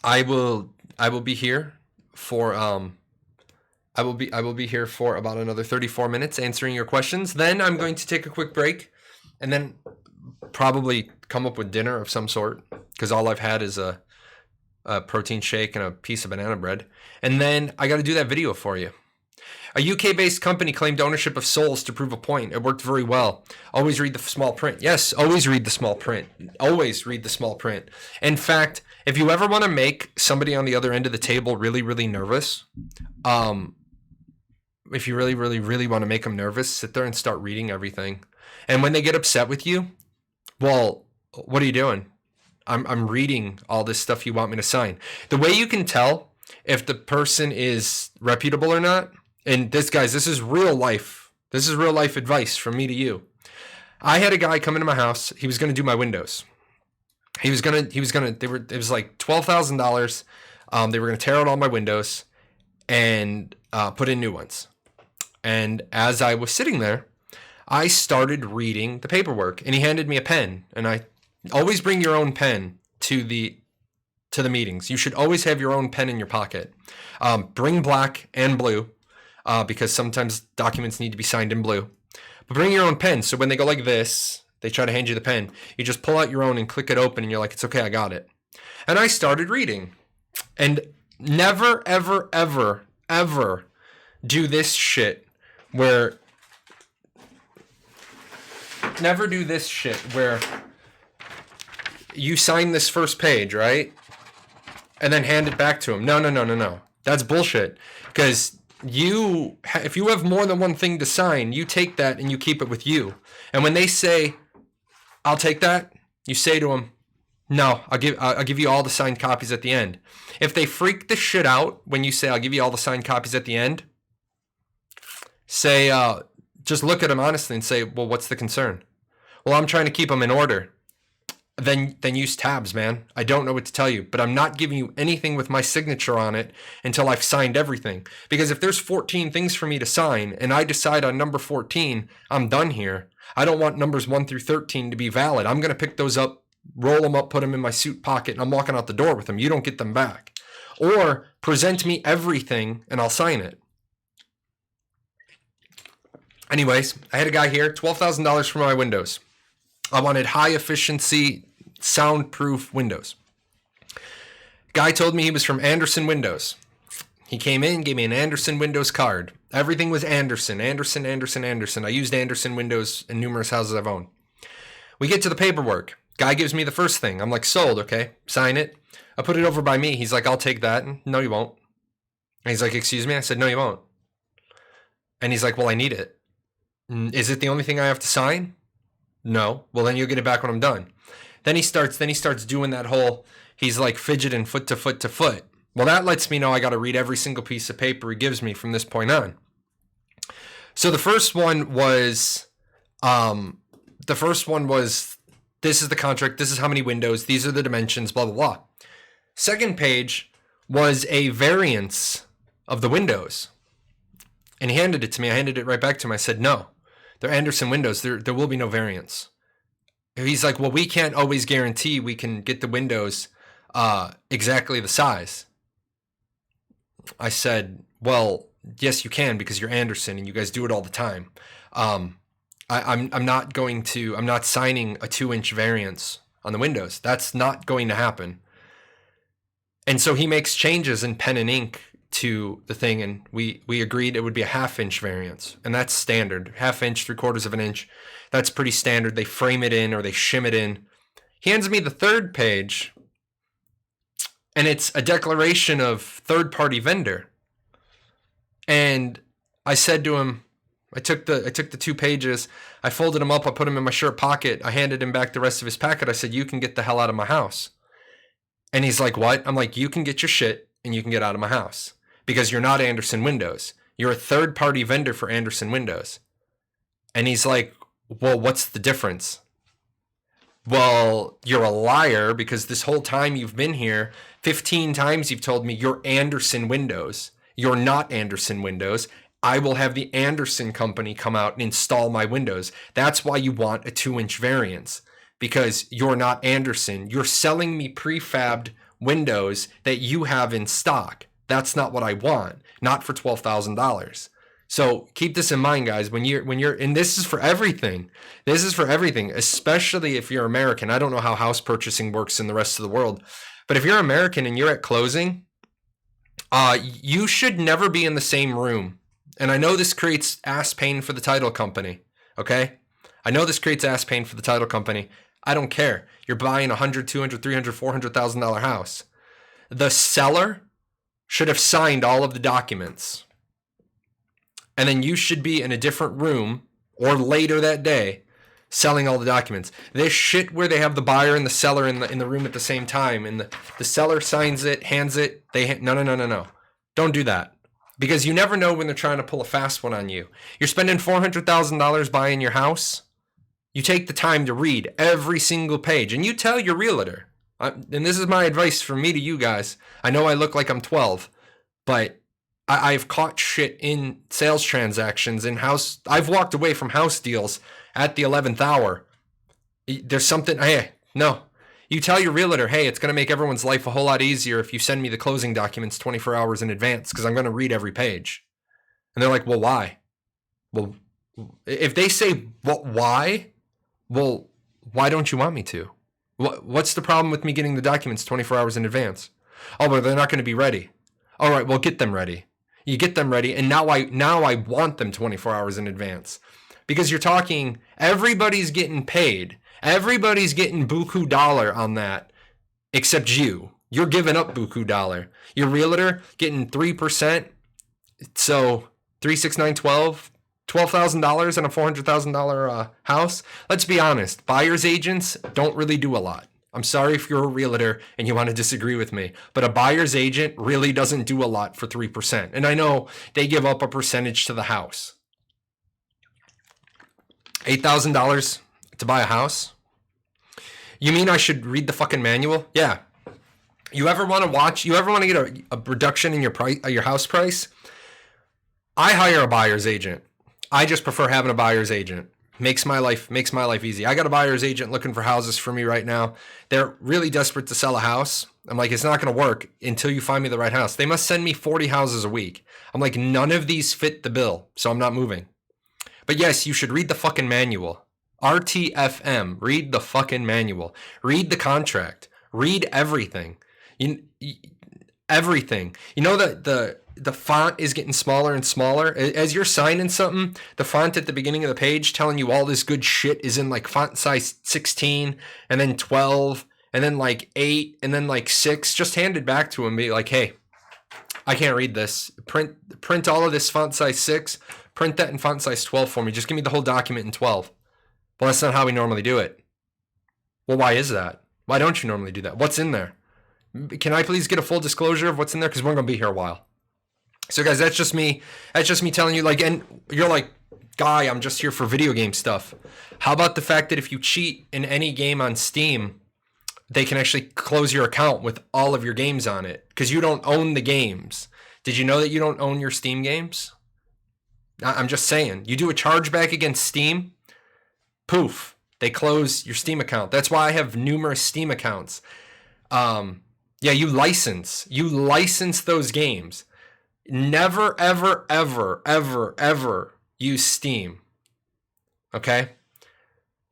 I will be here for I will be here for about another 34 minutes answering your questions. Then I'm going to take a quick break and then probably come up with dinner of some sort, because all I've had is a protein shake and a piece of banana bread. And then I got to do that video for you. A UK-based company claimed ownership of souls to prove a point. It worked very well. Always read the small print. Yes, always read the small print. Always read the small print. In fact, if you ever want to make somebody on the other end of the table really, really nervous, if you really, really, really want to make them nervous, sit there and start reading everything. And when they get upset with you, well, what are you doing? I'm reading all this stuff you want me to sign. The way you can tell if the person is reputable or not, and this, guys, this is real life. This is real life advice from me to you. I had a guy come into my house. He was going to do my windows. It was like $12,000. They were going to tear out all my windows and put in new ones. And as I was sitting there, I started reading the paperwork, and he handed me a pen. And I always bring your own pen to the meetings. You should always have your own pen in your pocket. Bring black and blue. Because sometimes documents need to be signed in blue. But bring your own pen. So when they go like this, they try to hand you the pen. You just pull out your own and click it open, and you're like, it's okay, I got it. And I started reading. And never, ever, ever, ever do this shit where... Never do this shit where you sign this first page, right? And then hand it back to him. No. That's bullshit. Because... if you have more than one thing to sign, you take that and you keep it with you. And when they say, I'll take that, you say to them, no, I'll give you all the signed copies at the end. If they freak the shit out when you say, I'll give you all the signed copies at the end, say, just look at them honestly and say, well, what's the concern? Well, I'm trying to keep them in order. Then use tabs, man. I don't know what to tell you, but I'm not giving you anything with my signature on it until I've signed everything. Because if there's 14 things for me to sign and I decide on number 14, I'm done here. I don't want numbers 1 through 13 to be valid. I'm going to pick those up, roll them up, put them in my suit pocket, and I'm walking out the door with them. You don't get them back. Or present me everything and I'll sign it. Anyways, I had a guy here, $12,000 for my windows. I wanted high efficiency, soundproof windows. Guy told me he was from Anderson Windows. He came in, gave me an Anderson Windows card. Everything was Anderson. I used Anderson Windows in numerous houses I've owned. We get to the paperwork. Guy gives me the first thing. I'm like, sold, okay, sign it. I put it over by me. He's like, I'll take that. No, you won't. And he's like, excuse me? I said, no, you won't. And he's like, well, I need it. Is it the only thing I have to sign? No. Well, then you'll get it back when I'm done. Then he starts doing that whole, he's like fidgeting foot to foot to foot. Well, that lets me know I got to read every single piece of paper he gives me from this point on. So the first one was, this is the contract, this is how many windows, these are the dimensions, blah, blah, blah. Second page was a variance of the windows. And he handed it to me. I handed it right back to him. I said, no, they're Anderson windows. There will be no variance. He's like, well, we can't always guarantee we can get the windows exactly the size. I said, well, yes, you can, because you're Anderson and you guys do it all the time. I'm not signing a 2-inch variance on the windows. That's not going to happen. And so he makes changes in pen and ink to the thing, and we agreed it would be a 1/2-inch variance, and that's standard. 1/2 inch, 3/4 of an inch. That's pretty standard. They frame it in or they shim it in. He hands me the third page, and it's a declaration of third-party vendor. And I said to him, I took the 2 pages, I folded them up, I put them in my shirt pocket, I handed him back the rest of his packet. I said, you can get the hell out of my house. And he's like, what? I'm like, you can get your shit and you can get out of my house, because you're not Anderson Windows. You're a third-party vendor for Anderson Windows. And he's like, well, what's the difference? Well, you're a liar, because this whole time you've been here, 15 times you've told me you're Anderson Windows. You're not Anderson Windows. I will have the Anderson company come out and install my windows. That's why you want a 2-inch variance, because you're not Anderson. You're selling me prefabbed windows that you have in stock. That's not what I want. Not for $12,000. So keep this in mind, guys, when you're, and this is for everything. This is for everything, especially if you're American. I don't know how house purchasing works in the rest of the world, but if you're American and you're at closing, you should never be in the same room. And I know this creates ass pain for the title company. Okay. I know this creates ass pain for the title company. I don't care. You're buying $100,000, $200,000, $300,000, $400,000 house. The seller should have signed all of the documents. And then you should be in a different room or later that day selling all the documents. This shit where they have the buyer and the seller in the room at the same time, and the seller signs it, hands it, no. Don't do that. Because you never know when they're trying to pull a fast one on you. You're spending $400,000 buying your house. You take the time to read every single page, and you tell your realtor, and this is my advice from me to you guys. I know I look like I'm 12, but I've caught shit in sales transactions in house. I've walked away from house deals at the 11th hour. There's something, hey, no. You tell your realtor, hey, it's going to make everyone's life a whole lot easier if you send me the closing documents 24 hours in advance, because I'm going to read every page. And they're like, well, why? Well, if they say, well, why? Well, why don't you want me to? What's the problem with me getting the documents 24 hours in advance? Oh, but they're not going to be ready. All right, well, get them ready. You get them ready, and now I want them 24 hours in advance. Because you're talking, everybody's getting paid. Everybody's getting buku dollar on that, except you. You're giving up buku dollar. Your realtor getting 3%, so 3, 6, 9, 12, $12,000 on a $400,000 house. Let's be honest, buyer's agents don't really do a lot. I'm sorry if you're a realtor and you want to disagree with me, but a buyer's agent really doesn't do a lot for 3%. And I know they give up a percentage to the house. $8,000 to buy a house? You mean I should read the fucking manual? Yeah. You ever want to get a reduction in your house price? I hire a buyer's agent. I just prefer having a buyer's agent. Makes my life easy. I got a buyer's agent looking for houses for me right now. They're really desperate to sell a house. I'm like, it's not going to work until you find me the right house. They must send me 40 houses a week. I'm like, none of these fit the bill, so I'm not moving. But yes, you should read the fucking manual. RTFM, read the fucking manual. Read the contract. Read everything. Everything. You know that the font is getting smaller and smaller. As you're signing something, the font at the beginning of the page telling you all this good shit is in like font size 16 and then 12 and then like 8 and then like 6. Just hand it back to him. Be like, hey, I can't read this. Print all of this font size 6. print that in font size 12 for me. Just give me the whole document in 12. Well, that's not how we normally do it. Well, why is that? Why don't you normally do that? What's in there? Can I please get a full disclosure of what's in there? Because we're going to be here a while. So guys, that's just me telling you, like, and you're like, Guy, I'm just here for video game stuff. How about the fact that if you cheat in any game on Steam, they can actually close your account with all of your games on it because you don't own the games. Did you know that you don't own your Steam games? I'm just saying. You do a chargeback against Steam, poof, they close your Steam account. That's why I have numerous Steam accounts. Yeah, you license those games. Never, ever, ever, ever, ever use Steam. Okay?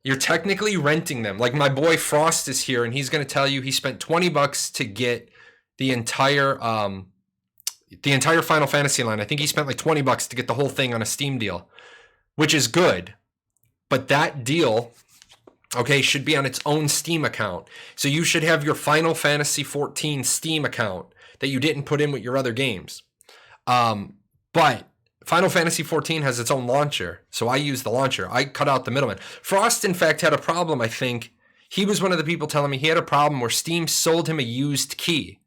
You're technically renting them. Like my boy Frost is here and he's going to tell you he spent $20 to get the entire Final Fantasy line. I think he spent like $20 to get the whole thing on a Steam deal, which is good. But that deal, okay, should be on its own Steam account. So you should have your Final Fantasy 14 Steam account that you didn't put in with your other games. But Final Fantasy 14 has its own launcher, so I use the launcher. I cut out the middleman. Frost, in fact, had a problem, I think. He was one of the people telling me he had a problem where Steam sold him a used key.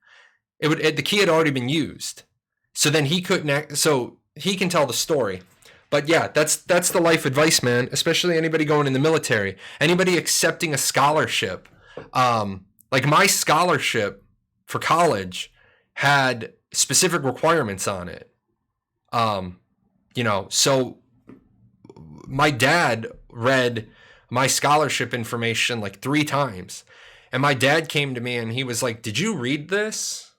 The key had already been used. So then he couldn't, so he can tell the story. But yeah, that's the life advice, man, especially anybody going in the military. Anybody accepting a scholarship. Like my scholarship for college had specific requirements on it. So my dad read my scholarship information like 3 times. And my dad came to me and he was like, "Did you read this?"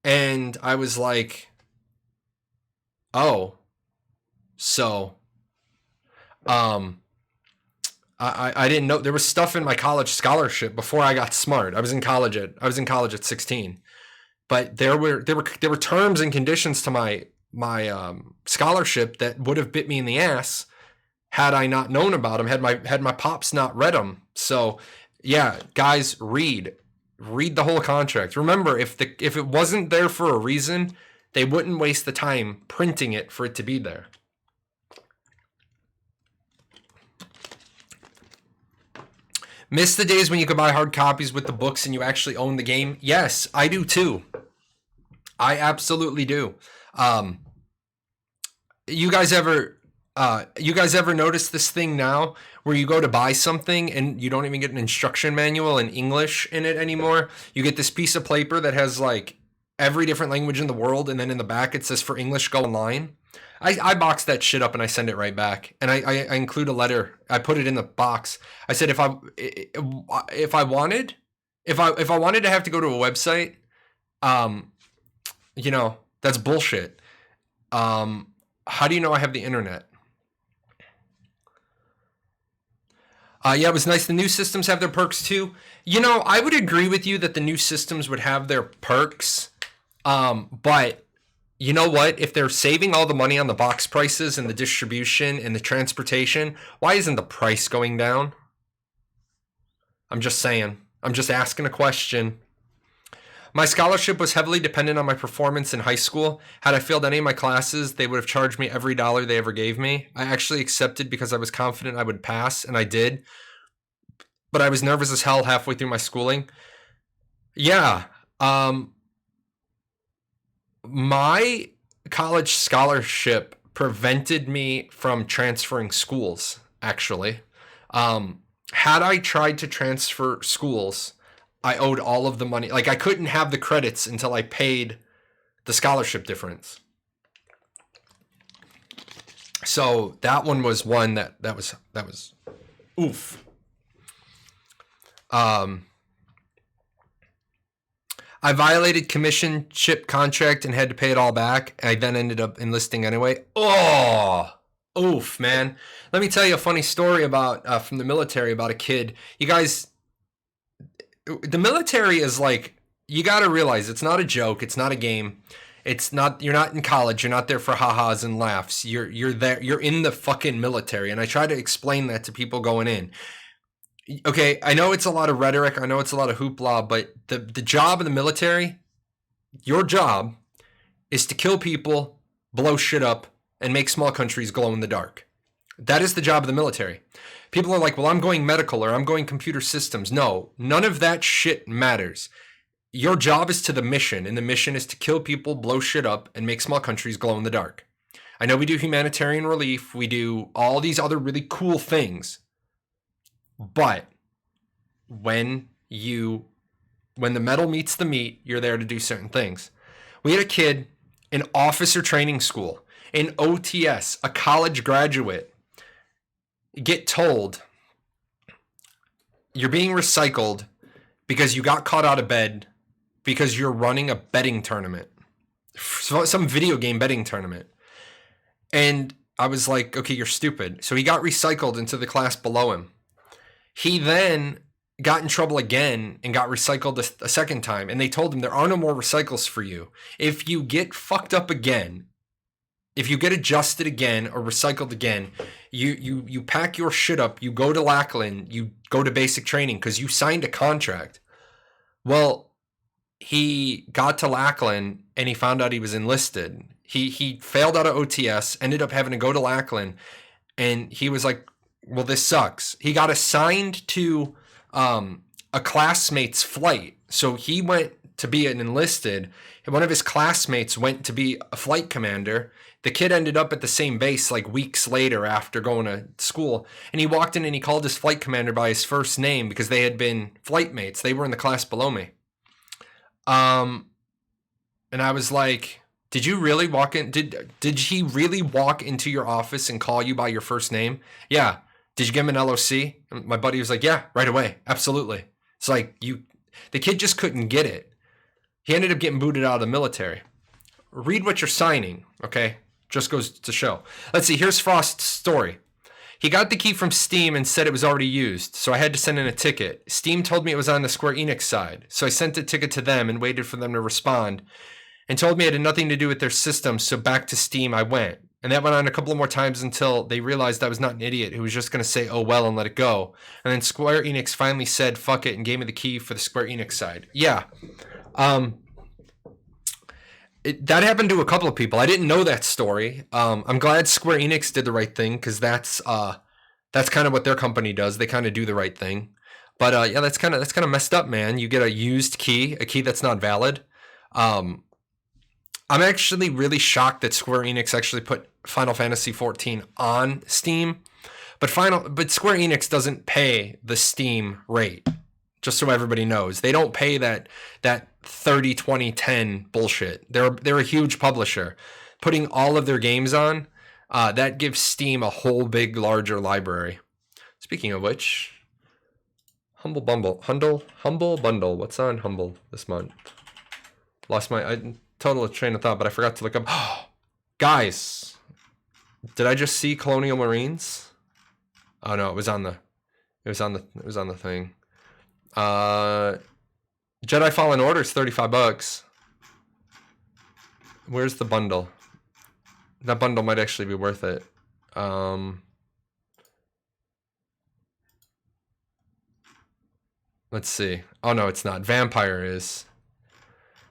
And I was like, "Oh, so, I didn't know there was stuff in my college scholarship before I got smart. I was in college at 16, but there were terms and conditions to my scholarship that would have bit me in the ass had I not known about them, had my pops not read them. So yeah, guys, read the whole contract. Remember, if it wasn't there for a reason, they wouldn't waste the time printing it for it to be there. Miss the days when you could buy hard copies with the books and you actually own the game? Yes, I do too. I absolutely do. You guys ever notice this thing now where you go to buy something and you don't even get an instruction manual in English in it anymore? You get this piece of paper that has like every different language in the world, and then in the back it says for English go online. I box that shit up and I send it right back, and I include a letter. I put it in the box. I said if I wanted to have to go to a website, that's bullshit. How do you know I have the internet? Yeah, it was nice. The new systems have their perks too. I would agree with you that the new systems would have their perks. But you know what? If they're saving all the money on the box prices and the distribution and the transportation, why isn't the price going down? I'm just saying. I'm just asking a question. My scholarship was heavily dependent on my performance in high school. Had I failed any of my classes, they would have charged me every dollar they ever gave me. I actually accepted because I was confident I would pass, and I did. But I was nervous as hell halfway through my schooling. Yeah. My college scholarship prevented me from transferring schools, actually. Had I tried to transfer schools, I owed all of the money. Like, I couldn't have the credits until I paid the scholarship difference. So that one was one that was oof. I violated commission ship contract and had to pay it all back. I then ended up enlisting anyway. Oh, oof, man. Let me tell you a funny story about from the military about a kid. You guys, the military is like, you got to realize it's not a joke. It's not a game. It's not, you're not in college. You're not there for ha-has and laughs. You're there. You're in the fucking military. And I try to explain that to people going in. Okay, I know it's a lot of rhetoric. I know it's a lot of hoopla, but the job of the military, your job is to kill people, blow shit up, and make small countries glow in the dark. That is the job of the military. People are like, well, I'm going medical or I'm going computer systems. No, none of that shit matters. Your job is to the mission, and the mission is to kill people, blow shit up, and make small countries glow in the dark. I know we do humanitarian relief. We do all these other really cool things. But when the metal meets the meat, you're there to do certain things. We had a kid in officer training school, in OTS, a college graduate, get told you're being recycled because you got caught out of bed because you're running a betting tournament, some video game betting tournament. And I was like, okay, you're stupid. So he got recycled into the class below him. He then got in trouble again and got recycled a second time. And they told him there are no more recycles for you. If you get fucked up again, if you get adjusted again or recycled again, you pack your shit up, you go to Lackland, you go to basic training because you signed a contract. Well, he got to Lackland and he found out he was enlisted. He failed out of OTS, ended up having to go to Lackland, and he was like, well, this sucks. He got assigned to a classmate's flight. So he went to be an enlisted, and one of his classmates went to be a flight commander. The kid ended up at the same base like weeks later after going to school, and he walked in and he called his flight commander by his first name because they had been flight mates. They were in the class below me. And I was like, did you really walk in? Did he really walk into your office and call you by your first name? Yeah. Did you give him an LOC? And my buddy was like, yeah, right away. Absolutely. It's like the kid just couldn't get it. He ended up getting booted out of the military. Read what you're signing, okay? Just goes to show. Let's see, here's Frost's story. He got the key from Steam and said it was already used, so I had to send in a ticket. Steam told me it was on the Square Enix side, so I sent the ticket to them and waited for them to respond and told me it had nothing to do with their system, so back to Steam I went. And that went on a couple of more times until they realized I was not an idiot who was just going to say, oh, well, and let it go. And then Square Enix finally said, fuck it, and gave me the key for the Square Enix side. Yeah. That happened to a couple of people. I didn't know that story. I'm glad Square Enix did the right thing because that's kind of what their company does. They kind of do the right thing. But yeah, that's kind of messed up, man. You get a used key, a key that's not valid. I'm actually really shocked that Square Enix actually put Final Fantasy XIV on Steam, but Square Enix doesn't pay the Steam rate. Just so everybody knows, they don't pay that 30, 20, 10 bullshit. They're a huge publisher. Putting all of their games on, that gives Steam a whole big larger library. Speaking of which, Humble Bundle. What's on Humble this month? Lost my total train of thought, but I forgot to look up. Guys, did I just see Colonial Marines? Oh no, it was on the thing. Jedi Fallen Order is $35. Where's the bundle? That bundle might actually be worth it. Let's see. Oh no, it's not. Vampire is.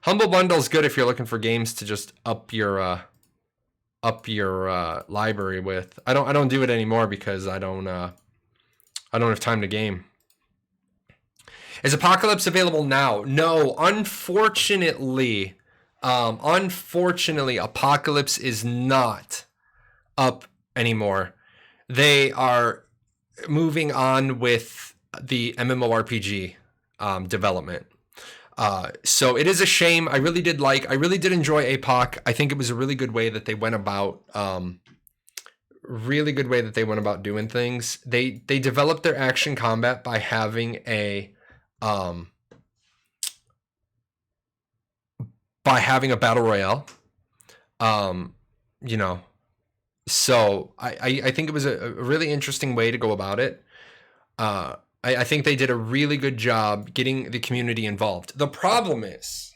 Humble Bundle's good if you're looking for games to just up your library with. I don't do it anymore because I don't have time to game. Is Apocalypse available now? No, unfortunately, Apocalypse is not up anymore. They are moving on with the MMORPG development. So it is a shame. I really did enjoy APOC. I think it was a really good way that they went about doing things. They developed their action combat by having a battle royale. So I think it was a really interesting way to go about it. I think they did a really good job getting the community involved. The problem is,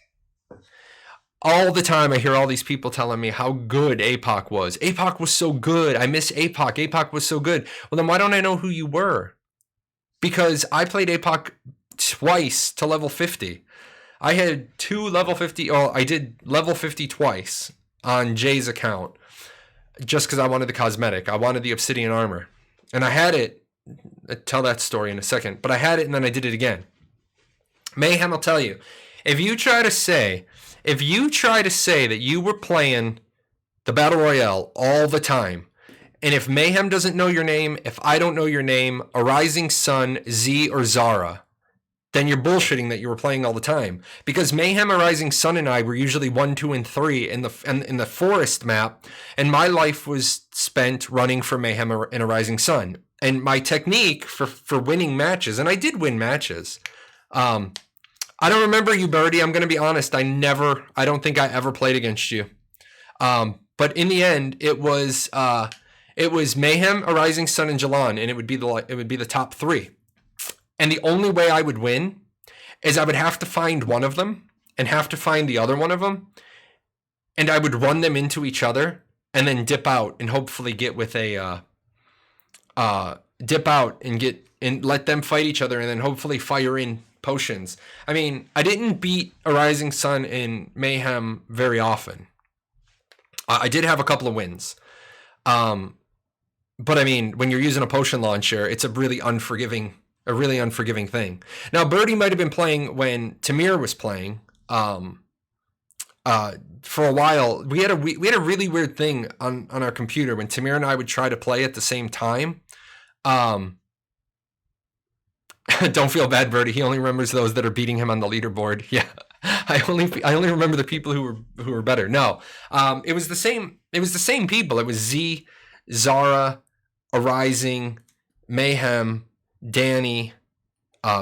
all the time I hear all these people telling me how good APOC was. APOC was so good. I miss APOC. APOC was so good. Well, then why don't I know who you were? Because I played APOC twice to level 50. I had two level 50. Oh, I did level 50 twice on Jay's account. just because I wanted the cosmetic. I wanted the obsidian armor. And I had it. I'll tell that story in a second. But I had it and then I did it again. Mayhem, I'll tell you. If you try to say that you were playing the Battle Royale all the time, and if Mayhem doesn't know your name, if I don't know your name, a Rising Sun, Z, or Zara, then you're bullshitting that you were playing all the time. Because Mayhem, a Rising Sun, and I were usually 1, 2, and 3 in the forest map, and my life was spent running for Mayhem and a Rising Sun. And my technique for winning matches, and I did win matches. I don't remember you, Birdie. I'm going to be honest. I don't think I ever played against you. But in the end, it was Mayhem, a Rising Sun, and Jahlon, and it would be the top 3. And the only way I would win is I would have to find one of them and have to find the other one of them, and I would run them into each other and then dip out and hopefully get with a dip out and get and let them fight each other and then hopefully fire in potions. I mean, I didn't beat a Rising Sun in Mayhem very often. I did have a couple of wins. But I mean, when you're using a potion launcher, it's a really unforgiving thing. Now, Birdie might have been playing when Tamir was playing. For a while, we had a really weird thing on our computer when Tamir and I would try to play at the same time. Don't feel bad, Birdie. He only remembers those that are beating him on the leaderboard. Yeah, I only remember the people who were better. No, it was the same. It was the same people. It was Z, Zara, Arising, Mayhem, Danny,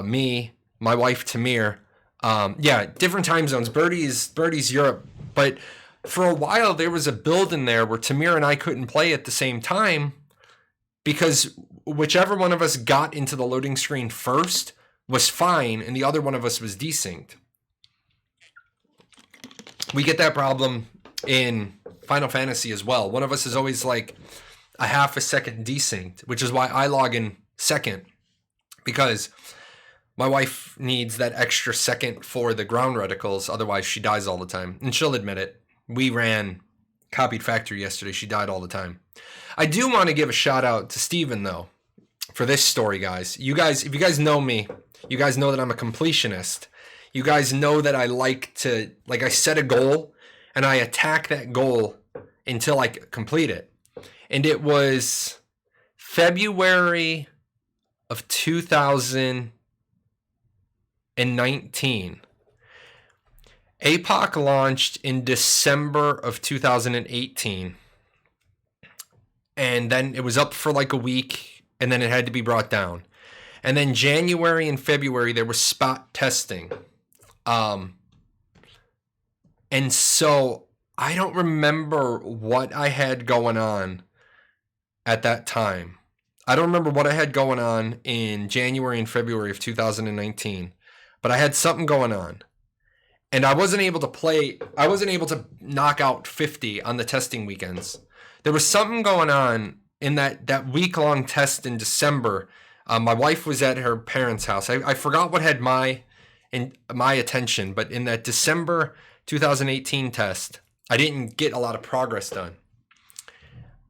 me, my wife Tamir. Yeah, different time zones. Birdie's Europe, but for a while there was a build in there where Tamir and I couldn't play at the same time because whichever one of us got into the loading screen first was fine, and the other one of us was desynced. We get that problem in Final Fantasy as well. One of us is always like a half a second desynced, which is why I log in second, because my wife needs that extra second for the ground reticles. Otherwise, she dies all the time. And she'll admit it. We ran Copied Factory yesterday. She died all the time. I do want to give a shout out to Steven, though, for this story, guys. If you guys know me, you guys know that I'm a completionist. You guys know that I like I set a goal and I attack that goal until I complete it. And it was February of 2019. APOC launched in December of 2018. And then it was up for like a week, and then it had to be brought down. And then January and February, there was spot testing. And so I don't remember what I had going on at that time. I don't remember what I had going on in January and February of 2019, but I had something going on. And I wasn't able to knock out 50 on the testing weekends. There was something going on in that week-long test in December. My wife was at her parents' house. I forgot what had my attention, but in that December 2018 test, I didn't get a lot of progress done.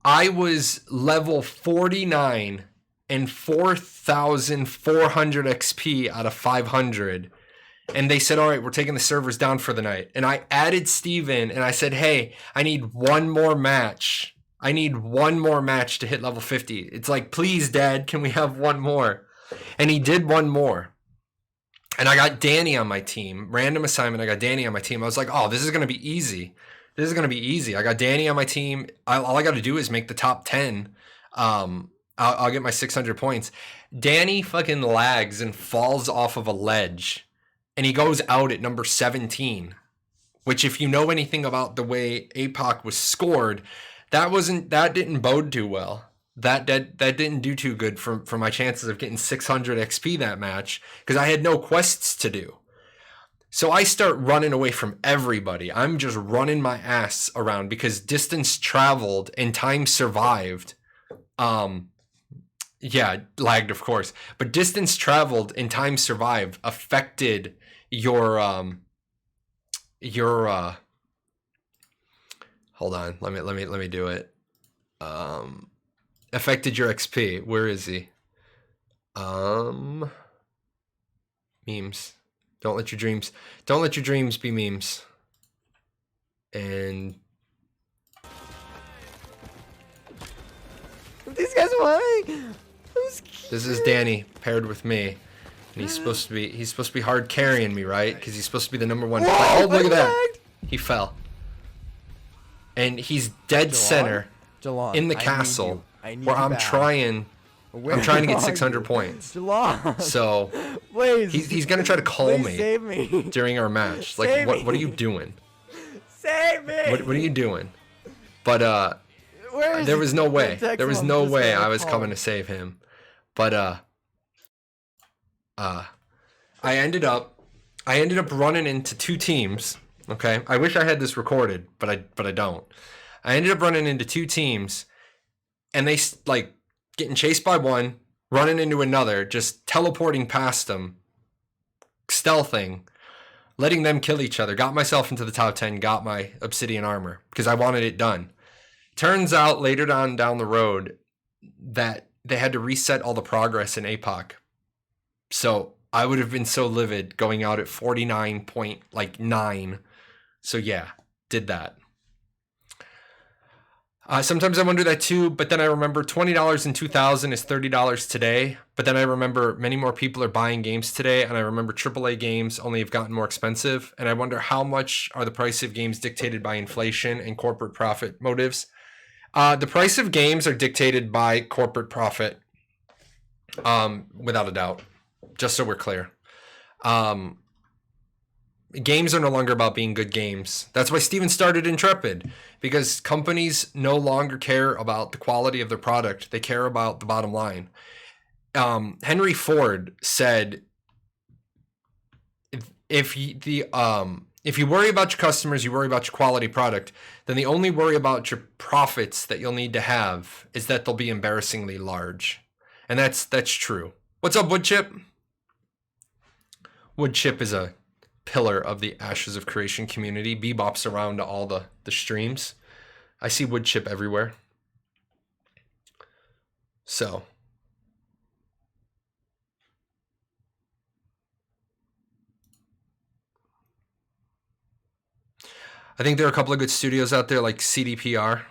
I was level 49 and 4,400 XP out of 500. And they said, all right, we're taking the servers down for the night. And I added Steve in and I said, hey, I need one more match. I need one more match to hit level 50. It's like, please, Dad, can we have one more? And he did one more. And I got Danny on my team. Random assignment, I got Danny on my team. I was like, oh, this is going to be easy. This is going to be easy. I got Danny on my team. All I got to do is make the top 10. I'll get my 600 points. Danny fucking lags and falls off of a ledge. And he goes out at number 17. Which, if you know anything about the way APOC was scored, that didn't bode too well. That didn't do too good for my chances of getting 600 XP that match, because I had no quests to do. So I start running away from everybody. I'm just running my ass around because distance traveled and time survived. Yeah, lagged, of course. But distance traveled and time survived affected your hold on, let me do it. affected your XP. Where is he? Memes. Don't let your dreams be memes. And These guys won. this is Danny paired with me. And he's supposed to be hard carrying me, right? Because he's supposed to be the number one player. Oh, look at that. He fell. And he's dead center Jahlon, in the castle where I'm trying to get 600 points. Jahlon, So please. he's gonna try to call Please me save me. during our match. Like, Save what are me. you doing? Save me. What are you doing? But Where is there was no way. the There was text no from? way Just I was call. coming to save him. But I ended up running into two teams. Okay, I wish I had this recorded, but I don't. I ended up running into two teams, and they like getting chased by one, running into another, just teleporting past them, stealthing, letting them kill each other. Got myself into the top 10, got my obsidian armor because I wanted it done. Turns out later on down the road that they had to reset all the progress in APOC. So I would have been so livid going out at 49.9. So yeah, did that. Sometimes I wonder that too, but then I remember $20 in 2000 is $30 today. But then I remember many more people are buying games today, and I remember AAA games only have gotten more expensive. And I wonder how much are the price of games dictated by inflation and corporate profit motives. The price of games are dictated by corporate profit, without a doubt. Just so we're clear. Games are no longer about being good games. That's why Steven started Intrepid, because companies no longer care about the quality of their product. They care about the bottom line. Henry Ford said, if you worry about your customers, you worry about your quality product, then the only worry about your profits that you'll need to have is that they'll be embarrassingly large. And that's true. What's up, Woodchip? Woodchip is a pillar of the Ashes of Creation community. Bebops around to all the streams. I see Woodchip everywhere. So I think there are a couple of good studios out there like CDPR.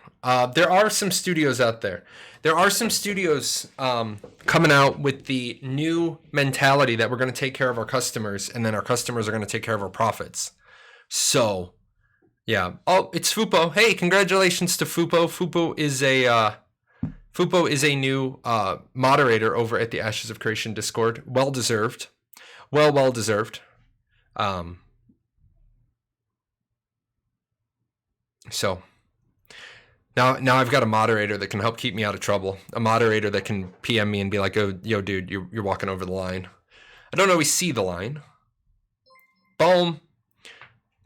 There are some studios out there. There are some studios coming out with the new mentality that we're going to take care of our customers, and then our customers are going to take care of our profits. So, yeah. Oh, it's Fupo. Hey, congratulations to Fupo. Fupo is a new moderator over at the Ashes of Creation Discord. Well deserved. Well deserved. So now I've got a moderator that can help keep me out of trouble. A moderator that can PM me and be like, "Oh, yo, dude, you're walking over the line." I don't always see the line. Boom.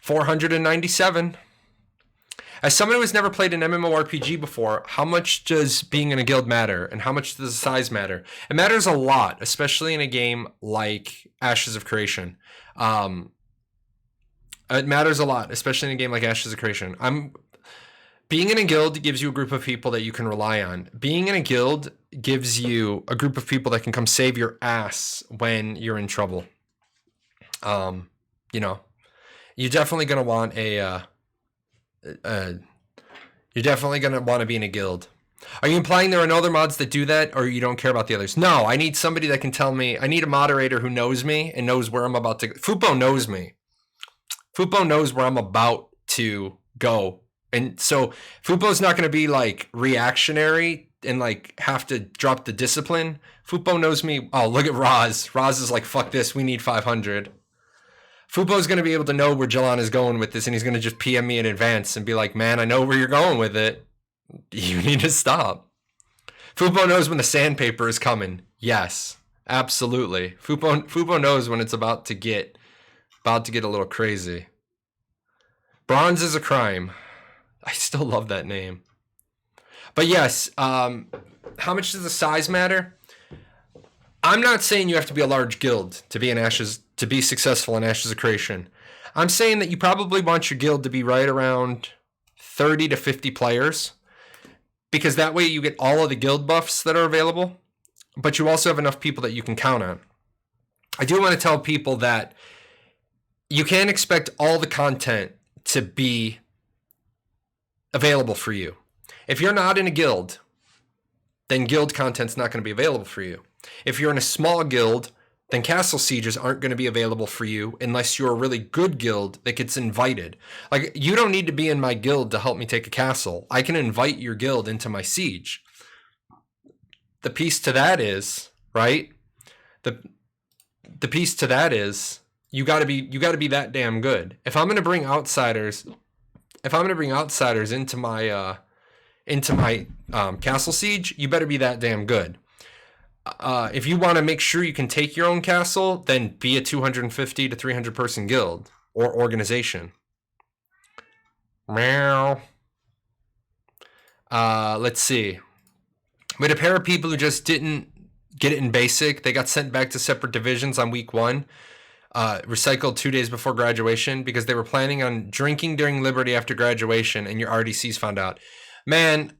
497. As someone who has never played an MMORPG before, how much does being in a guild matter, and how much does the size matter? It matters a lot, especially in a game like Ashes of Creation. It matters a lot, especially in a game like Ashes of Creation. Being in a guild gives you a group of people that you can rely on. Being in a guild gives you a group of people that can come save your ass when you're in trouble. You're definitely gonna want you're definitely gonna want to be in a guild. Are you implying there are no other mods that do that, or you don't care about the others? No, I need somebody that can tell me. I need a moderator who knows me and knows where I'm about to go. Fupo knows me. Fupo knows where I'm about to go. And so Fupo's not going to be like reactionary and like have to drop the discipline. Fupo knows me. Oh, look at Roz. Roz is like, fuck this. We need 500. Fupo's going to be able to know where Jahlon is going with this, and he's going to just PM me in advance and be like, man, I know where you're going with it. You need to stop. Fupo knows when the sandpaper is coming. Yes, absolutely. Fupo knows when it's about to get a little crazy. Bronze is a crime. I still love that name. But yes, how much does the size matter? I'm not saying you have to be a large guild to be successful in Ashes of Creation. I'm saying that you probably want your guild to be right around 30 to 50 players. because that way you get all of the guild buffs that are available, but you also have enough people that you can count on. I do want to tell people that you can't expect all the content to be available for you. If you're not in a guild, then guild content's not going to be available for you. If you're in a small guild, then castle sieges aren't going to be available for you unless you're a really good guild that gets invited. Like, you don't need to be in my guild to help me take a castle. I can invite your guild into my siege. The piece to that is, right? The piece to that is you got to be that damn good. If I'm going to bring outsiders into my castle siege, you better be that damn good. If you want to make sure you can take your own castle, then be a 250 to 300 person guild or organization. Meow. Let's see. We had a pair of people who just didn't get it in basic. They got sent back to separate divisions on week 1. Recycled 2 days before graduation because they were planning on drinking during Liberty after graduation, and your RDCs found out. Man,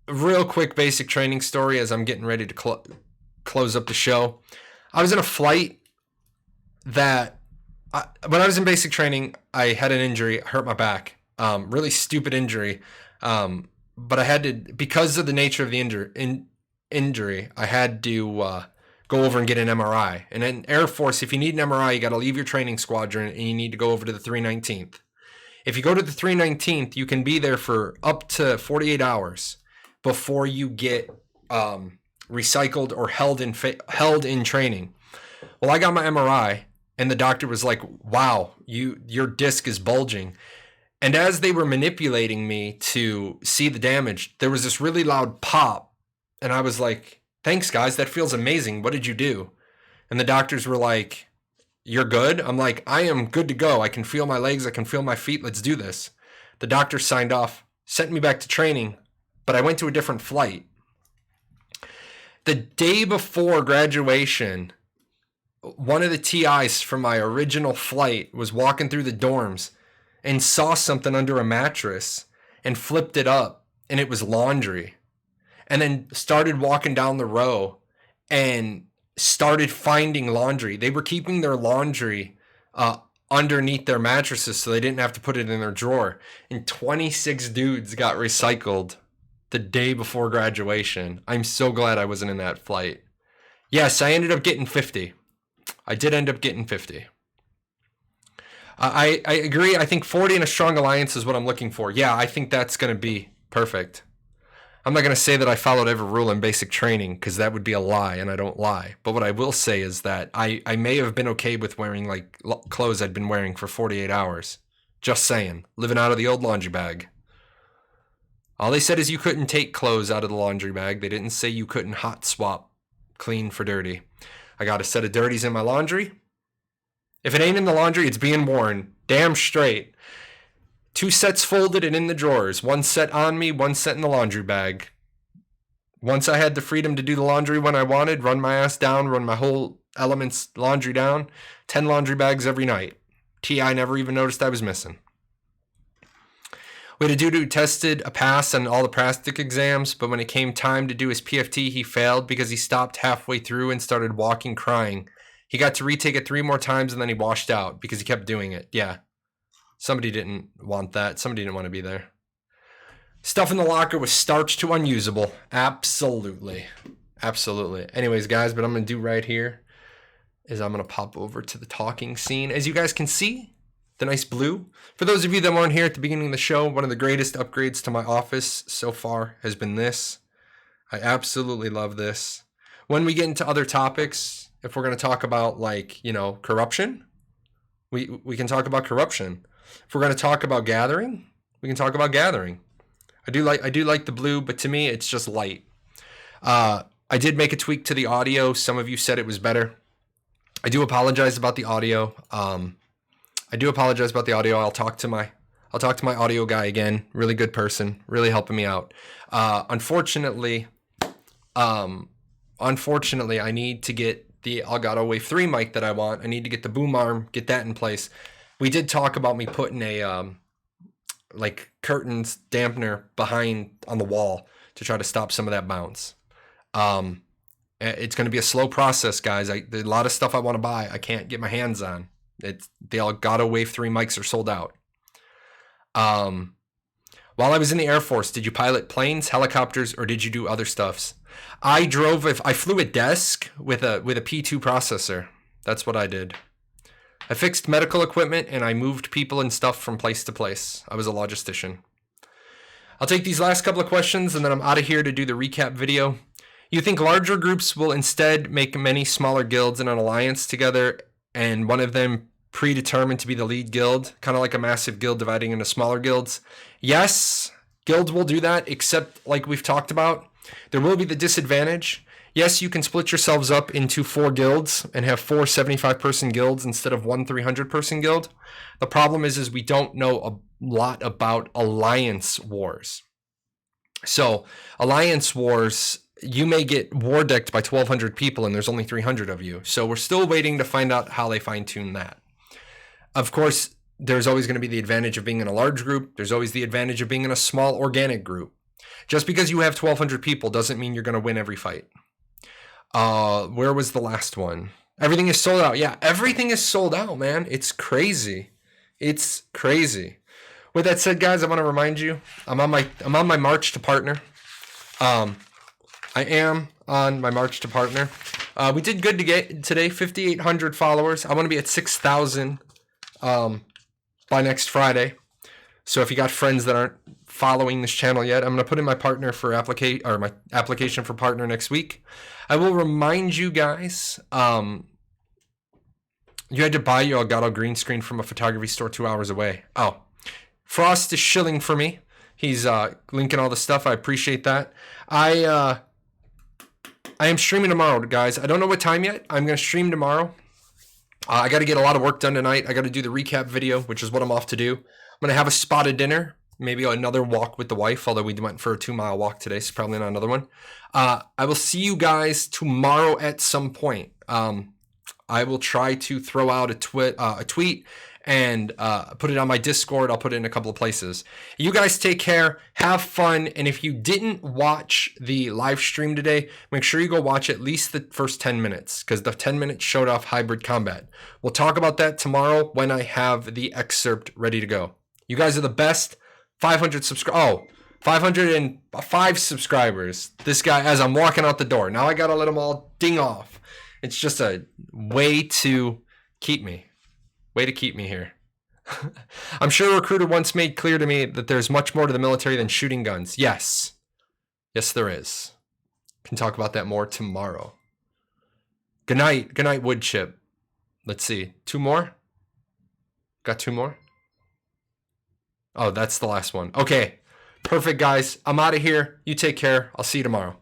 real quick basic training story as I'm getting ready to close up the show. I was in a flight that, when I was in basic training, I had an injury, hurt my back. Really stupid injury. But I had to, because of the nature of the injury, I had to go over and get an MRI. And in Air Force, if you need an MRI, you got to leave your training squadron and you need to go over to the 319th. If you go to the 319th, you can be there for up to 48 hours before you get recycled or held in training. Well, I got my MRI, and the doctor was like, "Wow, your disc is bulging." And as they were manipulating me to see the damage, there was this really loud pop, and I was like, "Thanks, guys, that feels amazing. What did you do?" And the doctors were like, "You're good?" I'm like, "I am good to go. I can feel my legs. I can feel my feet. Let's do this." The doctor signed off, sent me back to training, but I went to a different flight. The day before graduation, one of the TIs from my original flight was walking through the dorms and saw something under a mattress and flipped it up, and it was laundry. And then started walking down the row and started finding laundry. They were keeping their laundry underneath their mattresses so they didn't have to put it in their drawer. And 26 dudes got recycled the day before graduation. I'm so glad I wasn't in that flight. Yes, I ended up getting 50. I did end up getting 50. I agree. I think 40 in a strong alliance is what I'm looking for. Yeah, I think that's going to be perfect. I'm not going to say that I followed every rule in basic training because that would be a lie, and I don't lie. But what I will say is that I may have been okay with wearing like clothes I'd been wearing for 48 hours. Just saying. Living out of the old laundry bag. All they said is you couldn't take clothes out of the laundry bag. They didn't say you couldn't hot swap clean for dirty. I got a set of dirties in my laundry. If it ain't in the laundry, it's being worn. Damn straight. 2 sets folded and in the drawers. 1 set on me, 1 set in the laundry bag. Once I had the freedom to do the laundry when I wanted, run my ass down, run my whole Elements laundry down, 10 laundry bags every night. TI never even noticed I was missing. We had a dude who tested a pass on all the practice exams, but when it came time to do his PFT, he failed because he stopped halfway through and started walking crying. He got to retake it 3 more times and then he washed out because he kept doing it. Yeah. Somebody didn't want that. Somebody didn't want to be there. Stuff in the locker was starched to unusable. Absolutely. Absolutely. Anyways, guys, what I'm going to do right here is I'm going to pop over to the talking scene. As you guys can see, the nice blue. For those of you that weren't here at the beginning of the show, one of the greatest upgrades to my office so far has been this. I absolutely love this. When we get into other topics, if we're going to talk about, like, you know, corruption, we can talk about corruption. If we're going to talk about gathering, we can talk about gathering. I do like the blue, but to me, it's just light. I did make a tweak to the audio. Some of you said it was better. I do apologize about the audio. I'll talk to my audio guy again. Really good person, really helping me out. Unfortunately, I need to get the Elgato Wave 3 mic that I want. I need to get the boom arm, get that in place. We did talk about me putting a like curtains dampener behind on the wall to try to stop some of that bounce. It's going to be a slow process, guys. There's a lot of stuff I want to buy. I can't get my hands on. The Elgato Wave 3 mics are sold out. While I was in the Air Force, did you pilot planes, helicopters, or did you do other stuffs? I flew a desk with a P2 processor. That's what I did. I fixed medical equipment and I moved people and stuff from place to place. I was a logistician. I'll take these last couple of questions and then I'm out of here to do the recap video. You think larger groups will instead make many smaller guilds in an alliance together and one of them predetermined to be the lead guild, kind of like a massive guild dividing into smaller guilds? Yes, guilds will do that, except like we've talked about, there will be the disadvantage. Yes, you can split yourselves up into 4 guilds and have 4 75-person guilds instead of 1 300-person guild. The problem is we don't know a lot about alliance wars. So alliance wars, you may get war decked by 1,200 people and there's only 300 of you. So we're still waiting to find out how they fine-tune that. Of course, there's always going to be the advantage of being in a large group. There's always the advantage of being in a small organic group. Just because you have 1,200 people doesn't mean you're going to win every fight. Where was the last one? Everything is sold out. Yeah, everything is sold out, man. It's crazy. It's crazy. With that said, guys, I want to remind you, I'm on my march to partner. I am on my march to partner. We did good to get today, 5,800 followers. I want to be at 6,000 by next Friday. So if you got friends that aren't following this channel yet, I'm going to put in my partner for my application for partner next week. I will remind you guys, you had to buy your Elgato green screen from a photography store 2 hours away. Oh, Frost is shilling for me. He's linking all the stuff. I appreciate that. I am streaming tomorrow, guys. I don't know what time yet. I'm going to stream tomorrow. I got to get a lot of work done tonight. I got to do the recap video, which is what I'm off to do. I'm going to have a spotted dinner. Maybe another walk with the wife, although we went for a 2-mile walk today, so probably not another one. I will see you guys tomorrow at some point. I will try to throw out a tweet and put it on my Discord. I'll put it in a couple of places. You guys take care, have fun, and if you didn't watch the live stream today, make sure you go watch at least the first 10 minutes, because the 10 minutes showed off hybrid combat. We'll talk about that tomorrow when I have the excerpt ready to go. You guys are the best. 505 subscribers. This guy, as I'm walking out the door. Now I gotta let them all ding off. It's just a way to keep me here. I'm sure a recruiter once made clear to me that there's much more to the military than shooting guns. Yes, there is. Can talk about that more tomorrow. Good night, Woodchip. Let's see, 2 more? Got 2 more? Oh, that's the last one. Okay, perfect, guys. I'm out of here. You take care. I'll see you tomorrow.